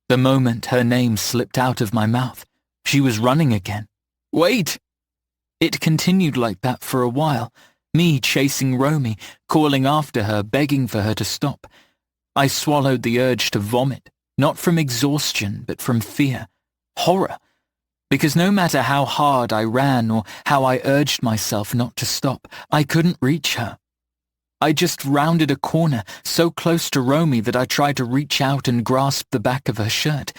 The moment her name slipped out of my mouth, she was running again. "Wait!" It continued like that for a while, me chasing Romy, calling after her, begging for her to stop. I swallowed the urge to vomit, not from exhaustion, but from fear, horror, because no matter how hard I ran or how I urged myself not to stop, I couldn't reach her. I just rounded a corner, so close to Romy that I tried to reach out and grasp the back of her shirt,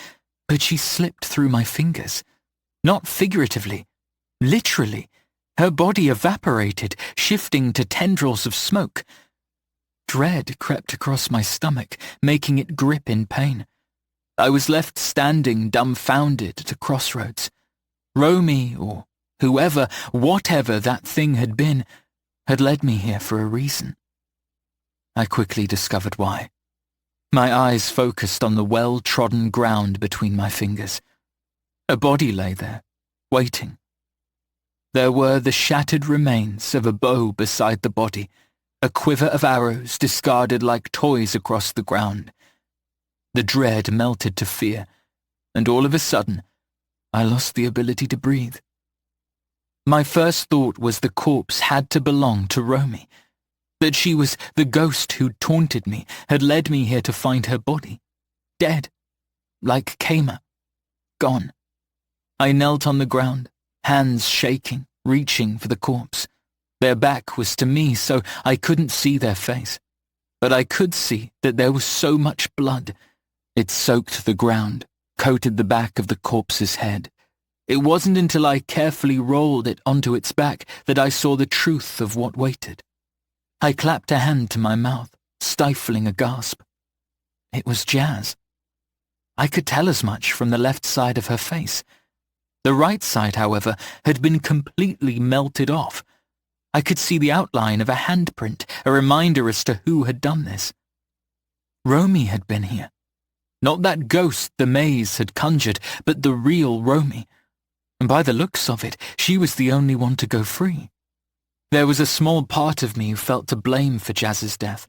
but she slipped through my fingers. Not figuratively, literally. Her body evaporated, shifting to tendrils of smoke. Dread crept across my stomach, making it grip in pain. I was left standing dumbfounded at a crossroads. Romy, or whoever, whatever that thing had been, had led me here for a reason. I quickly discovered why. My eyes focused on the well-trodden ground between my fingers. A body lay there, waiting. There were the shattered remains of a bow beside the body, a quiver of arrows discarded like toys across the ground. The dread melted to fear, and all of a sudden, I lost the ability to breathe. My first thought was the corpse had to belong to Romy, that she was the ghost who taunted me, had led me here to find her body. Dead, like Kama, gone. I knelt on the ground, hands shaking, reaching for the corpse. Their back was to me, so I couldn't see their face. But I could see that there was so much blood. It soaked the ground, coated the back of the corpse's head. It wasn't until I carefully rolled it onto its back that I saw the truth of what waited. I clapped a hand to my mouth, stifling a gasp. It was Jazz. I could tell as much from the left side of her face. The right side, however, had been completely melted off. I could see the outline of a handprint, a reminder as to who had done this. Romy had been here. Not that ghost the maze had conjured, but the real Romy. And by the looks of it, she was the only one to go free. There was a small part of me who felt to blame for Jazz's death.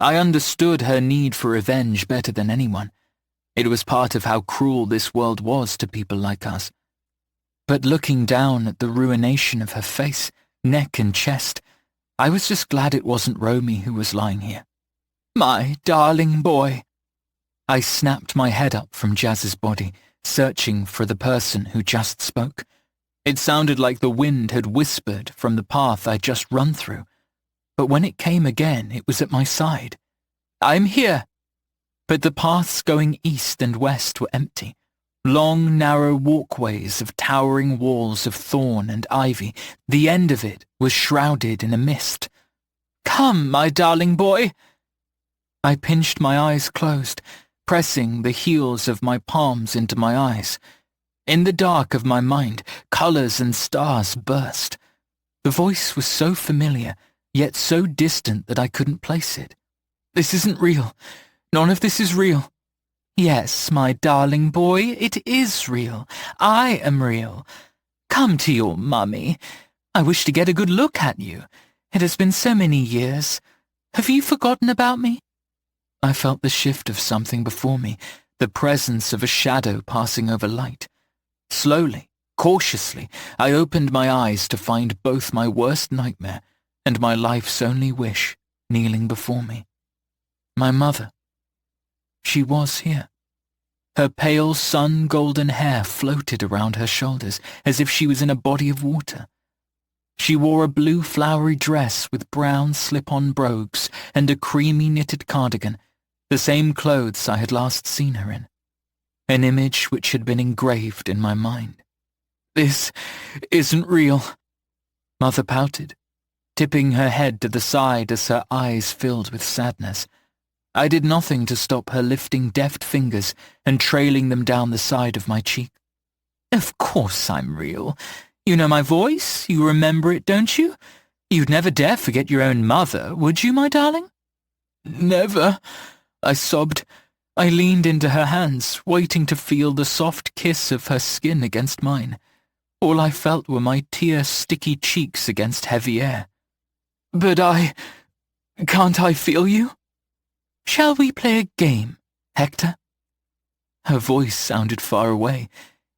I understood her need for revenge better than anyone. It was part of how cruel this world was to people like us. But looking down at the ruination of her face, neck and chest, I was just glad it wasn't Romy who was lying here. "My darling boy." I snapped my head up from Jazz's body, searching for the person who just spoke. It sounded like the wind had whispered from the path I'd just run through. But when it came again, it was at my side. "I'm here." But the paths going east and west were empty. Long, narrow walkways of towering walls of thorn and ivy. The end of it was shrouded in a mist. "Come, my darling boy." I pinched my eyes closed, pressing the heels of my palms into my eyes. In the dark of my mind, colors and stars burst. The voice was so familiar, yet so distant that I couldn't place it. This isn't real. None of this is real. Yes, my darling boy, it is real. I am real. Come to your mummy. I wish to get a good look at you. It has been so many years. Have you forgotten about me? I felt the shift of something before me, the presence of a shadow passing over light. Slowly, cautiously, I opened my eyes to find both my worst nightmare and my life's only wish kneeling before me. My mother. She was here. Her pale sun-golden hair floated around her shoulders as if she was in a body of water. She wore a blue flowery dress with brown slip-on brogues and a creamy knitted cardigan, the same clothes I had last seen her in. An image which had been engraved in my mind. This isn't real. Mother pouted, tipping her head to the side as her eyes filled with sadness. I did nothing to stop her lifting deft fingers and trailing them down the side of my cheek. Of course I'm real. You know my voice, you remember it, don't you? You'd never dare forget your own mother, would you, my darling? Never, I sobbed. I leaned into her hands, waiting to feel the soft kiss of her skin against mine. All I felt were my tear-sticky cheeks against heavy air. But can't I feel you? Shall we play a game, Hector? Her voice sounded far away.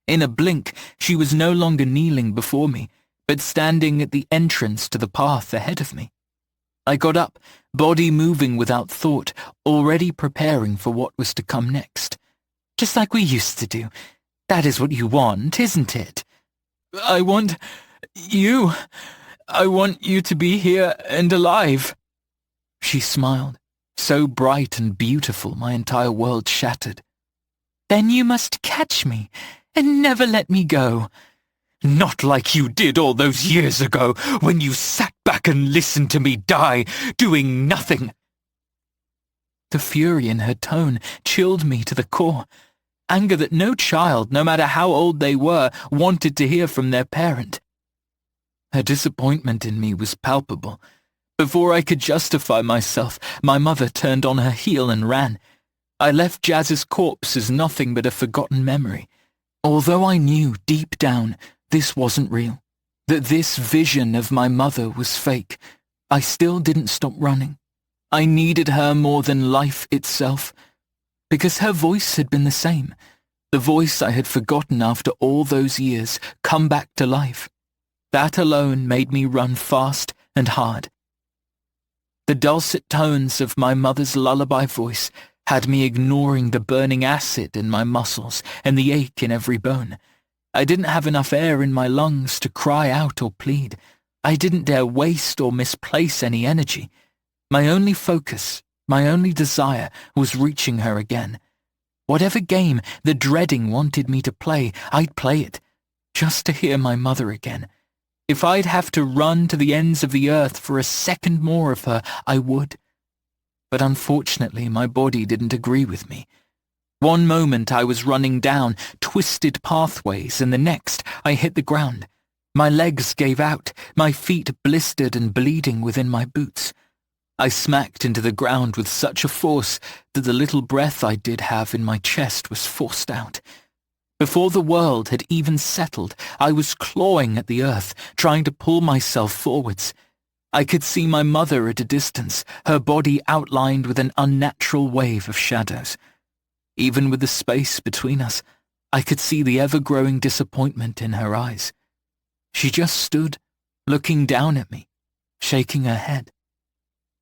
In a blink, she was no longer kneeling before me, but standing at the entrance to the path ahead of me. I got up, body moving without thought, already preparing for what was to come next. Just like we used to do. That is what you want, isn't it? I want you. I want you to be here and alive. She smiled, so bright and beautiful my entire world shattered. Then you must catch me and never let me go. Not like you did all those years ago when you sat back and listened to me die, doing nothing. The fury in her tone chilled me to the core. Anger that no child, no matter how old they were, wanted to hear from their parent. Her disappointment in me was palpable. Before I could justify myself, my mother turned on her heel and ran. I left Jazz's corpse as nothing but a forgotten memory. Although I knew deep down this wasn't real, that this vision of my mother was fake, I still didn't stop running. I needed her more than life itself, because her voice had been the same, the voice I had forgotten after all those years, come back to life. That alone made me run fast and hard. The dulcet tones of my mother's lullaby voice had me ignoring the burning acid in my muscles and the ache in every bone. I didn't have enough air in my lungs to cry out or plead. I didn't dare waste or misplace any energy. My only focus, my only desire, was reaching her again. Whatever game the dreading wanted me to play, I'd play it, just to hear my mother again. If I'd have to run to the ends of the earth for a second more of her, I would. But unfortunately, my body didn't agree with me. One moment I was running down twisted pathways, and the next I hit the ground. My legs gave out, my feet blistered and bleeding within my boots. I smacked into the ground with such a force that the little breath I did have in my chest was forced out. Before the world had even settled, I was clawing at the earth, trying to pull myself forwards. I could see my mother at a distance, her body outlined with an unnatural wave of shadows. Even with the space between us, I could see the ever-growing disappointment in her eyes. She just stood, looking down at me, shaking her head.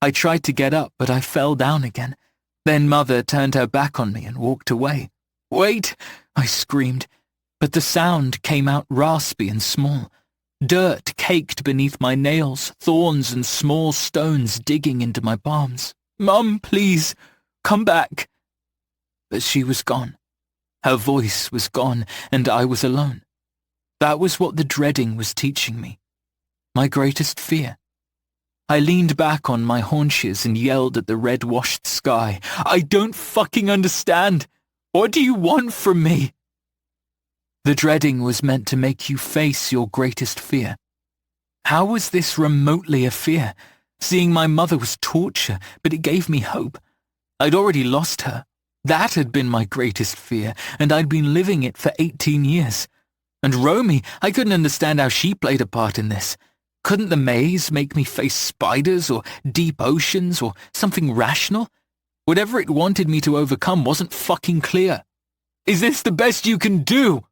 I tried to get up, but I fell down again. Then Mother turned her back on me and walked away. "Wait!" I screamed, but the sound came out raspy and small. Dirt caked beneath my nails, thorns and small stones digging into my palms. "Mum, please, come back." But she was gone. Her voice was gone, and I was alone. That was what the dreading was teaching me. My greatest fear. I leaned back on my haunches and yelled at the red-washed sky. "I don't fucking understand. What do you want from me?" The dreading was meant to make you face your greatest fear. How was this remotely a fear? Seeing my mother was torture, but it gave me hope. I'd already lost her. That had been my greatest fear, and I'd been living it for 18 years. And Romy, I couldn't understand how she played a part in this. Couldn't the maze make me face spiders or deep oceans or something rational? Whatever it wanted me to overcome wasn't fucking clear. Is this the best you can do?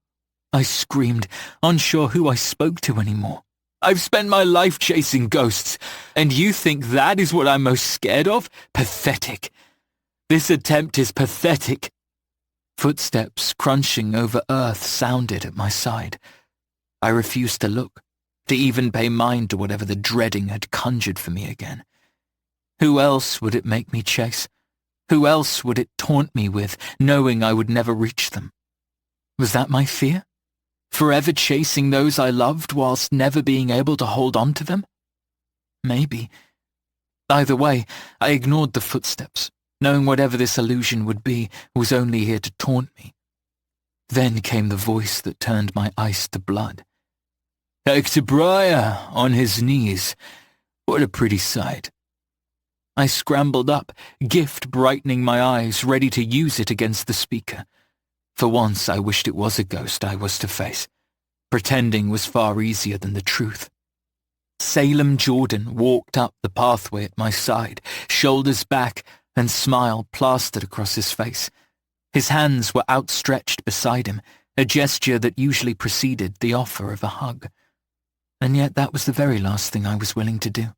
I screamed, unsure who I spoke to anymore. I've spent my life chasing ghosts, and you think that is what I'm most scared of? Pathetic. This attempt is pathetic. Footsteps crunching over earth sounded at my side. I refused to look, to even pay mind to whatever the dreading had conjured for me again. Who else would it make me chase? Who else would it taunt me with, knowing I would never reach them? Was that my fear? Forever chasing those I loved whilst never being able to hold on to them? Maybe. Either way, I ignored the footsteps, knowing whatever this illusion would be was only here to taunt me. Then came the voice that turned my ice to blood. Hector Briar, on his knees. What a pretty sight. I scrambled up, gift brightening my eyes, ready to use it against the speaker. For once I wished it was a ghost I was to face. Pretending was far easier than the truth. Salem Jordan walked up the pathway at my side, shoulders back, and smile plastered across his face. His hands were outstretched beside him, a gesture that usually preceded the offer of a hug. And yet that was the very last thing I was willing to do.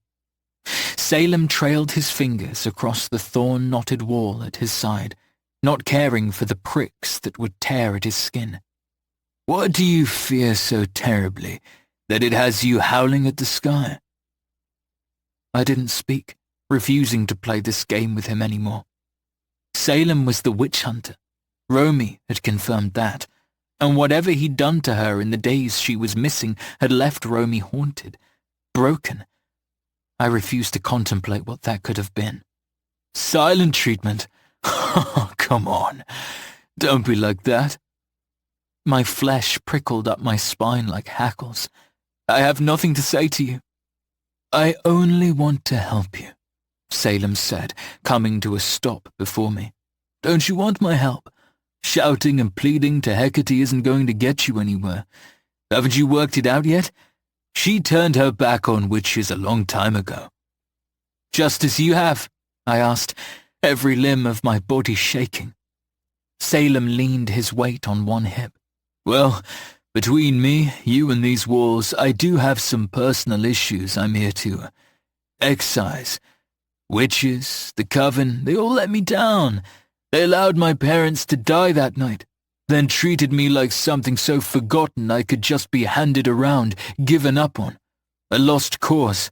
Salem trailed his fingers across the thorn-knotted wall at his side, not caring for the pricks that would tear at his skin. What do you fear so terribly that it has you howling at the sky? I didn't speak, refusing to play this game with him anymore. Salem was the witch hunter. Romy had confirmed that, and whatever he'd done to her in the days she was missing had left Romy haunted, broken. I refused to contemplate what that could have been. Silent treatment? Oh, come on. Don't be like that. My flesh prickled up my spine like hackles. I have nothing to say to you. I only want to help you, Salem said, coming to a stop before me. Don't you want my help? Shouting and pleading to Hecate isn't going to get you anywhere. Haven't you worked it out yet? She turned her back on witches a long time ago. Just as you have, I asked, every limb of my body shaking. Salem leaned his weight on one hip. Well, between me, you and these walls, I do have some personal issues I'm here to excise. Witches, the Coven, they all let me down. They allowed my parents to die that night, then treated me like something so forgotten I could just be handed around, given up on. A lost cause.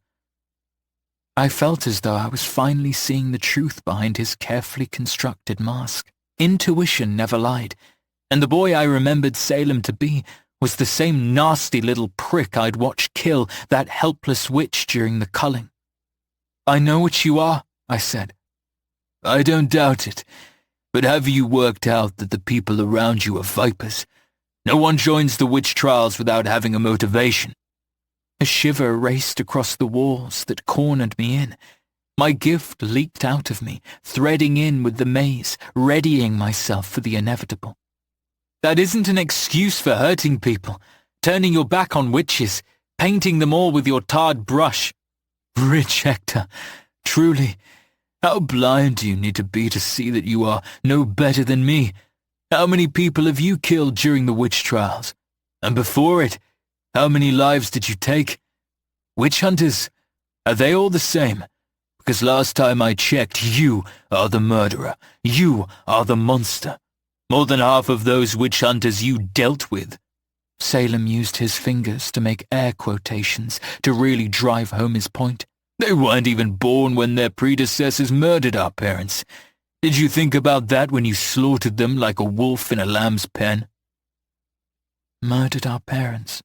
I felt as though I was finally seeing the truth behind his carefully constructed mask. Intuition never lied, and the boy I remembered Salem to be was the same nasty little prick I'd watched kill that helpless witch during the culling. I know what you are, I said. I don't doubt it, but have you worked out that the people around you are vipers? No one joins the witch trials without having a motivation. A shiver raced across the walls that cornered me in. My gift leaked out of me, threading in with the maze, readying myself for the inevitable. That isn't an excuse for hurting people, turning your back on witches, painting them all with your tarred brush. Rich Hector, truly, how blind do you need to be to see that you are no better than me? How many people have you killed during the witch trials? And before it, how many lives did you take? Witch hunters, are they all the same? Because last time I checked, you are the murderer. You are the monster. More than half of those witch hunters you dealt with. Salem used his fingers to make air quotations to really drive home his point. They weren't even born when their predecessors murdered our parents. Did you think about that when you slaughtered them like a wolf in a lamb's pen? Murdered our parents.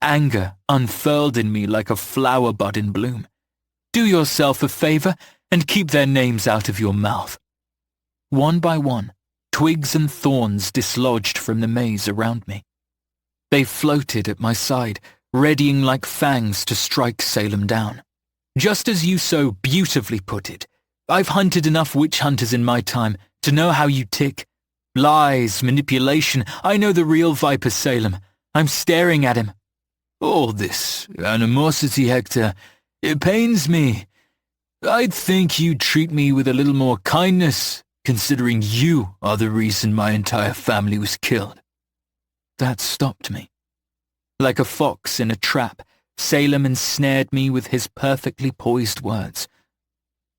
Anger unfurled in me like a flower bud in bloom. Do yourself a favor and keep their names out of your mouth. One by one, twigs and thorns dislodged from the maze around me. They floated at my side, readying like fangs to strike Salem down. Just as you so beautifully put it, I've hunted enough witch hunters in my time to know how you tick. Lies, manipulation, I know the real Viper Salem. I'm staring at him. All this animosity, Hector, it pains me. I'd think you'd treat me with a little more kindness, considering you are the reason my entire family was killed. That stopped me. Like a fox in a trap, Salem ensnared me with his perfectly poised words.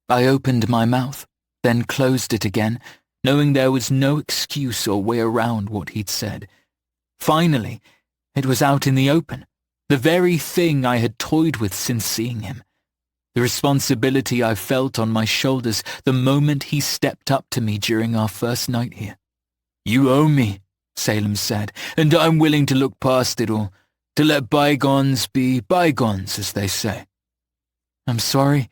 I opened my mouth, then closed it again, knowing there was no excuse or way around what he'd said. Finally, it was out in the open, the very thing I had toyed with since seeing him. The responsibility I felt on my shoulders the moment he stepped up to me during our first night here. You owe me, Salem said, and I'm willing to look past it all, to let bygones be bygones, as they say. I'm sorry,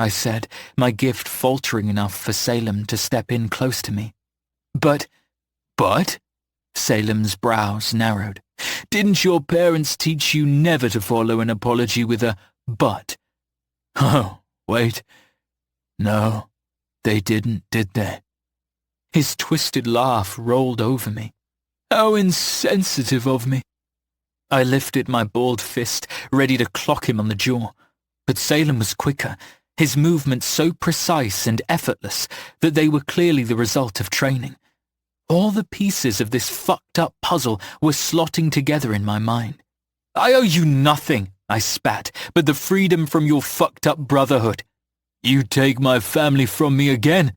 I said, my gift faltering enough for Salem to step in close to me. But? Salem's brows narrowed. Didn't your parents teach you never to follow an apology with a but? Oh, wait. No, they didn't, did they? His twisted laugh rolled over me. How insensitive of me. I lifted my balled fist, ready to clock him on the jaw. But Salem was quicker, his movements so precise and effortless that they were clearly the result of training. All the pieces of this fucked-up puzzle were slotting together in my mind. I owe you nothing, I spat, but the freedom from your fucked-up brotherhood. You take my family from me again.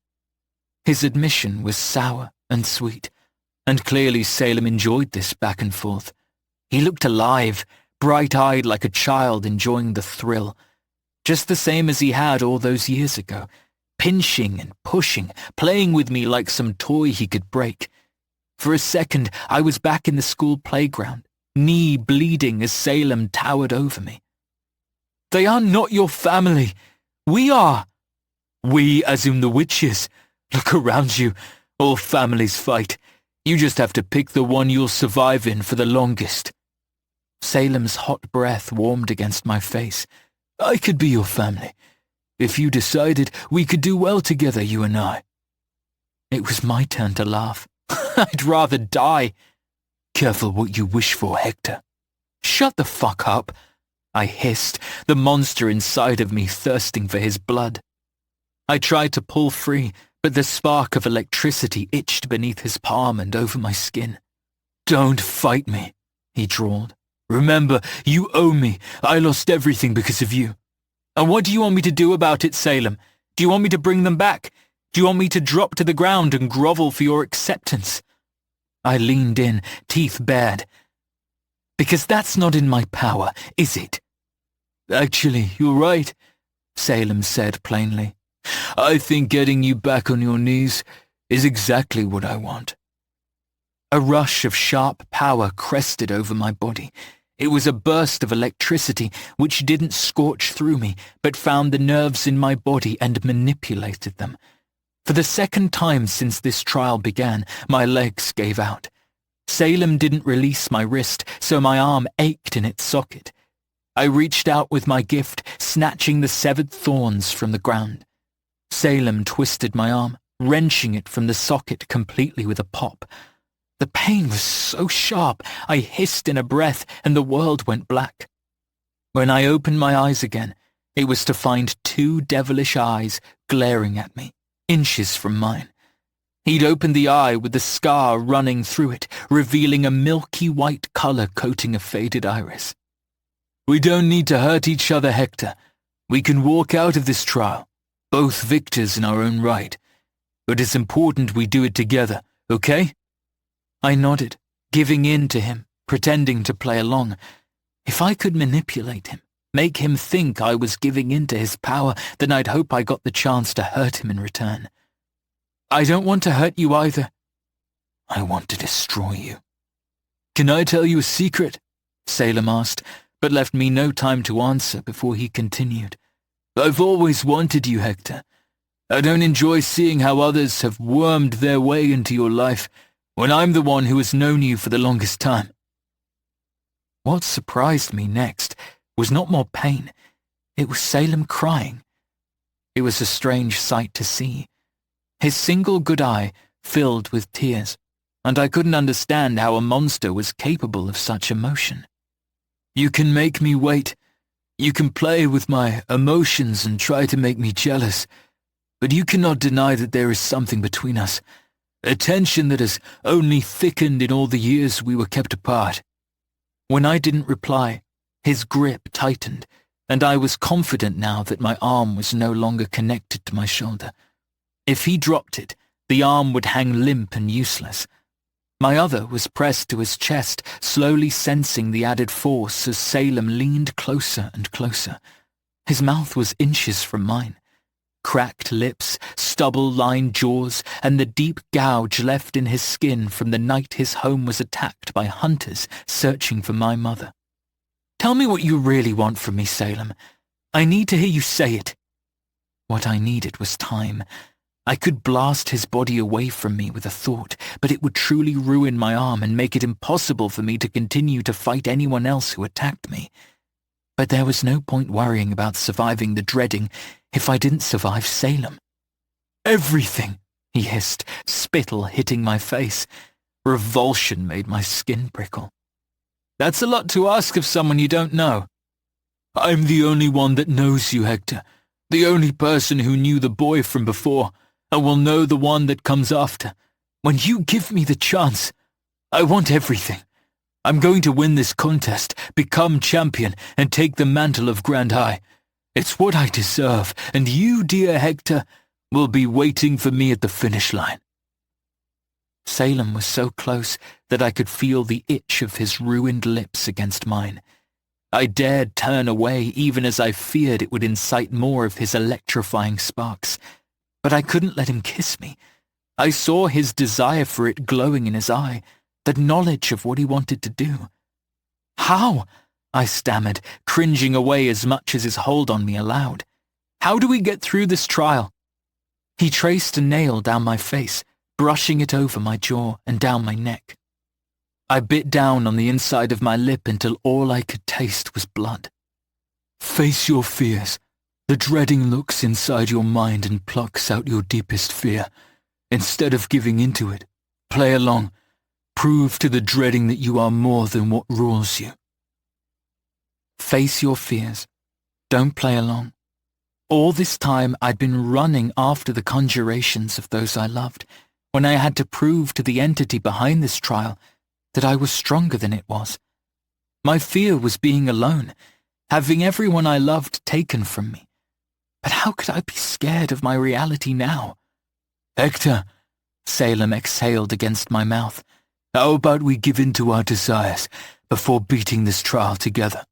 His admission was sour and sweet, and clearly Salem enjoyed this back and forth. He looked alive, bright-eyed like a child enjoying the thrill, just the same as he had all those years ago, pinching and pushing, playing with me like some toy he could break. For a second, I was back in the school playground, knee bleeding as Salem towered over me. They are not your family. We are. We, as in the witches. Look around you. All families fight. You just have to pick the one you'll survive in for the longest. Salem's hot breath warmed against my face. I could be your family. If you decided we could do well together, you and I. It was my turn to laugh. I'd rather die. Careful what you wish for, Hector. Shut the fuck up, I hissed, the monster inside of me thirsting for his blood. I tried to pull free, but the spark of electricity itched beneath his palm and over my skin. Don't fight me, he drawled. Remember, you owe me. I lost everything because of you. And what do you want me to do about it, Salem? Do you want me to bring them back? Do you want me to drop to the ground and grovel for your acceptance? I leaned in, teeth bared. Because that's not in my power, is it? Actually, you're right, Salem said plainly. I think getting you back on your knees is exactly what I want. A rush of sharp power crested over my body. It was a burst of electricity which didn't scorch through me, but found the nerves in my body and manipulated them. For the second time since this trial began, my legs gave out. Salem didn't release my wrist, so my arm ached in its socket. I reached out with my gift, snatching the severed thorns from the ground. Salem twisted my arm, wrenching it from the socket completely with a pop. The pain was so sharp, I hissed in a breath and the world went black. When I opened my eyes again, it was to find two devilish eyes glaring at me, inches from mine. He'd opened the eye with the scar running through it, revealing a milky white color coating a faded iris. We don't need to hurt each other, Hector. We can walk out of this trial, both victors in our own right. But it's important we do it together, okay? I nodded, giving in to him, pretending to play along. If I could manipulate him, make him think I was giving in to his power, then I'd hope I got the chance to hurt him in return. I don't want to hurt you either. I want to destroy you. Can I tell you a secret? Salem asked, but left me no time to answer before he continued. I've always wanted you, Hector. I don't enjoy seeing how others have wormed their way into your life when I'm the one who has known you for the longest time. What surprised me next was not more pain. It was Salem crying. It was a strange sight to see. His single good eye filled with tears, and I couldn't understand how a monster was capable of such emotion. "You can make me wait. You can play with my emotions and try to make me jealous, but you cannot deny that there is something between us, a tension that has only thickened in all the years we were kept apart." When I didn't reply, his grip tightened, and I was confident now that my arm was no longer connected to my shoulder. If he dropped it, the arm would hang limp and useless. My other was pressed to his chest, slowly sensing the added force as Salem leaned closer and closer. His mouth was inches from mine. Cracked lips, stubble-lined jaws, and the deep gouge left in his skin from the night his home was attacked by hunters searching for my mother. "Tell me what you really want from me, Salem. I need to hear you say it." What I needed was time. I could blast his body away from me with a thought, but it would truly ruin my arm and make it impossible for me to continue to fight anyone else who attacked me. But there was no point worrying about surviving the dreading if I didn't survive Salem. "Everything," he hissed, spittle hitting my face. Revulsion made my skin prickle. "That's a lot to ask of someone you don't know." "I'm the only one that knows you, Hector. The only person who knew the boy from before, and will know the one that comes after. When you give me the chance, I want everything. I'm going to win this contest, become champion, and take the mantle of Grand High. It's what I deserve, and you, dear Hector, will be waiting for me at the finish line." Salem was so close that I could feel the itch of his ruined lips against mine. I dared turn away even as I feared it would incite more of his electrifying sparks. But I couldn't let him kiss me. I saw his desire for it glowing in his eye, the knowledge of what he wanted to do. "How?" I stammered, cringing away as much as his hold on me allowed. "How do we get through this trial?" He traced a nail down my face, brushing it over my jaw and down my neck. I bit down on the inside of my lip until all I could taste was blood. "Face your fears. The dreading looks inside your mind and plucks out your deepest fear. Instead of giving into it, play along. Prove to the dreading that you are more than what rules you." Face your fears. Don't play along. All this time I'd been running after the conjurations of those I loved, when I had to prove to the entity behind this trial that I was stronger than it was. My fear was being alone, having everyone I loved taken from me. But how could I be scared of my reality now? "Hector," Salem exhaled against my mouth, "how about we give in to our desires before beating this trial together?"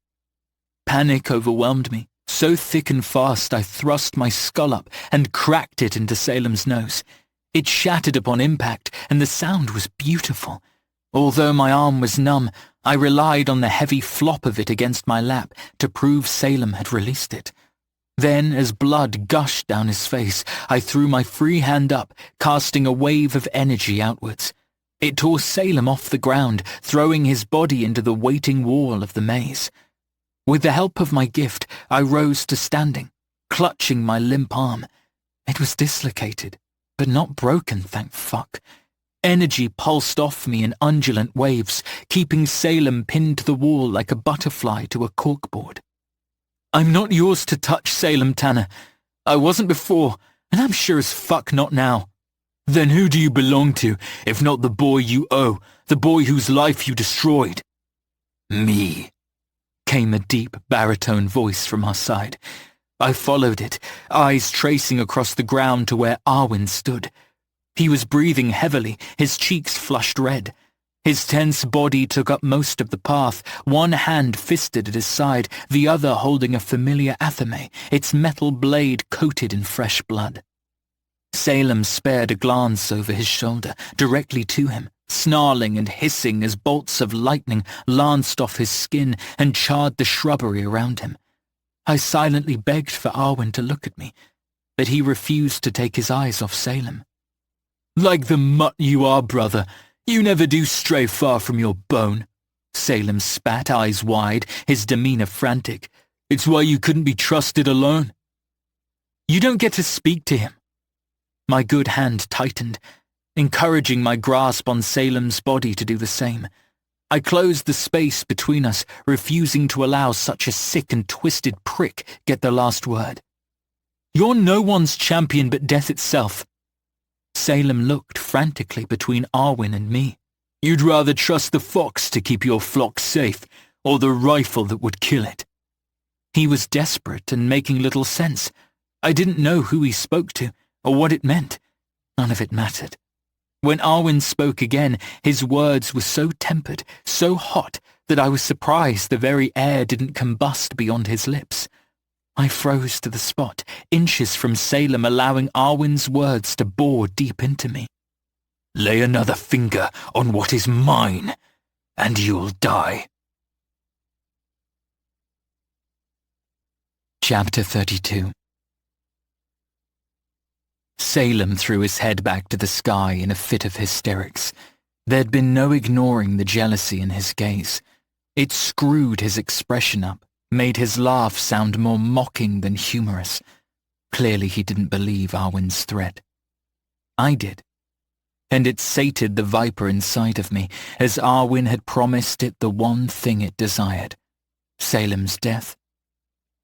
Panic overwhelmed me, so thick and fast I thrust my skull up and cracked it into Salem's nose. It shattered upon impact, and the sound was beautiful. Although my arm was numb, I relied on the heavy flop of it against my lap to prove Salem had released it. Then, as blood gushed down his face, I threw my free hand up, casting a wave of energy outwards. It tore Salem off the ground, throwing his body into the waiting wall of the maze. With the help of my gift, I rose to standing, clutching my limp arm. It was dislocated, but not broken, thank fuck. Energy pulsed off me in undulant waves, keeping Salem pinned to the wall like a butterfly to a corkboard. "I'm not yours to touch, Salem Tanner. I wasn't before, and I'm sure as fuck not now." "Then who do you belong to, if not the boy you owe, the boy whose life you destroyed?" "Me," came a deep baritone voice from our side. I followed it, eyes tracing across the ground to where Arwen stood. He was breathing heavily, his cheeks flushed red. His tense body took up most of the path, one hand fisted at his side, the other holding a familiar athame, its metal blade coated in fresh blood. Salem spared a glance over his shoulder, directly to him, snarling and hissing as bolts of lightning lanced off his skin and charred the shrubbery around him. I silently begged for Arwen to look at me, but he refused to take his eyes off Salem. "Like the mutt you are, brother, you never do stray far from your bone," Salem spat, eyes wide, his demeanor frantic. It's why you couldn't be trusted alone. You don't get to speak to him. My good hand tightened, encouraging my grasp on Salem's body to do the same. I closed the space between us, refusing to allow such a sick and twisted prick get the last word. You're no one's champion but death itself. Salem looked frantically between Arwen and me. You'd rather trust the fox to keep your flock safe, or the rifle that would kill it. He was desperate and making little sense. I didn't know who he spoke to, or what it meant. None of it mattered. When Arwen spoke again, his words were so tempered, so hot, that I was surprised the very air didn't combust beyond his lips. I froze to the spot, inches from Salem, allowing Arwen's words to bore deep into me. Lay another finger on what is mine, and you'll die. Chapter 32. Salem threw his head back to the sky in a fit of hysterics. There'd been no ignoring the jealousy in his gaze. It screwed his expression up, made his laugh sound more mocking than humorous. Clearly he didn't believe Arwen's threat. I did. And it sated the viper inside of me, as Arwen had promised it the one thing it desired. Salem's death.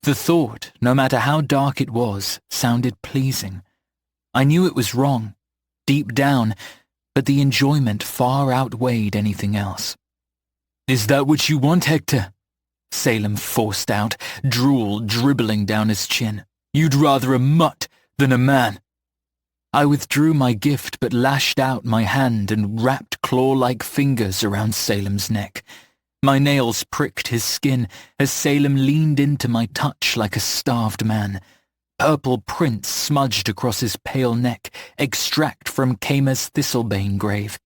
The thought, no matter how dark it was, sounded pleasing. I knew it was wrong, deep down, but the enjoyment far outweighed anything else. Is that what you want, Hector? Salem forced out, drool dribbling down his chin. You'd rather a mutt than a man. I withdrew my gift but lashed out my hand and wrapped claw-like fingers around Salem's neck. My nails pricked his skin as Salem leaned into my touch like a starved man. Purple prints smudged across his pale neck, extract from Kama's thistlebane grave.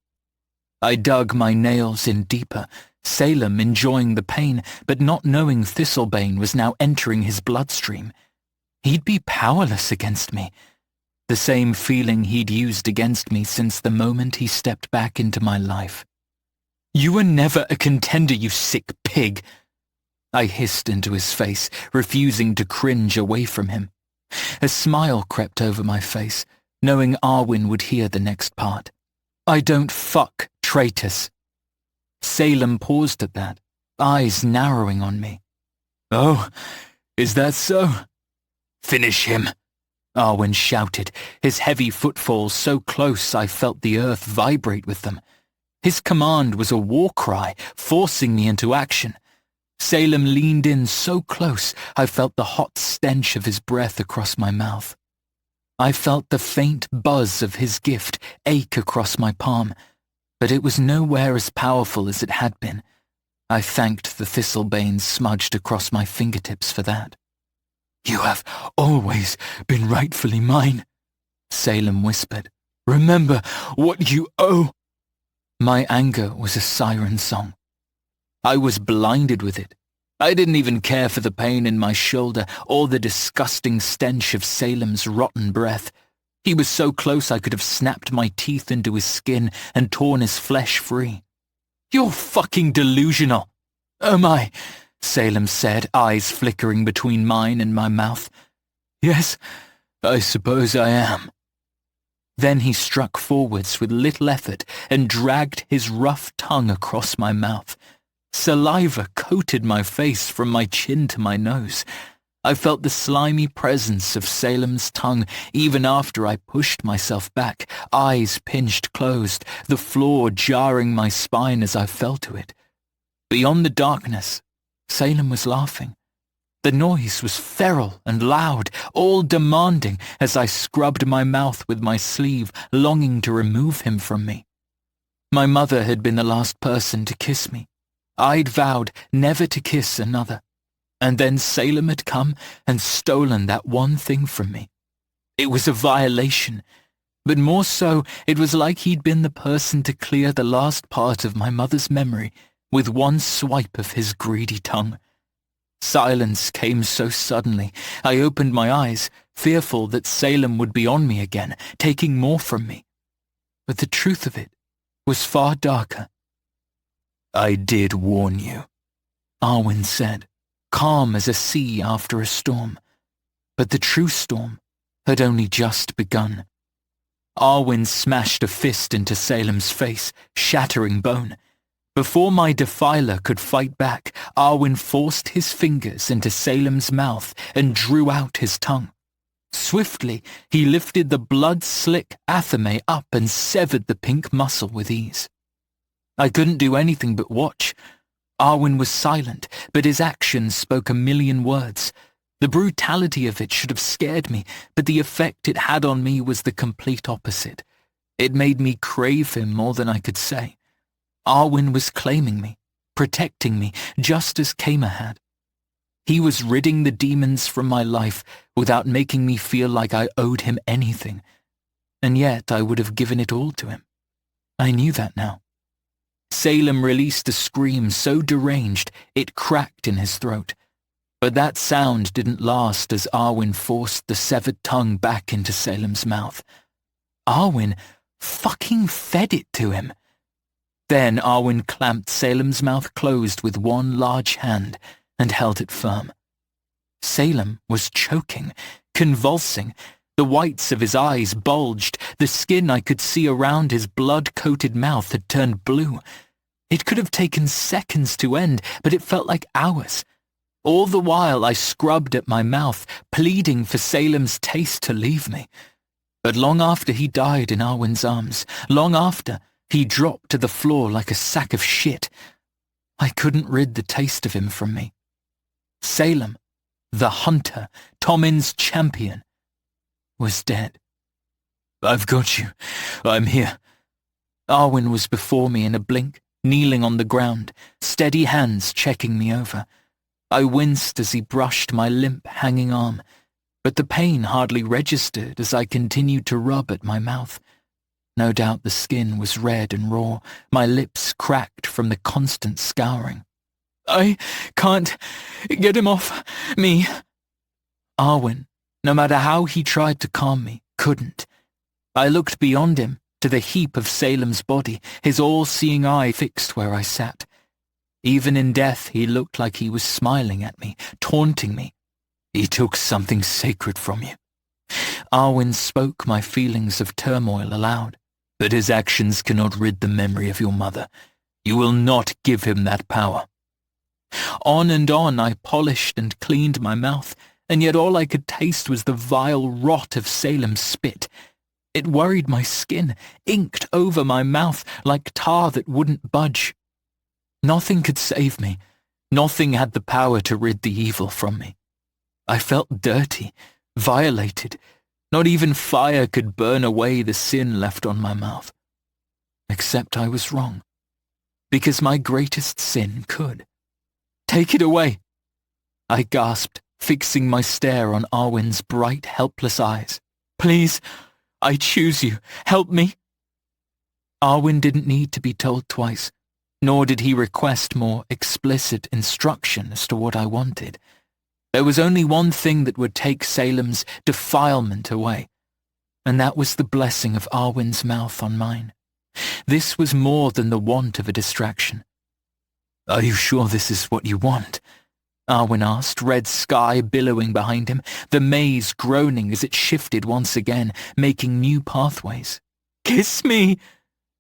I dug my nails in deeper, Salem enjoying the pain, but not knowing thistlebane was now entering his bloodstream. He'd be powerless against me. The same feeling he'd used against me since the moment he stepped back into my life. You were never a contender, you sick pig. I hissed into his face, refusing to cringe away from him. A smile crept over my face, knowing Arwen would hear the next part. I don't fuck traitors. Salem paused at that, eyes narrowing on me. Oh, is that so? Finish him, Arwen shouted, his heavy footfalls so close I felt the earth vibrate with them. His command was a war cry, forcing me into action. Salem leaned in so close I felt the hot stench of his breath across my mouth. I felt the faint buzz of his gift ache across my palm, but it was nowhere as powerful as it had been. I thanked the thistlebane smudged across my fingertips for that. You have always been rightfully mine, Salem whispered. Remember what you owe. My anger was a siren song. I was blinded with it. I didn't even care for the pain in my shoulder or the disgusting stench of Salem's rotten breath. He was so close I could have snapped my teeth into his skin and torn his flesh free. You're fucking delusional. Am I? Salem said, eyes flickering between mine and my mouth. Yes, I suppose I am. Then he struck forwards with little effort and dragged his rough tongue across my mouth. Saliva coated my face from my chin to my nose. I felt the slimy presence of Salem's tongue even after I pushed myself back, eyes pinched closed, the floor jarring my spine as I fell to it. Beyond the darkness, Salem was laughing. The noise was feral and loud, all demanding as I scrubbed my mouth with my sleeve, longing to remove him from me. My mother had been the last person to kiss me. I'd vowed never to kiss another. And then Salem had come and stolen that one thing from me. It was a violation, but more so, it was like he'd been the person to clear the last part of my mother's memory with one swipe of his greedy tongue. Silence came so suddenly, I opened my eyes, fearful that Salem would be on me again, taking more from me. But the truth of it was far darker. I did warn you, Arwen said, calm as a sea after a storm. But the true storm had only just begun. Arwen smashed a fist into Salem's face, shattering bone. Before my defiler could fight back, Arwen forced his fingers into Salem's mouth and drew out his tongue. Swiftly, he lifted the blood-slick Athame up and severed the pink muscle with ease. I couldn't do anything but watch. Arwen was silent, but his actions spoke a million words. The brutality of it should have scared me, but the effect it had on me was the complete opposite. It made me crave him more than I could say. Arwen was claiming me, protecting me, just as Kamer had. He was ridding the demons from my life without making me feel like I owed him anything. And yet I would have given it all to him. I knew that now. Salem released a scream so deranged it cracked in his throat. But that sound didn't last as Arwen forced the severed tongue back into Salem's mouth. Arwen fucking fed it to him. Then Arwen clamped Salem's mouth closed with one large hand and held it firm. Salem was choking, convulsing. The whites of his eyes bulged. The skin I could see around his blood-coated mouth had turned blue. It could have taken seconds to end, but it felt like hours. All the while I scrubbed at my mouth, pleading for Salem's taste to leave me. But long after he died in Arwen's arms, long after, he dropped to the floor like a sack of shit. I couldn't rid the taste of him from me. Salem, the hunter, Tommen's champion, was dead. I've got you. I'm here. Arwen was before me in a blink, kneeling on the ground, steady hands checking me over. I winced as he brushed my limp, hanging arm, but the pain hardly registered as I continued to rub at my mouth. No doubt the skin was red and raw, my lips cracked from the constant scouring. I can't get him off me. Arwen, no matter how he tried to calm me, couldn't. I looked beyond him to the heap of Salem's body, his all-seeing eye fixed where I sat. Even in death, he looked like he was smiling at me, taunting me. He took something sacred from you. Arwen spoke my feelings of turmoil aloud. But his actions cannot rid the memory of your mother. You will not give him that power. On and on I polished and cleaned my mouth, and yet all I could taste was the vile rot of Salem's spit. It worried my skin, inked over my mouth like tar that wouldn't budge. Nothing could save me. Nothing had the power to rid the evil from me. I felt dirty, violated. Not even fire could burn away the sin left on my mouth. Except I was wrong. Because my greatest sin could. Take it away. I gasped, fixing my stare on Arwen's bright, helpless eyes. Please, I choose you. Help me. Arwen didn't need to be told twice, nor did he request more explicit instruction as to what I wanted. There was only one thing that would take Salem's defilement away, and that was the blessing of Arwen's mouth on mine. This was more than the want of a distraction. Are you sure this is what you want? Arwen asked, red sky billowing behind him, the maze groaning as it shifted once again, making new pathways. Kiss me!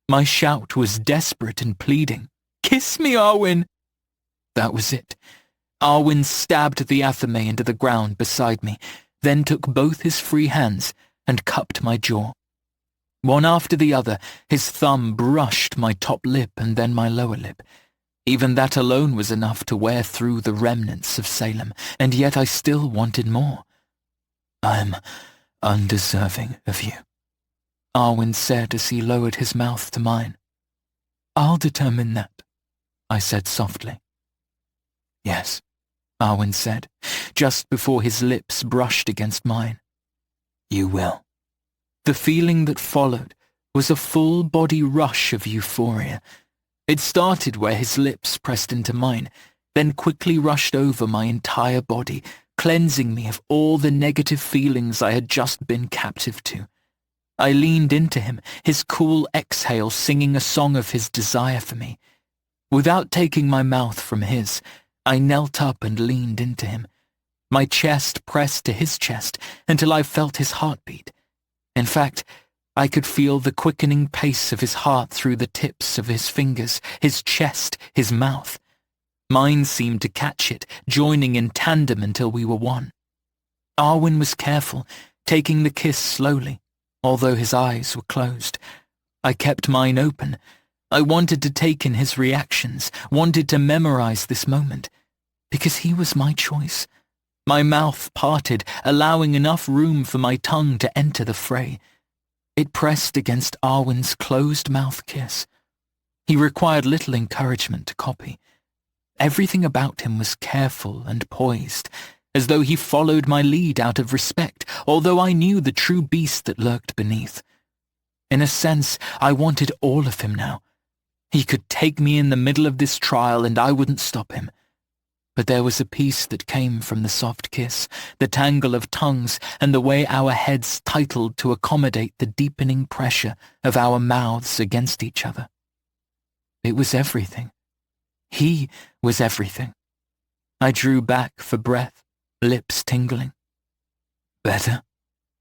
My shout was desperate and pleading. Kiss me, Arwen! That was it. Arwen stabbed the Athame into the ground beside me, then took both his free hands and cupped my jaw. One after the other, his thumb brushed my top lip and then my lower lip. Even that alone was enough to wear through the remnants of Salem, and yet I still wanted more. I'm undeserving of you, Arwen said as he lowered his mouth to mine. I'll determine that, I said softly. Yes, Arwen said, just before his lips brushed against mine. You will. The feeling that followed was a full-body rush of euphoria. It started where his lips pressed into mine, then quickly rushed over my entire body, cleansing me of all the negative feelings I had just been captive to. I leaned into him, his cool exhale singing a song of his desire for me. Without taking my mouth from his, I knelt up and leaned into him. My chest pressed to his chest until I felt his heartbeat. In fact, I could feel the quickening pace of his heart through the tips of his fingers, his chest, his mouth. Mine seemed to catch it, joining in tandem until we were one. Arwen was careful, taking the kiss slowly, although his eyes were closed. I kept mine open. I wanted to take in his reactions, wanted to memorize this moment, because he was my choice. My mouth parted, allowing enough room for my tongue to enter the fray. It pressed against Arwen's closed-mouth kiss. He required little encouragement to copy. Everything about him was careful and poised, as though he followed my lead out of respect, although I knew the true beast that lurked beneath. In a sense, I wanted all of him now. He could take me in the middle of this trial and I wouldn't stop him. But there was a peace that came from the soft kiss, the tangle of tongues, and the way our heads tightened to accommodate the deepening pressure of our mouths against each other. It was everything. He was everything. I drew back for breath, lips tingling. "Better?"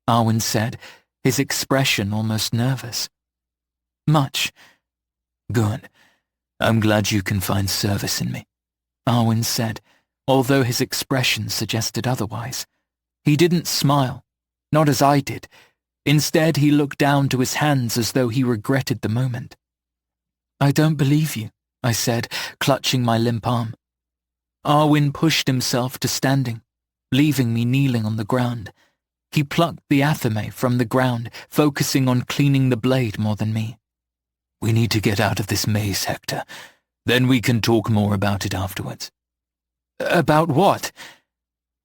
Arwen said, his expression almost nervous. "Much." "Good. I'm glad you can find service in me," Arwen said, although his expression suggested otherwise. He didn't smile, not as I did. Instead, he looked down to his hands as though he regretted the moment. "I don't believe you," I said, clutching my limp arm. Arwen pushed himself to standing, leaving me kneeling on the ground. He plucked the athame from the ground, focusing on cleaning the blade more than me. "We need to get out of this maze, Hector. Then we can talk more about it afterwards." "About what?"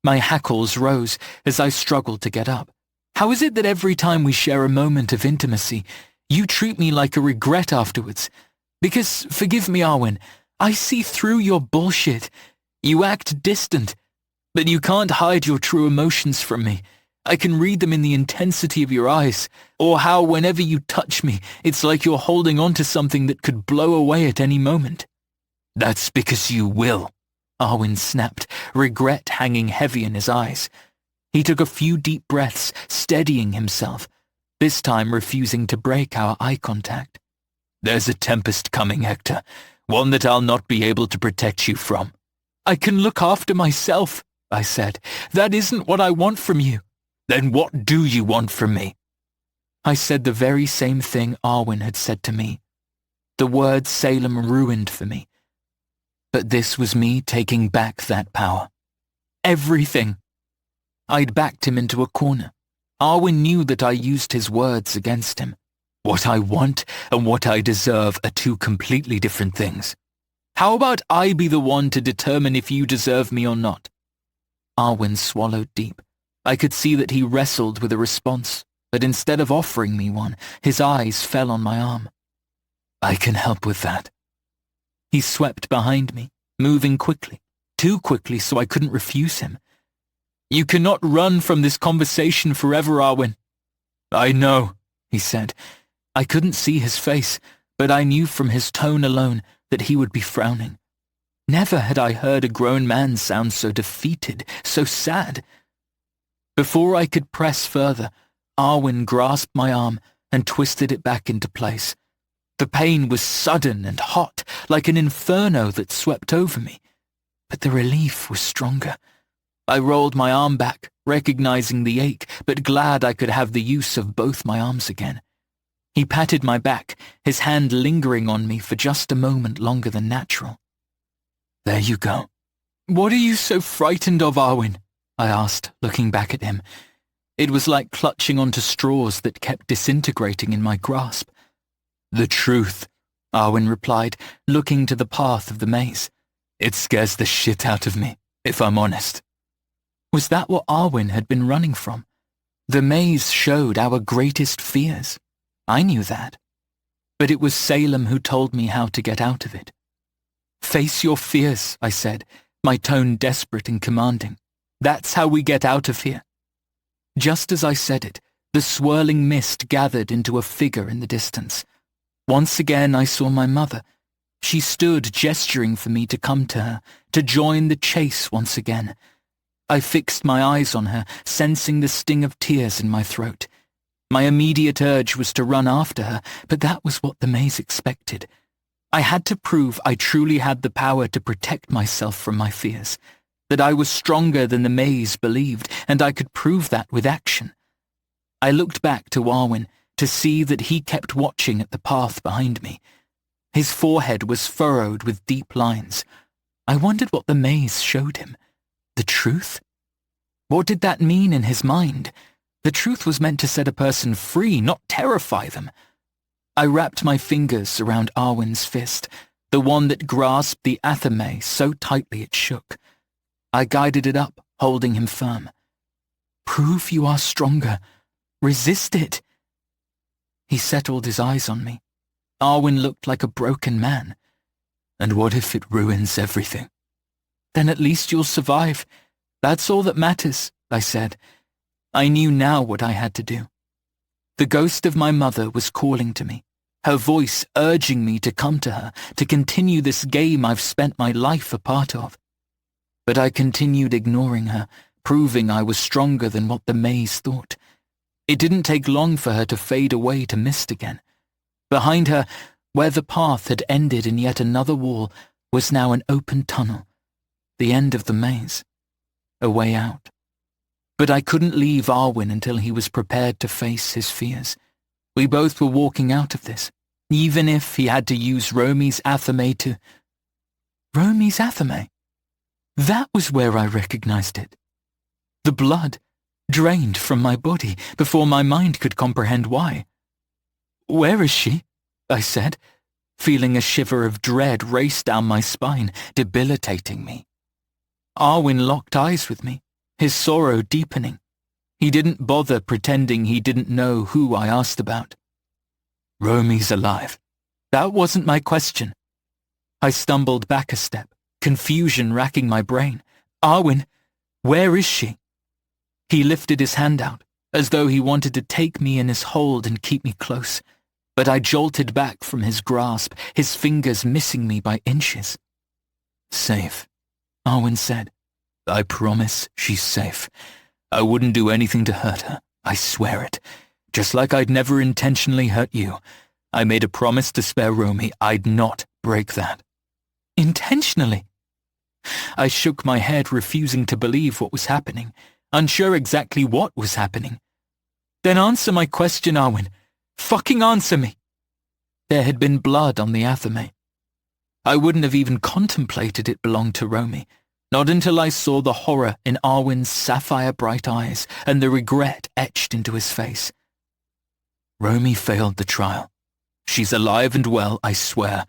My hackles rose as I struggled to get up. "How is it that every time we share a moment of intimacy, you treat me like a regret afterwards? Because, forgive me, Arwen, I see through your bullshit. You act distant, but you can't hide your true emotions from me. I can read them in the intensity of your eyes, or how whenever you touch me, it's like you're holding on to something that could blow away at any moment." "That's because you will," Arwen snapped, regret hanging heavy in his eyes. He took a few deep breaths, steadying himself, this time refusing to break our eye contact. "There's a tempest coming, Hector, one that I'll not be able to protect you from." "I can look after myself," I said. "That isn't what I want from you." "Then what do you want from me?" I said the very same thing Arwen had said to me. The word Salem ruined for me. But this was me taking back that power. Everything. I'd backed him into a corner. Arwen knew that I used his words against him. What I want and what I deserve are two completely different things. How about I be the one to determine if you deserve me or not? Arwen swallowed deep. I could see that he wrestled with a response, but instead of offering me one, his eyes fell on my arm. "I can help with that." He swept behind me, moving quickly, too quickly so I couldn't refuse him. "You cannot run from this conversation forever, Arwen." "I know," he said. I couldn't see his face, but I knew from his tone alone that he would be frowning. Never had I heard a grown man sound so defeated, so sad. Before I could press further, Arwen grasped my arm and twisted it back into place. The pain was sudden and hot, like an inferno that swept over me. But the relief was stronger. I rolled my arm back, recognizing the ache, but glad I could have the use of both my arms again. He patted my back, his hand lingering on me for just a moment longer than natural. "There you go." "What are you so frightened of, Arwen?" I asked, looking back at him. It was like clutching onto straws that kept disintegrating in my grasp. "The truth," Arwen replied, looking to the path of the maze. "It scares the shit out of me, if I'm honest." Was that what Arwen had been running from? The maze showed our greatest fears. I knew that. But it was Salem who told me how to get out of it. "Face your fears," I said, my tone desperate and commanding. "That's how we get out of here." Just as I said it, the swirling mist gathered into a figure in the distance. Once again I saw my mother. She stood gesturing for me to come to her, to join the chase once again. I fixed my eyes on her, sensing the sting of tears in my throat. My immediate urge was to run after her, but that was what the maze expected. I had to prove I truly had the power to protect myself from my fears, that I was stronger than the maze believed, and I could prove that with action. I looked back to Arwen to see that he kept watching at the path behind me. His forehead was furrowed with deep lines. I wondered what the maze showed him. The truth? What did that mean in his mind? The truth was meant to set a person free, not terrify them. I wrapped my fingers around Arwen's fist, the one that grasped the athame so tightly it shook. I guided it up, holding him firm. Prove you are stronger. Resist it. He settled his eyes on me. Arwen looked like a broken man. And what if it ruins everything? Then at least you'll survive. That's all that matters, I said. I knew now what I had to do. The ghost of my mother was calling to me, her voice urging me to come to her, to continue this game I've spent my life a part of. But I continued ignoring her, proving I was stronger than what the maze thought. It didn't take long for her to fade away to mist again. Behind her, where the path had ended in yet another wall, was now an open tunnel, the end of the maze, a way out. But I couldn't leave Arwen until he was prepared to face his fears. We both were walking out of this, even if he had to use Romy's athame to... Romy's athame? That was where I recognized it. The blood drained from my body before my mind could comprehend why. Where is she? I said, feeling a shiver of dread race down my spine, debilitating me. Arwen locked eyes with me, his sorrow deepening. He didn't bother pretending he didn't know who I asked about. Romy's alive. That wasn't my question. I stumbled back a step, confusion racking my brain. Arwen, where is she? He lifted his hand out, as though he wanted to take me in his hold and keep me close. But I jolted back from his grasp, his fingers missing me by inches. Safe, Arwen said. I promise she's safe. I wouldn't do anything to hurt her, I swear it. Just like I'd never intentionally hurt you. I made a promise to spare Romy. I'd not break that. Intentionally? I shook my head, refusing to believe what was happening, unsure exactly what was happening. Then answer my question, Arwen. Fucking answer me. There had been blood on the athame. I wouldn't have even contemplated it belonged to Romy, not until I saw the horror in Arwen's sapphire-bright eyes and the regret etched into his face. Romy failed the trial. She's alive and well, I swear,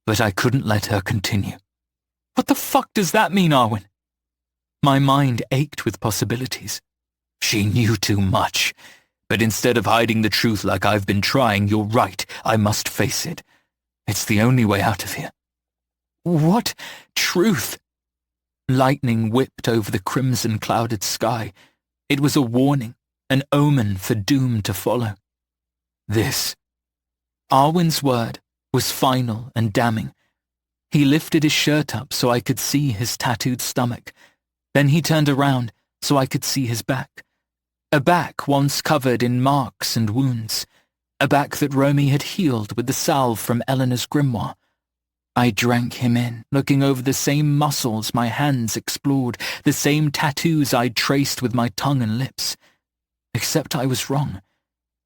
but I couldn't let her continue. What the fuck does that mean, Arwen? My mind ached with possibilities. She knew too much. But instead of hiding the truth like I've been trying, you're right, I must face it. It's the only way out of here. What truth? Lightning whipped over the crimson-clouded sky. It was a warning, an omen for doom to follow. This. Arwen's word was final and damning. He lifted his shirt up so I could see his tattooed stomach. Then he turned around so I could see his back. A back once covered in marks and wounds. A back that Romy had healed with the salve from Eleanor's grimoire. I drank him in, looking over the same muscles my hands explored, the same tattoos I'd traced with my tongue and lips. Except I was wrong.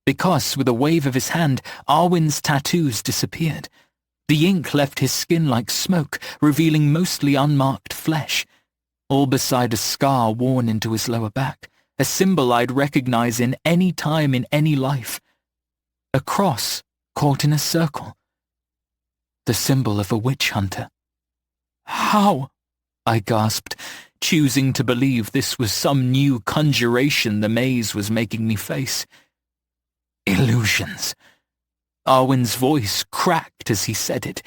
Because, with a wave of his hand, Arwen's tattoos disappeared. The ink left his skin like smoke, revealing mostly unmarked flesh, all beside a scar worn into his lower back. A symbol I'd recognize in any time in any life. A cross caught in a circle. The symbol of a witch hunter. How? I gasped, choosing to believe this was some new conjuration the maze was making me face. Illusions. Arwen's voice cracked as he said it.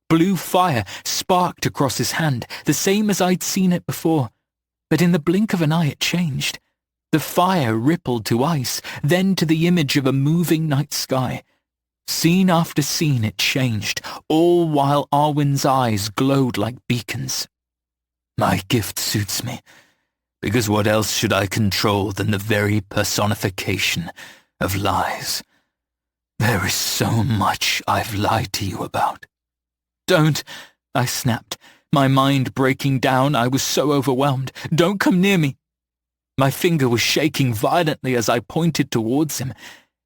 Blue fire sparked across his hand, the same as I'd seen it before. But in the blink of an eye it changed. The fire rippled to ice, then to the image of a moving night sky. Scene after scene it changed, all while Arwen's eyes glowed like beacons. My gift suits me, because what else should I control than the very personification of lies? There is so much I've lied to you about. Don't, I snapped, my mind breaking down. I was so overwhelmed. Don't come near me. My finger was shaking violently as I pointed towards him.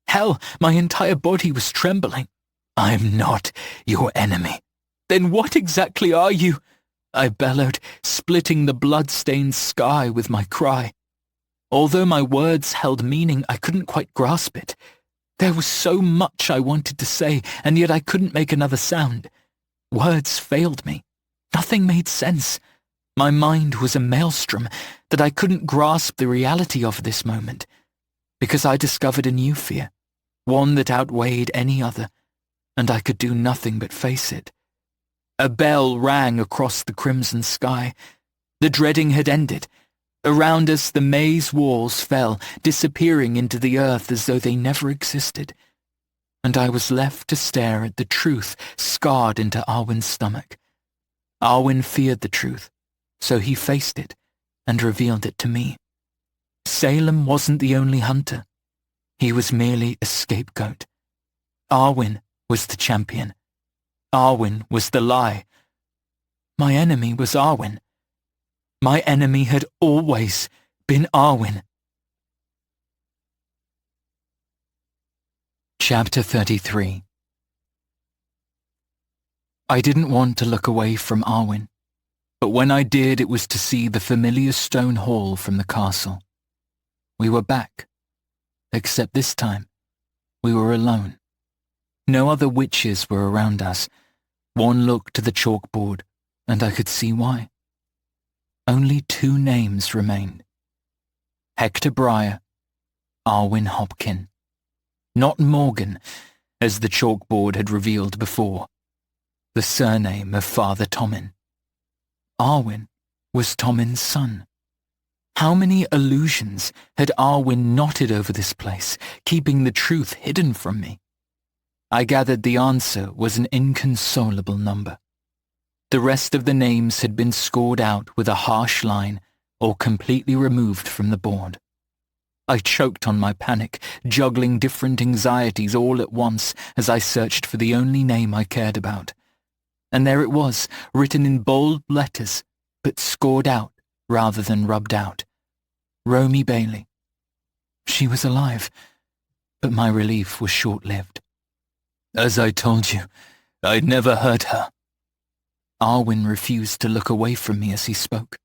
Hell, my entire body was trembling. I'm not your enemy. Then what exactly are you? I bellowed, splitting the blood-stained sky with my cry. Although my words held meaning, I couldn't quite grasp it. There was so much I wanted to say, and yet I couldn't make another sound. Words failed me. Nothing made sense. My mind was a maelstrom that I couldn't grasp the reality of this moment, because I discovered a new fear, one that outweighed any other, and I could do nothing but face it. A bell rang across the crimson sky. The dreading had ended. Around us the maze walls fell, disappearing into the earth as though they never existed, and I was left to stare at the truth scarred into Arwen's stomach. Arwen feared the truth, so he faced it and revealed it to me. Salem wasn't the only hunter. He was merely a scapegoat. Arwen was the champion. Arwen was the lie. My enemy was Arwen. My enemy had always been Arwen. Chapter 33. I didn't want to look away from Arwen, but when I did, it was to see the familiar stone hall from the castle. We were back, except this time, we were alone. No other witches were around us. One look to the chalkboard, and I could see why. Only 2 names remained. Hector Briar, Arwen Hopkin. Not Morgan, as the chalkboard had revealed before. The surname of Father Tommen. Arwen was Tommen's son. How many illusions had Arwen knotted over this place, keeping the truth hidden from me? I gathered the answer was an inconsolable number. The rest of the names had been scored out with a harsh line or completely removed from the board. I choked on my panic, juggling different anxieties all at once as I searched for the only name I cared about. And there it was, written in bold letters, but scored out rather than rubbed out. Romy Bailey. She was alive, but my relief was short-lived. As I told you, I'd never hurt her. Arwen refused to look away from me as he spoke.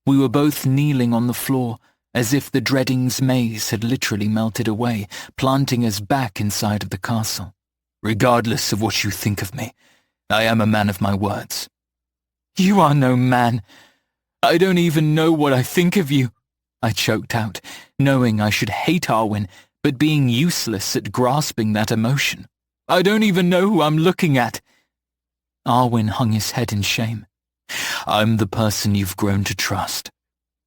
We were both kneeling on the floor, as if the dreading's maze had literally melted away, planting us back inside of the castle. Regardless of what you think of me, I am a man of my words. You are no man. I don't even know what I think of you, I choked out, knowing I should hate Arwen, but being useless at grasping that emotion. I don't even know who I'm looking at. Arwen hung his head in shame. I'm the person you've grown to trust.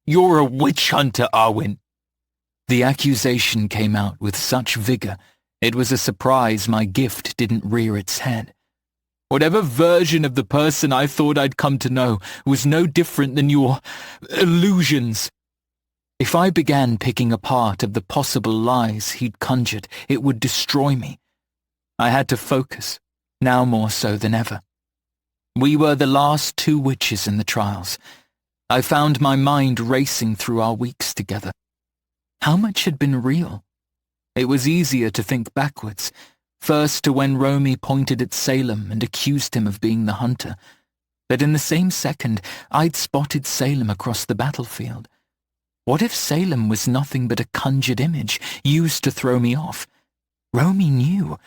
You're a witch hunter, Arwen. The accusation came out with such vigor, it was a surprise my gift didn't rear its head. Whatever version of the person I thought I'd come to know was no different than your illusions. If I began picking apart of the possible lies he'd conjured, it would destroy me. I had to focus, now more so than ever. We were the last 2 witches in the trials. I found my mind racing through our weeks together. How much had been real? It was easier to think backwards, first to when Romy pointed at Salem and accused him of being the hunter. But in the same second, I'd spotted Salem across the battlefield. What if Salem was nothing but a conjured image used to throw me off? Romy knew.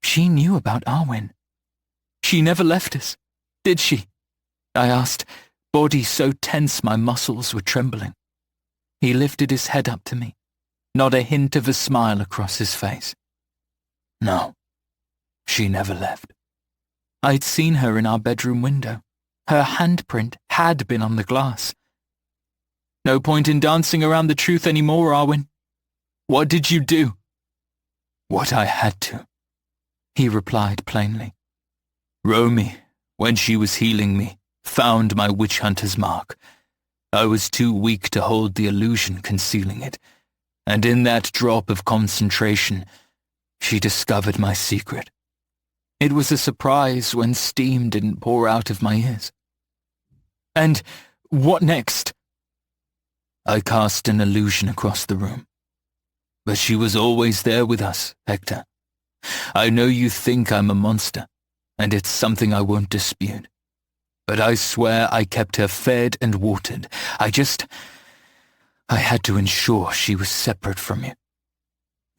She knew about Arwen. She never left us, did she? I asked, body so tense my muscles were trembling. He lifted his head up to me, not a hint of a smile across his face. No, she never left. I'd seen her in our bedroom window. Her handprint had been on the glass. No point in dancing around the truth anymore, Arwen. What did you do? What I had to. he replied plainly. Romy, when she was healing me, found my witch hunter's mark. I was too weak to hold the illusion concealing it, and in that drop of concentration, she discovered my secret. It was a surprise when steam didn't pour out of my ears. And what next? I cast an illusion across the room. But she was always there with us, Hector. I know you think I'm a monster, and it's something I won't dispute. But I swear I kept her fed and watered. I had to ensure she was separate from you.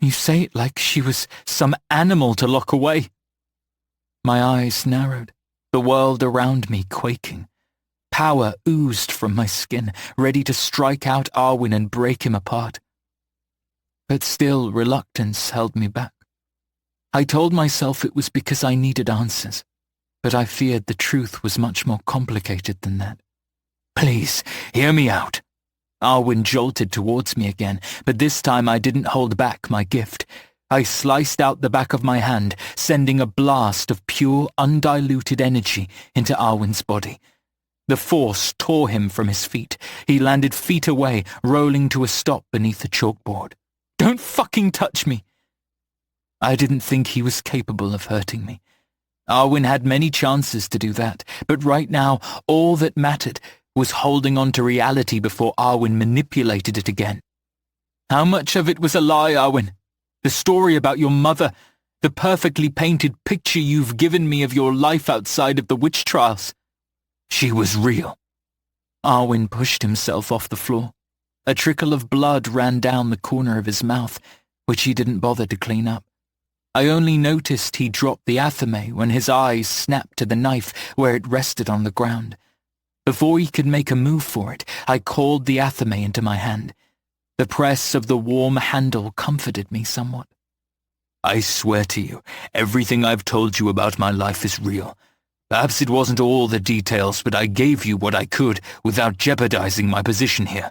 You say it like she was some animal to lock away. My eyes narrowed, the world around me quaking. Power oozed from my skin, ready to strike out Arwen and break him apart. But still reluctance held me back. I told myself it was because I needed answers, but I feared the truth was much more complicated than that. Please, hear me out. Arwen jolted towards me again, but this time I didn't hold back my gift. I sliced out the back of my hand, sending a blast of pure, undiluted energy into Arwen's body. The force tore him from his feet. He landed feet away, rolling to a stop beneath the chalkboard. Don't fucking touch me! I didn't think he was capable of hurting me. Arwen had many chances to do that, but right now, all that mattered was holding on to reality before Arwen manipulated it again. How much of it was a lie, Arwen? The story about your mother, the perfectly painted picture you've given me of your life outside of the witch trials. She was real. Arwen pushed himself off the floor. A trickle of blood ran down the corner of his mouth, which he didn't bother to clean up. I only noticed he dropped the athame when his eyes snapped to the knife where it rested on the ground. Before he could make a move for it, I called the athame into my hand. The press of the warm handle comforted me somewhat. I swear to you, everything I've told you about my life is real. Perhaps it wasn't all the details, but I gave you what I could without jeopardizing my position here.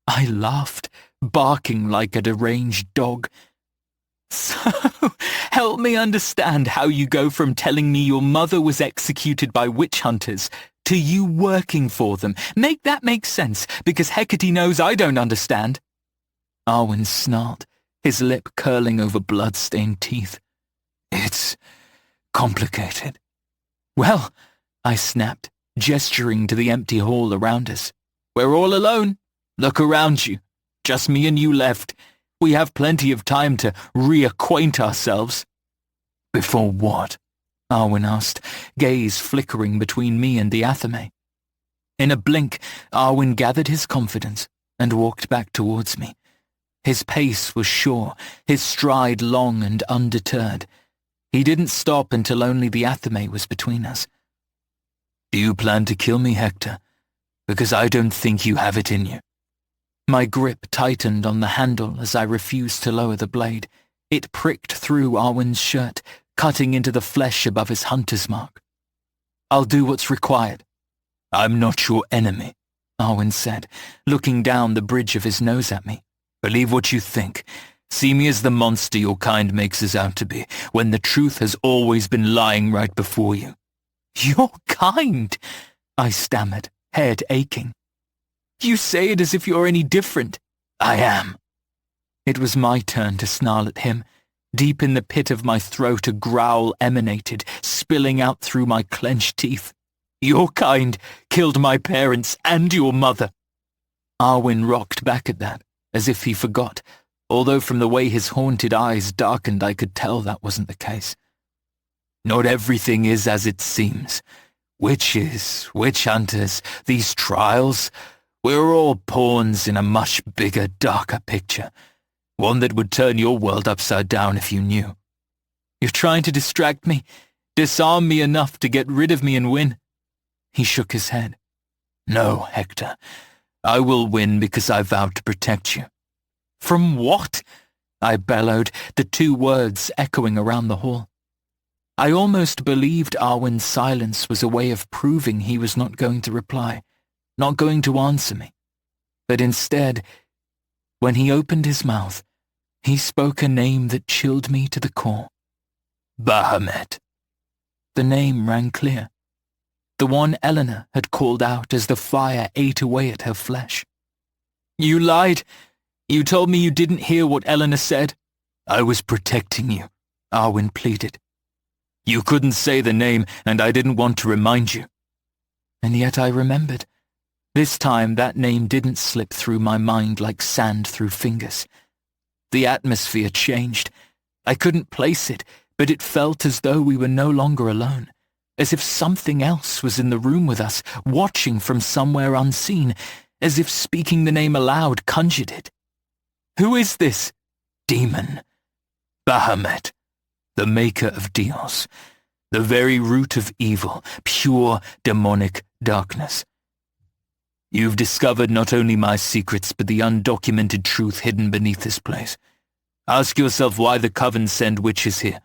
I laughed, barking like a deranged dog. So, help me understand how you go from telling me your mother was executed by witch hunters to you working for them. Make that make sense, because Hecate knows I don't understand. Arwen snarled, his lip curling over blood-stained teeth. It's complicated. Well, I snapped, gesturing to the empty hall around us. We're all alone. Look around you. Just me and you left. We have plenty of time to reacquaint ourselves. Before what? Arwen asked, gaze flickering between me and the athame. In a blink, Arwen gathered his confidence and walked back towards me. His pace was sure, his stride long and undeterred. He didn't stop until only the athame was between us. Do you plan to kill me, Hector? Because I don't think you have it in you. My grip tightened on the handle as I refused to lower the blade. It pricked through Arwen's shirt, cutting into the flesh above his hunter's mark. I'll do what's required. I'm not your enemy, Arwen said, looking down the bridge of his nose at me. Believe what you think. See me as the monster your kind makes us out to be, when the truth has always been lying right before you. Your kind? I stammered, head aching. You say it as if you're any different. I am. It was my turn to snarl at him. Deep in the pit of my throat a growl emanated, spilling out through my clenched teeth. Your kind killed my parents and your mother. Arwen rocked back at that, as if he forgot, although from the way his haunted eyes darkened I could tell that wasn't the case. Not everything is as it seems. Witches, witch hunters, these trials, we're all pawns in a much bigger, darker picture. One that would turn your world upside down if you knew. You're trying to distract me, disarm me enough to get rid of me and win. He shook his head. No, Hector. I will win because I vowed to protect you. From what? I bellowed, the two words echoing around the hall. I almost believed Arwen's silence was a way of proving he was not going to reply, not going to answer me. But instead, when he opened his mouth, he spoke a name that chilled me to the core. Bahamut. The name rang clear. The one Eleanor had called out as the fire ate away at her flesh. You lied. You told me you didn't hear what Eleanor said. I was protecting you, Arwen pleaded. You couldn't say the name, and I didn't want to remind you. And yet I remembered. This time that name didn't slip through my mind like sand through fingers. The atmosphere changed. I couldn't place it, but it felt as though we were no longer alone, as if something else was in the room with us, watching from somewhere unseen, as if speaking the name aloud conjured it. Who is this? Demon. Bahamut, the maker of Dios, the very root of evil, pure demonic darkness. You've discovered not only my secrets, but the undocumented truth hidden beneath this place. Ask yourself why the Coven send witches here,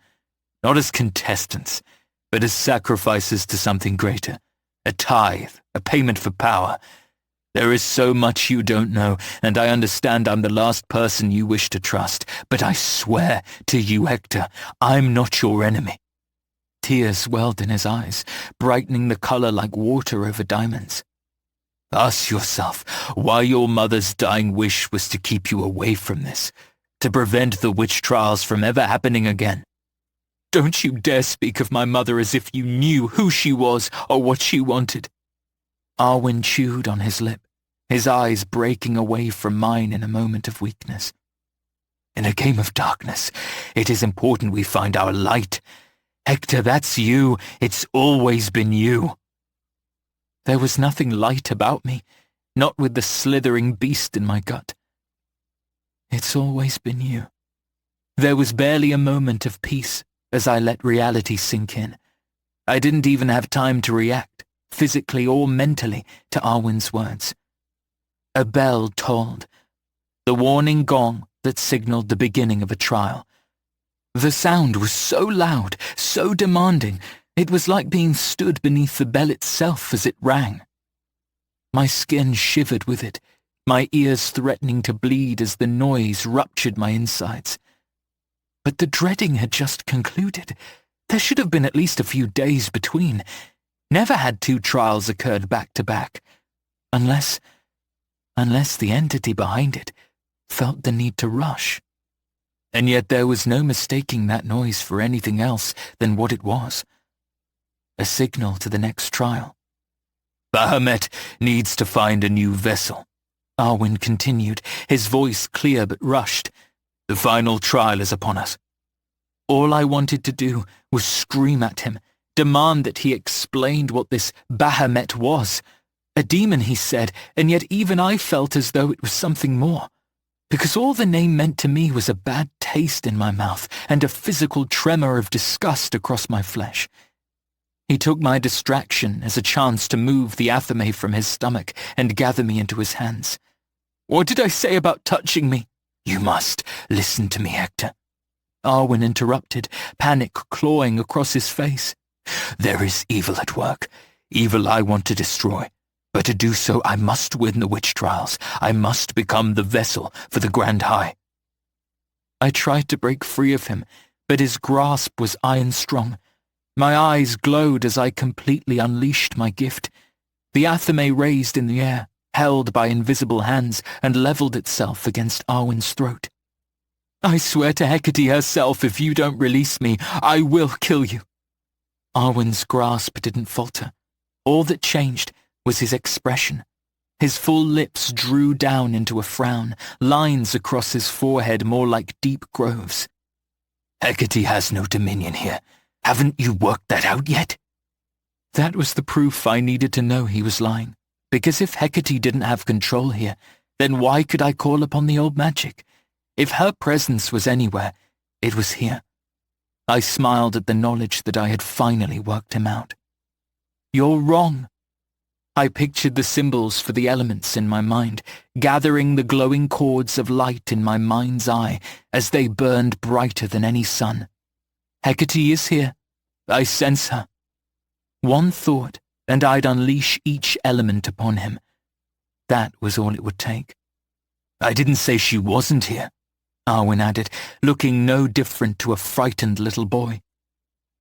not as contestants, but as sacrifices to something greater, a tithe, a payment for power. There is so much you don't know, and I understand I'm the last person you wish to trust, but I swear to you, Hector, I'm not your enemy. Tears welled in his eyes, brightening the color like water over diamonds. Ask yourself why your mother's dying wish was to keep you away from this, to prevent the witch trials from ever happening again. Don't you dare speak of my mother as if you knew who she was or what she wanted. Arwen chewed on his lip, his eyes breaking away from mine in a moment of weakness. In a game of darkness, it is important we find our light. Hector, that's you. It's always been you. There was nothing light about me, not with the slithering beast in my gut. It's always been you. There was barely a moment of peace as I let reality sink in. I didn't even have time to react, physically or mentally, to Arwen's words. A bell tolled, the warning gong that signaled the beginning of a trial. The sound was so loud, so demanding, it was like being stood beneath the bell itself as it rang. My skin shivered with it, my ears threatening to bleed as the noise ruptured my insides. But the dreading had just concluded. There should have been at least a few days between. Never had two trials occurred back to back. Unless the entity behind it felt the need to rush. And yet there was no mistaking that noise for anything else than what it was. A signal to the next trial. Bahamut needs to find a new vessel, Arwen continued, his voice clear but rushed. The final trial is upon us. All I wanted to do was scream at him, demand that he explained what this Bahamut was. A demon, he said, and yet even I felt as though it was something more. Because all the name meant to me was a bad taste in my mouth and a physical tremor of disgust across my flesh. He took my distraction as a chance to move the athame from his stomach and gather me into his hands. What did I say about touching me? You must listen to me, Hector. Arwen interrupted, panic clawing across his face. There is evil at work, evil I want to destroy. But to do so, I must win the witch trials. I must become the vessel for the Grand High. I tried to break free of him, but his grasp was iron-strong. My eyes glowed as I completely unleashed my gift. The athame raised in the air, held by invisible hands, and leveled itself against Arwen's throat. I swear to Hecate herself, if you don't release me, I will kill you. Arwen's grasp didn't falter. All that changed was his expression. His full lips drew down into a frown, lines across his forehead more like deep groves. Hecate has no dominion here. Haven't you worked that out yet? That was the proof I needed to know he was lying. Because if Hecate didn't have control here, then why could I call upon the old magic? If her presence was anywhere, it was here. I smiled at the knowledge that I had finally worked him out. You're wrong. I pictured the symbols for the elements in my mind, gathering the glowing chords of light in my mind's eye as they burned brighter than any sun. Hecate is here. I sense her. One thought, and I'd unleash each element upon him. That was all it would take. I didn't say she wasn't here, Arwen added, looking no different to a frightened little boy.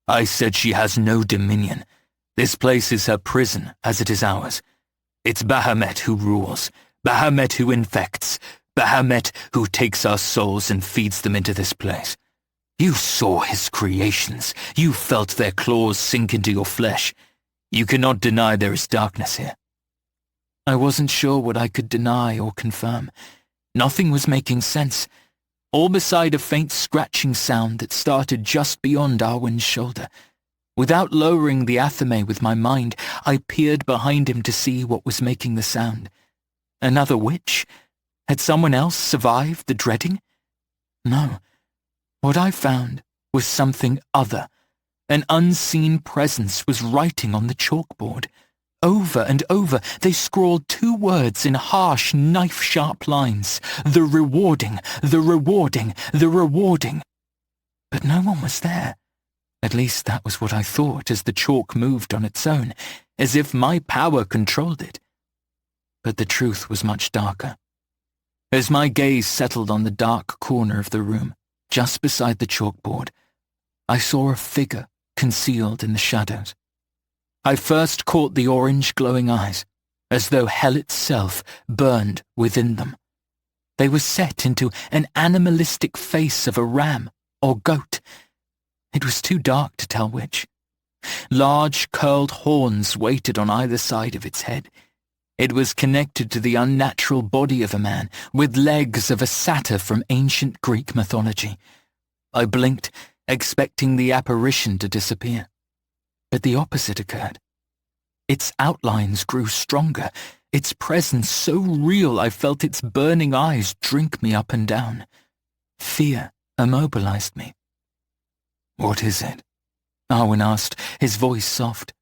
I said she has no dominion. This place is her prison, as it is ours. It's Bahamut who rules, Bahamut who infects, Bahamut who takes our souls and feeds them into this place. You saw his creations. You felt their claws sink into your flesh. You cannot deny there is darkness here. I wasn't sure what I could deny or confirm. Nothing was making sense, all beside a faint scratching sound that started just beyond Arwen's shoulder. Without lowering the athame with my mind, I peered behind him to see what was making the sound. Another witch? Had someone else survived the dreading? No. What I found was something other. An unseen presence was writing on the chalkboard. Over and over, they scrawled 2 words in harsh, knife-sharp lines. The rewarding, the rewarding, the rewarding. But no one was there. At least that was what I thought as the chalk moved on its own, as if my power controlled it. But the truth was much darker. As my gaze settled on the dark corner of the room, just beside the chalkboard, I saw a figure concealed in the shadows. I first caught the orange glowing eyes, as though hell itself burned within them. They were set into an animalistic face of a ram or goat. It was too dark to tell which. Large curled horns waited on either side of its head. It was connected to the unnatural body of a man, with legs of a satyr from ancient Greek mythology. I blinked, expecting the apparition to disappear. But the opposite occurred. Its outlines grew stronger, its presence so real I felt its burning eyes drink me up and down. Fear immobilized me. "What is it?" Arwen asked, his voice soft.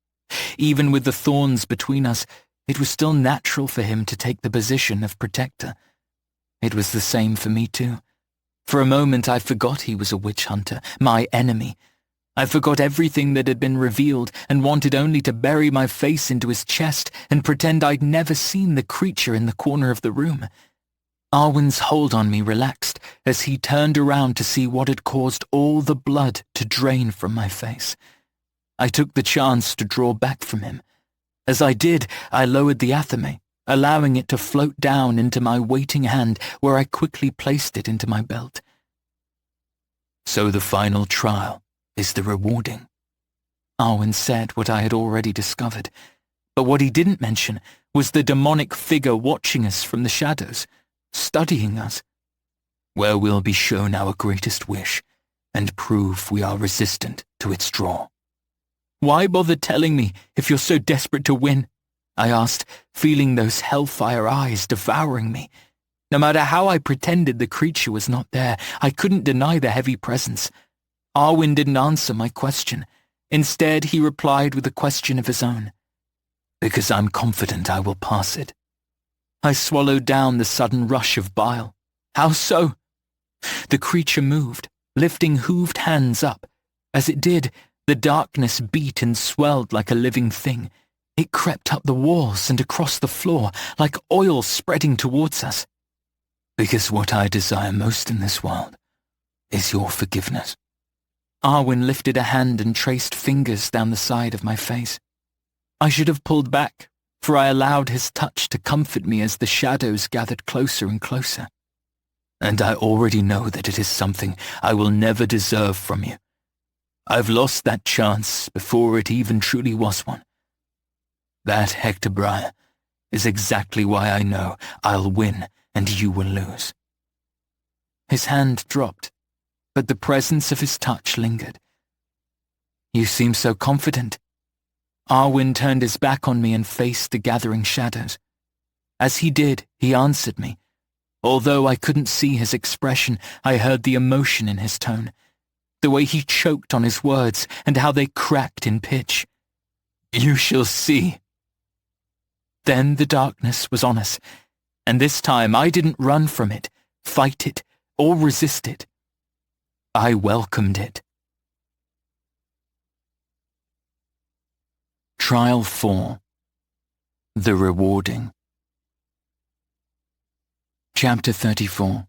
Even with the thorns between us, it was still natural for him to take the position of protector. It was the same for me too. For a moment I forgot he was a witch hunter, my enemy. I forgot everything that had been revealed and wanted only to bury my face into his chest and pretend I'd never seen the creature in the corner of the room. Arwen's hold on me relaxed as he turned around to see what had caused all the blood to drain from my face. I took the chance to draw back from him. As I did, I lowered the athame, allowing it to float down into my waiting hand, where I quickly placed it into my belt. "So the final trial is the rewarding." Arwen said what I had already discovered, but what he didn't mention was the demonic figure watching us from the shadows, studying us. "Where we'll be shown our greatest wish, and prove we are resistant to its draw." "Why bother telling me if you're so desperate to win?" I asked, feeling those hellfire eyes devouring me. No matter how I pretended the creature was not there, I couldn't deny the heavy presence. Arwen didn't answer my question. Instead, he replied with a question of his own. "Because I'm confident I will pass it." I swallowed down the sudden rush of bile. "How so?" The creature moved, lifting hooved hands up. As it did, the darkness beat and swelled like a living thing. It crept up the walls and across the floor, like oil spreading towards us. "Because what I desire most in this world is your forgiveness." Arwen lifted a hand and traced fingers down the side of my face. I should have pulled back, for I allowed his touch to comfort me as the shadows gathered closer and closer. "And I already know that it is something I will never deserve from you. I've lost that chance before it even truly was one. That, Hector Briar, is exactly why I know I'll win and you will lose." His hand dropped, but the presence of his touch lingered. "You seem so confident." Arwen turned his back on me and faced the gathering shadows. As he did, he answered me. Although I couldn't see his expression, I heard the emotion in his tone, the way he choked on his words and how they cracked in pitch. "You shall see." Then the darkness was on us, and this time I didn't run from it, fight it, or resist it. I welcomed it. Trial 4. The Rewarding. Chapter 34.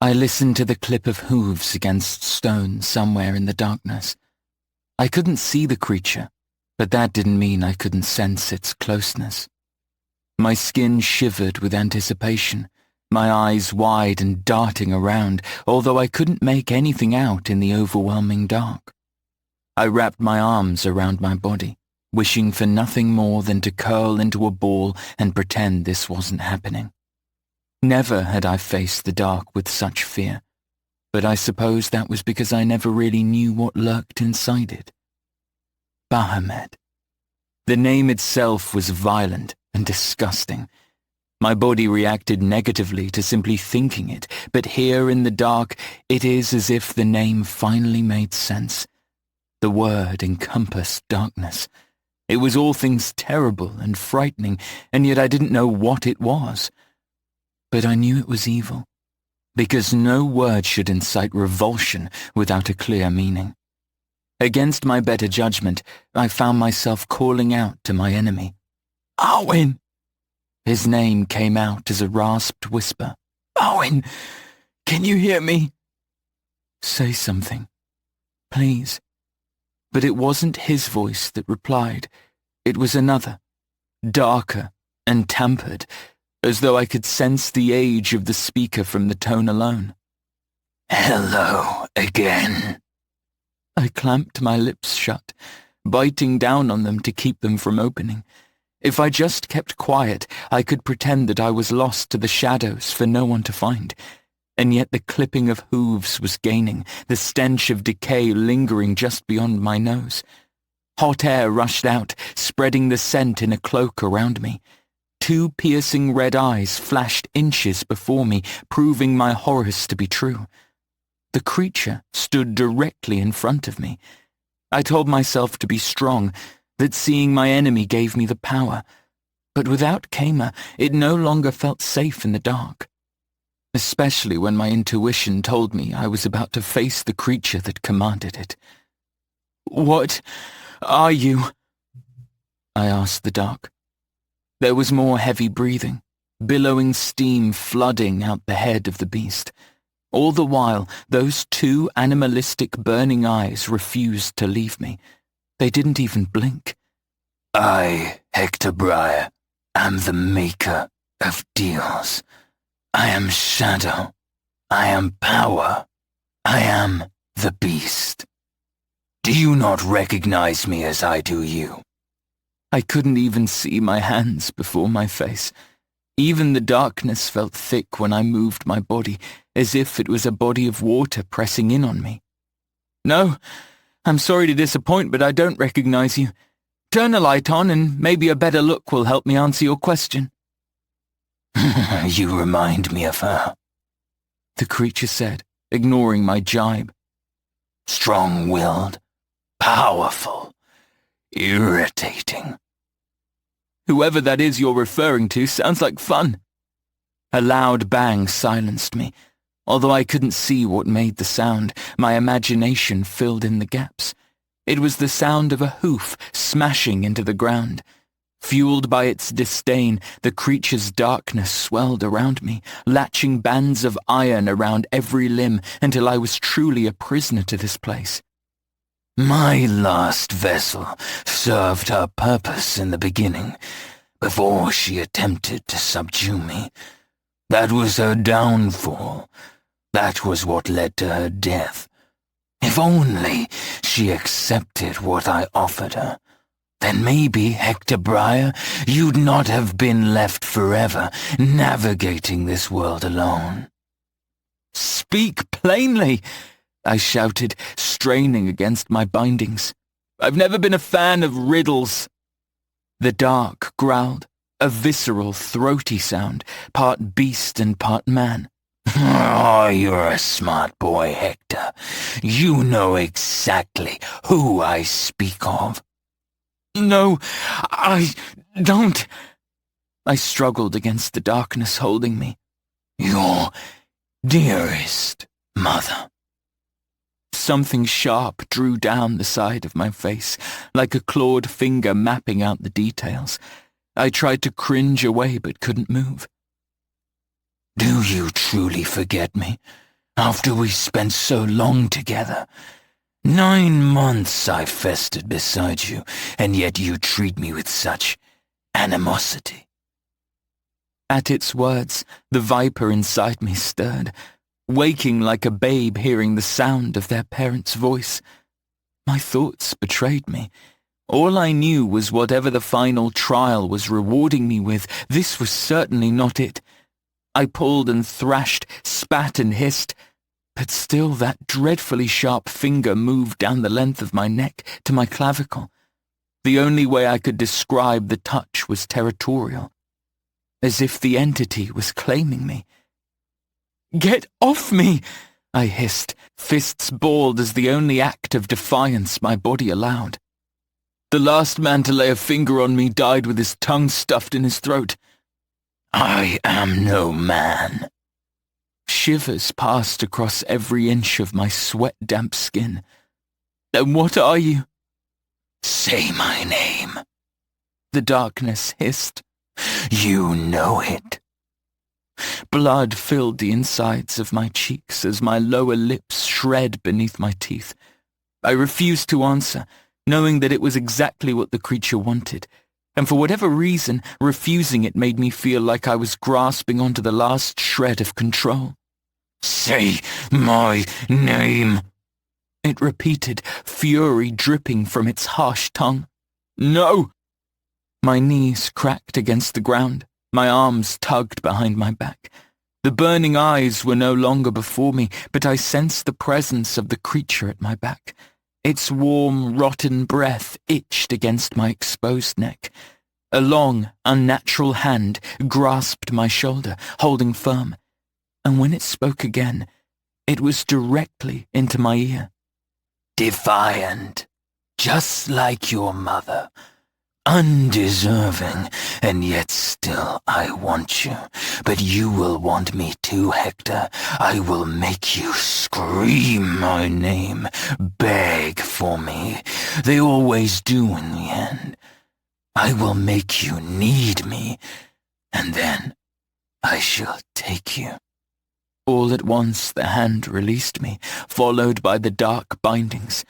I listened to the clip of hooves against stone somewhere in the darkness. I couldn't see the creature, but that didn't mean I couldn't sense its closeness. My skin shivered with anticipation, my eyes wide and darting around, although I couldn't make anything out in the overwhelming dark. I wrapped my arms around my body, wishing for nothing more than to curl into a ball and pretend this wasn't happening. Never had I faced the dark with such fear, but I suppose that was because I never really knew what lurked inside it. Bahamut. The name itself was violent and disgusting. My body reacted negatively to simply thinking it, but here in the dark, it is as if the name finally made sense. The word encompassed darkness. It was all things terrible and frightening, and yet I didn't know what it was. But I knew it was evil, because no word should incite revulsion without a clear meaning. Against my better judgment, I found myself calling out to my enemy. "Arwen!" His name came out as a rasped whisper. "Arwen, can you hear me?" "Say something, please." But it wasn't his voice that replied. It was another, darker and tampered, as though I could sense the age of the speaker from the tone alone. "Hello again." I clamped my lips shut, biting down on them to keep them from opening. If I just kept quiet, I could pretend that I was lost to the shadows for no one to find. And yet the clipping of hooves was gaining, the stench of decay lingering just beyond my nose. Hot air rushed out, spreading the scent in a cloak around me. 2 piercing red eyes flashed inches before me, proving my horrors to be true. The creature stood directly in front of me. I told myself to be strong, that seeing my enemy gave me the power. But without Kama, it no longer felt safe in the dark. Especially when my intuition told me I was about to face the creature that commanded it. "What are you?" I asked the dark. There was more heavy breathing, billowing steam flooding out the head of the beast. All the while, those 2 animalistic burning eyes refused to leave me. They didn't even blink. "I, Hector Briar, am the maker of deals. I am shadow. I am power. I am the beast. Do you not recognize me as I do you?" I couldn't even see my hands before my face. Even the darkness felt thick when I moved my body, as if it was a body of water pressing in on me. "No, I'm sorry to disappoint, but I don't recognize you. Turn a light on and maybe a better look will help me answer your question." "You remind me of her," the creature said, ignoring my jibe. "Strong-willed, powerful, irritating." "Whoever that is you're referring to sounds like fun." A loud bang silenced me. Although I couldn't see what made the sound, my imagination filled in the gaps. It was the sound of a hoof smashing into the ground. Fueled by its disdain, the creature's darkness swelled around me, latching bands of iron around every limb until I was truly a prisoner to this place. "My last vessel served her purpose in the beginning, before she attempted to subdue me. That was her downfall. That was what led to her death. If only she accepted what I offered her, then maybe, Hector Briar, you'd not have been left forever navigating this world alone." "Speak plainly," I shouted, straining against my bindings. "I've never been a fan of riddles." The dark growled, a visceral, throaty sound, part beast and part man. "Oh, you're a smart boy, Hector. You know exactly who I speak of." "No, I don't." I struggled against the darkness holding me. "Your dearest mother." Something sharp drew down the side of my face, like a clawed finger mapping out the details. I tried to cringe away but couldn't move. "Do you truly forget me? After we spent so long together. 9 months I festered beside you, and yet you treat me with such animosity." At its words, the viper inside me stirred, waking like a babe hearing the sound of their parent's voice. My thoughts betrayed me. All I knew was whatever the final trial was rewarding me with, this was certainly not it. I pulled and thrashed, spat and hissed, but still that dreadfully sharp finger moved down the length of my neck to my clavicle. The only way I could describe the touch was territorial, as if the entity was claiming me. "Get off me!" I hissed, fists balled as the only act of defiance my body allowed. "The last man to lay a finger on me died with his tongue stuffed in his throat." "I am no man." Shivers passed across every inch of my sweat-damp skin. "Then what are you?" "Say my name." The darkness hissed. "You know it." Blood filled the insides of my cheeks as my lower lips shred beneath my teeth. I refused to answer, knowing that it was exactly what the creature wanted, and for whatever reason, refusing it made me feel like I was grasping onto the last shred of control. "Say my name," it repeated, fury dripping from its harsh tongue. "No!" My knees cracked against the ground. My arms tugged behind my back. The burning eyes were no longer before me, but I sensed the presence of the creature at my back. Its warm, rotten breath itched against my exposed neck. A long, unnatural hand grasped my shoulder, holding firm. And when it spoke again, it was directly into my ear. "Defiant, just like your mother. Undeserving, and yet still I want you. But you will want me too, Hector. I will make you scream my name, beg for me. They always do in the end. I will make you need me, and then I shall take you." All at once the hand released me, followed by the dark bindings.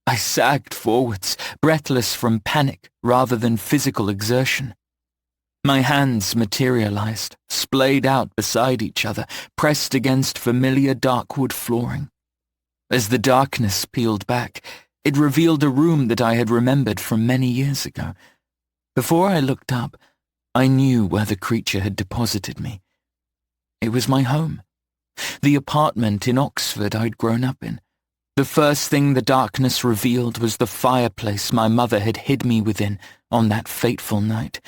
I sagged forwards, breathless from panic rather than physical exertion. My hands materialized, splayed out beside each other, pressed against familiar dark wood flooring. As the darkness peeled back, it revealed a room that I had remembered from many years ago. Before I looked up, I knew where the creature had deposited me. It was my home, the apartment in Oxford I'd grown up in. The first thing the darkness revealed was the fireplace my mother had hid me within on that fateful night.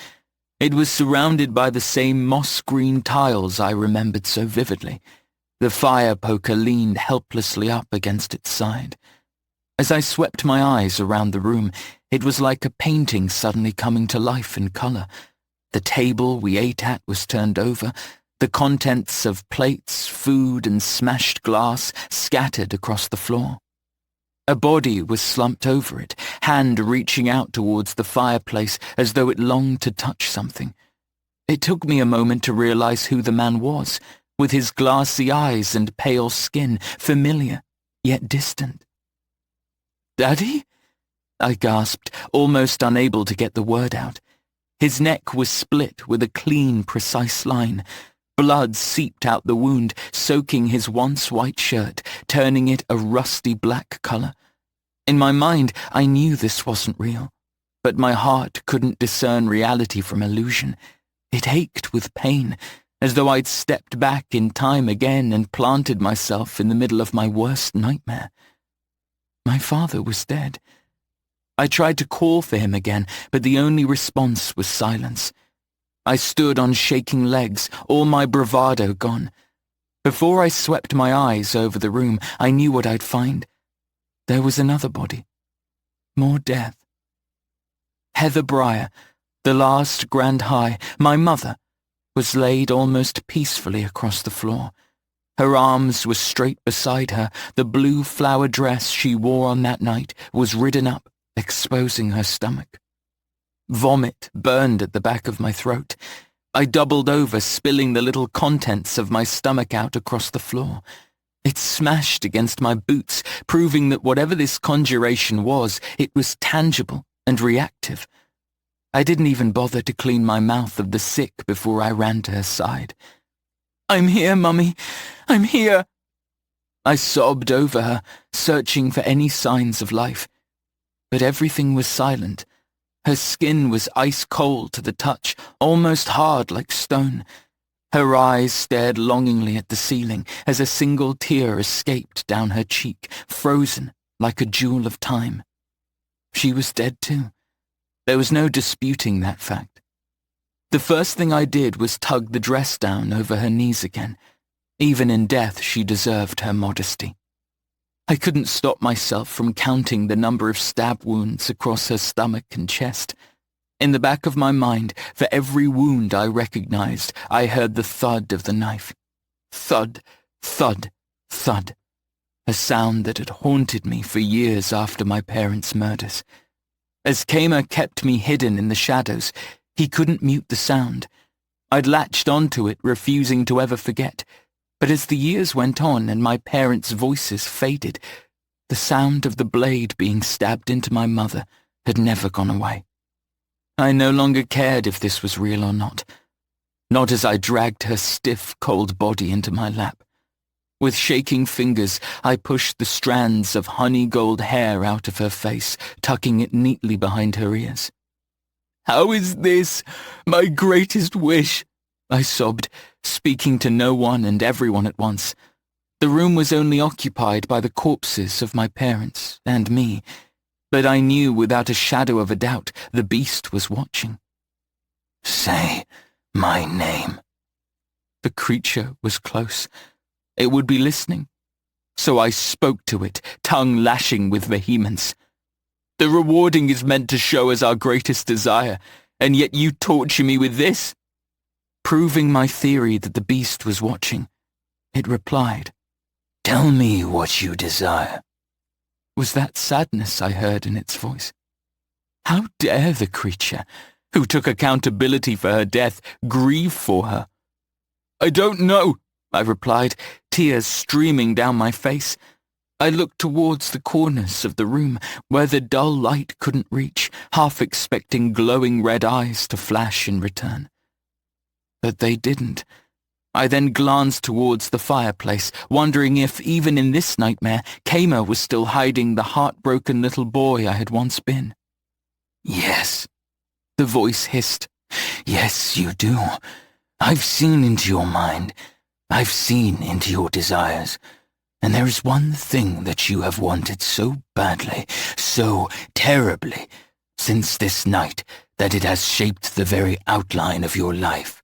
It was surrounded by the same moss-green tiles I remembered so vividly. The fire poker leaned helplessly up against its side. As I swept my eyes around the room, it was like a painting suddenly coming to life in colour. The table we ate at was turned over, the contents of plates, food, and smashed glass scattered across the floor. A body was slumped over it, hand reaching out towards the fireplace as though it longed to touch something. It took me a moment to realize who the man was, with his glassy eyes and pale skin, familiar, yet distant. "Daddy?" I gasped, almost unable to get the word out. His neck was split with a clean, precise line. Blood seeped out the wound, soaking his once white shirt, turning it a rusty black colour. In my mind, I knew this wasn't real, but my heart couldn't discern reality from illusion. It ached with pain, as though I'd stepped back in time again and planted myself in the middle of my worst nightmare. My father was dead. I tried to call for him again, but the only response was silence. I stood on shaking legs, all my bravado gone. Before I swept my eyes over the room, I knew what I'd find. There was another body. More death. Hector Briar, the last Grand High, my mother, was laid almost peacefully across the floor. Her arms were straight beside her. The blue flower dress she wore on that night was ridden up, exposing her stomach. Vomit burned at the back of my throat. I doubled over, spilling the little contents of my stomach out across the floor. It smashed against my boots, proving that whatever this conjuration was, it was tangible and reactive. I didn't even bother to clean my mouth of the sick before I ran to her side. "I'm here, Mummy. I'm here." I sobbed over her, searching for any signs of life. But everything was silent. Her skin was ice-cold to the touch, almost hard like stone. Her eyes stared longingly at the ceiling as a single tear escaped down her cheek, frozen like a jewel of time. She was dead too. There was no disputing that fact. The first thing I did was tug the dress down over her knees again. Even in death, she deserved her modesty. I couldn't stop myself from counting the number of stab wounds across her stomach and chest. In the back of my mind, for every wound I recognized, I heard the thud of the knife. Thud, thud, thud. A sound that had haunted me for years after my parents' murders. As Kamer kept me hidden in the shadows, he couldn't mute the sound. I'd latched onto it, refusing to ever forget. But as the years went on and my parents' voices faded, the sound of the blade being stabbed into my mother had never gone away. I no longer cared if this was real or not. Not as I dragged her stiff, cold body into my lap. With shaking fingers, I pushed the strands of honey-gold hair out of her face, tucking it neatly behind her ears. "How is this my greatest wish?" I sobbed, speaking to no one and everyone at once. The room was only occupied by the corpses of my parents and me, but I knew without a shadow of a doubt the beast was watching. "Say my name." The creature was close. It would be listening. So I spoke to it, tongue lashing with vehemence. "The rewarding is meant to show as our greatest desire, and yet you torture me with this." Proving my theory that the beast was watching, it replied, "Tell me what you desire." Was that sadness I heard in its voice? How dare the creature, who took accountability for her death, grieve for her? "I don't know," I replied, tears streaming down my face. I looked towards the corners of the room where the dull light couldn't reach, half expecting glowing red eyes to flash in return. But they didn't. I then glanced towards the fireplace, wondering if, even in this nightmare, Kamer was still hiding the heartbroken little boy I had once been. "Yes," the voice hissed. "Yes, you do. I've seen into your mind. I've seen into your desires. And there is one thing that you have wanted so badly, so terribly, since this night, that it has shaped the very outline of your life."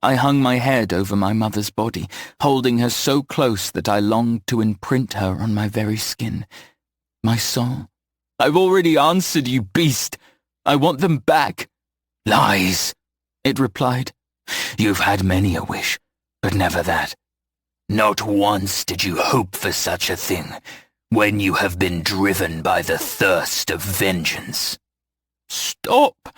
I hung my head over my mother's body, holding her so close that I longed to imprint her on my very skin. My soul. "I've already answered you, beast. I want them back." "Lies," it replied. "You've had many a wish, but never that. Not once did you hope for such a thing, when you have been driven by the thirst of vengeance." "Stop!"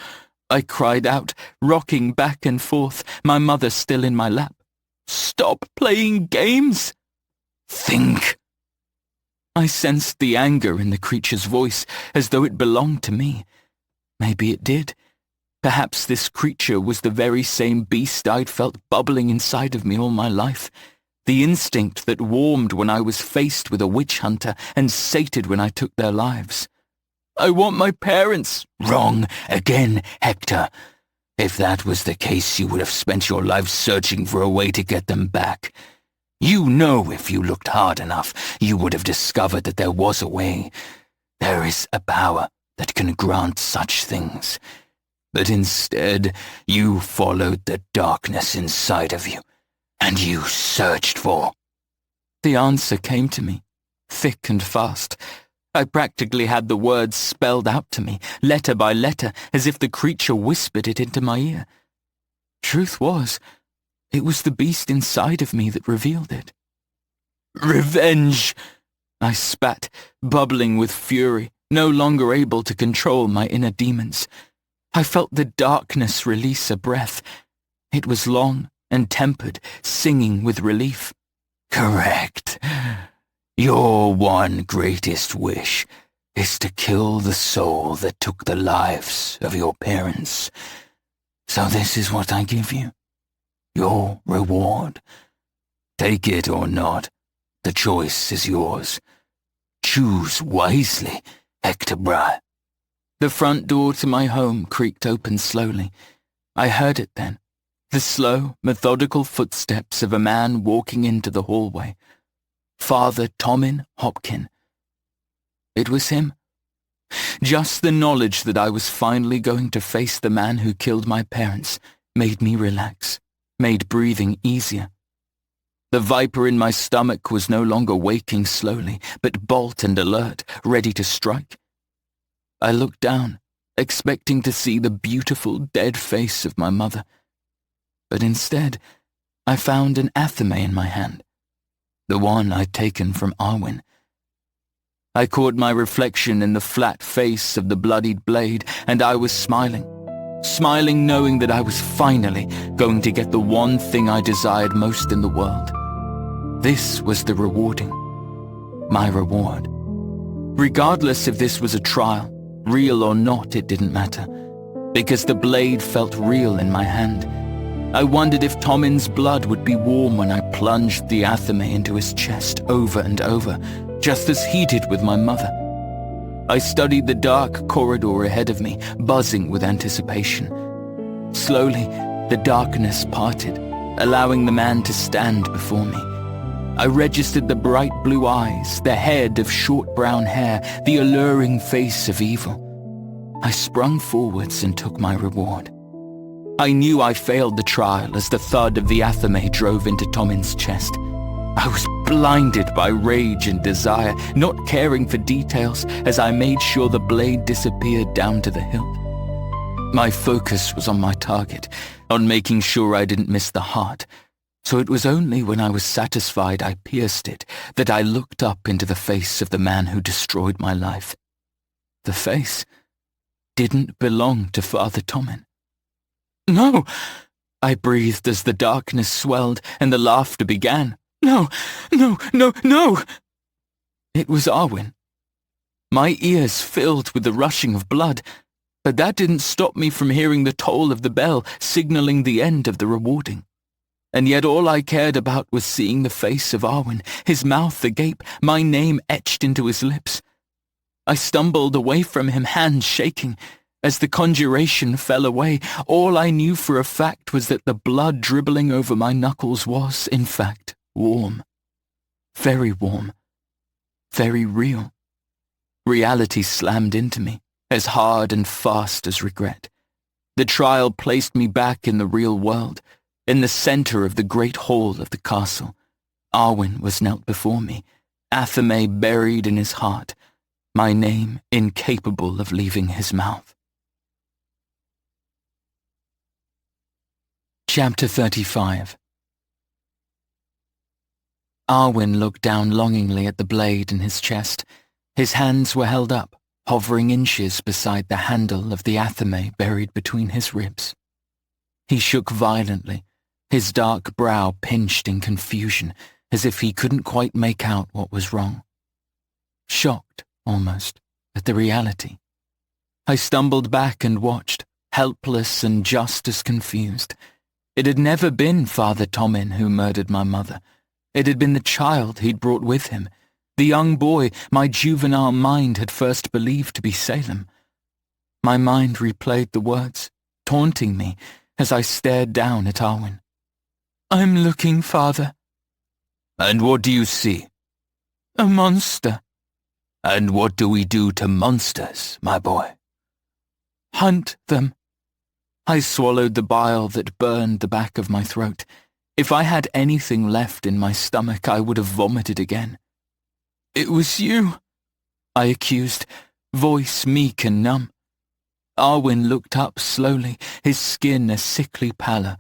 I cried out, rocking back and forth, my mother still in my lap. "Stop playing games!" "Think!" I sensed the anger in the creature's voice, as though it belonged to me. Maybe it did. Perhaps this creature was the very same beast I'd felt bubbling inside of me all my life. The instinct that warmed when I was faced with a witch hunter and sated when I took their lives. "I want my parents." "Wrong again, Hector. If that was the case, you would have spent your life searching for a way to get them back. You know if you looked hard enough, you would have discovered that there was a way. There is a power that can grant such things. But instead, you followed the darkness inside of you, and you searched for." The answer came to me, thick and fast. I practically had the words spelled out to me, letter by letter, as if the creature whispered it into my ear. Truth was, it was the beast inside of me that revealed it. "Revenge!" I spat, bubbling with fury, no longer able to control my inner demons. I felt the darkness release a breath. It was long and tempered, singing with relief. Correct. Your one greatest wish is to kill the soul that took the lives of your parents. So this is what I give you. Your reward. Take it or not. The choice is yours. Choose wisely, Hector Briar. The front door to my home creaked open slowly. I heard it then. The slow, methodical footsteps of a man walking into the hallway. Father Tomin Hopkin. It was him. Just the knowledge that I was finally going to face the man who killed my parents made me relax, made breathing easier. The viper in my stomach was no longer waking slowly, but bolt and alert, ready to strike. I looked down, expecting to see the beautiful dead face of my mother. But instead, I found an athame in my hand, the one I'd taken from Arwen. I caught my reflection in the flat face of the bloodied blade, and I was smiling knowing that I was finally going to get the one thing I desired most in the world. This was the rewarding, my reward. Regardless if this was a trial, real or not, it didn't matter, because the blade felt real in my hand. I wondered if Tomin's blood would be warm when I plunged the athame into his chest over and over, just as he did with my mother. I studied the dark corridor ahead of me, buzzing with anticipation. Slowly, the darkness parted, allowing the man to stand before me. I registered the bright blue eyes, the head of short brown hair, the alluring face of evil. I sprung forwards and took my reward. I knew I failed the trial as the thud of the athame drove into Tomin's chest. I was blinded by rage and desire, not caring for details as I made sure the blade disappeared down to the hilt. My focus was on my target, on making sure I didn't miss the heart, so it was only when I was satisfied I pierced it that I looked up into the face of the man who destroyed my life. The face didn't belong to Father Tomin. "No!" I breathed as the darkness swelled and the laughter began. "No, no, no, no!" It was Arwen. My ears filled with the rushing of blood, but that didn't stop me from hearing the toll of the bell signaling the end of the rewarding. And yet all I cared about was seeing the face of Arwen, his mouth agape, my name etched into his lips. I stumbled away from him, hands shaking. As the conjuration fell away, all I knew for a fact was that the blood dribbling over my knuckles was, in fact, warm. Very warm. Very real. Reality slammed into me, as hard and fast as regret. The trial placed me back in the real world, in the center of the great hall of the castle. Arwen was knelt before me, athame buried in his heart, my name incapable of leaving his mouth. Chapter 35. Arwen looked down longingly at the blade in his chest. His hands were held up, hovering inches beside the handle of the athame buried between his ribs. He shook violently, his dark brow pinched in confusion, as if he couldn't quite make out what was wrong. Shocked, almost, at the reality. I stumbled back and watched, helpless and just as confused. It had never been Father Tomin who murdered my mother. It had been the child he'd brought with him, the young boy my juvenile mind had first believed to be Salem. My mind replayed the words, taunting me as I stared down at Arwen. "I'm looking, Father." "And what do you see?" "A monster." "And what do we do to monsters, my boy?" "Hunt them." I swallowed the bile that burned the back of my throat. If I had anything left in my stomach, I would have vomited again. "It was you," I accused, voice meek and numb. Arwen looked up slowly, his skin a sickly pallor.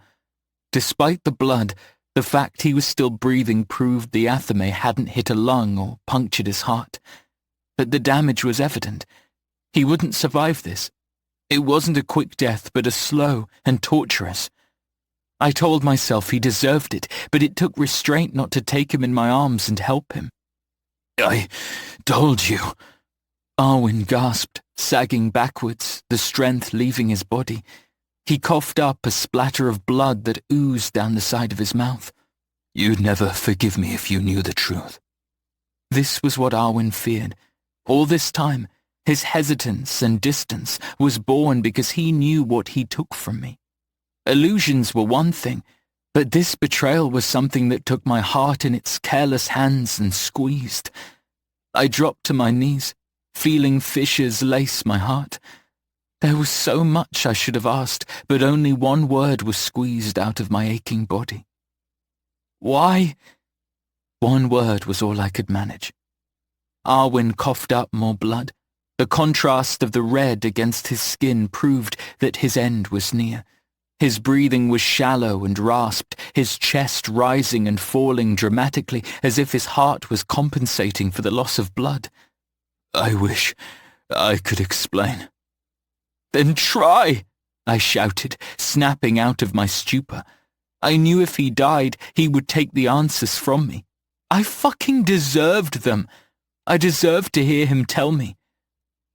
Despite the blood, the fact he was still breathing proved the athame hadn't hit a lung or punctured his heart. But the damage was evident. He wouldn't survive this. It wasn't a quick death, but a slow and torturous. I told myself he deserved it, but it took restraint not to take him in my arms and help him. I told you. Arwen gasped, sagging backwards, the strength leaving his body. He coughed up a splatter of blood that oozed down the side of his mouth. You'd never forgive me if you knew the truth. This was what Arwen feared. All this time, his hesitance and distance was born because he knew what he took from me. Illusions were one thing, but this betrayal was something that took my heart in its careless hands and squeezed. I dropped to my knees, feeling fissures lace my heart. There was so much I should have asked, but only one word was squeezed out of my aching body. Why? One word was all I could manage. Arwen coughed up more blood. The contrast of the red against his skin proved that his end was near. His breathing was shallow and rasped, his chest rising and falling dramatically as if his heart was compensating for the loss of blood. I wish I could explain. Then try, I shouted, snapping out of my stupor. I knew if he died, he would take the answers from me. I fucking deserved them. I deserved to hear him tell me.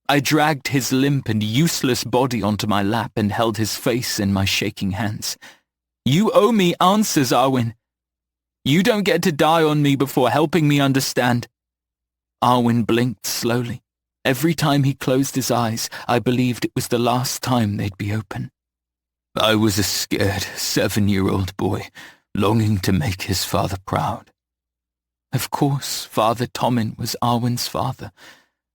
I dragged his limp and useless body onto my lap and held his face in my shaking hands. You owe me answers, Arwen. You don't get to die on me before helping me understand. Arwen blinked slowly. Every time he closed his eyes, I believed it was the last time they'd be open. I was a scared 7-year-old boy, longing to make his father proud. Of course, Father Tommen was Arwen's father.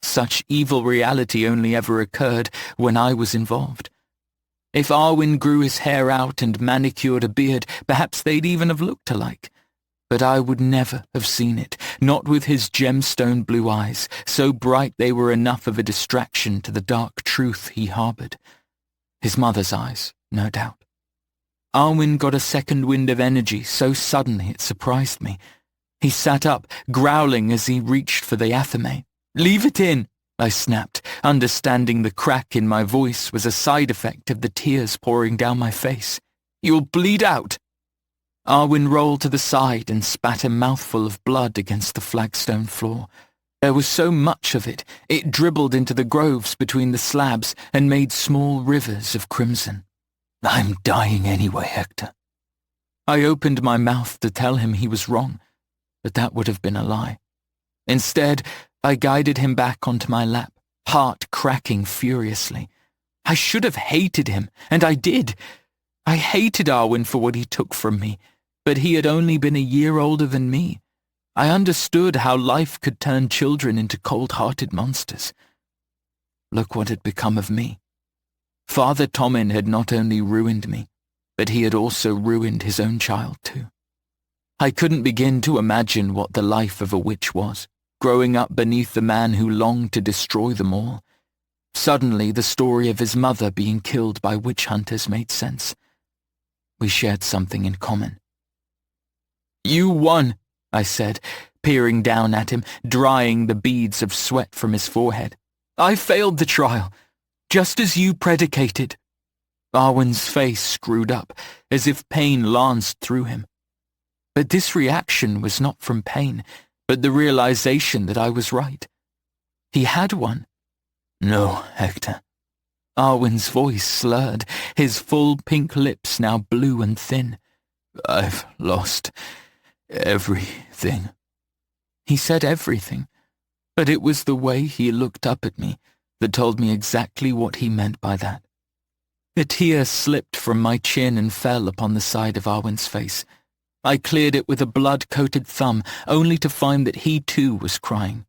Such evil reality only ever occurred when I was involved. If Arwen grew his hair out and manicured a beard, perhaps they'd even have looked alike. But I would never have seen it, not with his gemstone blue eyes, so bright they were enough of a distraction to the dark truth he harbored. His mother's eyes, no doubt. Arwen got a second wind of energy so suddenly it surprised me. He sat up, growling as he reached for the athame. Leave it in, I snapped, understanding the crack in my voice was a side effect of the tears pouring down my face. You'll bleed out. Arwen rolled to the side and spat a mouthful of blood against the flagstone floor. There was so much of it, it dribbled into the groves between the slabs and made small rivers of crimson. I'm dying anyway, Hector. I opened my mouth to tell him he was wrong, but that would have been a lie. Instead, I guided him back onto my lap, heart cracking furiously. I should have hated him, and I did. I hated Arwen for what he took from me, but he had only been a year older than me. I understood how life could turn children into cold-hearted monsters. Look what had become of me. Father Tommen had not only ruined me, but he had also ruined his own child too. I couldn't begin to imagine what the life of a witch was, growing up beneath the man who longed to destroy them all. Suddenly, the story of his mother being killed by witch hunters made sense. We shared something in common. You won, I said, peering down at him, drying the beads of sweat from his forehead. I failed the trial, just as you predicated. Arwen's face screwed up, as if pain lanced through him. But this reaction was not from pain, but the realization that I was right. He had won. No, Hector. Arwen's voice slurred, his full pink lips now blue and thin. I've lost everything. He said everything, but it was the way he looked up at me that told me exactly what he meant by that. A tear slipped from my chin and fell upon the side of Arwen's face. I cleared it with a blood-coated thumb, only to find that he too was crying.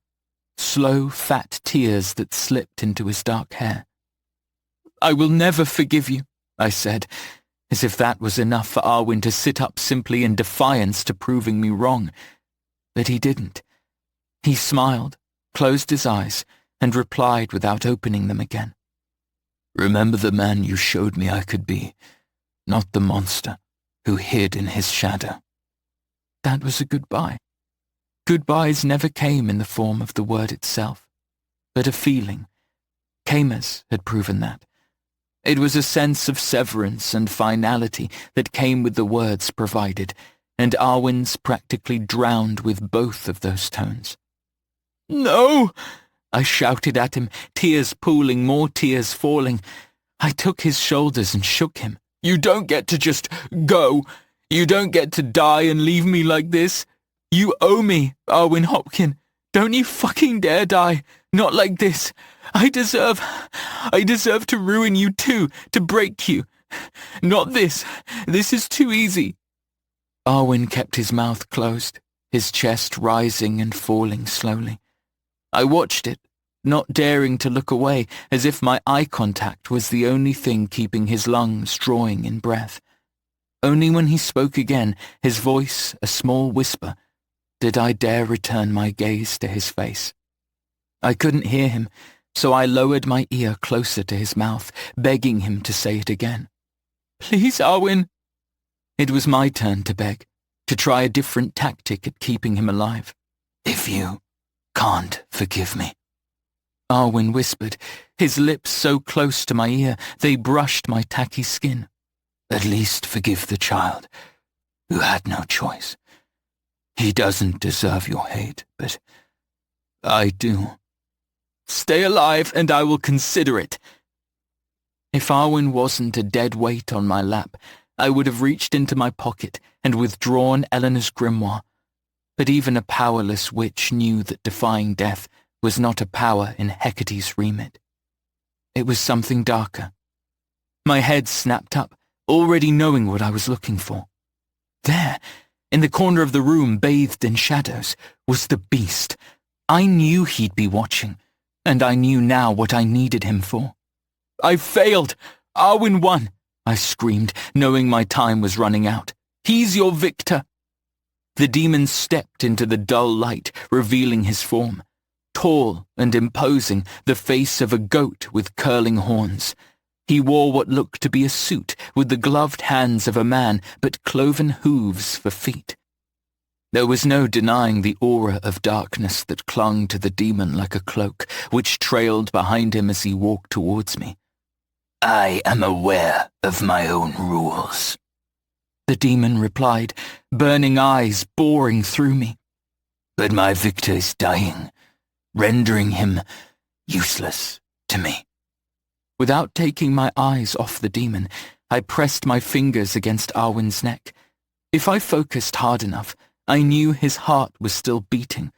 Slow, fat tears that slipped into his dark hair. I will never forgive you, I said, as if that was enough for Arwen to sit up simply in defiance to proving me wrong. But he didn't. He smiled, closed his eyes, and replied without opening them again. Remember the man you showed me I could be, not the monster who hid in his shadow. That was a goodbye. Goodbyes never came in the form of the word itself, but a feeling. Kamers had proven that. It was a sense of severance and finality that came with the words provided, and Arwen's practically drowned with both of those tones. "No!" I shouted at him, tears pooling, more tears falling. I took his shoulders and shook him. "You don't get to just go. You don't get to die and leave me like this. You owe me, Arwen Hopkin. Don't you fucking dare die. Not like this. I deserve to ruin you too, to break you. Not this. This is too easy." Arwen kept his mouth closed, his chest rising and falling slowly. I watched it, not daring to look away, as if my eye contact was the only thing keeping his lungs drawing in breath. Only when he spoke again, his voice a small whisper, did I dare return my gaze to his face. I couldn't hear him, so I lowered my ear closer to his mouth, begging him to say it again. "Please, Arwen." It was my turn to beg, to try a different tactic at keeping him alive. "If you can't forgive me," Arwen whispered, his lips so close to my ear they brushed my tacky skin. "At least forgive the child, who had no choice. He doesn't deserve your hate, but I do. Stay alive and I will consider it." If Arwen wasn't a dead weight on my lap, I would have reached into my pocket and withdrawn Eleanor's grimoire. But even a powerless witch knew that defying death was not a power in Hecate's remit. It was something darker. My head snapped up, already knowing what I was looking for. There, in the corner of the room bathed in shadows, was the beast. I knew he'd be watching, and I knew now what I needed him for. "I failed! Arwen won!" I screamed, knowing my time was running out. "He's your victor!" The demon stepped into the dull light, revealing his form. Tall and imposing, the face of a goat with curling horns. He wore what looked to be a suit with the gloved hands of a man, but cloven hooves for feet. There was no denying the aura of darkness that clung to the demon like a cloak, which trailed behind him as he walked towards me. "I am aware of my own rules," the demon replied, burning eyes boring through me. "But my victor is dying, rendering him useless to me." Without taking my eyes off the demon, I pressed my fingers against Arwen's neck. If I focused hard enough, I knew his heart was still beating.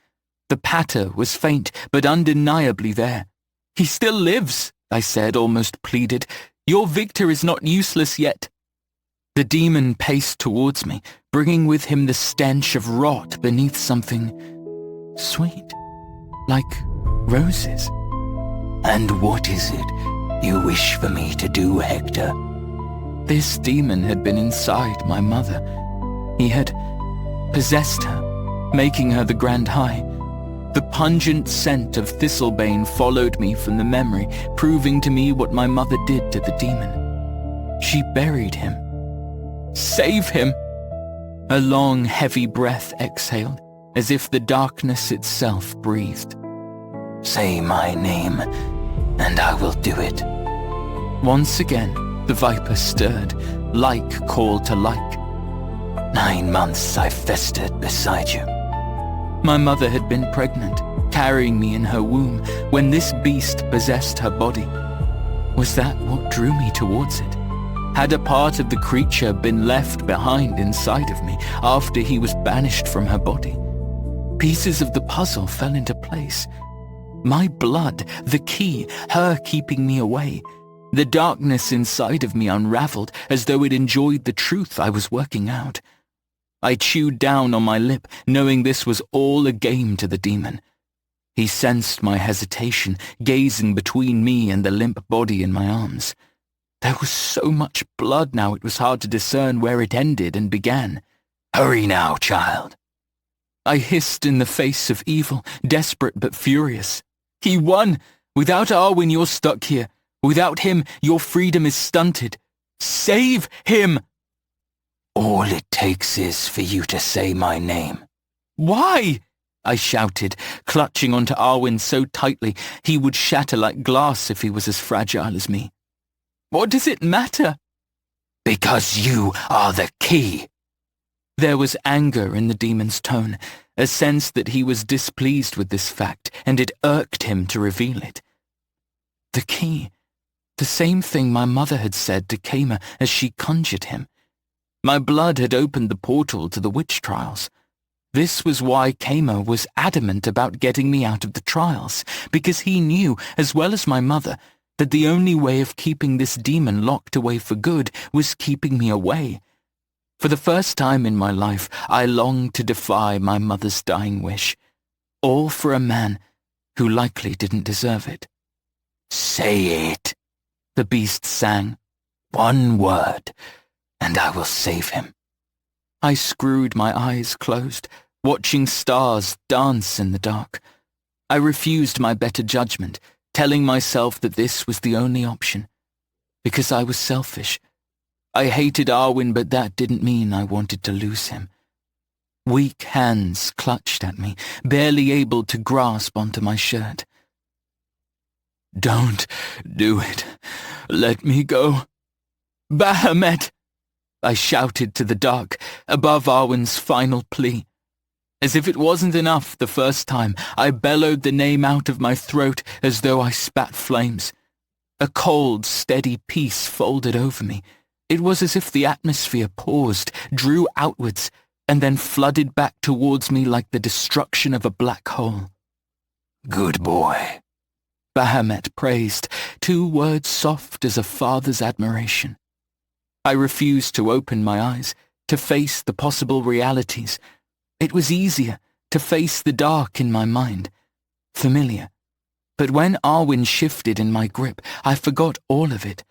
The patter was faint, but undeniably there. "He still lives," I said, almost pleaded. "Your victor is not useless yet." The demon paced towards me, bringing with him the stench of rot beneath something sweet, like roses. "And what is it you wish for me to do, Hector?" This demon had been inside my mother. He had possessed her, making her the Grand High. The pungent scent of Thistlebane followed me from the memory, proving to me what my mother did to the demon. She buried him. Save him! A long, heavy breath exhaled, as if the darkness itself breathed. "Say my name, and I will do it." Once again, the viper stirred, like called to like. 9 months I festered beside you. My mother had been pregnant, carrying me in her womb, when this beast possessed her body. Was that what drew me towards it? Had a part of the creature been left behind inside of me after he was banished from her body? Pieces of the puzzle fell into place. My blood, the key, her keeping me away. The darkness inside of me unraveled as though it enjoyed the truth I was working out. I chewed down on my lip, knowing this was all a game to the demon. He sensed my hesitation, gazing between me and the limp body in my arms. There was so much blood now it was hard to discern where it ended and began. "Hurry now, child." I hissed in the face of evil, desperate but furious. "He won! Without Arwen, you're stuck here. Without him, your freedom is stunted. Save him!" "All it takes is for you to say my name." "Why?" I shouted, clutching onto Arwen so tightly he would shatter like glass if he was as fragile as me. What does it matter?" "Because you are the key." There was anger in the demon's tone, a sense that he was displeased with this fact, and it irked him to reveal it. The key. The same thing my mother had said to Kama as she conjured him. My blood had opened the portal to the witch trials. This was why Kama was adamant about getting me out of the trials, because he knew, as well as my mother, that the only way of keeping this demon locked away for good was keeping me away. For the first time in my life, I longed to defy my mother's dying wish, all for a man who likely didn't deserve it. "Say it," the beast sang. "One word, and I will save him." I screwed my eyes closed, watching stars dance in the dark. I refused my better judgment, telling myself that this was the only option. Because I was selfish. I hated Arwen, but that didn't mean I wanted to lose him. Weak hands clutched at me, barely able to grasp onto my shirt. "Don't do it. Let me go." "Bahamut!" I shouted to the dark, above Arwen's final plea. As if it wasn't enough the first time, I bellowed the name out of my throat as though I spat flames. A cold, steady peace folded over me. It was as if the atmosphere paused, drew outwards, and then flooded back towards me like the destruction of a black hole. "Good boy," Bahamut praised, 2 words soft as a father's admiration. I refused to open my eyes, to face the possible realities. It was easier to face the dark in my mind, familiar. But when Arwen shifted in my grip, I forgot all of it.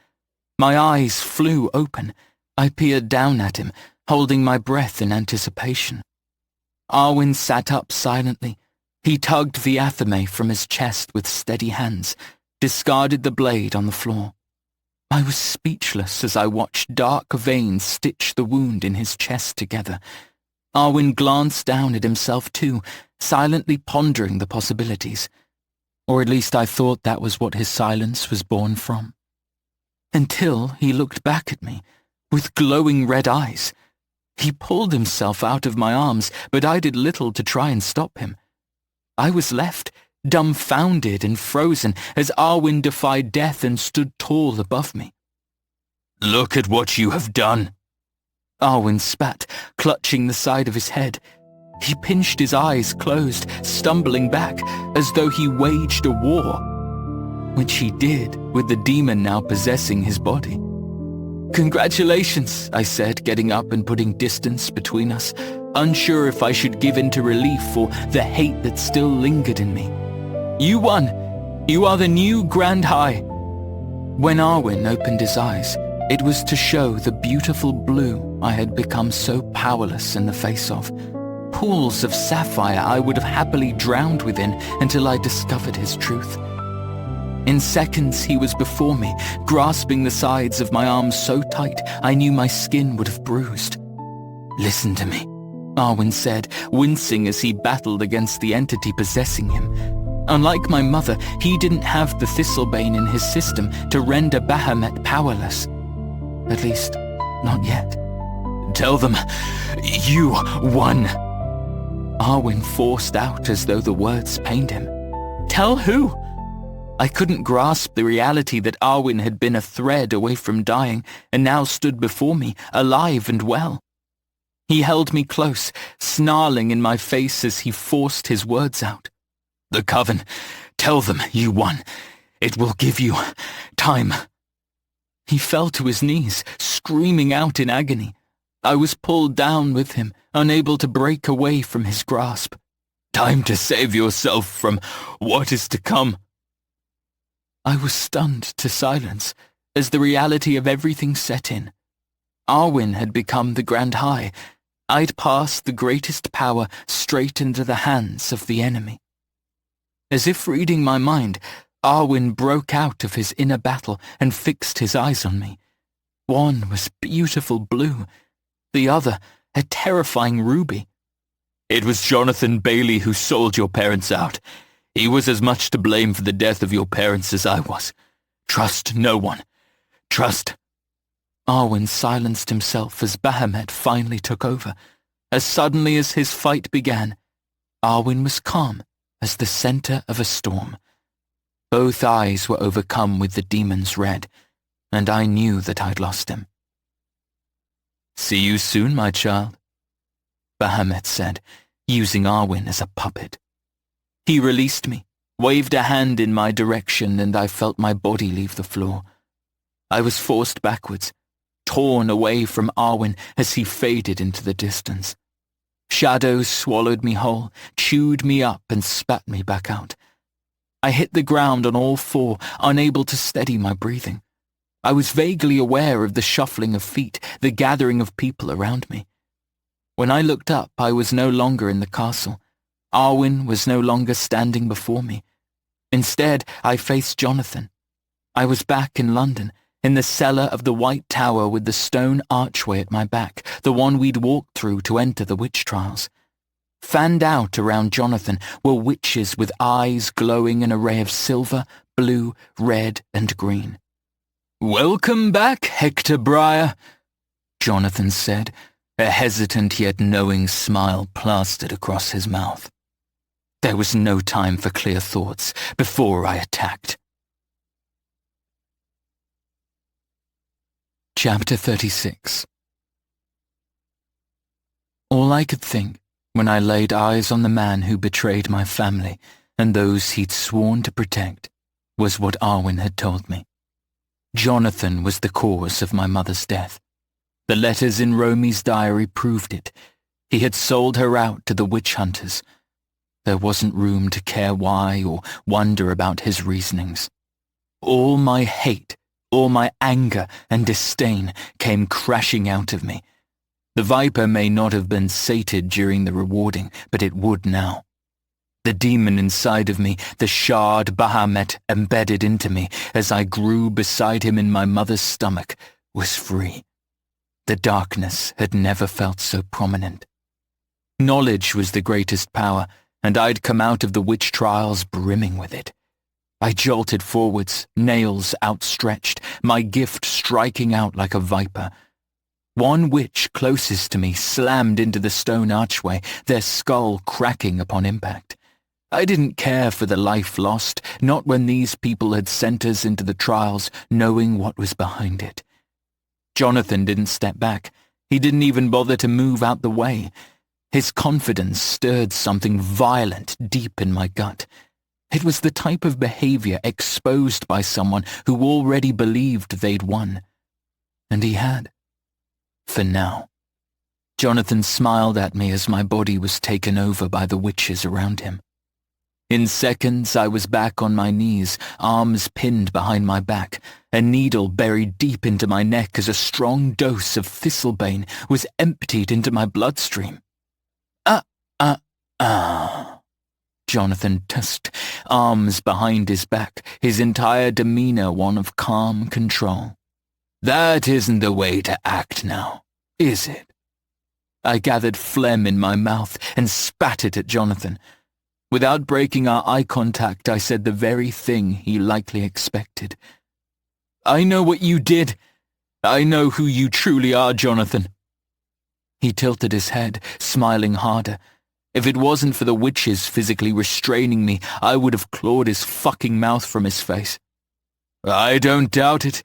My eyes flew open. I peered down at him, holding my breath in anticipation. Arwen sat up silently. He tugged the athame from his chest with steady hands, discarded the blade on the floor. I was speechless as I watched dark veins stitch the wound in his chest together. Arwen glanced down at himself too, silently pondering the possibilities. Or at least I thought that was what his silence was born from. Until he looked back at me, with glowing red eyes. He pulled himself out of my arms, but I did little to try and stop him. I was left, dumbfounded and frozen, as Arwen defied death and stood tall above me. "Look at what you have done," Arwen spat, clutching the side of his head. He pinched his eyes closed, stumbling back, as though he waged a war. Which he did, with the demon now possessing his body. "Congratulations," I said, getting up and putting distance between us, unsure if I should give in to relief or the hate that still lingered in me. "You won. You are the new Grand High." When Arwen opened his eyes, it was to show the beautiful blue I had become so powerless in the face of. Pools of sapphire I would have happily drowned within until I discovered his truth. In seconds he was before me, grasping the sides of my arms so tight I knew my skin would have bruised. "Listen to me," Arwen said, wincing as he battled against the entity possessing him. Unlike my mother, he didn't have the Thistlebane in his system to render Bahamut powerless. At least, not yet. "Tell them you won," Arwen forced out as though the words pained him. "Tell who?" I couldn't grasp the reality that Arwen had been a thread away from dying and now stood before me, alive and well. He held me close, snarling in my face as he forced his words out. "The Coven. Tell them you won. It will give you time." He fell to his knees, screaming out in agony. I was pulled down with him, unable to break away from his grasp. "Time to save yourself from what is to come." I was stunned to silence as the reality of everything set in. Arwen had become the Grand High. I'd passed the greatest power straight into the hands of the enemy. As if reading my mind, Arwen broke out of his inner battle and fixed his eyes on me. One was beautiful blue, the other a terrifying ruby. "It was Jonathan Bailey who sold your parents out. He was as much to blame for the death of your parents as I was. Trust no one. Trust. Arwen silenced himself as Bahamut finally took over. As suddenly as his fight began, Arwen was calm as the center of a storm. Both eyes were overcome with the demon's red, and I knew that I'd lost him. See you soon, my child, Bahamut said, using Arwen as a puppet. He released me, waved a hand in my direction, and I felt my body leave the floor. I was forced backwards, torn away from Arwen as he faded into the distance. Shadows swallowed me whole, chewed me up, and spat me back out. I hit the ground on all four, unable to steady my breathing. I was vaguely aware of the shuffling of feet, the gathering of people around me. When I looked up, I was no longer in the castle. Arwen was no longer standing before me. Instead, I faced Jonathan. I was back in London, in the cellar of the White Tower with the stone archway at my back, the one we'd walked through to enter the witch trials. Fanned out around Jonathan were witches with eyes glowing an array of silver, blue, red, and green. "Welcome back, Hector Briar," Jonathan said, a hesitant yet knowing smile plastered across his mouth. There was no time for clear thoughts before I attacked. Chapter 36. All I could think when I laid eyes on the man who betrayed my family and those he'd sworn to protect was what Arwen had told me. Jonathan was the cause of my mother's death. The letters in Romy's diary proved it. He had sold her out to the witch hunters. There wasn't room to care why or wonder about his reasonings. All my hate, all my anger and disdain came crashing out of me. The viper may not have been sated during the rewarding, but it would now. The demon inside of me, the shard Bahamut embedded into me as I grew beside him in my mother's stomach, was free. The darkness had never felt so prominent. Knowledge was the greatest power, and I'd come out of the witch trials brimming with it. I jolted forwards, nails outstretched, my gift striking out like a viper. One witch closest to me slammed into the stone archway, their skull cracking upon impact. I didn't care for the life lost, not when these people had sent us into the trials, knowing what was behind it. Jonathan didn't step back. He didn't even bother to move out the way. His confidence stirred something violent deep in my gut. It was the type of behavior exposed by someone who already believed they'd won. And he had. For now. Jonathan smiled at me as my body was taken over by the witches around him. In seconds, I was back on my knees, arms pinned behind my back, a needle buried deep into my neck as a strong dose of thistlebane was emptied into my bloodstream. Jonathan tusked, arms behind his back, his entire demeanor one of calm control. "That isn't the way to act now, is it?" I gathered phlegm in my mouth and spat it at Jonathan. Without breaking our eye contact, I said the very thing he likely expected. "I know what you did. I know who you truly are, Jonathan." He tilted his head, smiling harder. If it wasn't for the witches physically restraining me, I would have clawed his fucking mouth from his face. "I don't doubt it.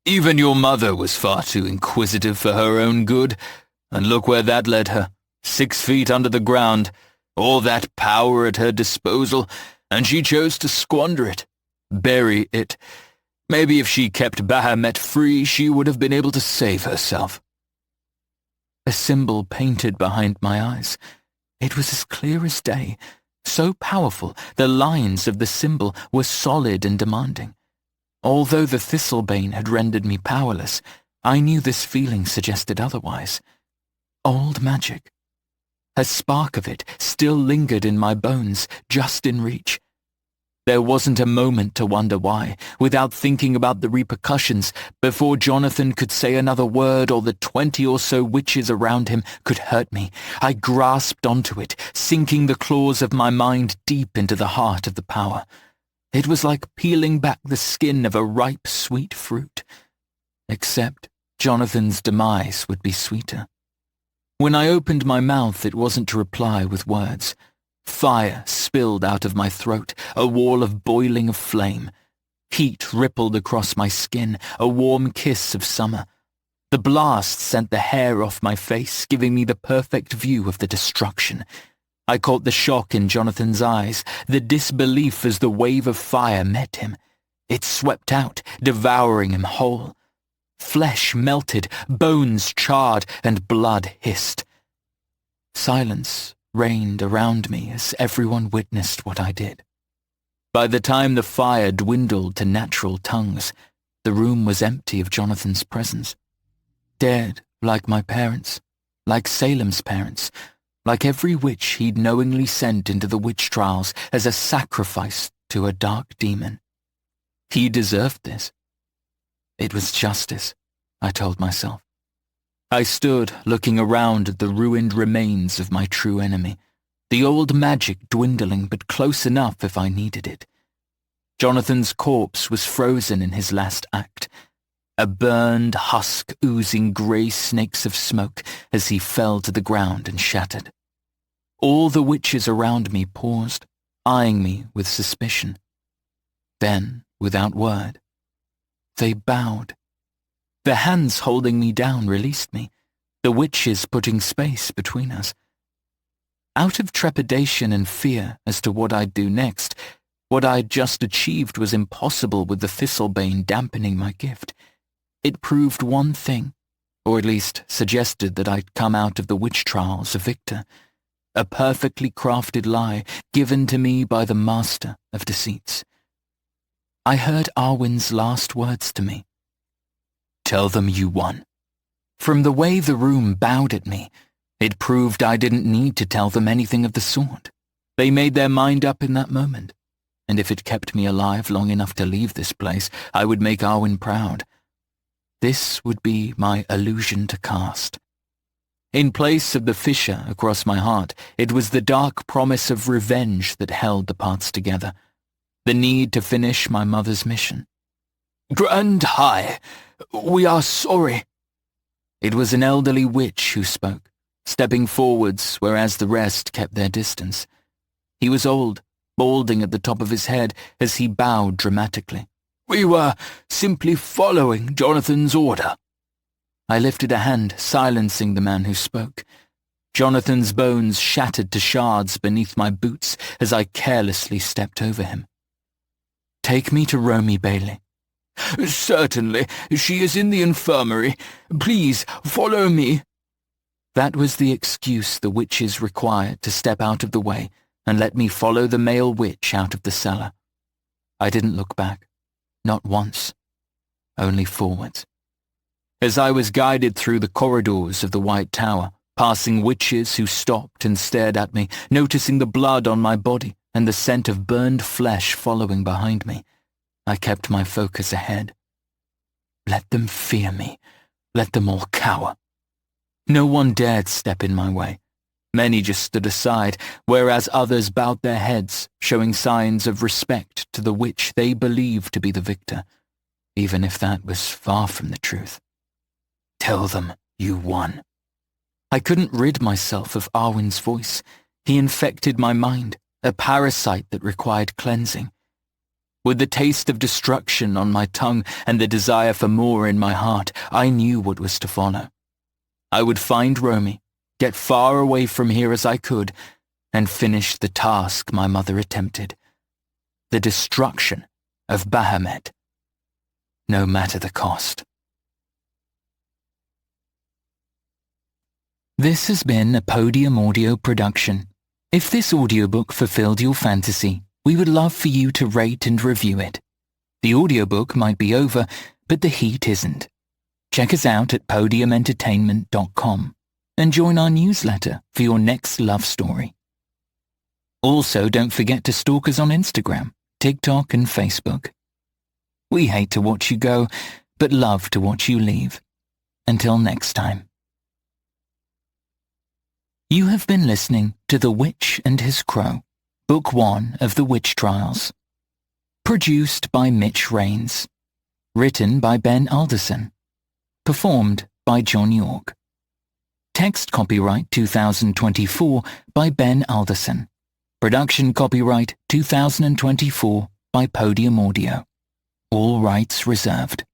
Even your mother was far too inquisitive for her own good, and look where that led her. 6 feet under the ground, all that power at her disposal, and she chose to squander it, bury it. Maybe if she kept Bahamut free, she would have been able to save herself." A symbol painted behind my eyes. It was as clear as day, so powerful the lines of the symbol were solid and demanding. Although the thistlebane had rendered me powerless, I knew this feeling suggested otherwise. Old magic. A spark of it still lingered in my bones, just in reach. There wasn't a moment to wonder why, without thinking about the repercussions, before Jonathan could say another word or the 20 or so witches around him could hurt me. I grasped onto it, sinking the claws of my mind deep into the heart of the power. It was like peeling back the skin of a ripe, sweet fruit. except Jonathan's demise would be sweeter. When I opened my mouth, it wasn't to reply with words. Fire spilled out of my throat, a wall of boiling of flame. Heat rippled across my skin, a warm kiss of summer. The blast sent the hair off my face, giving me the perfect view of the destruction. I caught the shock in Jonathan's eyes, the disbelief as the wave of fire met him. It swept out, devouring him whole. Flesh melted, bones charred, and blood hissed. Silence reigned around me as everyone witnessed what I did. By the time the fire dwindled to natural tongues, the room was empty of Jonathan's presence. Dead like my parents, like Salem's parents, like every witch he'd knowingly sent into the witch trials as a sacrifice to a dark demon. He deserved this. It was justice, I told myself. I stood looking around at the ruined remains of my true enemy, the old magic dwindling but close enough if I needed it. Jonathan's corpse was frozen in his last act, a burned husk oozing grey snakes of smoke as he fell to the ground and shattered. All the witches around me paused, eyeing me with suspicion. Then, without word, they bowed. The hands holding me down released me, the witches putting space between us. Out of trepidation and fear as to what I'd do next, what I'd just achieved was impossible with the Thistlebane dampening my gift. It proved one thing, or at least suggested that I'd come out of the witch trials a victor, a perfectly crafted lie given to me by the master of deceits. I heard Arwen's last words to me. "Tell them you won." From the way the room bowed at me, it proved I didn't need to tell them anything of the sort. They made their mind up in that moment, and if it kept me alive long enough to leave this place, I would make Arwen proud. This would be my illusion to cast. In place of the fissure across my heart, it was the dark promise of revenge that held the parts together, the need to finish my mother's mission. "Grand High, we are sorry." It was an elderly witch who spoke, stepping forwards whereas the rest kept their distance. He was old, balding at the top of his head as he bowed dramatically. "We were simply following Jonathan's order." I lifted a hand, silencing the man who spoke. Jonathan's bones shattered to shards beneath my boots as I carelessly stepped over him. "Take me to Romy Bailey." "Certainly. She is in the infirmary. Please, follow me." That was the excuse the witches required to step out of the way and let me follow the male witch out of the cellar. I didn't look back. Not once. Only forwards. As I was guided through the corridors of the White Tower, passing witches who stopped and stared at me, noticing the blood on my body and the scent of burned flesh following behind me, I kept my focus ahead. Let them fear me. Let them all cower. No one dared step in my way. Many just stood aside, whereas others bowed their heads, showing signs of respect to the witch they believed to be the victor, even if that was far from the truth. "Tell them you won." I couldn't rid myself of Arwen's voice. He infected my mind, a parasite that required cleansing. With the taste of destruction on my tongue and the desire for more in my heart, I knew what was to follow. I would find Romy, get far away from here as I could, and finish the task my mother attempted. The destruction of Bahamut, no matter the cost. This has been a Podium Audio production. If this audiobook fulfilled your fantasy, we would love for you to rate and review it. The audiobook might be over, but the heat isn't. Check us out at podiumentertainment.com and join our newsletter for your next love story. Also, don't forget to stalk us on Instagram, TikTok and Facebook. We hate to watch you go, but love to watch you leave. Until next time. You have been listening to The Witch and His Crow, Book 1 of The Witch Trials. Produced by Mitch Rains. Written by Ben Alderson. Performed by John York. Text copyright 2024 by Ben Alderson. Production copyright 2024 by Podium Audio. All rights reserved.